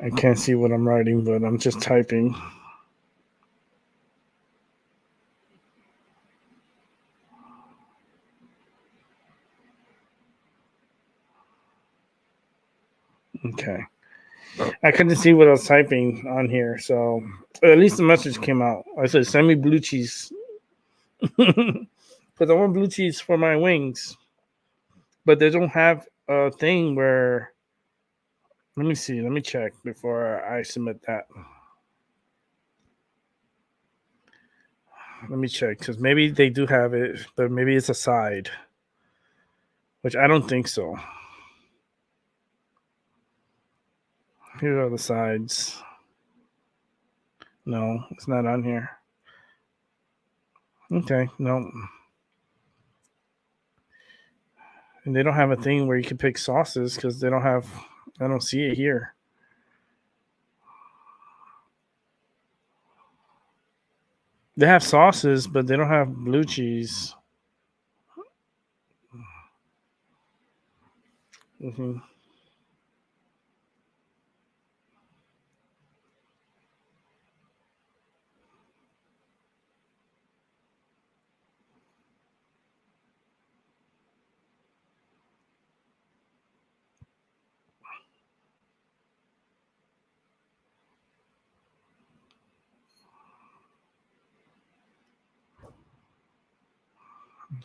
I can't see what I'm writing, but I'm just typing. Okay. I couldn't see what I was typing on here, so at least the message came out. I said, send me blue cheese. Because I want blue cheese for my wings. But they don't have a thing where... Let me see. Let me check before I submit that. Let me check, because maybe they do have it, but maybe it's a side, which I don't think so. Here are the sides. No, it's not on here. Okay, no. And they don't have a thing where you can pick sauces because they don't have... I don't see it here. They have sauces, but they don't have blue cheese. Mm-hmm.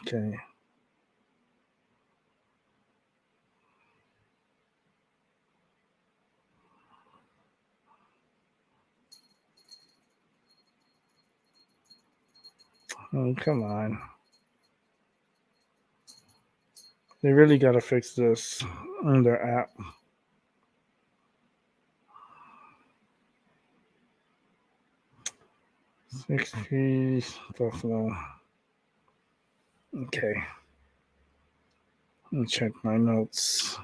Okay. Oh, come on. They really got to fix this in their app. $6 Buffalo. Okay. Let me check my notes.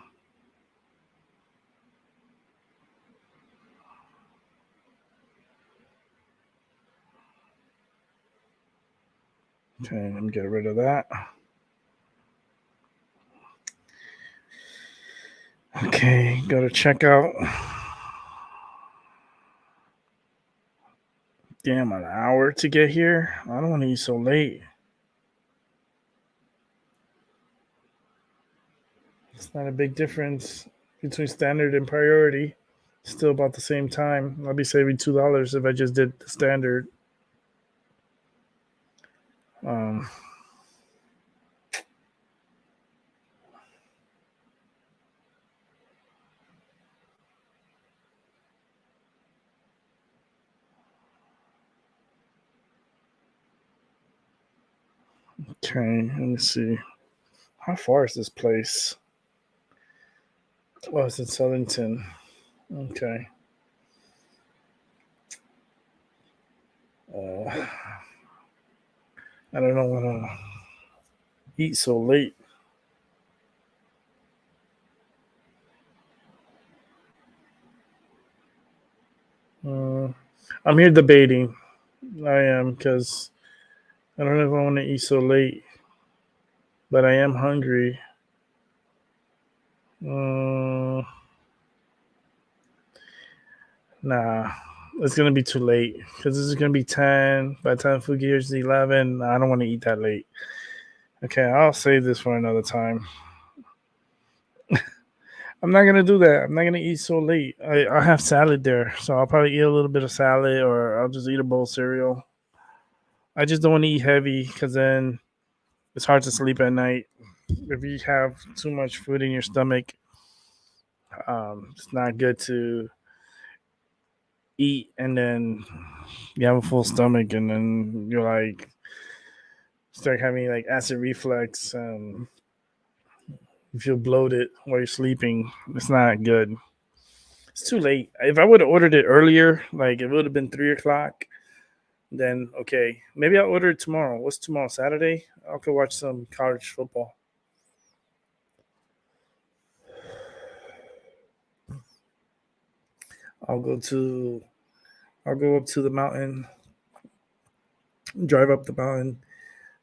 Okay, let me get rid of that. Okay, go to checkout. Damn, an hour to get here? I don't want to eat so late. It's not a big difference between standard and priority. Still about the same time. I'll be saving $2 if I just did the standard. Okay, let me see. How far is this place? Oh, it's in Southington. Okay. I don't know when to eat so late. I'm here debating. I am because I don't know if I want to eat so late, but I am hungry. Nah, it's gonna be too late because this is gonna be 10. By the time food gets to 11, I don't want to eat that late. Okay, I'll save this for another time. I'm not gonna do that. I'm not gonna eat so late. I have salad there, so I'll probably eat a little bit of salad, or I'll just eat a bowl of cereal. I just don't want to eat heavy because then it's hard to sleep at night. If you have too much food in your stomach, it's not good to eat and then you have a full stomach and then you're like start having like acid reflux and you feel bloated while you're sleeping. It's not good. It's too late. If I would have ordered it earlier, like it would have been 3 o'clock, then okay. Maybe I'll order it tomorrow. What's tomorrow? Saturday? I could watch some college football. I'll go up to the mountain, drive up the mountain,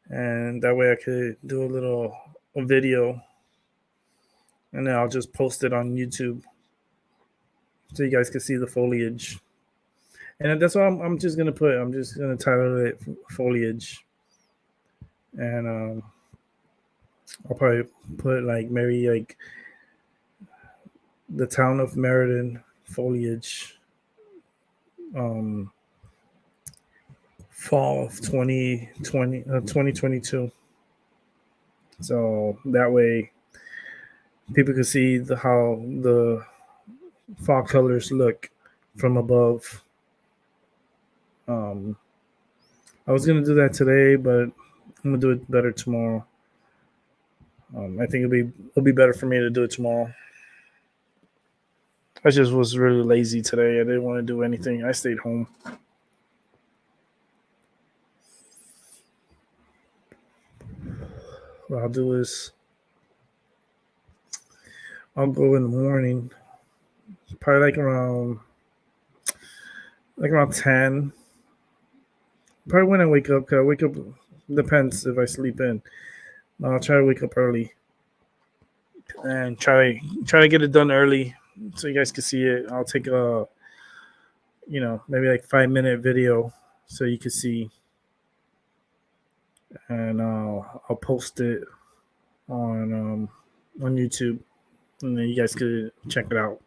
and that way I could do a video, and then I'll just post it on YouTube so you guys can see the foliage. And that's what I'm just gonna put. I'm just gonna title it foliage, and I'll probably put like maybe like the town of Meriden foliage. Fall of 2022. So that way people can see how the fall colors look from above. I was gonna do that today, but I'm gonna do it better tomorrow. I think it'll be better for me to do it tomorrow. I just was really lazy today. I didn't want to do anything. I stayed home. What I'll do is I'll go in the morning, probably like around 10. Probably when I wake up, because I wake up, depends if I sleep in. I'll try to wake up early and try to get it done early so you guys can see it. I'll take maybe like 5-minute video so you can see, and I'll post it on YouTube, and then you guys could check it out.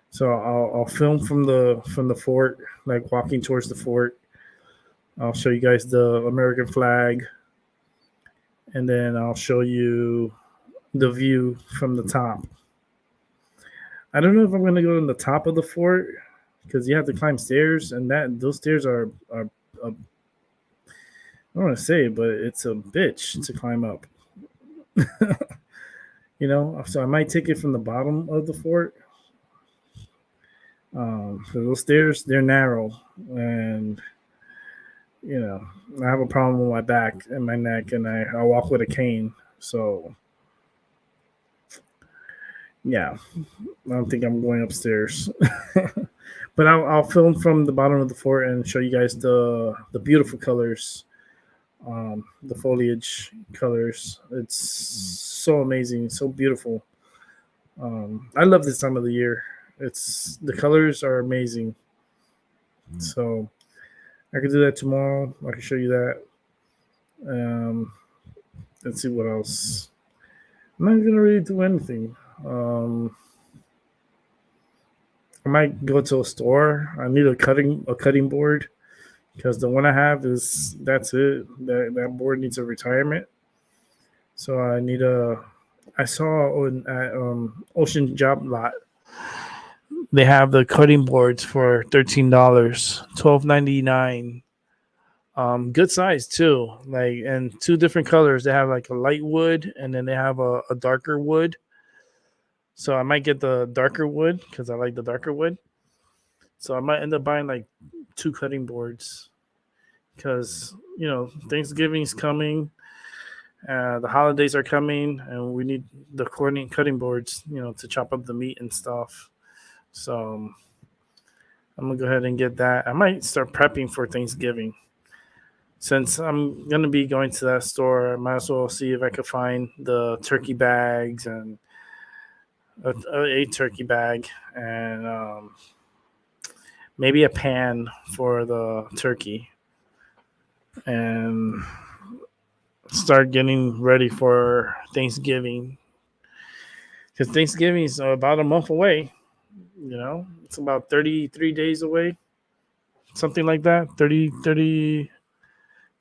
So I'll film from the fort, like walking towards the fort. I'll show you guys the American flag, and then I'll show you the view from the top. I don't know if I'm gonna go to the top of the fort because you have to climb stairs, and those stairs are I don't want to say it, but it's a bitch to climb up. So I might take it from the bottom of the fort. So those stairs, they're narrow, and I have a problem with my back and my neck, and I walk with a cane. So yeah, I don't think I'm going upstairs. But I'll film from the bottom of the fort and show you guys the beautiful colors, the foliage colors. It's so amazing, so beautiful. I love this time of the year. The colors are amazing. So I could do that tomorrow. I can show you that. Let's see what else. I'm not gonna really do anything. I might go to a store. I need a cutting board because the one I have that's it. That board needs a retirement. So I saw at Ocean Job Lot. They have the cutting boards for $13, $12.99. Good size too. Like, and two different colors. They have like a light wood and then they have a darker wood. So I might get the darker wood because I like the darker wood. So I might end up buying like 2 cutting boards because Thanksgiving's coming, the holidays are coming, and we need the cutting boards, to chop up the meat and stuff. So I'm gonna go ahead and get that. I might start prepping for Thanksgiving. Since I'm gonna be going to that store, I might as well see if I could find the turkey bags and a turkey bag and maybe a pan for the turkey, and start getting ready for Thanksgiving. Because Thanksgiving is about a month away. It's about 33 days away, something like that. 30.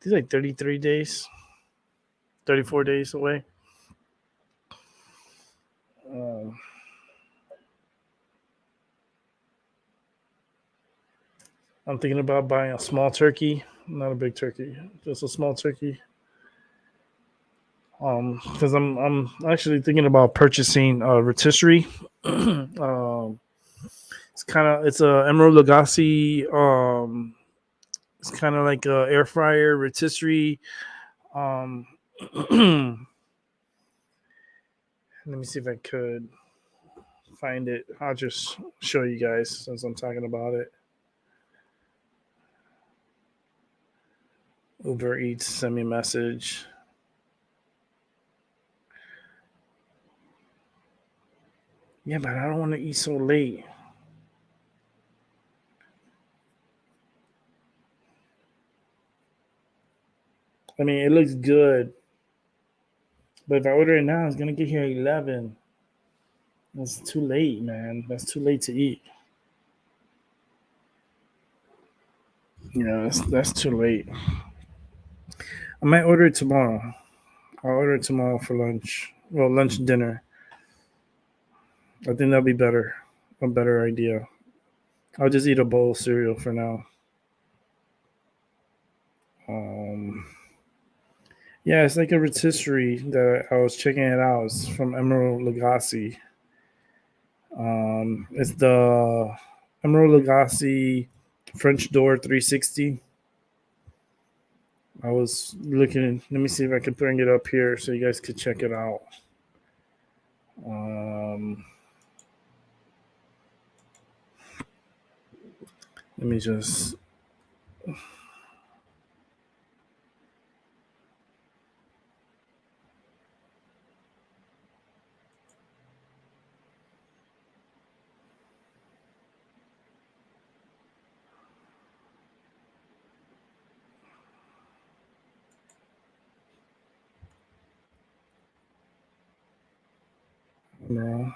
It's like 33 days, 34 days away. Um, I'm thinking about buying a small turkey, not a big turkey, just a small turkey. Because I'm actually thinking about purchasing a rotisserie. It's a Emerald Lagasse. It's kind of like a air fryer rotisserie. Um, let me see if I could find it. I'll just show you guys since I'm talking about it. Uber Eats sent me a message. Yeah, but I don't want to eat so late. I mean, it looks good, but if I order it now, it's gonna get here at 11. That's too late, man. That's too late to eat. Yeah, that's too late. I might order it tomorrow. I'll order it tomorrow for lunch. Well, lunch and dinner. I think that'll be better. A better idea. I'll just eat a bowl of cereal for now. Yeah, it's like a rotisserie that I was checking it out. It's from Emerald Lagasse. It's the Emerald Lagasse French Door 360. I was looking. Let me see if I can bring it up here so you guys could check it out. Let me just. No.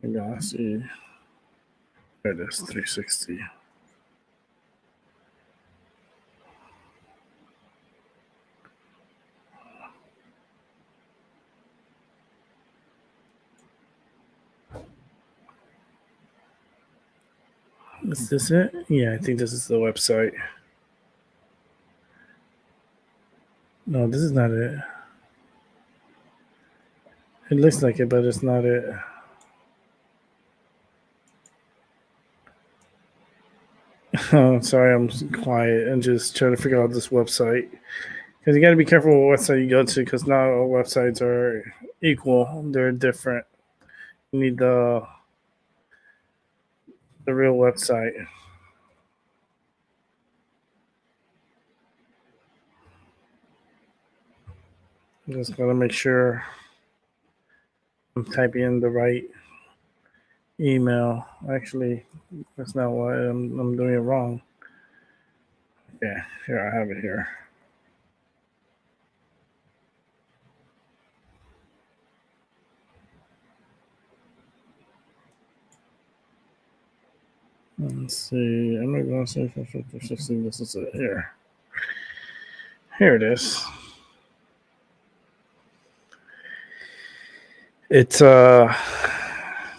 Lagasse. There it is, 360. Is this it? Yeah, I think this is the website. No, this is not it. It looks like it, but it's not it. Oh, sorry, I'm quiet and just trying to figure out this website. Because you got to be careful what website you go to, because not all websites are equal. They're different. You need the real website. Just gotta make sure I'm typing in the right email. Actually, that's not why I'm doing it wrong. Yeah, here I have it here. Let's see. I'm not going to say 16. This is it here. Here it is. It's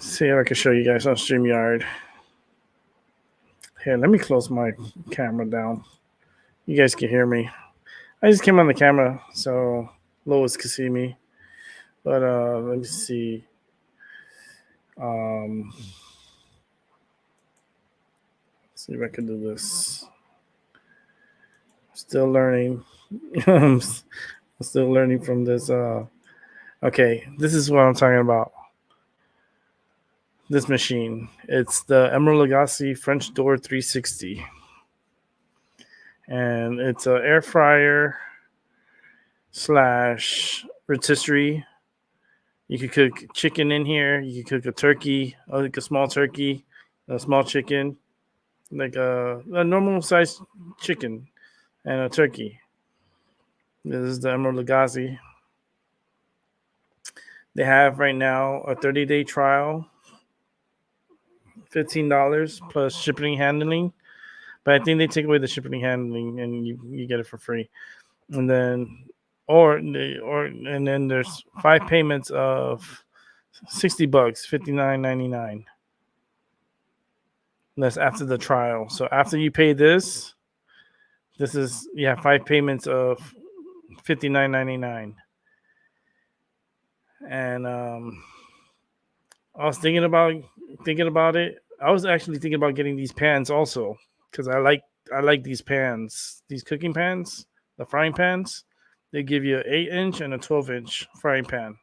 see if I can show you guys on StreamYard. Here, let me close my camera down. You guys can hear me. I just came on the camera so Lois could see me. But let me see. See if I can do this. still learning. I'm still learning from this. Okay, this is what I'm talking about. This machine. It's the Emerald Lagasse French Door 360. And it's an air fryer / rotisserie. You could cook chicken in here. You could cook a turkey, like a small turkey, a small chicken, like a normal sized chicken and a turkey. This is the Emerald Lagasse. They have right now a 30-day trial, $15 plus shipping and handling. But I think they take away the shipping and handling, and you get it for free. And then, and then there's 5 payments of $60, $59.99. That's after the trial. So after you pay this is 5 payments of $59.99. And I was thinking about it. I was actually thinking about getting these pans also, because I like these pans, these cooking pans, the frying pans. They give you an 8-inch and a 12-inch frying pan,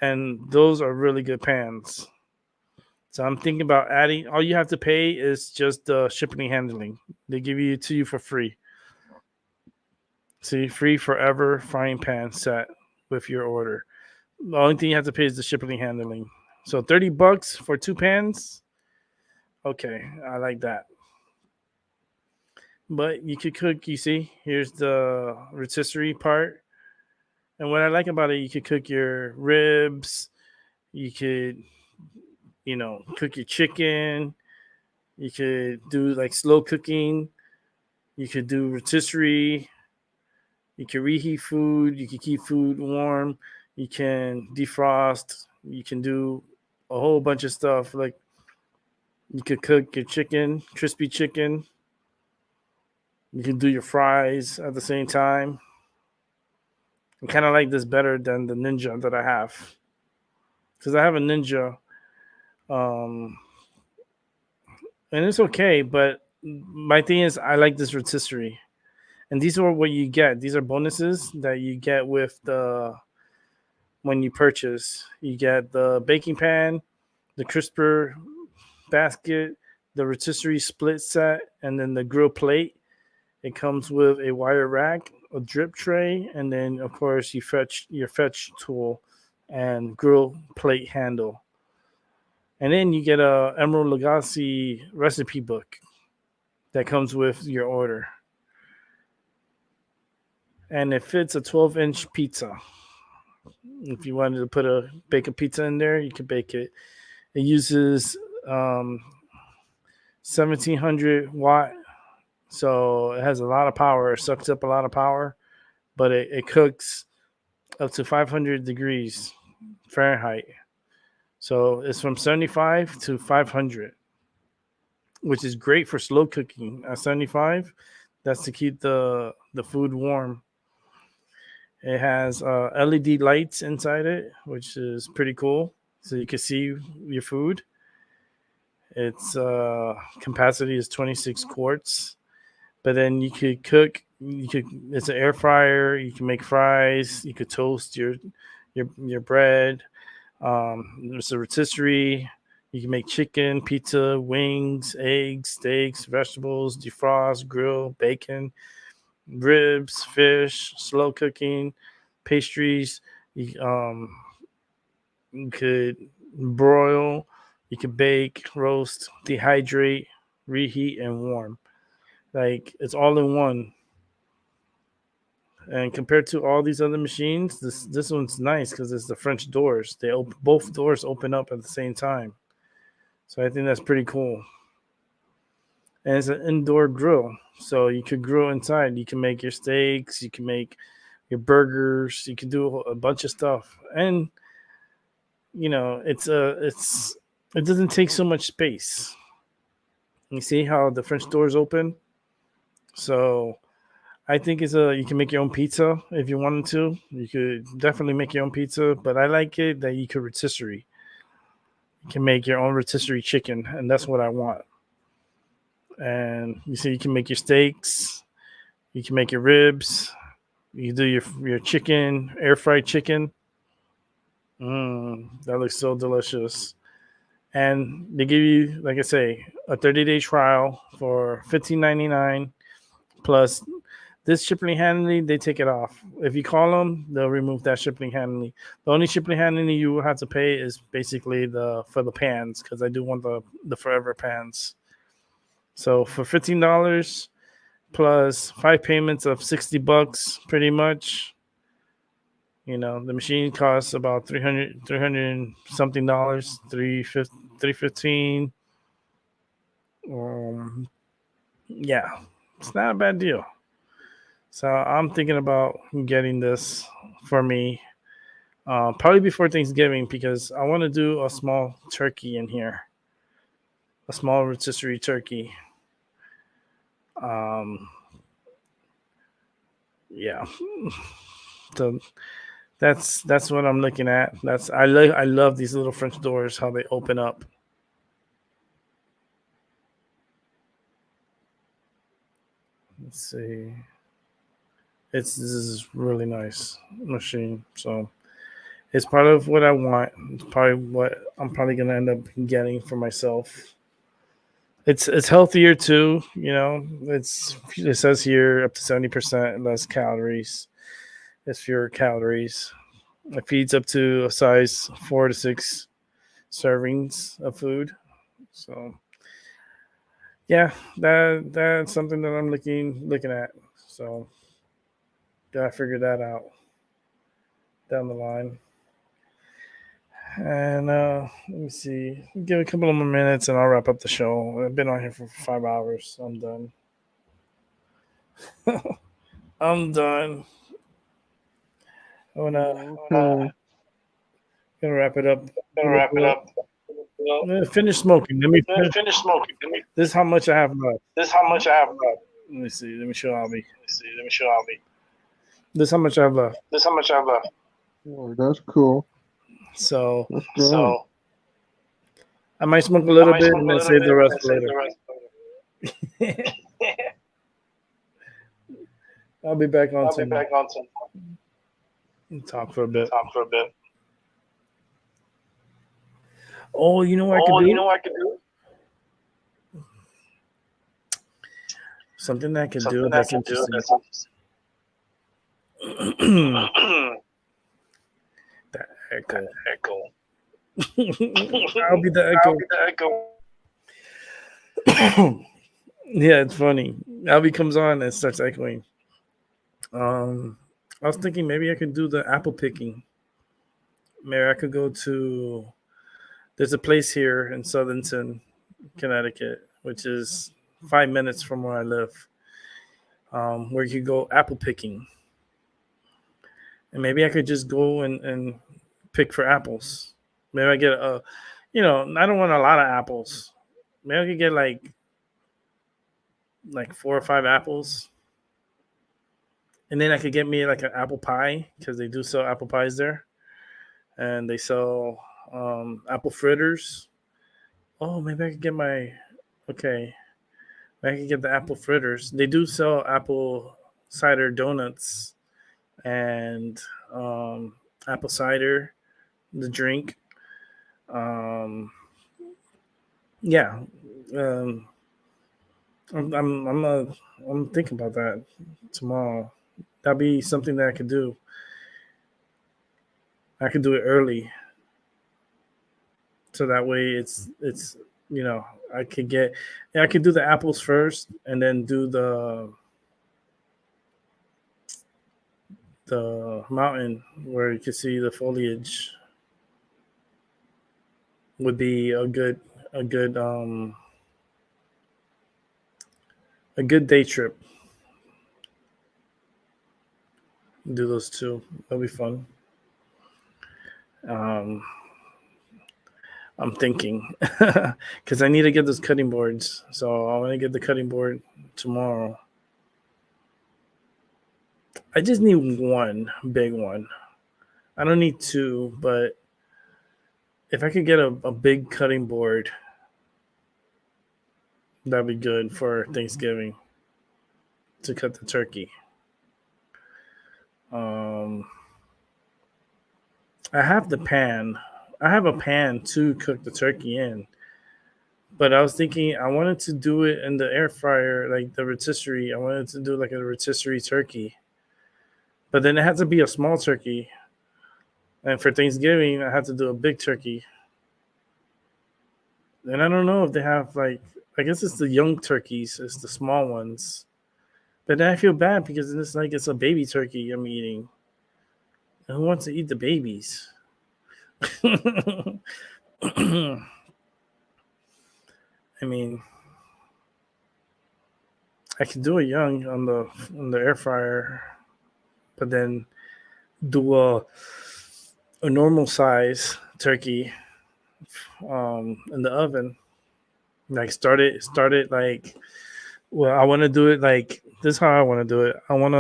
and those are really good pans. So I'm thinking about adding. All you have to pay is just the shipping and handling. They give it to you for free. See, free forever frying pan set with your order. The only thing you have to pay is the shipping and handling. So $30 for 2 pans. Okay, I like that. But you could cook, you see, here's the rotisserie part. And what I like about it, you could cook your ribs, you could, cook your chicken, you could do like slow cooking, you could do rotisserie, you can reheat food, you can keep food warm, you can defrost, you can do a whole bunch of stuff. Like you could cook your chicken, crispy chicken. You can do your fries at the same time. I kind of like this better than the Ninja that I have, because I have a Ninja, and it's okay. But my thing is, I like this rotisserie, and these are what you get. These are bonuses that you get with when you purchase. You get the baking pan, the crisper basket, the rotisserie split set, and then the grill plate. It comes with a wire rack, a drip tray, and then of course your fetch tool and grill plate handle. And then you get a Emerald Lagasse recipe book that comes with your order. And it fits a 12-inch pizza. If you wanted to bake a pizza in there, you can bake it. It uses 1700 watt. So it has a lot of power. It sucks up a lot of power, but it cooks up to 500 degrees Fahrenheit. So it's from 75 to 500, which is great for slow cooking. At 75, that's to keep the food warm. It has LED lights inside it, which is pretty cool. So you can see your food. Its capacity is 26 quarts. But then you could cook. It's an air fryer. You can make fries. You could toast your bread. There's a rotisserie. You can make chicken, pizza, wings, eggs, steaks, vegetables, defrost, grill, bacon, ribs, fish, slow cooking, pastries. You could broil. You could bake, roast, dehydrate, reheat, and warm. Like, it's all in one. And compared to all these other machines, this one's nice because it's the French doors. Both doors open up at the same time. So I think that's pretty cool. And it's an indoor grill. So you could grill inside. You can make your steaks. You can make your burgers. You can do a bunch of stuff. And, it doesn't take so much space. You see how the French doors open? So I think you can make your own pizza if you wanted to. You could definitely make your own pizza, but I like it that you could rotisserie. You can make your own rotisserie chicken, and that's what I want. And you see, you can make your steaks. You can make your ribs. You do your chicken, air fried chicken. That looks so delicious. And they give you, like I say, a 30-day trial for $15.99 plus this shipping handling. They take it off. If you call them, they'll remove that shipping handling. The only shipping handling you will have to pay is basically for the pans, because I do want the forever pans. So for $15 plus 5 payments of $60, pretty much. You know, the machine costs about 300 and something dollars, 315. Yeah, it's not a bad deal. So I'm thinking about getting this for me, probably before Thanksgiving, because I want to do a small turkey in here, a small rotisserie turkey. Yeah. So that's what I'm looking at. I love these little French doors, how they open up. Let's see. This is really nice machine. So it's part of what I want. It's probably what I'm probably gonna end up getting for myself. It's healthier too, you know. It says here up to 70% less calories. It's fewer calories. It feeds up to a size 4 to 6 servings of food. So yeah, that's something that I'm looking at. So gotta figure that out down the line. And let me see. Give a couple of more minutes and I'll wrap up the show. I've been on here for 5 hours. I'm done. I'm done. I'm gonna wrap it up. Finish smoking. Let me finish smoking. This is how much I have left. Let me see. Let me show Albie. This is how much I have left. Oh, that's cool. So That's good. I might smoke a little bit and then save the rest for later. I'll be back on soon. Talk for a bit. Oh, you know what I could do? Something that I could do that's interesting. The echo. I'll be the echo. Yeah, it's funny. Albie comes on and starts echoing. I was thinking maybe I could do the apple picking. Maybe I could go to. There's a place here in Southington, Connecticut, which is 5 minutes from where I live, where you could go apple picking. And maybe I could just go and pick for apples. Maybe I get I don't want a lot of apples. Maybe I could get like 4 or 5 apples. And then I could get me like an apple pie, because they do sell apple pies there. And they sell apple fritters. Oh, maybe I could get maybe I could get the apple fritters. They do sell apple cider donuts and apple cider, the drink. Yeah. I'm thinking about that tomorrow. That'd be something that I could do. I could do it early, so that way it's I could do the apples first and then do the mountain where you can see the foliage. Would be a good day trip. Do those two. That'll be fun. I'm thinking because I need to get those cutting boards. So I'm gonna get the cutting board tomorrow. I just need one big one. I don't need two, but if I could get a big cutting board, that'd be good for Thanksgiving. to cut the turkey. I have the pan. I have a pan to cook the turkey in. But I was thinking I wanted to do it in the air fryer, like the rotisserie. I wanted to do like a rotisserie turkey. But then it had to be a small turkey. And for Thanksgiving, I had to do a big turkey. And I don't know if they have like, I guess it's the young turkeys, it's the small ones. But then I feel bad because it's like it's a baby turkey I'm eating. And who wants to eat the babies? I mean, I could do it young on the air fryer, but then do a normal size turkey in the oven. Like start it like, well, I want to do it like this. Is how I want to do it. I want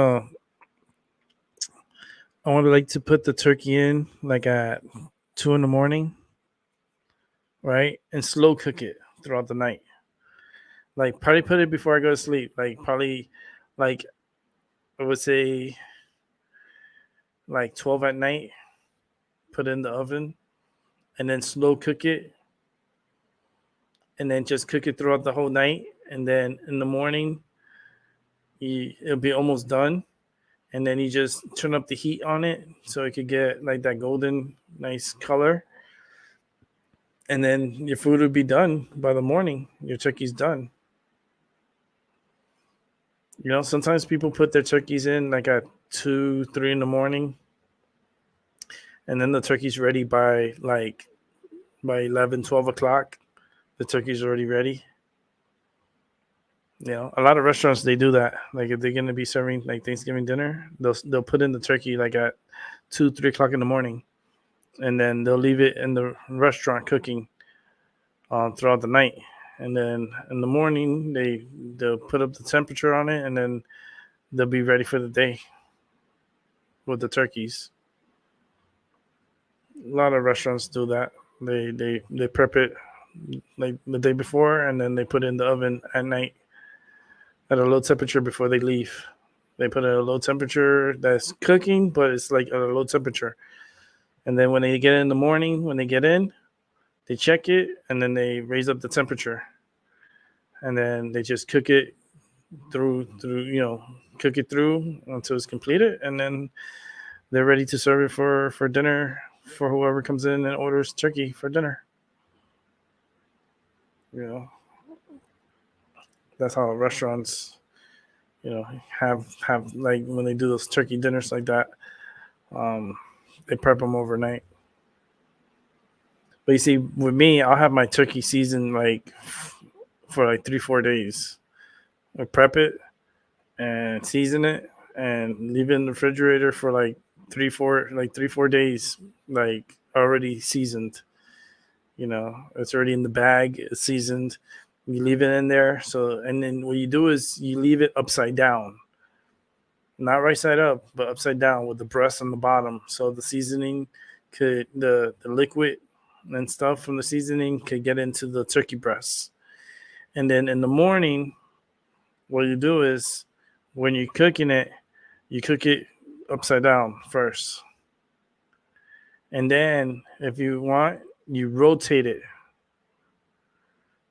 to like to put the turkey in like at 2 a.m, right, and slow cook it throughout the night. Like probably put it before I go to sleep. Like probably like I would say like 12 at night. Put it in the oven, and then slow cook it, and then just cook it throughout the whole night. And then in the morning, it'll be almost done. And then you just turn up the heat on it so it could get like that golden, nice color. And then your food will be done by the morning. Your turkey's done. You know, sometimes people put their turkeys in like at 2, 3 in the morning. And then the turkey's ready by 11, 12 o'clock. The turkey's already ready. You know, a lot of restaurants, they do that. Like if they're going to be serving like Thanksgiving dinner, they'll put in the turkey like at 2, 3 o'clock in the morning. And then they'll leave it in the restaurant cooking throughout the night. And then in the morning, they'll put up the temperature on it, and then they'll be ready for the day with the turkeys. A lot of restaurants do that. They prep it like the day before, and then they put it in the oven at night at a low temperature before they leave. They put it at a low temperature that's cooking, but it's like at a low temperature. And then when they get in the morning, when they get in, they check it, and then they raise up the temperature. And then they just cook it through, cook it through until it's completed. And then they're ready to serve it for dinner for whoever comes in and orders turkey for dinner. You know, that's how restaurants, have like when they do those turkey dinners like that, they prep them overnight. But you see, with me, I'll have my turkey seasoned like for like 3-4 days. I prep it and season it and leave it in the refrigerator for like 3-4 days, like already seasoned. You know, it's already in the bag, it's seasoned. You leave it in there. So, and then what you do is you leave it upside down, not right side up, but upside down with the breast on the bottom. So the seasoning the liquid and stuff from the seasoning could get into the turkey breasts. And then in the morning, what you do is when you're cooking it, you cook it upside down first. And then if you want, you rotate it.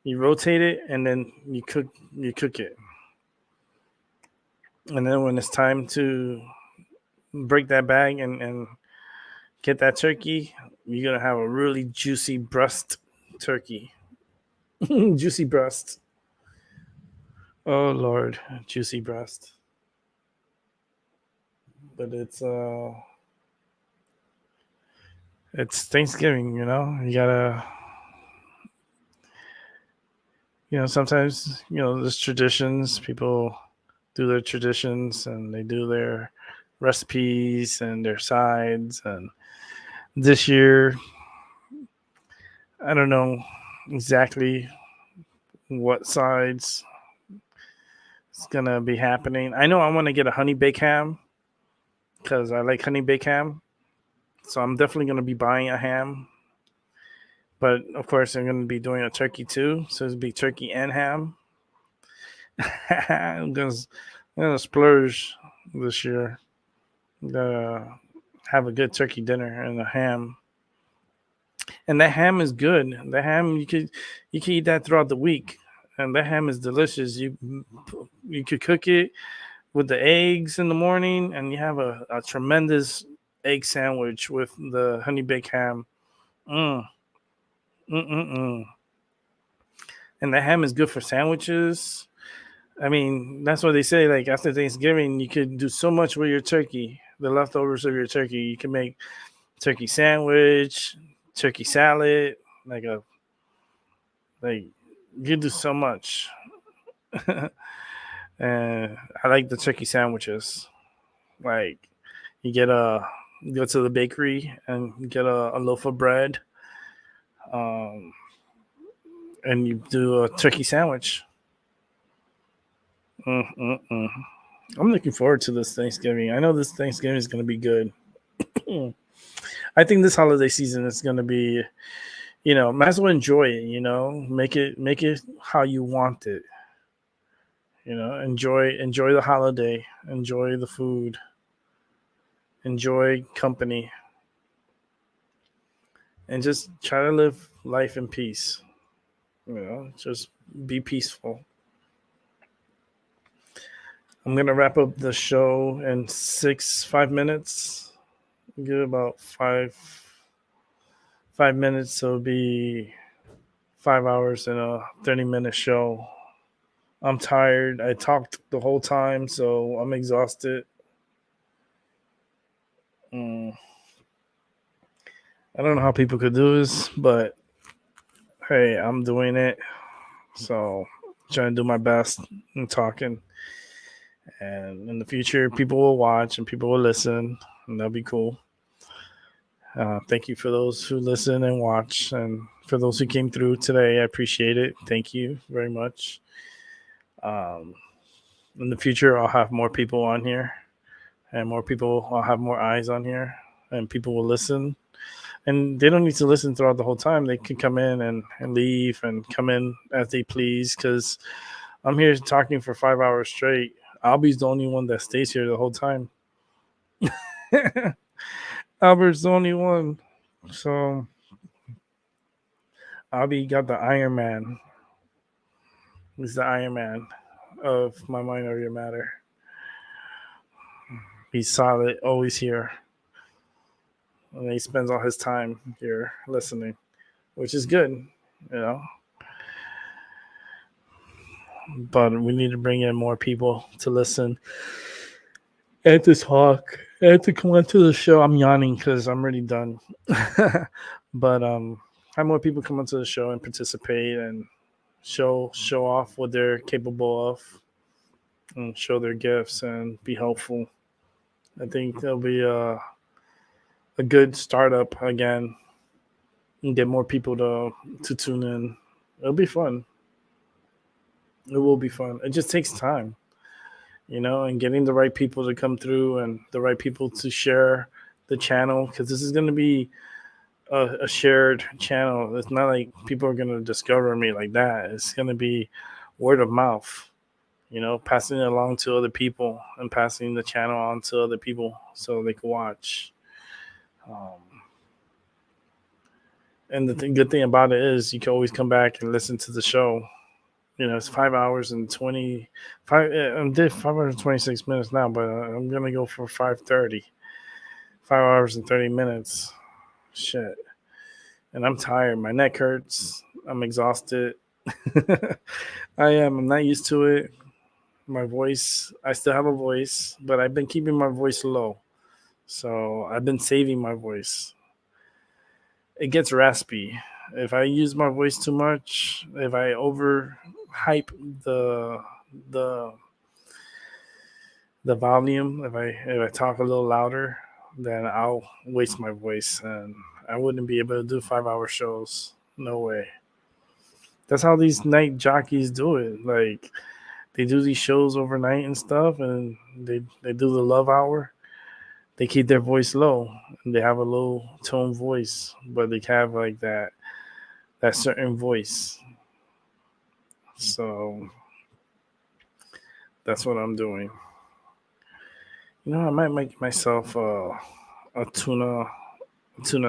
You rotate it, and then you cook it. And then when it's time to break that bag and get that turkey, you're going to have a really juicy breast turkey. Juicy breast. Oh, Lord. Juicy breast. But it's Thanksgiving, you know? You got to... sometimes, there's traditions. People do their traditions and they do their recipes and their sides. And this year, I don't know exactly what sides is going to be happening. I know I want to get a honey baked ham because I like honey baked ham. So I'm definitely going to be buying a ham. But, of course, I'm going to be doing a turkey, too. So it'll be turkey and ham. I'm going to I'm gonna splurge this year. Have a good turkey dinner and a ham. And that ham is good. The ham you could eat that throughout the week, and that ham is delicious. You could cook it with the eggs in the morning, and you have a tremendous egg sandwich with the honey baked ham. Mm, mm, mm, mm. And the ham is good for sandwiches. I mean, that's what they say. Like after Thanksgiving, you could do so much with your turkey, the leftovers of your turkey. You can make turkey sandwich, turkey salad, like a like you do so much. And I like the turkey sandwiches. Like you get you go to the bakery and get a loaf of bread, um, and you do a turkey sandwich. Mm-mm-mm. I'm looking forward to this Thanksgiving. I know this Thanksgiving is going to be good. I think this holiday season is going to be, might as well enjoy it. Make it how you want it. Enjoy the holiday, enjoy the food, enjoy company, and just try to live life in peace. Just be peaceful. I'm gonna wrap up the show in 5 minutes. Give about 5 minutes, so it'll be 5 hours and a 30-minute show. I'm tired. I talked the whole time, so I'm exhausted. I don't know how people could do this, but hey, I'm doing it. So trying to do my best and talking. And in the future, people will watch and people will listen, and that'll be cool. Thank you for those who listen and watch, and for those who came through today. I appreciate it. Thank you very much. In the future, I'll have more people on here, and more people. I'll have more eyes on here, and people will listen. And they don't need to listen throughout the whole time. They can come in and leave and come in as they please, because I'm here talking for 5 hours straight. Albie's the only one that stays here the whole time. Albert's the only one. So Albie got the Iron Man. He's the Iron Man of my Minority Matter. He's solid, always here. And he spends all his time here listening, which is good, But we need to bring in more people to listen and to talk and to come onto the show. I'm yawning because I'm already done. But have more people come onto the show and participate and show off what they're capable of and show their gifts and be helpful. I think there'll be a good startup again and get more people to tune in. It'll be fun. It will be fun. It just takes time, and getting the right people to come through and the right people to share the channel, because this is going to be a shared channel. It's not like people are going to discover me like that. It's going to be word of mouth, passing it along to other people and passing the channel on to other people so they can watch. And the good thing about it is you can always come back and listen to the show. It's 5 hours and 25. I did 5 hours and 26 minutes now, but I'm gonna go for 5:30. 5 hours and 30 minutes. Shit. And I'm tired. My neck hurts. I'm exhausted. I am. I'm not used to it. My voice. I still have a voice, but I've been keeping my voice low. So I've been saving my voice. It gets raspy. If I use my voice too much, if I overhype the volume, if I talk a little louder, then I'll waste my voice and I wouldn't be able to do 5-hour shows. No way. That's how these night jockeys do it. Like they do these shows overnight and stuff, and they do the love hour. They keep their voice low and they have a low tone voice, but they have like that certain voice. So That's what I'm doing. You know, I might make myself a tuna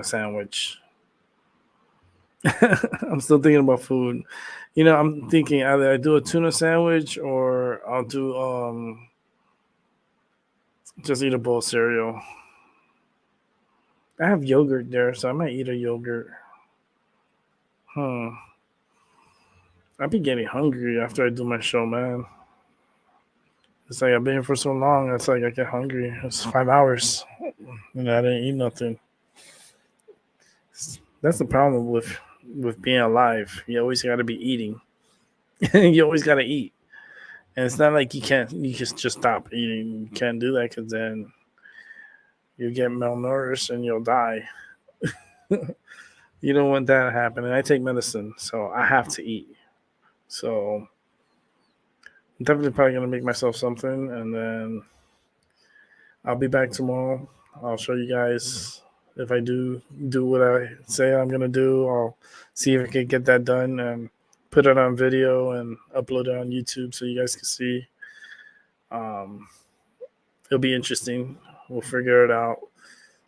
sandwich. I'm still thinking about food. You know, I'm thinking either I do a tuna sandwich or I'll do just eat a bowl of cereal. I have yogurt there, so I might eat a yogurt. I'd be getting hungry after I do my show, man. It's like I've been here for so long. It's like I get hungry. It's 5 hours, and I didn't eat nothing. That's the problem with being alive. You always got to be eating. You always got to eat, and it's not like you just stop eating. You can't do that because then you get malnourished and you'll die. You don't want that to happen. And I take medicine, so I have to eat. So I'm definitely probably gonna make myself something, and then I'll be back tomorrow. I'll show you guys if I do what I say I'm gonna do. I'll see if I can get that done and put it on video and upload it on YouTube so you guys can see. It'll be interesting. We'll figure it out.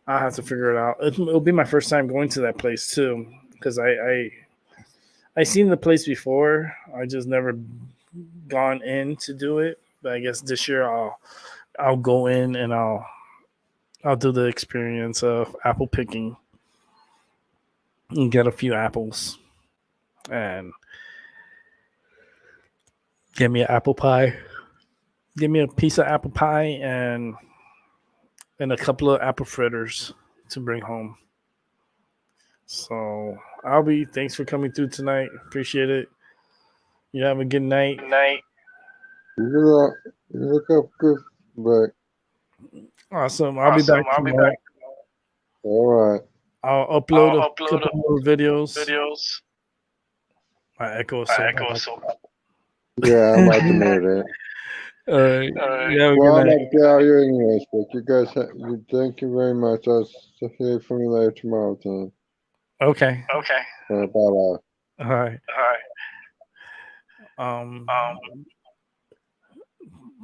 I'll have to figure it out. It'll be my first time going to that place too, because I seen the place before. I just never gone in to do it. But I guess this year I'll go in and I'll do the experience of apple picking and get a few apples and get me an apple pie. Give me a piece of apple pie and a couple of apple fritters to bring home. So thanks for coming through tonight. Appreciate it. You have a good night. You look up good, but Awesome. I'll be back tomorrow. all right. I'll upload a couple more videos. My echo is so bad. Yeah, I'm about to know that. All right. You have a Well, good I'm night. about to get out here anyways, but you guys, thank you very much. I'll hear from you later tomorrow, then. Okay. Bye. All right.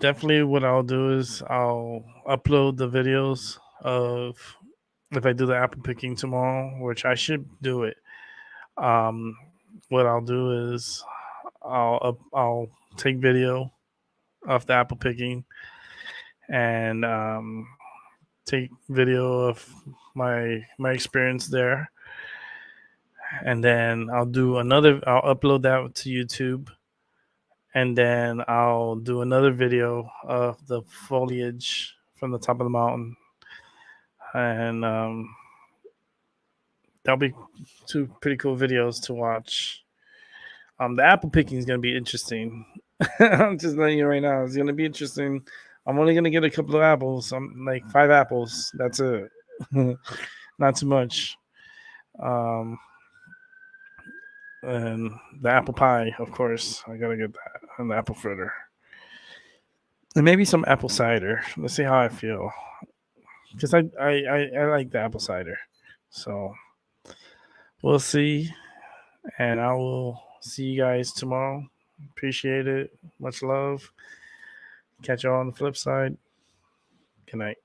Definitely what I'll do is I'll upload the videos of if I do the apple picking tomorrow, which I should do it. What I'll do is I'll take video of the apple picking and take video of my experience there, and then I'll upload that to YouTube, and then I'll do another video of the foliage from the top of the mountain, and that'll be two pretty cool videos to watch. The apple picking is going to be interesting. I'm just letting you right now. It's going to be interesting. I'm only going to get a couple of apples. I'm like 5 apples. That's it. Not too much. And the apple pie, of course. I got to get that. And the apple fritter. And maybe some apple cider. Let's see how I feel. Because I like the apple cider. So we'll see. And I will see you guys tomorrow. Appreciate it. Much love. Catch y'all on the flip side. Good night.